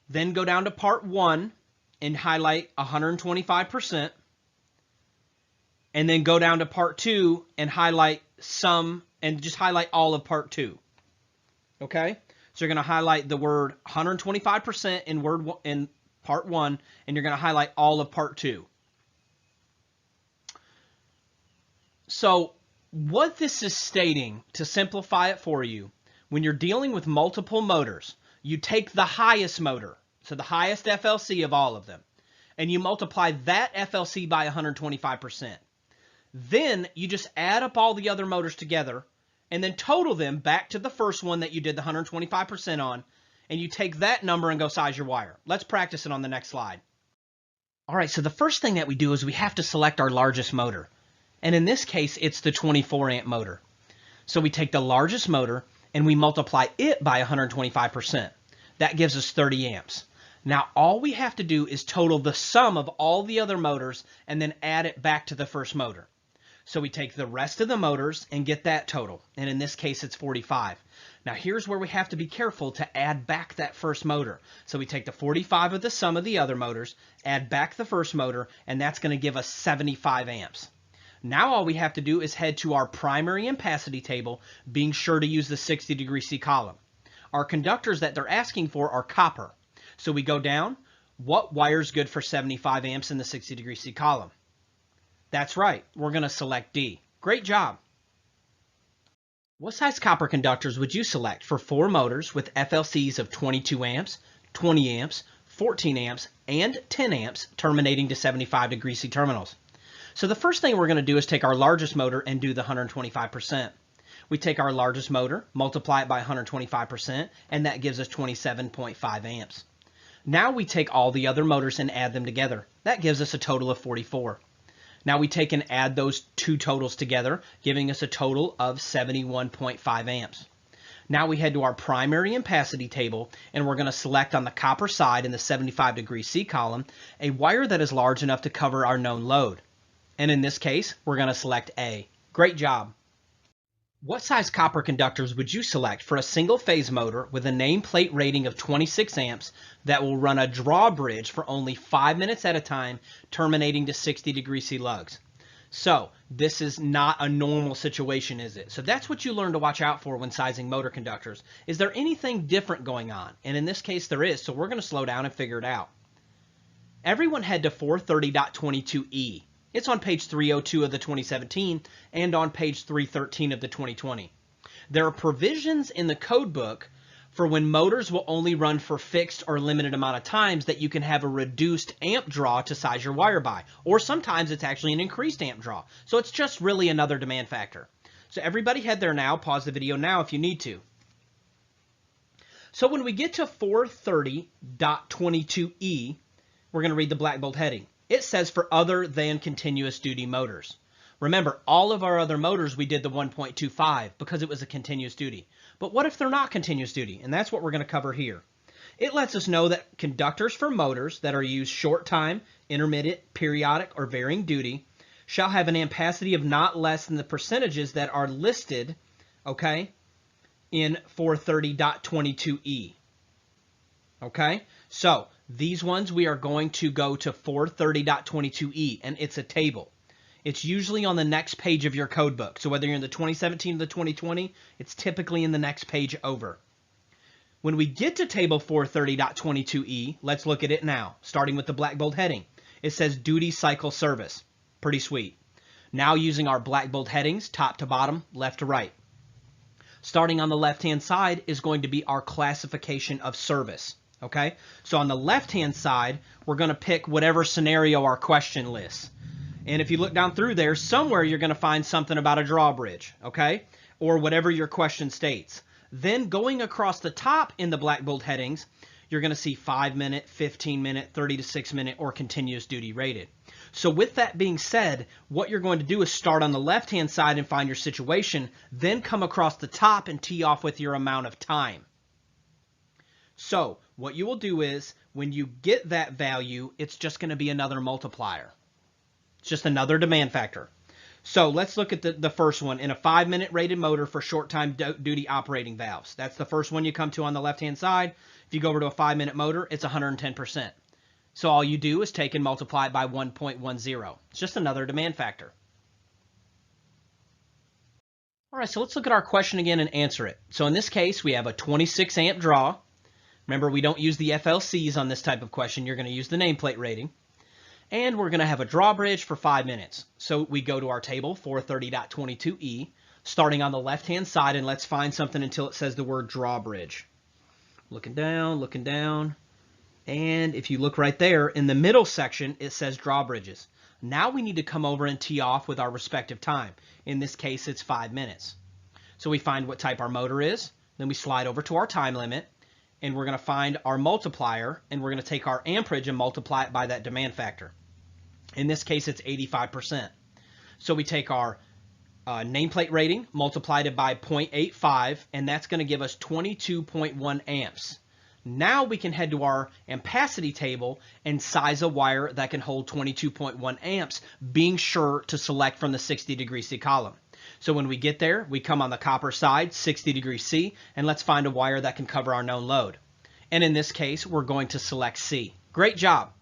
Then go down to part 1 and highlight 125%. And then go down to part 2 and highlight some, and just highlight all of part 2. Okay? So you're going to highlight the word 125% in part 1, and you're going to highlight all of part 2. So what this is stating, to simplify it for you, when you're dealing with multiple motors, you take the highest motor, so the highest FLC of all of them, and you multiply that FLC by 125%. Then you just add up all the other motors together and then total them back to the first one that you did the 125% on, and you take that number and go size your wire. Let's practice it on the next slide. All right, so the first thing that we do is we have to select our largest motor. And in this case, it's the 24 amp motor. So we take the largest motor and we multiply it by 125%. That gives us 30 amps. Now all we have to do is total the sum of all the other motors and then add it back to the first motor. So we take the rest of the motors and get that total. And in this case, it's 45. Now here's where we have to be careful to add back that first motor. So we take the 45 of the sum of the other motors, add back the first motor, and that's going to give us 75 amps. Now all we have to do is head to our primary ampacity table, being sure to use the 60° C column. Our conductors that they're asking for are copper. So we go down, what wire is good for 75 amps in the 60° C column? That's right, we're going to select D. Great job. What size copper conductors would you select for 4 motors with FLCs of 22 amps, 20 amps, 14 amps, and 10 amps terminating to 75° C terminals? So the first thing we're going to do is take our largest motor and do the 125%. We take our largest motor, multiply it by 125%, and that gives us 27.5 amps. Now we take all the other motors and add them together. That gives us a total of 44. Now we take and add those two totals together, giving us a total of 71.5 amps. Now we head to our primary ampacity table, and we're going to select on the copper side in the 75° C column a wire that is large enough to cover our known load. And in this case, we're going to select A. Great job. What size copper conductors would you select for a single phase motor with a nameplate rating of 26 amps that will run a drawbridge for only 5 minutes at a time, terminating to 60° C lugs? So this is not a normal situation, is it? So that's what you learn to watch out for when sizing motor conductors. Is there anything different going on? And in this case there is, so we're going to slow down and figure it out. Everyone head to 430.22e. It's on page 302 of the 2017 and on page 313 of the 2020. There are provisions in the code book for when motors will only run for fixed or limited amount of times that you can have a reduced amp draw to size your wire by. Or sometimes it's actually an increased amp draw. So it's just really another demand factor. So everybody head there now. Pause the video now if you need to. So when we get to 430.22e, we're going to read the black bold heading. It says for other than continuous duty motors. Remember, all of our other motors, we did the 1.25 because it was a continuous duty. But what if they're not continuous duty? And that's what we're going to cover here. It lets us know that conductors for motors that are used short time, intermittent, periodic, or varying duty shall have an ampacity of not less than the percentages that are listed, okay, in 430.22e. Okay, so these ones we are going to go to 430.22e, and it's a table. It's usually on the next page of your code book. So whether you're in the 2017 or the 2020, it's typically in the next page over. When we get to table 430.22e, let's look at it now, starting with the black bold heading. It says duty cycle service. Pretty sweet. Now using our black bold headings, top to bottom, left to right. Starting on the left-hand side is going to be our classification of service. Okay, so on the left-hand side, we're going to pick whatever scenario our question lists. And if you look down through there, somewhere you're going to find something about a drawbridge, okay, or whatever your question states. Then going across the top in the black bold headings, you're going to see 5-minute, 15-minute, 30 to 6-minute, or continuous duty rated. So with that being said, what you're going to do is start on the left-hand side and find your situation, then come across the top and tee off with your amount of time. So what you will do is when you get that value, it's just going to be another multiplier. It's just another demand factor. So let's look at the first one in a 5-minute rated motor for short-time duty operating valves. That's the first one you come to on the left-hand side. If you go over to a 5-minute motor, it's 110%. So all you do is take and multiply it by 1.10. It's just another demand factor. All right, so let's look at our question again and answer it. So in this case, we have a 26 amp draw. Remember, we don't use the FLCs on this type of question. You're going to use the nameplate rating. And we're going to have a drawbridge for 5 minutes. So we go to our table, 430.22e, starting on the left-hand side, and let's find something until it says the word drawbridge. Looking down. And if you look right there, in the middle section, it says drawbridges. Now we need to come over and tee off with our respective time. In this case, it's 5 minutes. So we find what type our motor is, then we slide over to our time limit, and we're going to find our multiplier, and we're going to take our amperage and multiply it by that demand factor. In this case, it's 85%. So we take our nameplate rating, multiplied it by 0.85, and that's going to give us 22.1 amps. Now we can head to our ampacity table and size a wire that can hold 22.1 amps, being sure to select from the 60 degree C column. So when we get there, we come on the copper side, 60 degree C, and let's find a wire that can cover our known load. And in this case, we're going to select C. Great job.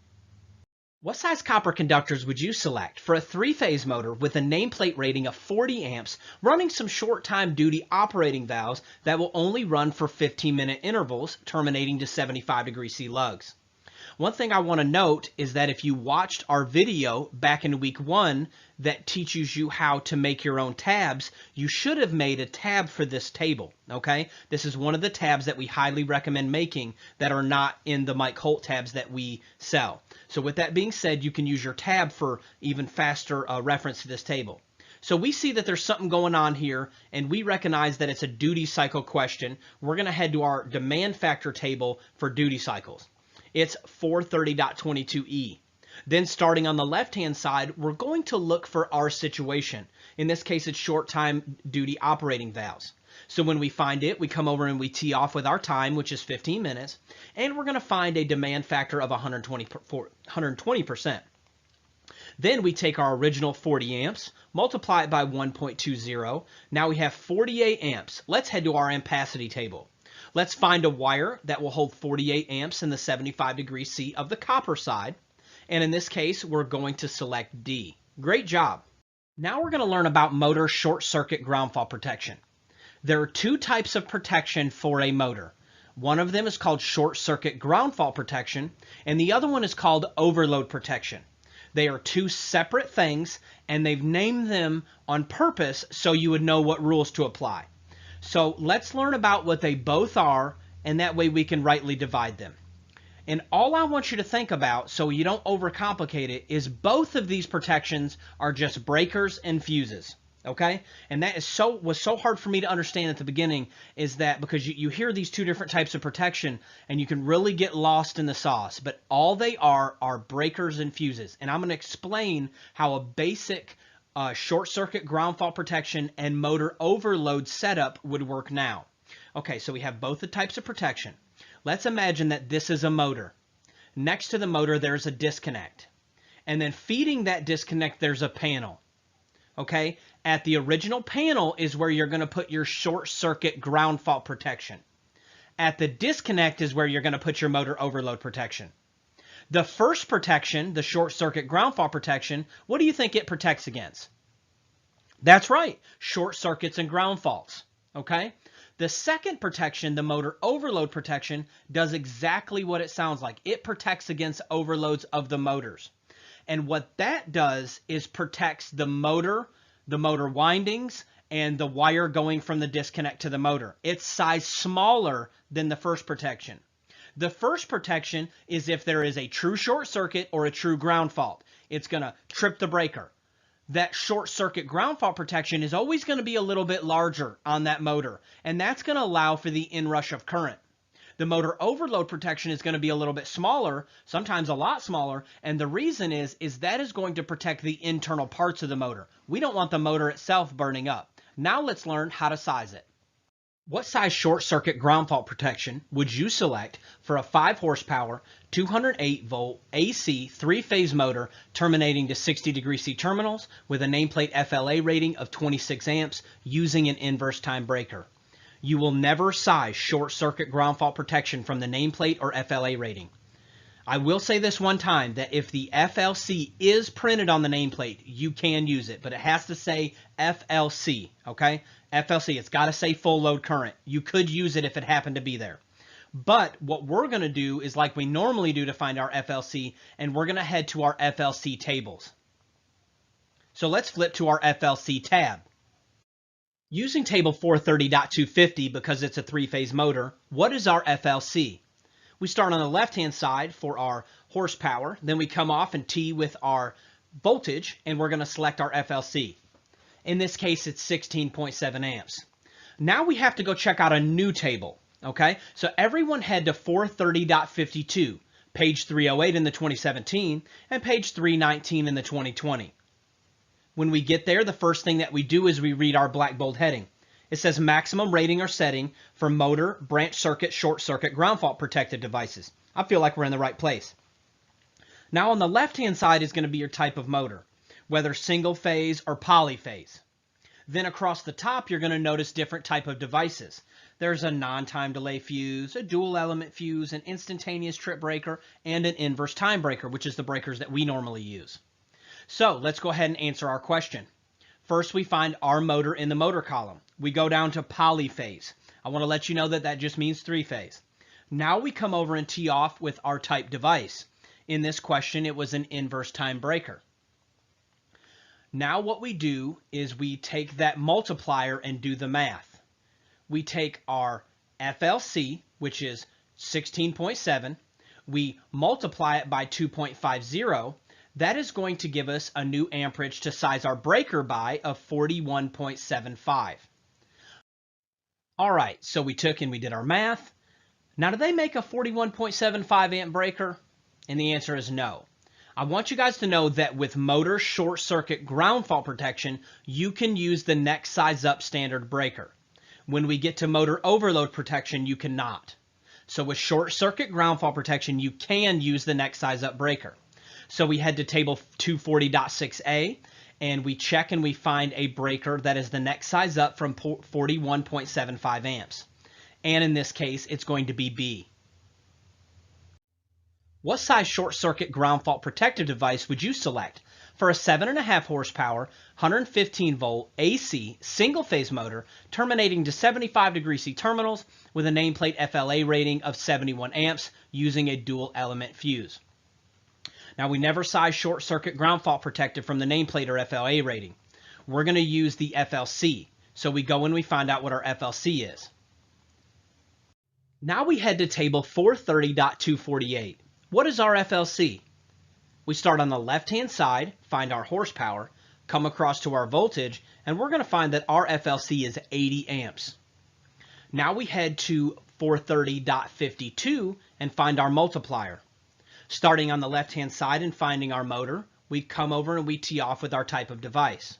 What size copper conductors would you select for a 3-phase motor with a nameplate rating of 40 amps running some short-time duty operating valves that will only run for 15-minute intervals terminating to 75 degree C lugs? One thing I want to note is that if you watched our video back in week 1 that teaches you how to make your own tabs, you should have made a tab for this table, okay? This is one of the tabs that we highly recommend making that are not in the Mike Holt tabs that we sell. So with that being said, you can use your tab for even faster reference to this table. So we see that there's something going on here, and we recognize that it's a duty cycle question. We're going to head to our demand factor table for duty cycles. It's 430.22e. Then starting on the left-hand side, we're going to look for our situation. In this case, it's short-time duty operating valves. So when we find it, we come over and we tee off with our time, which is 15 minutes, and we're going to find a demand factor of 120%. Then we take our original 40 amps, multiply it by 1.20. Now we have 48 amps. Let's head to our ampacity table. Let's find a wire that will hold 48 amps in the 75 degree C of the copper side. And in this case, we're going to select D. Great job. Now we're going to learn about motor short circuit ground fault protection. There are 2 types of protection for a motor. One of them is called short circuit ground fault protection, and the other one is called overload protection. They are 2 separate things, and they've named them on purpose so you would know what rules to apply. So let's learn about what they both are, and that way we can rightly divide them. And all I want you to think about, so you don't overcomplicate it, is both of these protections are just breakers and fuses. Okay? And that is was so hard for me to understand at the beginning, is that because you hear these 2 different types of protection and you can really get lost in the sauce, but all they are breakers and fuses. And I'm going to explain how a basic short circuit ground fault protection and motor overload setup would work now. Okay, so we have both the types of protection. Let's imagine that this is a motor. Next to the motor, there's a disconnect. And then feeding that disconnect, there's a panel. Okay, at the original panel is where you're going to put your short circuit ground fault protection. At the disconnect is where you're going to put your motor overload protection. The first protection, the short circuit ground fault protection, what do you think it protects against? That's right, short circuits and ground faults. Okay? The second protection, the motor overload protection, does exactly what it sounds like. It protects against overloads of the motors. And what that does is protects the motor windings, and the wire going from the disconnect to the motor. It's sized smaller than the first protection. The first protection is if there is a true short circuit or a true ground fault. It's going to trip the breaker. That short circuit ground fault protection is always going to be a little bit larger on that motor, and that's going to allow for the inrush of current. The motor overload protection is going to be a little bit smaller, sometimes a lot smaller, and the reason is that is going to protect the internal parts of the motor. We don't want the motor itself burning up. Now let's learn how to size it. What size short circuit ground fault protection would you select for a 5 horsepower, 208 volt AC 3-phase motor terminating to 60° C terminals with a nameplate FLA rating of 26 amps using an inverse time breaker? You will never size short circuit ground fault protection from the nameplate or FLA rating. I will say this one time, that if the FLC is printed on the nameplate, you can use it, but it has to say FLC, okay? FLC, it's got to say full load current. You could use it if it happened to be there. But what we're going to do is like we normally do to find our FLC, and we're going to head to our FLC tables. So let's flip to our FLC tab. Using table 430.250 because it's a 3-phase motor, what is our FLC? We start on the left-hand side for our horsepower, then we come off and T with our voltage, and we're going to select our FLC. In this case, it's 16.7 amps. Now we have to go check out a new table, okay? So everyone head to 430.52, page 308 in the 2017, and page 319 in the 2020. When we get there, the first thing that we do is we read our black bold heading. It says maximum rating or setting for motor, branch circuit, short circuit, ground fault protective devices. I feel like we're in the right place. Now on the left-hand side is going to be your type of motor, whether single phase or polyphase. Then across the top, you're going to notice different type of devices. There's a non-time delay fuse, a dual element fuse, an instantaneous trip breaker, and an inverse time breaker, which is the breakers that we normally use. So let's go ahead and answer our question. First, we find our motor in the motor column. We go down to polyphase. I want to let you know that that just means 3-phase. Now we come over and tee off with our type device. In this question, it was an inverse time breaker. Now what we do is we take that multiplier and do the math. We take our FLC, which is 16.7. We multiply it by 2.50. That is going to give us a new amperage to size our breaker by of 41.75. All right, so we took and we did our math. Now, do they make a 41.75 amp breaker? And the answer is no. I want you guys to know that with motor short circuit ground fault protection, you can use the next size up standard breaker. When we get to motor overload protection, you cannot. So with short circuit ground fault protection, you can use the next size up breaker. So we head to table 240.6a and we check and we find a breaker that is the next size up from 41.75 amps. And in this case, it's going to be B. What size short circuit ground fault protective device would you select for a 7.5 horsepower, 115 volt AC single phase motor terminating to 75° C terminals with a nameplate FLA rating of 71 amps using a dual element fuse? Now, we never size short circuit ground fault protective from the nameplate or FLA rating. We're going to use the FLC. So we go and we find out what our FLC is. Now we head to table 430.248. What is our FLC? We start on the left-hand side, find our horsepower, come across to our voltage, and we're going to find that our FLC is 80 amps. Now we head to 430.52 and find our multiplier. Starting on the left-hand side and finding our motor, we come over and we tee off with our type of device.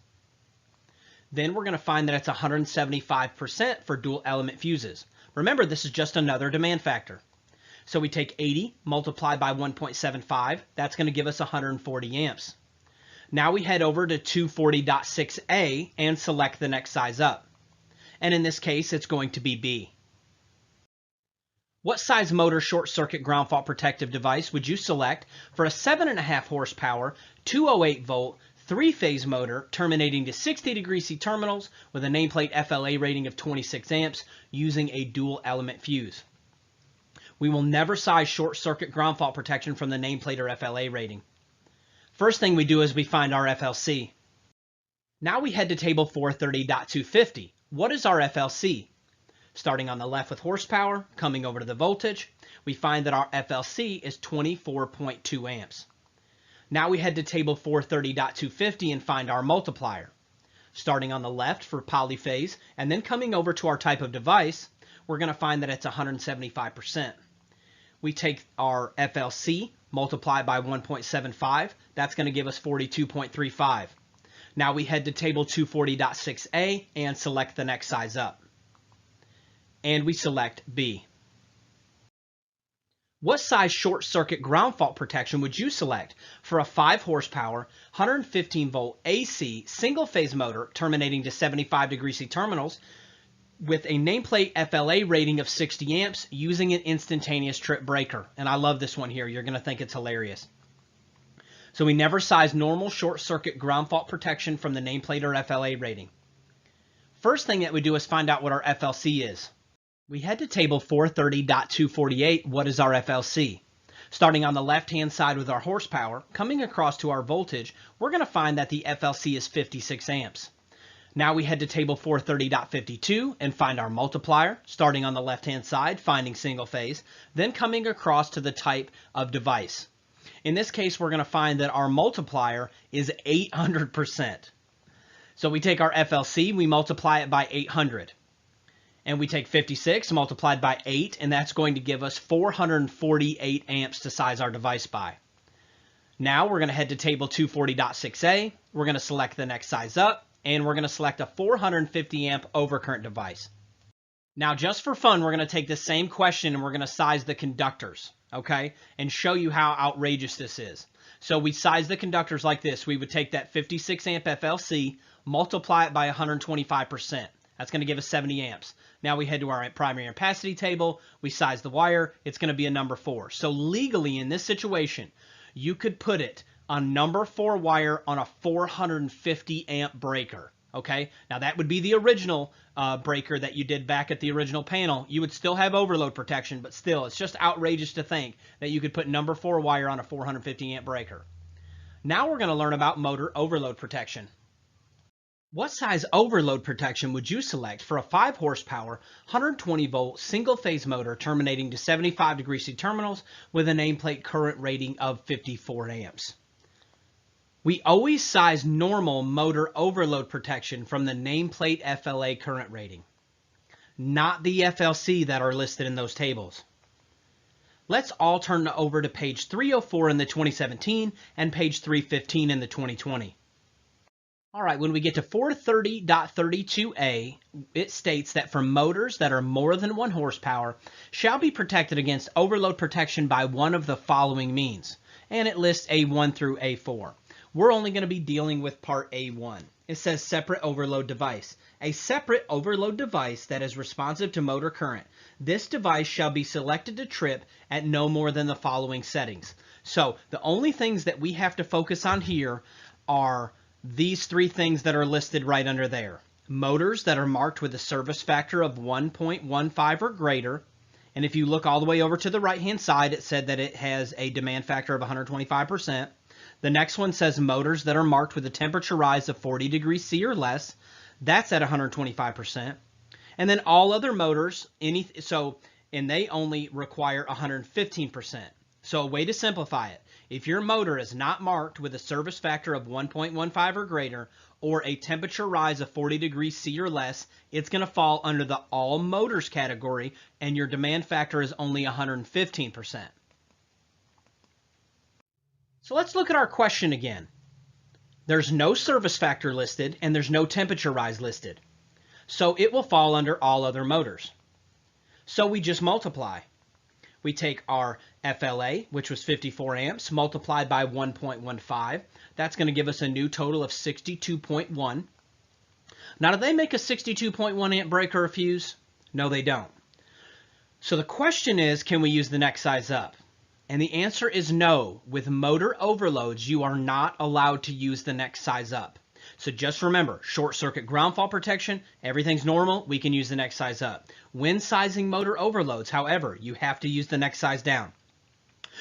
Then we're going to find that it's 175% for dual element fuses. Remember, this is just another demand factor. So we take 80 multiplied by 1.75. That's going to give us 140 amps. Now we head over to 240.6a and select the next size up. And in this case, it's going to be B. What size motor short circuit ground fault protective device would you select for a 7.5 horsepower, 208 volt, 3-phase motor terminating to 60° C terminals with a nameplate FLA rating of 26 amps using a dual element fuse? We will never size short circuit ground fault protection from the nameplate or FLA rating. First thing we do is we find our FLC. Now we head to table 430.250. What is our FLC? Starting on the left with horsepower, coming over to the voltage, we find that our FLC is 24.2 amps. Now we head to table 430.250 and find our multiplier. Starting on the left for polyphase and then coming over to our type of device, we're going to find that it's 175%. We take our FLC, multiply by 1.75, that's going to give us 42.35. Now we head to table 240.6a and select the next size up. and we select B. What size short circuit ground fault protection would you select for a 5 horsepower, 115 volt AC single phase motor terminating to 75 degree C terminals with a nameplate FLA rating of 60 amps using an instantaneous trip breaker? And I love this one here. You're going to think it's hilarious. So we never size normal short circuit ground fault protection from the nameplate or FLA rating. First thing that we do is find out what our FLC is. We head to table 430.248, what is our FLC? Starting on the left-hand side with our horsepower, coming across to our voltage, we're going to find that the FLC is 56 amps. Now we head to table 430.52 and find our multiplier, starting on the left-hand side, finding single phase, then coming across to the type of device. In this case, we're going to find that our multiplier is 800%. So we take our FLC, we multiply it by 800. And we take 56 multiplied by 8, and that's going to give us 448 amps to size our device by. Now we're going to head to table 240.6a. We're going to select the next size up, and we're going to select a 450 amp overcurrent device. Now, just for fun, we're going to take this same question and we're going to size the conductors, okay, and show you how outrageous this is. So we size the conductors like this. We would take that 56 amp FLC, multiply it by 125%. That's going to give us 70 amps. Now we head to our primary ampacity table. We size the wire. It's going to be a number 4. So legally in this situation, you could put it on number 4 wire on a 450 amp breaker. Okay, now that would be the original breaker that you did back at the original panel. You would still have overload protection, but still, it's just outrageous to think that you could put number 4 wire on a 450 amp breaker. Now we're going to learn about motor overload protection. What size overload protection would you select for a 5 horsepower, 120 volt single phase motor terminating to 75 degree C terminals with a nameplate current rating of 54 amps? We always size normal motor overload protection from the nameplate FLA current rating, not the FLC that are listed in those tables. Let's all turn over to page 304 in the 2017 and page 315 in the 2020. All right, when we get to 430.32a, it states that for motors that are more than 1 horsepower shall be protected against overload protection by one of the following means. And it lists A1 through A4. We're only going to be dealing with part A1. It says separate overload device. A separate overload device that is responsive to motor current. This device shall be selected to trip at no more than the following settings. So the only things that we have to focus on here are these 3 things that are listed right under there. Motors that are marked with a service factor of 1.15 or greater. And if you look all the way over to the right-hand side, it said that it has a demand factor of 125%. The next one says motors that are marked with a temperature rise of 40 degrees C or less. That's at 125%. And then all other motors, and they only require 115%. So a way to simplify it, if your motor is not marked with a service factor of 1.15 or greater, or a temperature rise of 40 degrees C or less, it's going to fall under the all motors category, and your demand factor is only 115%. So let's look at our question again. There's no service factor listed, and there's no temperature rise listed. So it will fall under all other motors. So we just multiply. We take our FLA, which was 54 amps, multiplied by 1.15. That's going to give us a new total of 62.1. Now, do they make a 62.1 amp breaker or fuse? No, they don't. So the question is, can we use the next size up? And the answer is no. With motor overloads, you are not allowed to use the next size up. So just remember, short circuit ground fault protection, everything's normal, we can use the next size up. When sizing motor overloads, however, you have to use the next size down.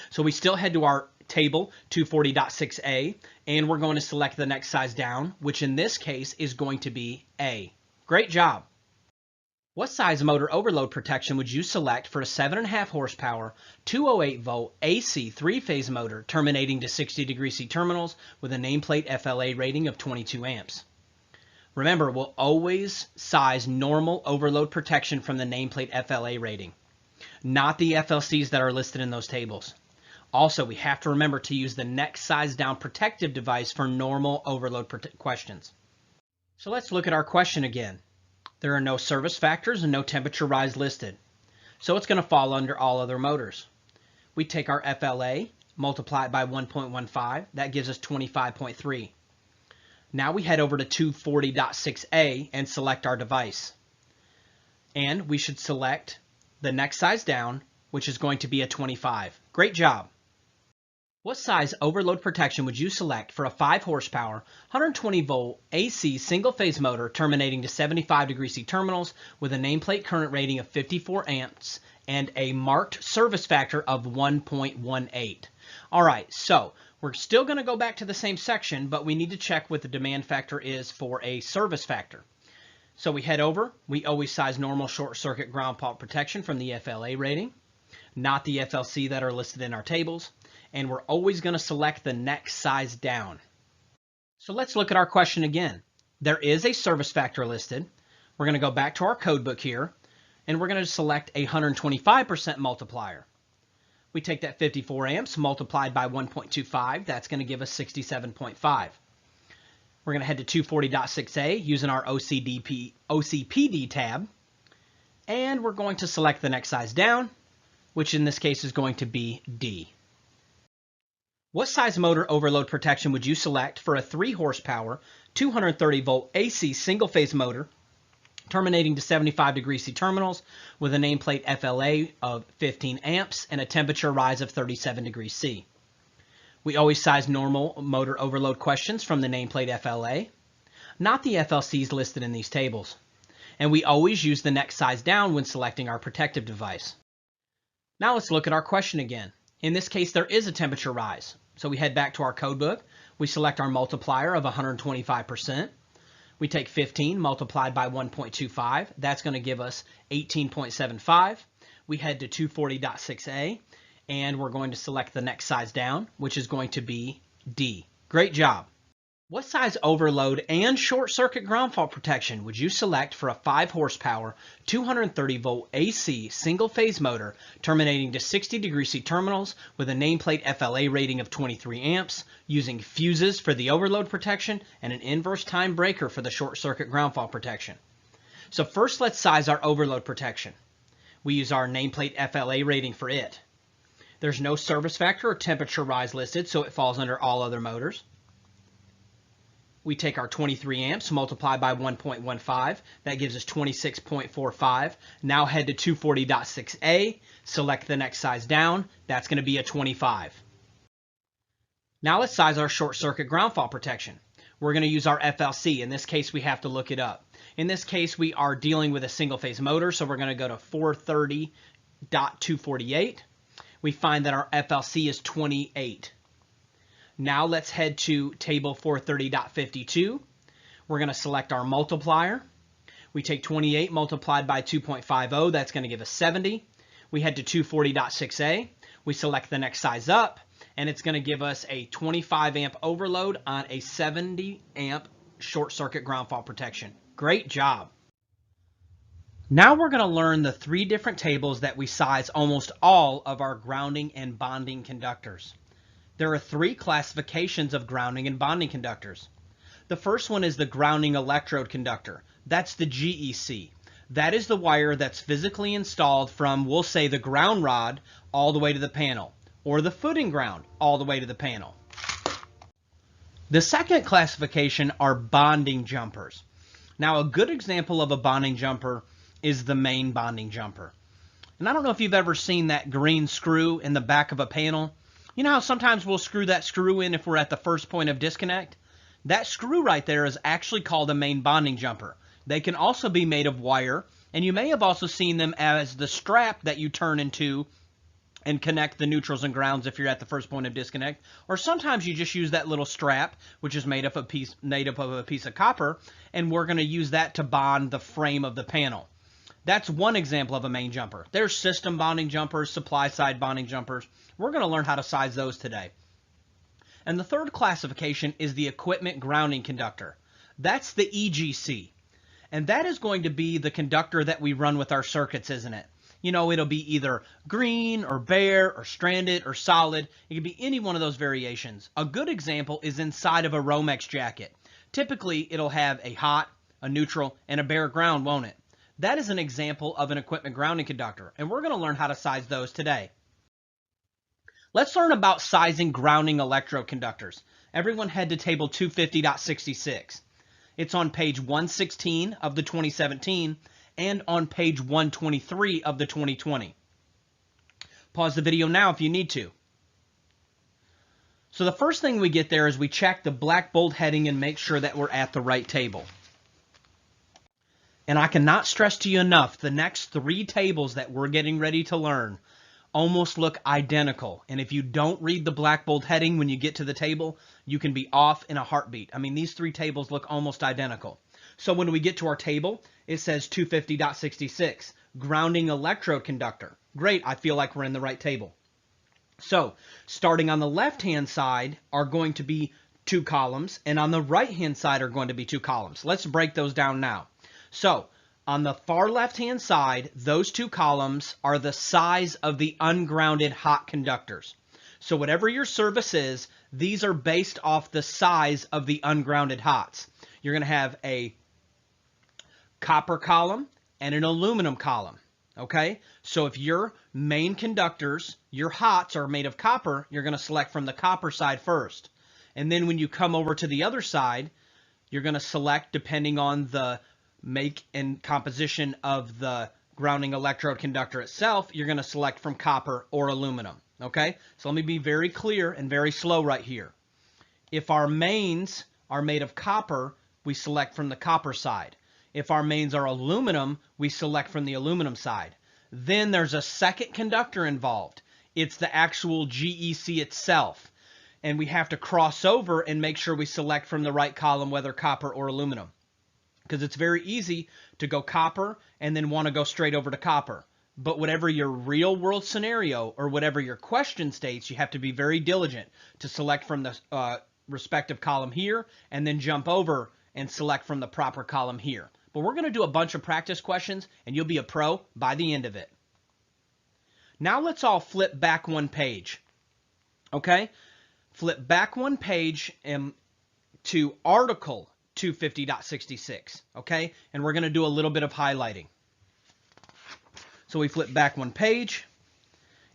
So we still head to our table 240.6a, and we're going to select the next size down, which in this case is going to be A. Great job. What size motor overload protection would you select for a 7.5 horsepower, 208 volt AC 3-phase motor terminating to 60 degree C terminals with a nameplate FLA rating of 22 amps? Remember, we'll always size normal overload protection from the nameplate FLA rating, not the FLCs that are listed in those tables. Also, we have to remember to use the next size down protective device for normal overload questions. So let's look at our question again. There are no service factors and no temperature rise listed, so it's going to fall under all other motors. We take our FLA, multiply it by 1.15, that gives us 25.3. Now we head over to 240.6A and select our device. And we should select the next size down, which is going to be a 25. Great job. What size overload protection would you select for a 5 horsepower, 120 volt AC single phase motor terminating to 75 degree C terminals with a nameplate current rating of 54 amps and a marked service factor of 1.18? All right, so we're still going to go back to the same section, but we need to check what the demand factor is for a service factor. So we head over, we always size normal short circuit ground fault protection from the FLA rating, not the FLC that are listed in our tables, and we're always going to select the next size down. So let's look at our question again. There is a service factor listed. We're going to go back to our code book here, and we're going to select a 125% multiplier. We take that 54 amps multiplied by 1.25, that's going to give us 67.5. We're going to head to 240.6A using our OCPD tab, and we're going to select the next size down, which in this case is going to be D. What size motor overload protection would you select for a 3 horsepower, 230 volt AC single phase motor terminating to 75 degree C terminals with a nameplate FLA of 15 amps and a temperature rise of 37 degrees C? We always size normal motor overload questions from the nameplate FLA, not the FLCs listed in these tables. And we always use the next size down when selecting our protective device. Now let's look at our question again. In this case, there is a temperature rise. So we head back to our code book. We select our multiplier of 125%. We take 15 multiplied by 1.25. That's going to give us 18.75. We head to 240.6A, and we're going to select the next size down, which is going to be D. Great job. What size overload and short circuit ground fault protection would you select for a 5 horsepower, 230 volt AC single phase motor terminating to 60 degree C terminals with a nameplate FLA rating of 23 amps using fuses for the overload protection and an inverse time breaker for the short circuit ground fault protection? So first let's size our overload protection. We use our nameplate FLA rating for it. There's no service factor or temperature rise listed, so it falls under all other motors. We take our 23 amps, multiply by 1.15. That gives us 26.45. Now head to 240.6A, select the next size down. That's going to be a 25. Now let's size our short circuit ground fault protection. We're going to use our FLC. In this case, we have to look it up. In this case, we are dealing with a single phase motor, so we're going to go to 430.248. We find that our FLC is 28. Now let's head to table 430.52. We're going to select our multiplier. We take 28 multiplied by 2.50. That's going to give us 70. We head to 240.6A. We select the next size up, and it's going to give us a 25 amp overload on a 70 amp short circuit ground fault protection. Great job. Now we're going to learn the 3 different tables that we size almost all of our grounding and bonding conductors. There are 3 classifications of grounding and bonding conductors. The first one is the grounding electrode conductor. That's the GEC. That is the wire that's physically installed from, we'll say, the ground rod all the way to the panel, or the footing ground all the way to the panel. The second classification are bonding jumpers. Now, a good example of a bonding jumper is the main bonding jumper. And I don't know if you've ever seen that green screw in the back of a panel. You know how sometimes we'll screw that screw in if we're at the first point of disconnect? That screw right there is actually called a main bonding jumper. They can also be made of wire, and you may have also seen them as the strap that you turn into and connect the neutrals and grounds if you're at the first point of disconnect. Or sometimes you just use that little strap, which is made up of a piece of copper, and we're going to use that to bond the frame of the panel. That's one example of a main jumper. There's system bonding jumpers, supply side bonding jumpers. We're going to learn how to size those today. And the third classification is the equipment grounding conductor. That's the EGC. And that is going to be the conductor that we run with our circuits, isn't it? You know, it'll be either green or bare or stranded or solid. It can be any one of those variations. A good example is inside of a Romex jacket. Typically, it'll have a hot, a neutral, and a bare ground, won't it? That is an example of an equipment grounding conductor, and we're going to learn how to size those today. Let's learn about sizing grounding electrode conductors. Everyone head to table 250.66. It's on page 116 of the 2017 and on page 123 of the 2020. Pause the video now if you need to. So the first thing we get there is we check the black bold heading and make sure that we're at the right table. And I cannot stress to you enough, the next 3 tables that we're getting ready to learn almost look identical. And if you don't read the black bold heading when you get to the table, you can be off in a heartbeat. I mean, these 3 tables look almost identical. So when we get to our table, it says 250.66, grounding electrode conductor. Great, I feel like we're in the right table. So starting on the left-hand side are going to be 2 columns, and on the right-hand side are going to be 2 columns. Let's break those down now. So on the far left-hand side, those 2 columns are the size of the ungrounded hot conductors. So whatever your service is, these are based off the size of the ungrounded hots. You're going to have a copper column and an aluminum column. Okay, so if your main conductors, your hots are made of copper, you're going to select from the copper side first. And then when you come over to the other side, you're going to select depending on the make and composition of the grounding electrode conductor itself, you're going to select from copper or aluminum. Okay, so let me be very clear and very slow right here. If our mains are made of copper, we select from the copper side. If our mains are aluminum, we select from the aluminum side. Then there's a second conductor involved. It's the actual GEC itself. And we have to cross over and make sure we select from the right column, whether copper or aluminum. Because it's very easy to go copper and then want to go straight over to copper. But whatever your real world scenario or whatever your question states, you have to be very diligent to select from the respective column here and then jump over and select from the proper column here. But we're going to do a bunch of practice questions and you'll be a pro by the end of it. Now let's all flip back 1 page. Okay? Flip back 1 page to article 250.66. Okay? And we're going to do a little bit of highlighting. So we flip back 1 page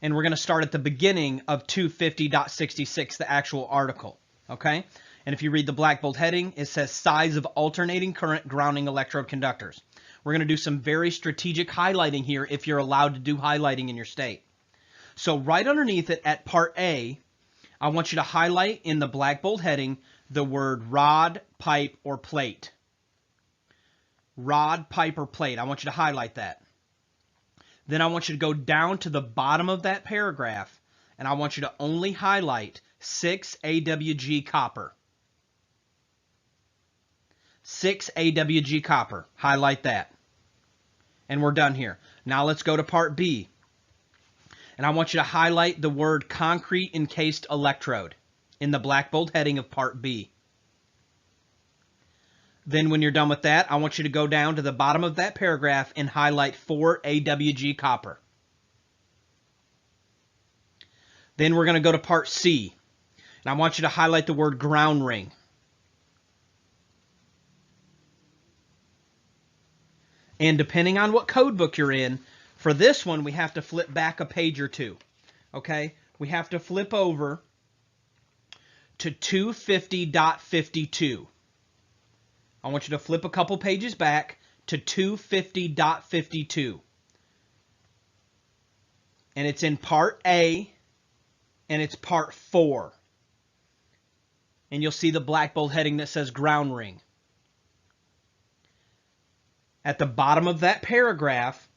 and we're going to start at the beginning of 250.66, the actual article. Okay? And if you read the black bold heading, it says size of alternating current grounding electrode conductors. We're going to do some very strategic highlighting here if you're allowed to do highlighting in your state. So right underneath it at part A, I want you to highlight in the black bold heading the word rod, pipe, or plate. Rod, pipe, or plate. I want you to highlight that. Then I want you to go down to the bottom of that paragraph and I want you to only highlight 6 AWG copper. 6 AWG copper. Highlight that. And we're done here. Now let's go to part B. And I want you to highlight the word concrete encased electrode in the black bold heading of part B. Then when you're done with that, I want you to go down to the bottom of that paragraph and highlight 4 AWG copper. Then we're going to go to part C. And I want you to highlight the word ground ring. And depending on what code book you're in, for this one, we have to flip back a page or 2. Okay? We have to flip over to 250.52. I want you to flip a couple pages back to 250.52. And it's in part A, and it's part 4. And you'll see the black bold heading that says ground ring. At the bottom of that paragraph,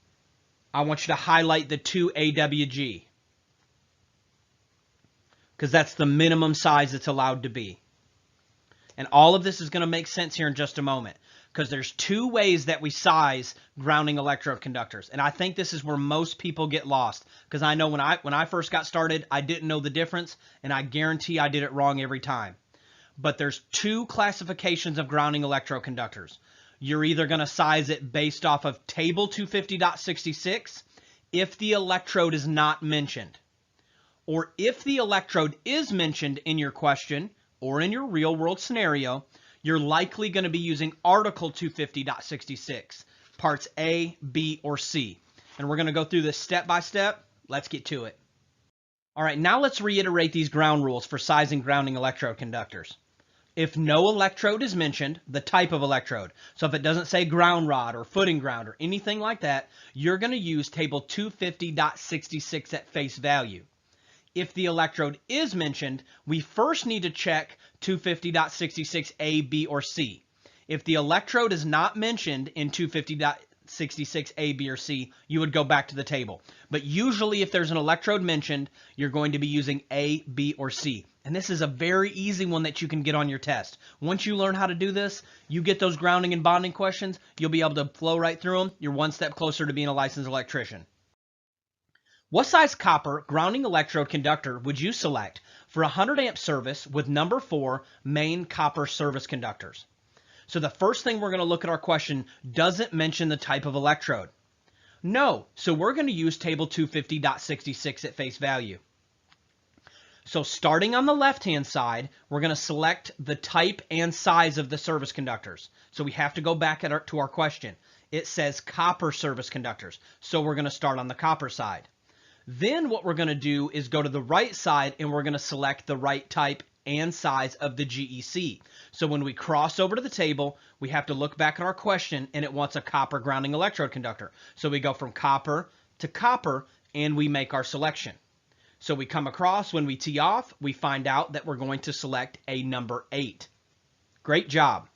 I want you to highlight the 2 AWG. Because that's the minimum size it's allowed to be. And all of this is going to make sense here in just a moment. Because there's 2 ways that we size grounding electrode conductors. And I think this is where most people get lost. Because I know when I first got started, I didn't know the difference. And I guarantee I did it wrong every time. But there's 2 classifications of grounding electrode conductors. You're either going to size it based off of table 250.66 if the electrode is not mentioned. Or if the electrode is mentioned in your question or in your real world scenario, you're likely going to be using Article 250.66, parts A, B, or C. And we're going to go through this step by step. Let's get to it. All right, now let's reiterate these ground rules for sizing grounding electrode conductors. If no electrode is mentioned, the type of electrode, so if it doesn't say ground rod or footing ground or anything like that, you're going to use table 250.66 at face value. If the electrode is mentioned, we first need to check 250.66 A, B, or C. If the electrode is not mentioned in 250.66 A, B, or C, you would go back to the table. But usually if there's an electrode mentioned, you're going to be using A, B, or C. And this is a very easy one that you can get on your test. Once you learn how to do this, you get those grounding and bonding questions, you'll be able to flow right through them. You're one step closer to being a licensed electrician. What size copper grounding electrode conductor would you select for a 100 amp service with number 4 main copper service conductors? So the first thing we're going to look at our question doesn't mention the type of electrode. No, so we're going to use table 250.66 at face value. So starting on the left-hand side, we're going to select the type and size of the service conductors. So we have to go back to our question. It says copper service conductors, so we're going to start on the copper side. Then what we're going to do is go to the right side and we're going to select the right type and size of the GEC. So when we cross over to the table, we have to look back at our question and it wants a copper grounding electrode conductor. So we go from copper to copper and we make our selection. So we come across, when we tee off, we find out that we're going to select a number 8. Great job.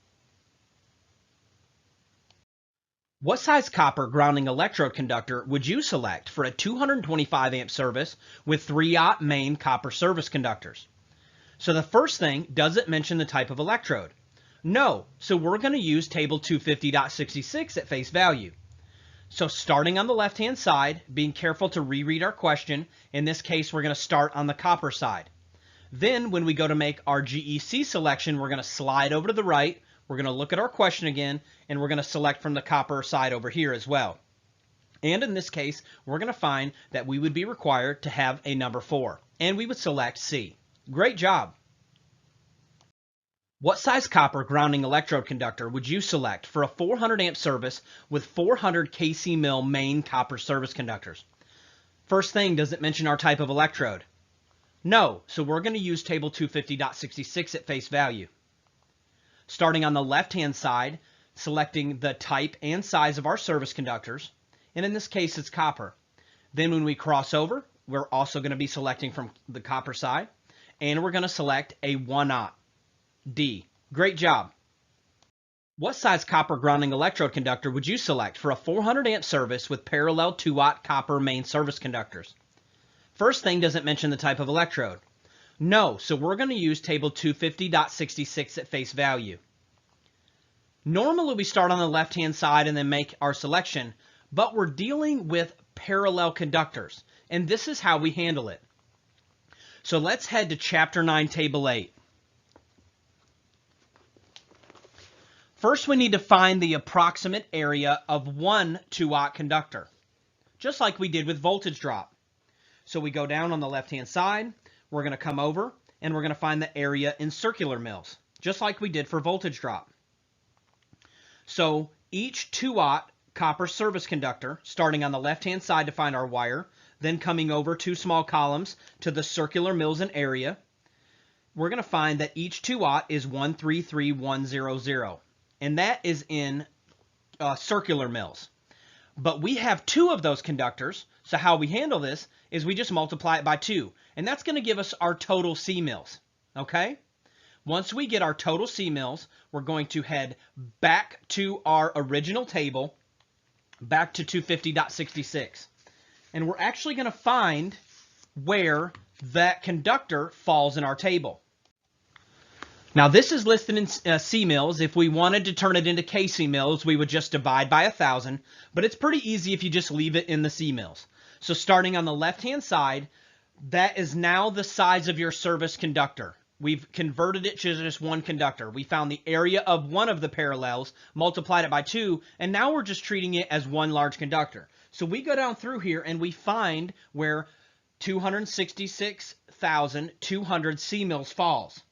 What size copper grounding electrode conductor would you select for a 225 amp service with 3/0 main copper service conductors? So the first thing, does it mention the type of electrode? No, so we're going to use table 250.66 at face value. So starting on the left-hand side, being careful to reread our question, in this case we're going to start on the copper side. Then when we go to make our GEC selection, we're going to slide over to the right, we're going to look at our question again, and we're going to select from the copper side over here as well. And in this case, we're going to find that we would be required to have a number 4, and we would select C. Great job. What size copper grounding electrode conductor would you select for a 400 amp service with 400 kc mil main copper service conductors? First thing, does it mention our type of electrode? No, so we're going to use table 250.66 at face value. Starting on the left-hand side, selecting the type and size of our service conductors, and in this case it's copper. Then when we cross over, we're also going to be selecting from the copper side, and we're going to select a 1/0. D. Great job. What size copper grounding electrode conductor would you select for a 400 amp service with parallel 2/0 copper main service conductors? First thing, doesn't mention the type of electrode. No, so we're going to use table 250.66 at face value. Normally we start on the left-hand side and then make our selection, but we're dealing with parallel conductors, and this is how we handle it. So let's head to Chapter 9, Table 8. First, we need to find the approximate area of one 2/0 conductor, just like we did with voltage drop. So we go down on the left-hand side, we're going to come over, and we're going to find the area in circular mils, just like we did for voltage drop. So each 2/0 copper service conductor, starting on the left-hand side to find our wire, then coming over 2 small columns to the circular mils and area, we're going to find that each 2/0 is 133,100. And that is in circular mils. But we have 2 of those conductors, so how we handle this is we just multiply it by 2, and that's going to give us our total C mils, okay? Once we get our total C mils, we're going to head back to our original table, back to 250.66, and we're actually going to find where that conductor falls in our table. Now this is listed in C mils. If we wanted to turn it into KC mils, we would just divide by 1,000, but it's pretty easy if you just leave it in the C mils. So starting on the left-hand side, that is now the size of your service conductor. We've converted it to just one conductor. We found the area of one of the parallels, multiplied it by 2, and now we're just treating it as one large conductor. So we go down through here and we find where 266,200 C mils falls.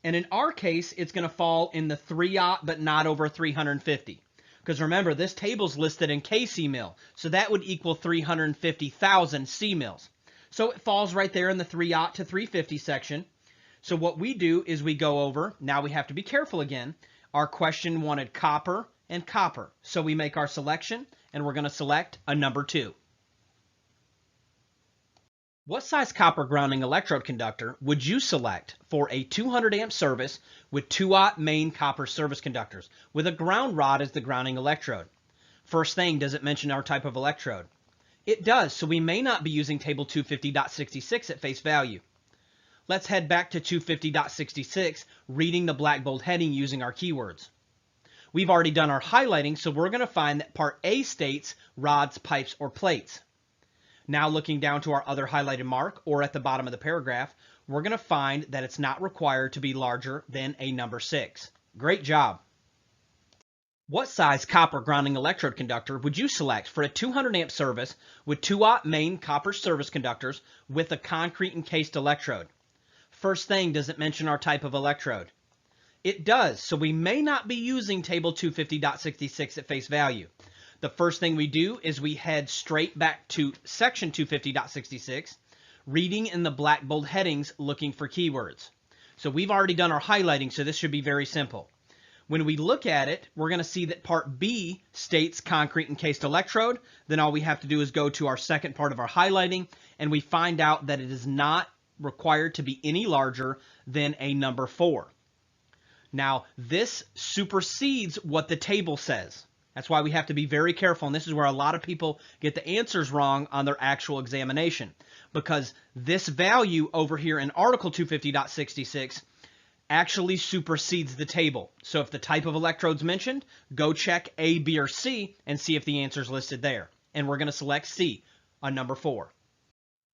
And in our case, it's going to fall in the 3/0, but not over 350. Because remember, this table's listed in kc mil, so that would equal 350,000 C mils. So it falls right there in the 3/0 to 350 section. So what we do is we go over, now we have to be careful again. Our question wanted copper and copper. So we make our selection, and we're going to select a number 2. What size copper grounding electrode conductor would you select for a 200 amp service with 2/0 main copper service conductors with a ground rod as the grounding electrode? First thing, does it mention our type of electrode? It does, so we may not be using table 250.66 at face value. Let's head back to 250.66, reading the black bold heading using our keywords. We've already done our highlighting, so we're going to find that part A states rods, pipes, or plates. Now looking down to our other highlighted mark, or at the bottom of the paragraph, we're going to find that it's not required to be larger than a number 6. Great job. What size copper grounding electrode conductor would you select for a 200 amp service with 2/0 main copper service conductors with a concrete encased electrode? First thing, does it mention our type of electrode? It does, so we may not be using table 250.66 at face value. The first thing we do is we head straight back to section 250.66, reading in the black bold headings, looking for keywords. So we've already done our highlighting, so this should be very simple. When we look at it, we're going to see that part B states concrete encased electrode. Then all we have to do is go to our second part of our highlighting, and we find out that it is not required to be any larger than a number 4. Now, this supersedes what the table says. That's why we have to be very careful, and this is where a lot of people get the answers wrong on their actual examination, because this value over here in Article 250.66 actually supersedes the table. So if the type of electrode's mentioned, go check A, B, or C and see if the answer's listed there. And we're going to select C, a number 4.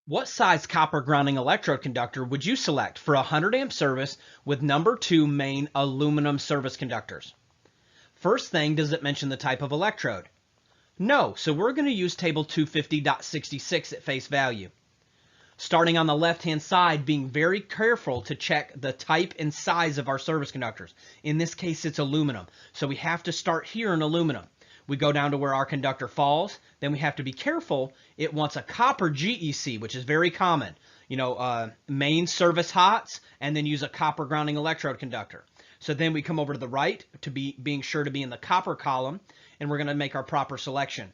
What size copper grounding electrode conductor would you select for a 100 amp service with number 2 main aluminum service conductors? First thing, does it mention the type of electrode? No, so we're going to use table 250.66 at face value. Starting on the left-hand side, being very careful to check the type and size of our service conductors. In this case, it's aluminum, so we have to start here in aluminum. We go down to where our conductor falls, then we have to be careful. It wants a copper GEC, which is very common. Main service HOTS, and then use a copper grounding electrode conductor. So then we come over to the right to being sure to be in the copper column, and we're going to make our proper selection.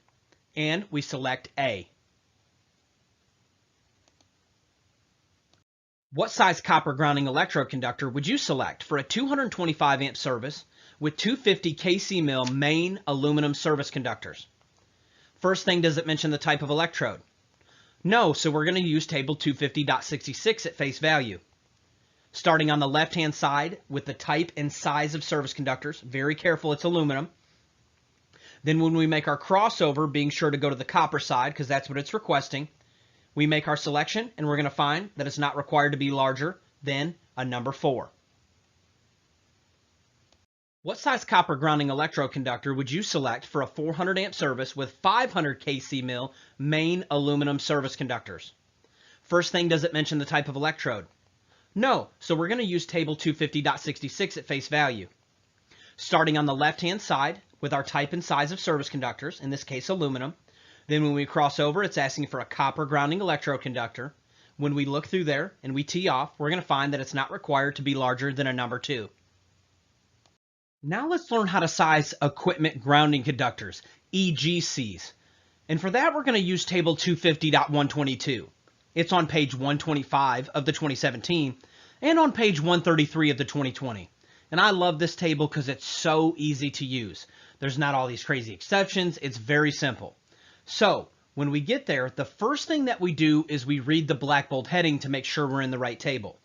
And we select A. What size copper grounding electrode conductor would you select for a 225 amp service with 250 kc mil main aluminum service conductors? First thing, does it mention the type of electrode? No, so we're going to use table 250.66 at face value. Starting on the left-hand side with the type and size of service conductors, very careful, it's aluminum. Then when we make our crossover, being sure to go to the copper side because that's what it's requesting, we make our selection, and we're going to find that it's not required to be larger than a number 4. What size copper grounding electrode conductor would you select for a 400 amp service with 500 kc mil main aluminum service conductors? First thing, does it mention the type of electrode? No, so we're going to use table 250.66 at face value. Starting on the left-hand side with our type and size of service conductors, in this case aluminum. Then when we cross over, it's asking for a copper grounding electrode conductor. When we look through there and we tee off, we're going to find that it's not required to be larger than a number 2. Now let's learn how to size equipment grounding conductors, EGCs. And for that, we're going to use table 250.122. It's on page 125 of the 2017 and on page 133 of the 2020. And I love this table because it's so easy to use. There's not all these crazy exceptions. It's very simple. So when we get there, the first thing that we do is we read the black bold heading to make sure we're in the right table.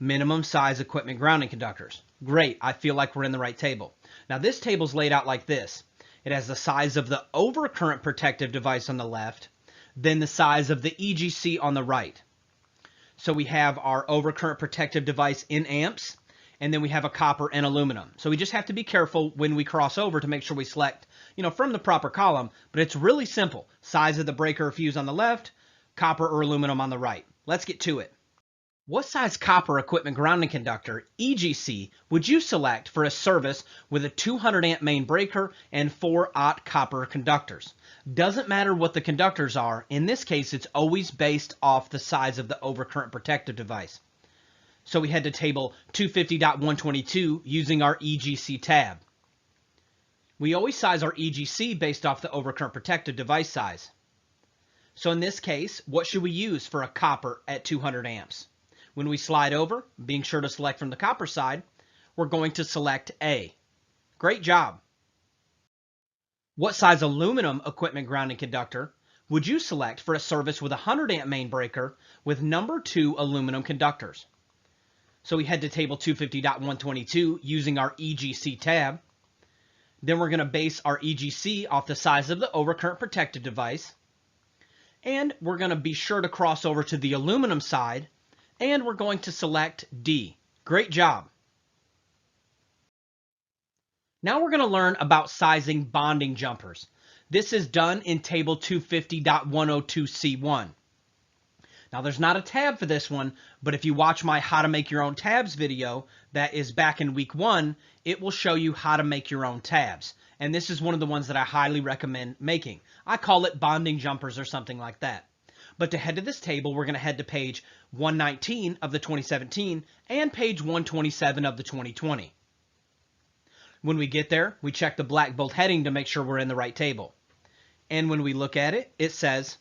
Minimum size equipment grounding conductors. Great, I feel like we're in the right table. Now this table's laid out like this. It has the size of the overcurrent protective device on the left, then the size of the EGC on the right. So we have our overcurrent protective device in amps, and then we have a copper and aluminum. So we just have to be careful when we cross over to make sure we select, from the proper column, but it's really simple. Size of the breaker or fuse on the left, copper or aluminum on the right. Let's get to it. What size copper equipment grounding conductor, EGC, would you select for a service with a 200 amp main breaker and 4-aught copper conductors? Doesn't matter what the conductors are. In this case, it's always based off the size of the overcurrent protective device. So we head to table 250.122 using our EGC tab. We always size our EGC based off the overcurrent protective device size. So in this case, what should we use for a copper at 200 amps? When we slide over, being sure to select from the copper side, we're going to select A. Great job. What size aluminum equipment grounding conductor would you select for a service with a 100 amp main breaker with number 2 aluminum conductors? So we head to table 250.122 using our EGC tab. Then we're going to base our EGC off the size of the overcurrent protective device. And we're going to be sure to cross over to the aluminum side. And we're going to select D. Great job. Now we're going to learn about sizing bonding jumpers. This is done in table 250.102C1. Now there's not a tab for this one, but if you watch my how to make your own tabs video that is back in week 1, it will show you how to make your own tabs. And this is one of the ones that I highly recommend making. I call it bonding jumpers or something like that. But to head to this table, we're going to head to page 119 of the 2017 and page 127 of the 2020. When we get there, we check the black bold heading to make sure we're in the right table. And when we look at it, it says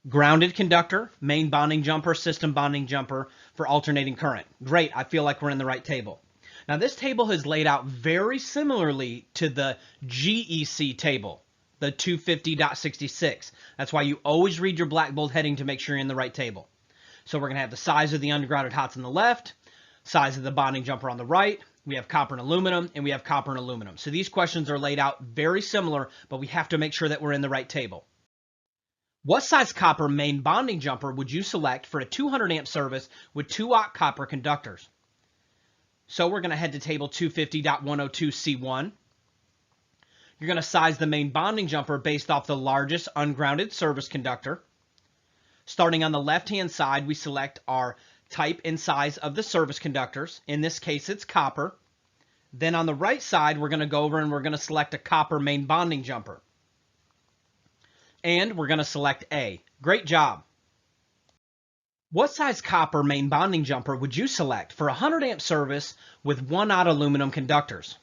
grounded conductor, main bonding jumper, system bonding jumper for alternating current. Great, I feel like we're in the right table. Now this table is laid out very similarly to the GEC table. The 250.66. That's why you always read your black bold heading to make sure you're in the right table. So we're going to have the size of the ungrounded hots on the left, size of the bonding jumper on the right. We have copper and aluminum, and we have copper and aluminum. So these questions are laid out very similar, but we have to make sure that we're in the right table. What size copper main bonding jumper would you select for a 200 amp service with 2-aught copper conductors? So we're going to head to table 250.102C1. You're going to size the main bonding jumper based off the largest ungrounded service conductor. Starting on the left-hand side, we select our type and size of the service conductors. In this case, it's copper. Then on the right side, we're going to go over and we're going to select a copper main bonding jumper. And we're going to select A. Great job. What size copper main bonding jumper would you select for a 100 amp service with 1-aught aluminum conductors?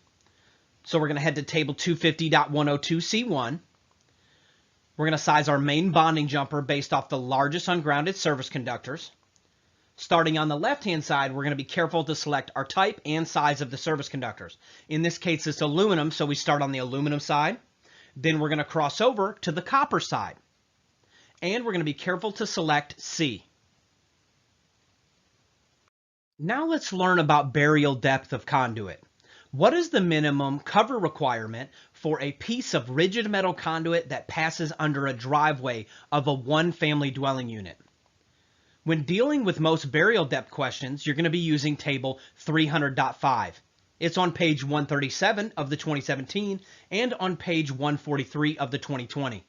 So we're going to head to table 250.102C1. We're going to size our main bonding jumper based off the largest ungrounded service conductors. Starting on the left-hand side, we're going to be careful to select our type and size of the service conductors. In this case, it's aluminum, so we start on the aluminum side. Then we're going to cross over to the copper side. And we're going to be careful to select C. Now let's learn about burial depth of conduit. What is the minimum cover requirement for a piece of rigid metal conduit that passes under a driveway of a one-family dwelling unit? When dealing with most burial depth questions, you're going to be using table 300.5. It's on page 137 of the 2017 and on page 143 of the 2020.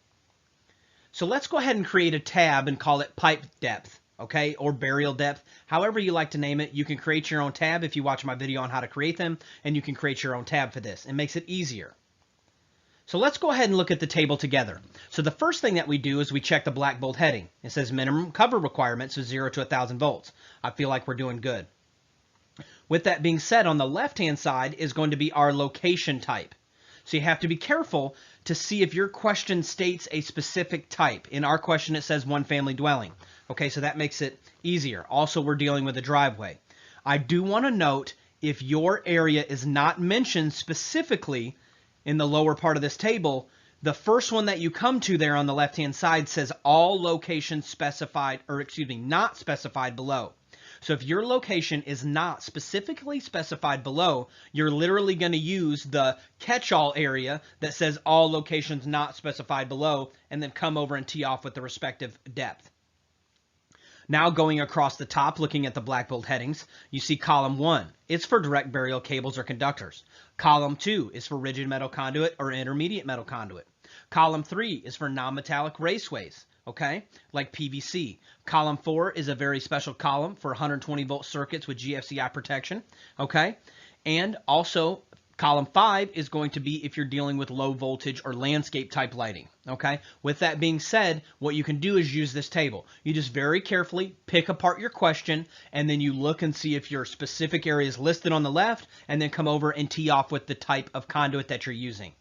So let's go ahead and create a tab and call it pipe depth. Okay, or burial depth, however you like to name it. You can create your own tab if you watch my video on how to create them, and you can create your own tab for this. It makes it easier. So let's go ahead and look at the table together. So the first thing that we do is we check the black bold heading. It says minimum cover requirements of 0 to 1,000 volts. I feel like we're doing good. With that being said, on the left-hand side is going to be our location type. So you have to be careful to see if your question states a specific type. In our question, it says one family dwelling. Okay, so that makes it easier. Also, we're dealing with a driveway. I do want to note, if your area is not mentioned specifically in the lower part of this table, the first one that you come to there on the left-hand side says all locations specified, or excuse me, not specified below. So if your location is not specifically specified below, you're literally going to use the catch-all area that says all locations not specified below, and then come over and tee off with the respective depth. Now going across the top, looking at the black bold headings, you see column 1. It's for direct burial cables or conductors. Column 2 is for rigid metal conduit or intermediate metal conduit. Column 3 is for non-metallic raceways. okay, like PVC. Column 4 is a very special column for 120 volt circuits with GFCI protection, okay? And also column 5 is going to be if you're dealing with low voltage or landscape type lighting, okay? With that being said, what you can do is use this table. You just very carefully pick apart your question, and then you look and see if your specific area is listed on the left, and then come over and tee off with the type of conduit that you're using.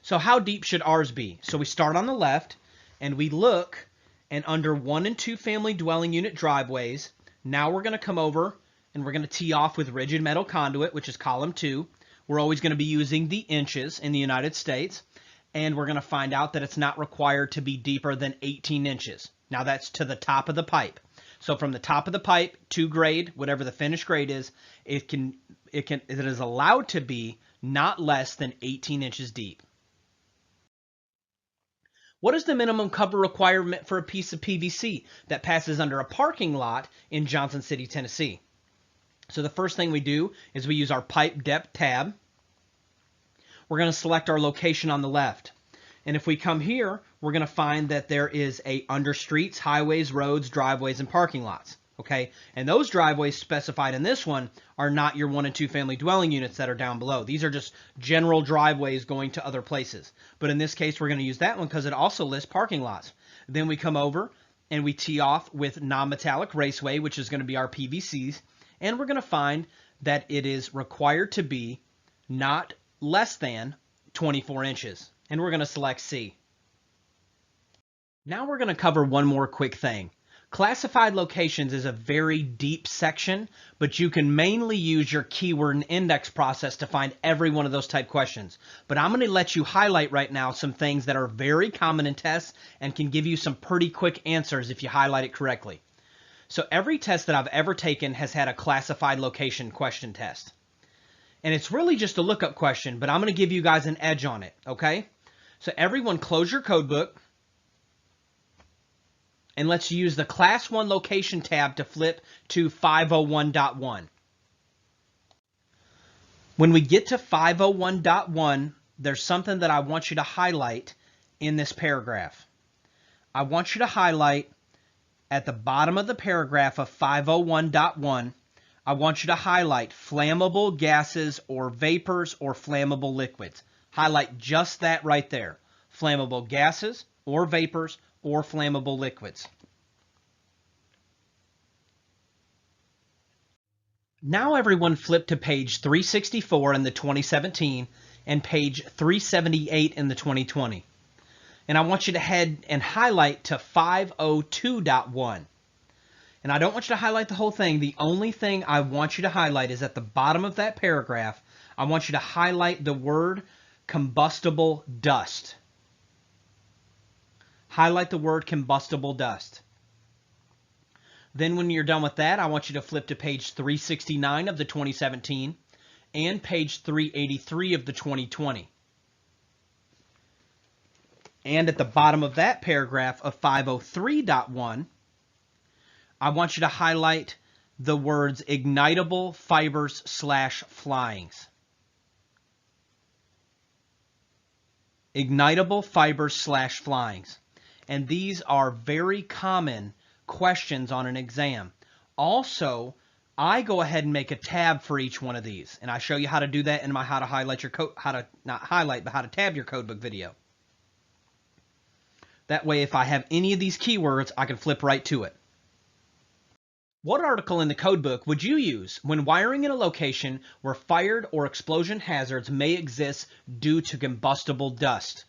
So how deep should ours be? So we start on the left, and we look, and under 1 and 2 family dwelling unit driveways, now we're going to come over and we're going to tee off with rigid metal conduit, which is column 2. We're always going to be using the inches in the United States, and we're going to find out that it's not required to be deeper than 18 inches. Now that's to the top of the pipe. So from the top of the pipe to grade, whatever the finished grade is, it is allowed to be not less than 18 inches deep. What is the minimum cover requirement for a piece of PVC that passes under a parking lot in Johnson City, Tennessee? So the first thing we do is we use our pipe depth tab. We're going to select our location on the left. And if we come here, we're going to find that there is a under streets, highways, roads, driveways, and parking lots. Okay, and those driveways specified in this one are not your 1 and 2 family dwelling units that are down below. These are just general driveways going to other places. But in this case, we're going to use that one because it also lists parking lots. Then we come over and we tee off with non-metallic raceway, which is going to be our PVCs. And we're going to find that it is required to be not less than 24 inches. And we're going to select C. Now we're going to cover one more quick thing. Classified locations is a very deep section, but you can mainly use your keyword and index process to find every one of those type questions. But I'm going to let you highlight right now some things that are very common in tests and can give you some pretty quick answers if you highlight it correctly. So every test that I've ever taken has had a classified location question test. And it's really just a lookup question, but I'm going to give you guys an edge on it, okay? So everyone close your code book. And let's use the Class 1 Location tab to flip to 501.1. When we get to 501.1, there's something that I want you to highlight in this paragraph. I want you to highlight at the bottom of the paragraph of 501.1, I want you to highlight flammable gases or vapors or flammable liquids. Highlight just that right there. Flammable gases or vapors or flammable liquids. Now everyone flip to page 364 in the 2017 and page 378 in the 2020. And I want you to head and highlight to 502.1. And I don't want you to highlight the whole thing. The only thing I want you to highlight is at the bottom of that paragraph, I want you to highlight the word combustible dust. Highlight the word combustible dust. Then when you're done with that, I want you to flip to page 369 of the 2017 and page 383 of the 2020. And at the bottom of that paragraph of 503.1, I want you to highlight the words ignitable fibers / flyings. Ignitable fibers / flyings. And these are very common questions on an exam. Also, I go ahead and make a tab for each one of these, and I show you how to do that in my how to highlight your code, how to tab your codebook video. That way, if I have any of these keywords, I can flip right to it. What article in the codebook would you use when wiring in a location where fire or explosion hazards may exist due to combustible dust?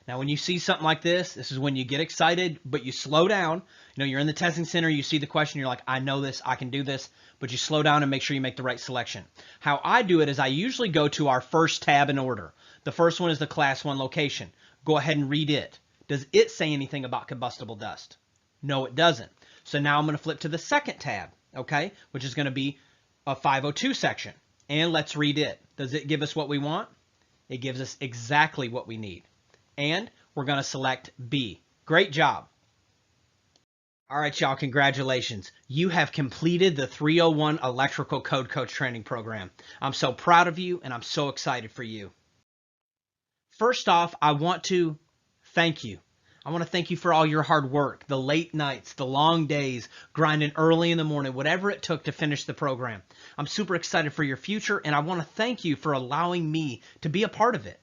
Now, when you see something like this is when you get excited, but you slow down. You know, you're in the testing center, you see the question, you're like, I know this, I can do this, but you slow down and make sure you make the right selection. How I do it is I usually go to our first tab in order. The first one is the Class 1 location. Go ahead and read it. Does it say anything about combustible dust? No, it doesn't. So now I'm going to flip to the second tab, okay, which is going to be a 502 section. And let's read it. Does it give us what we want? It gives us exactly what we need. And we're going to select B. Great job. All right, y'all, congratulations. You have completed the 301 Electrical Code Coach Training Program. I'm so proud of you, and I'm so excited for you. First off, I want to thank you. I want to thank you for all your hard work, the late nights, the long days, grinding early in the morning, whatever it took to finish the program. I'm super excited for your future, and I want to thank you for allowing me to be a part of it.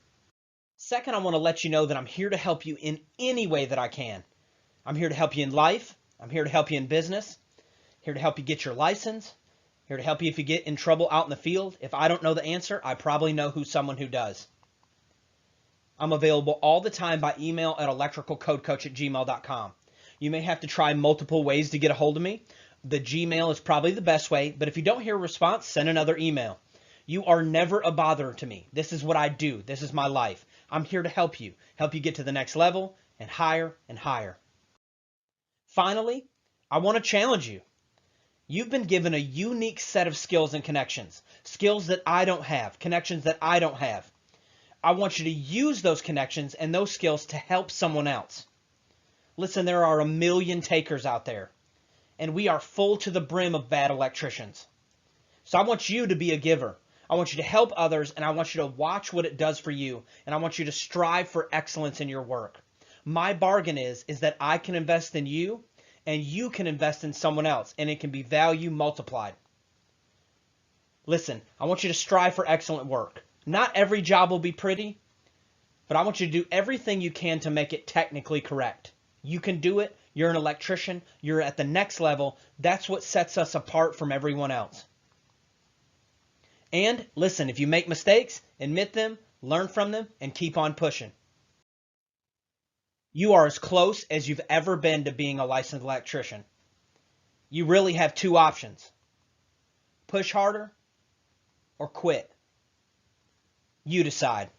Second, I want to let you know that I'm here to help you in any way that I can. I'm here to help you in life. I'm here to help you in business. Here to help you get your license. Here to help you if you get in trouble out in the field. If I don't know the answer, I probably know someone who does. I'm available all the time by email at electricalcodecoach@gmail.com. You may have to try multiple ways to get a hold of me. The Gmail is probably the best way, but if you don't hear a response, send another email. You are never a bother to me. This is what I do. This is my life. I'm here to help you get to the next level and higher and higher. Finally, I want to challenge you. You've been given a unique set of skills and connections, skills that I don't have, connections that I don't have. I want you to use those connections and those skills to help someone else. Listen, there are a million takers out there, and we are full to the brim of bad electricians. So I want you to be a giver. I want you to help others, and I want you to watch what it does for you, and I want you to strive for excellence in your work. My bargain is that I can invest in you, and you can invest in someone else, and it can be value multiplied. Listen, I want you to strive for excellent work. Not every job will be pretty, but I want you to do everything you can to make it technically correct. You can do it. You're an electrician. You're at the next level. That's what sets us apart from everyone else. And listen, if you make mistakes, admit them, learn from them, and keep on pushing. You are as close as you've ever been to being a licensed electrician. You really have two options: push harder or quit. You decide.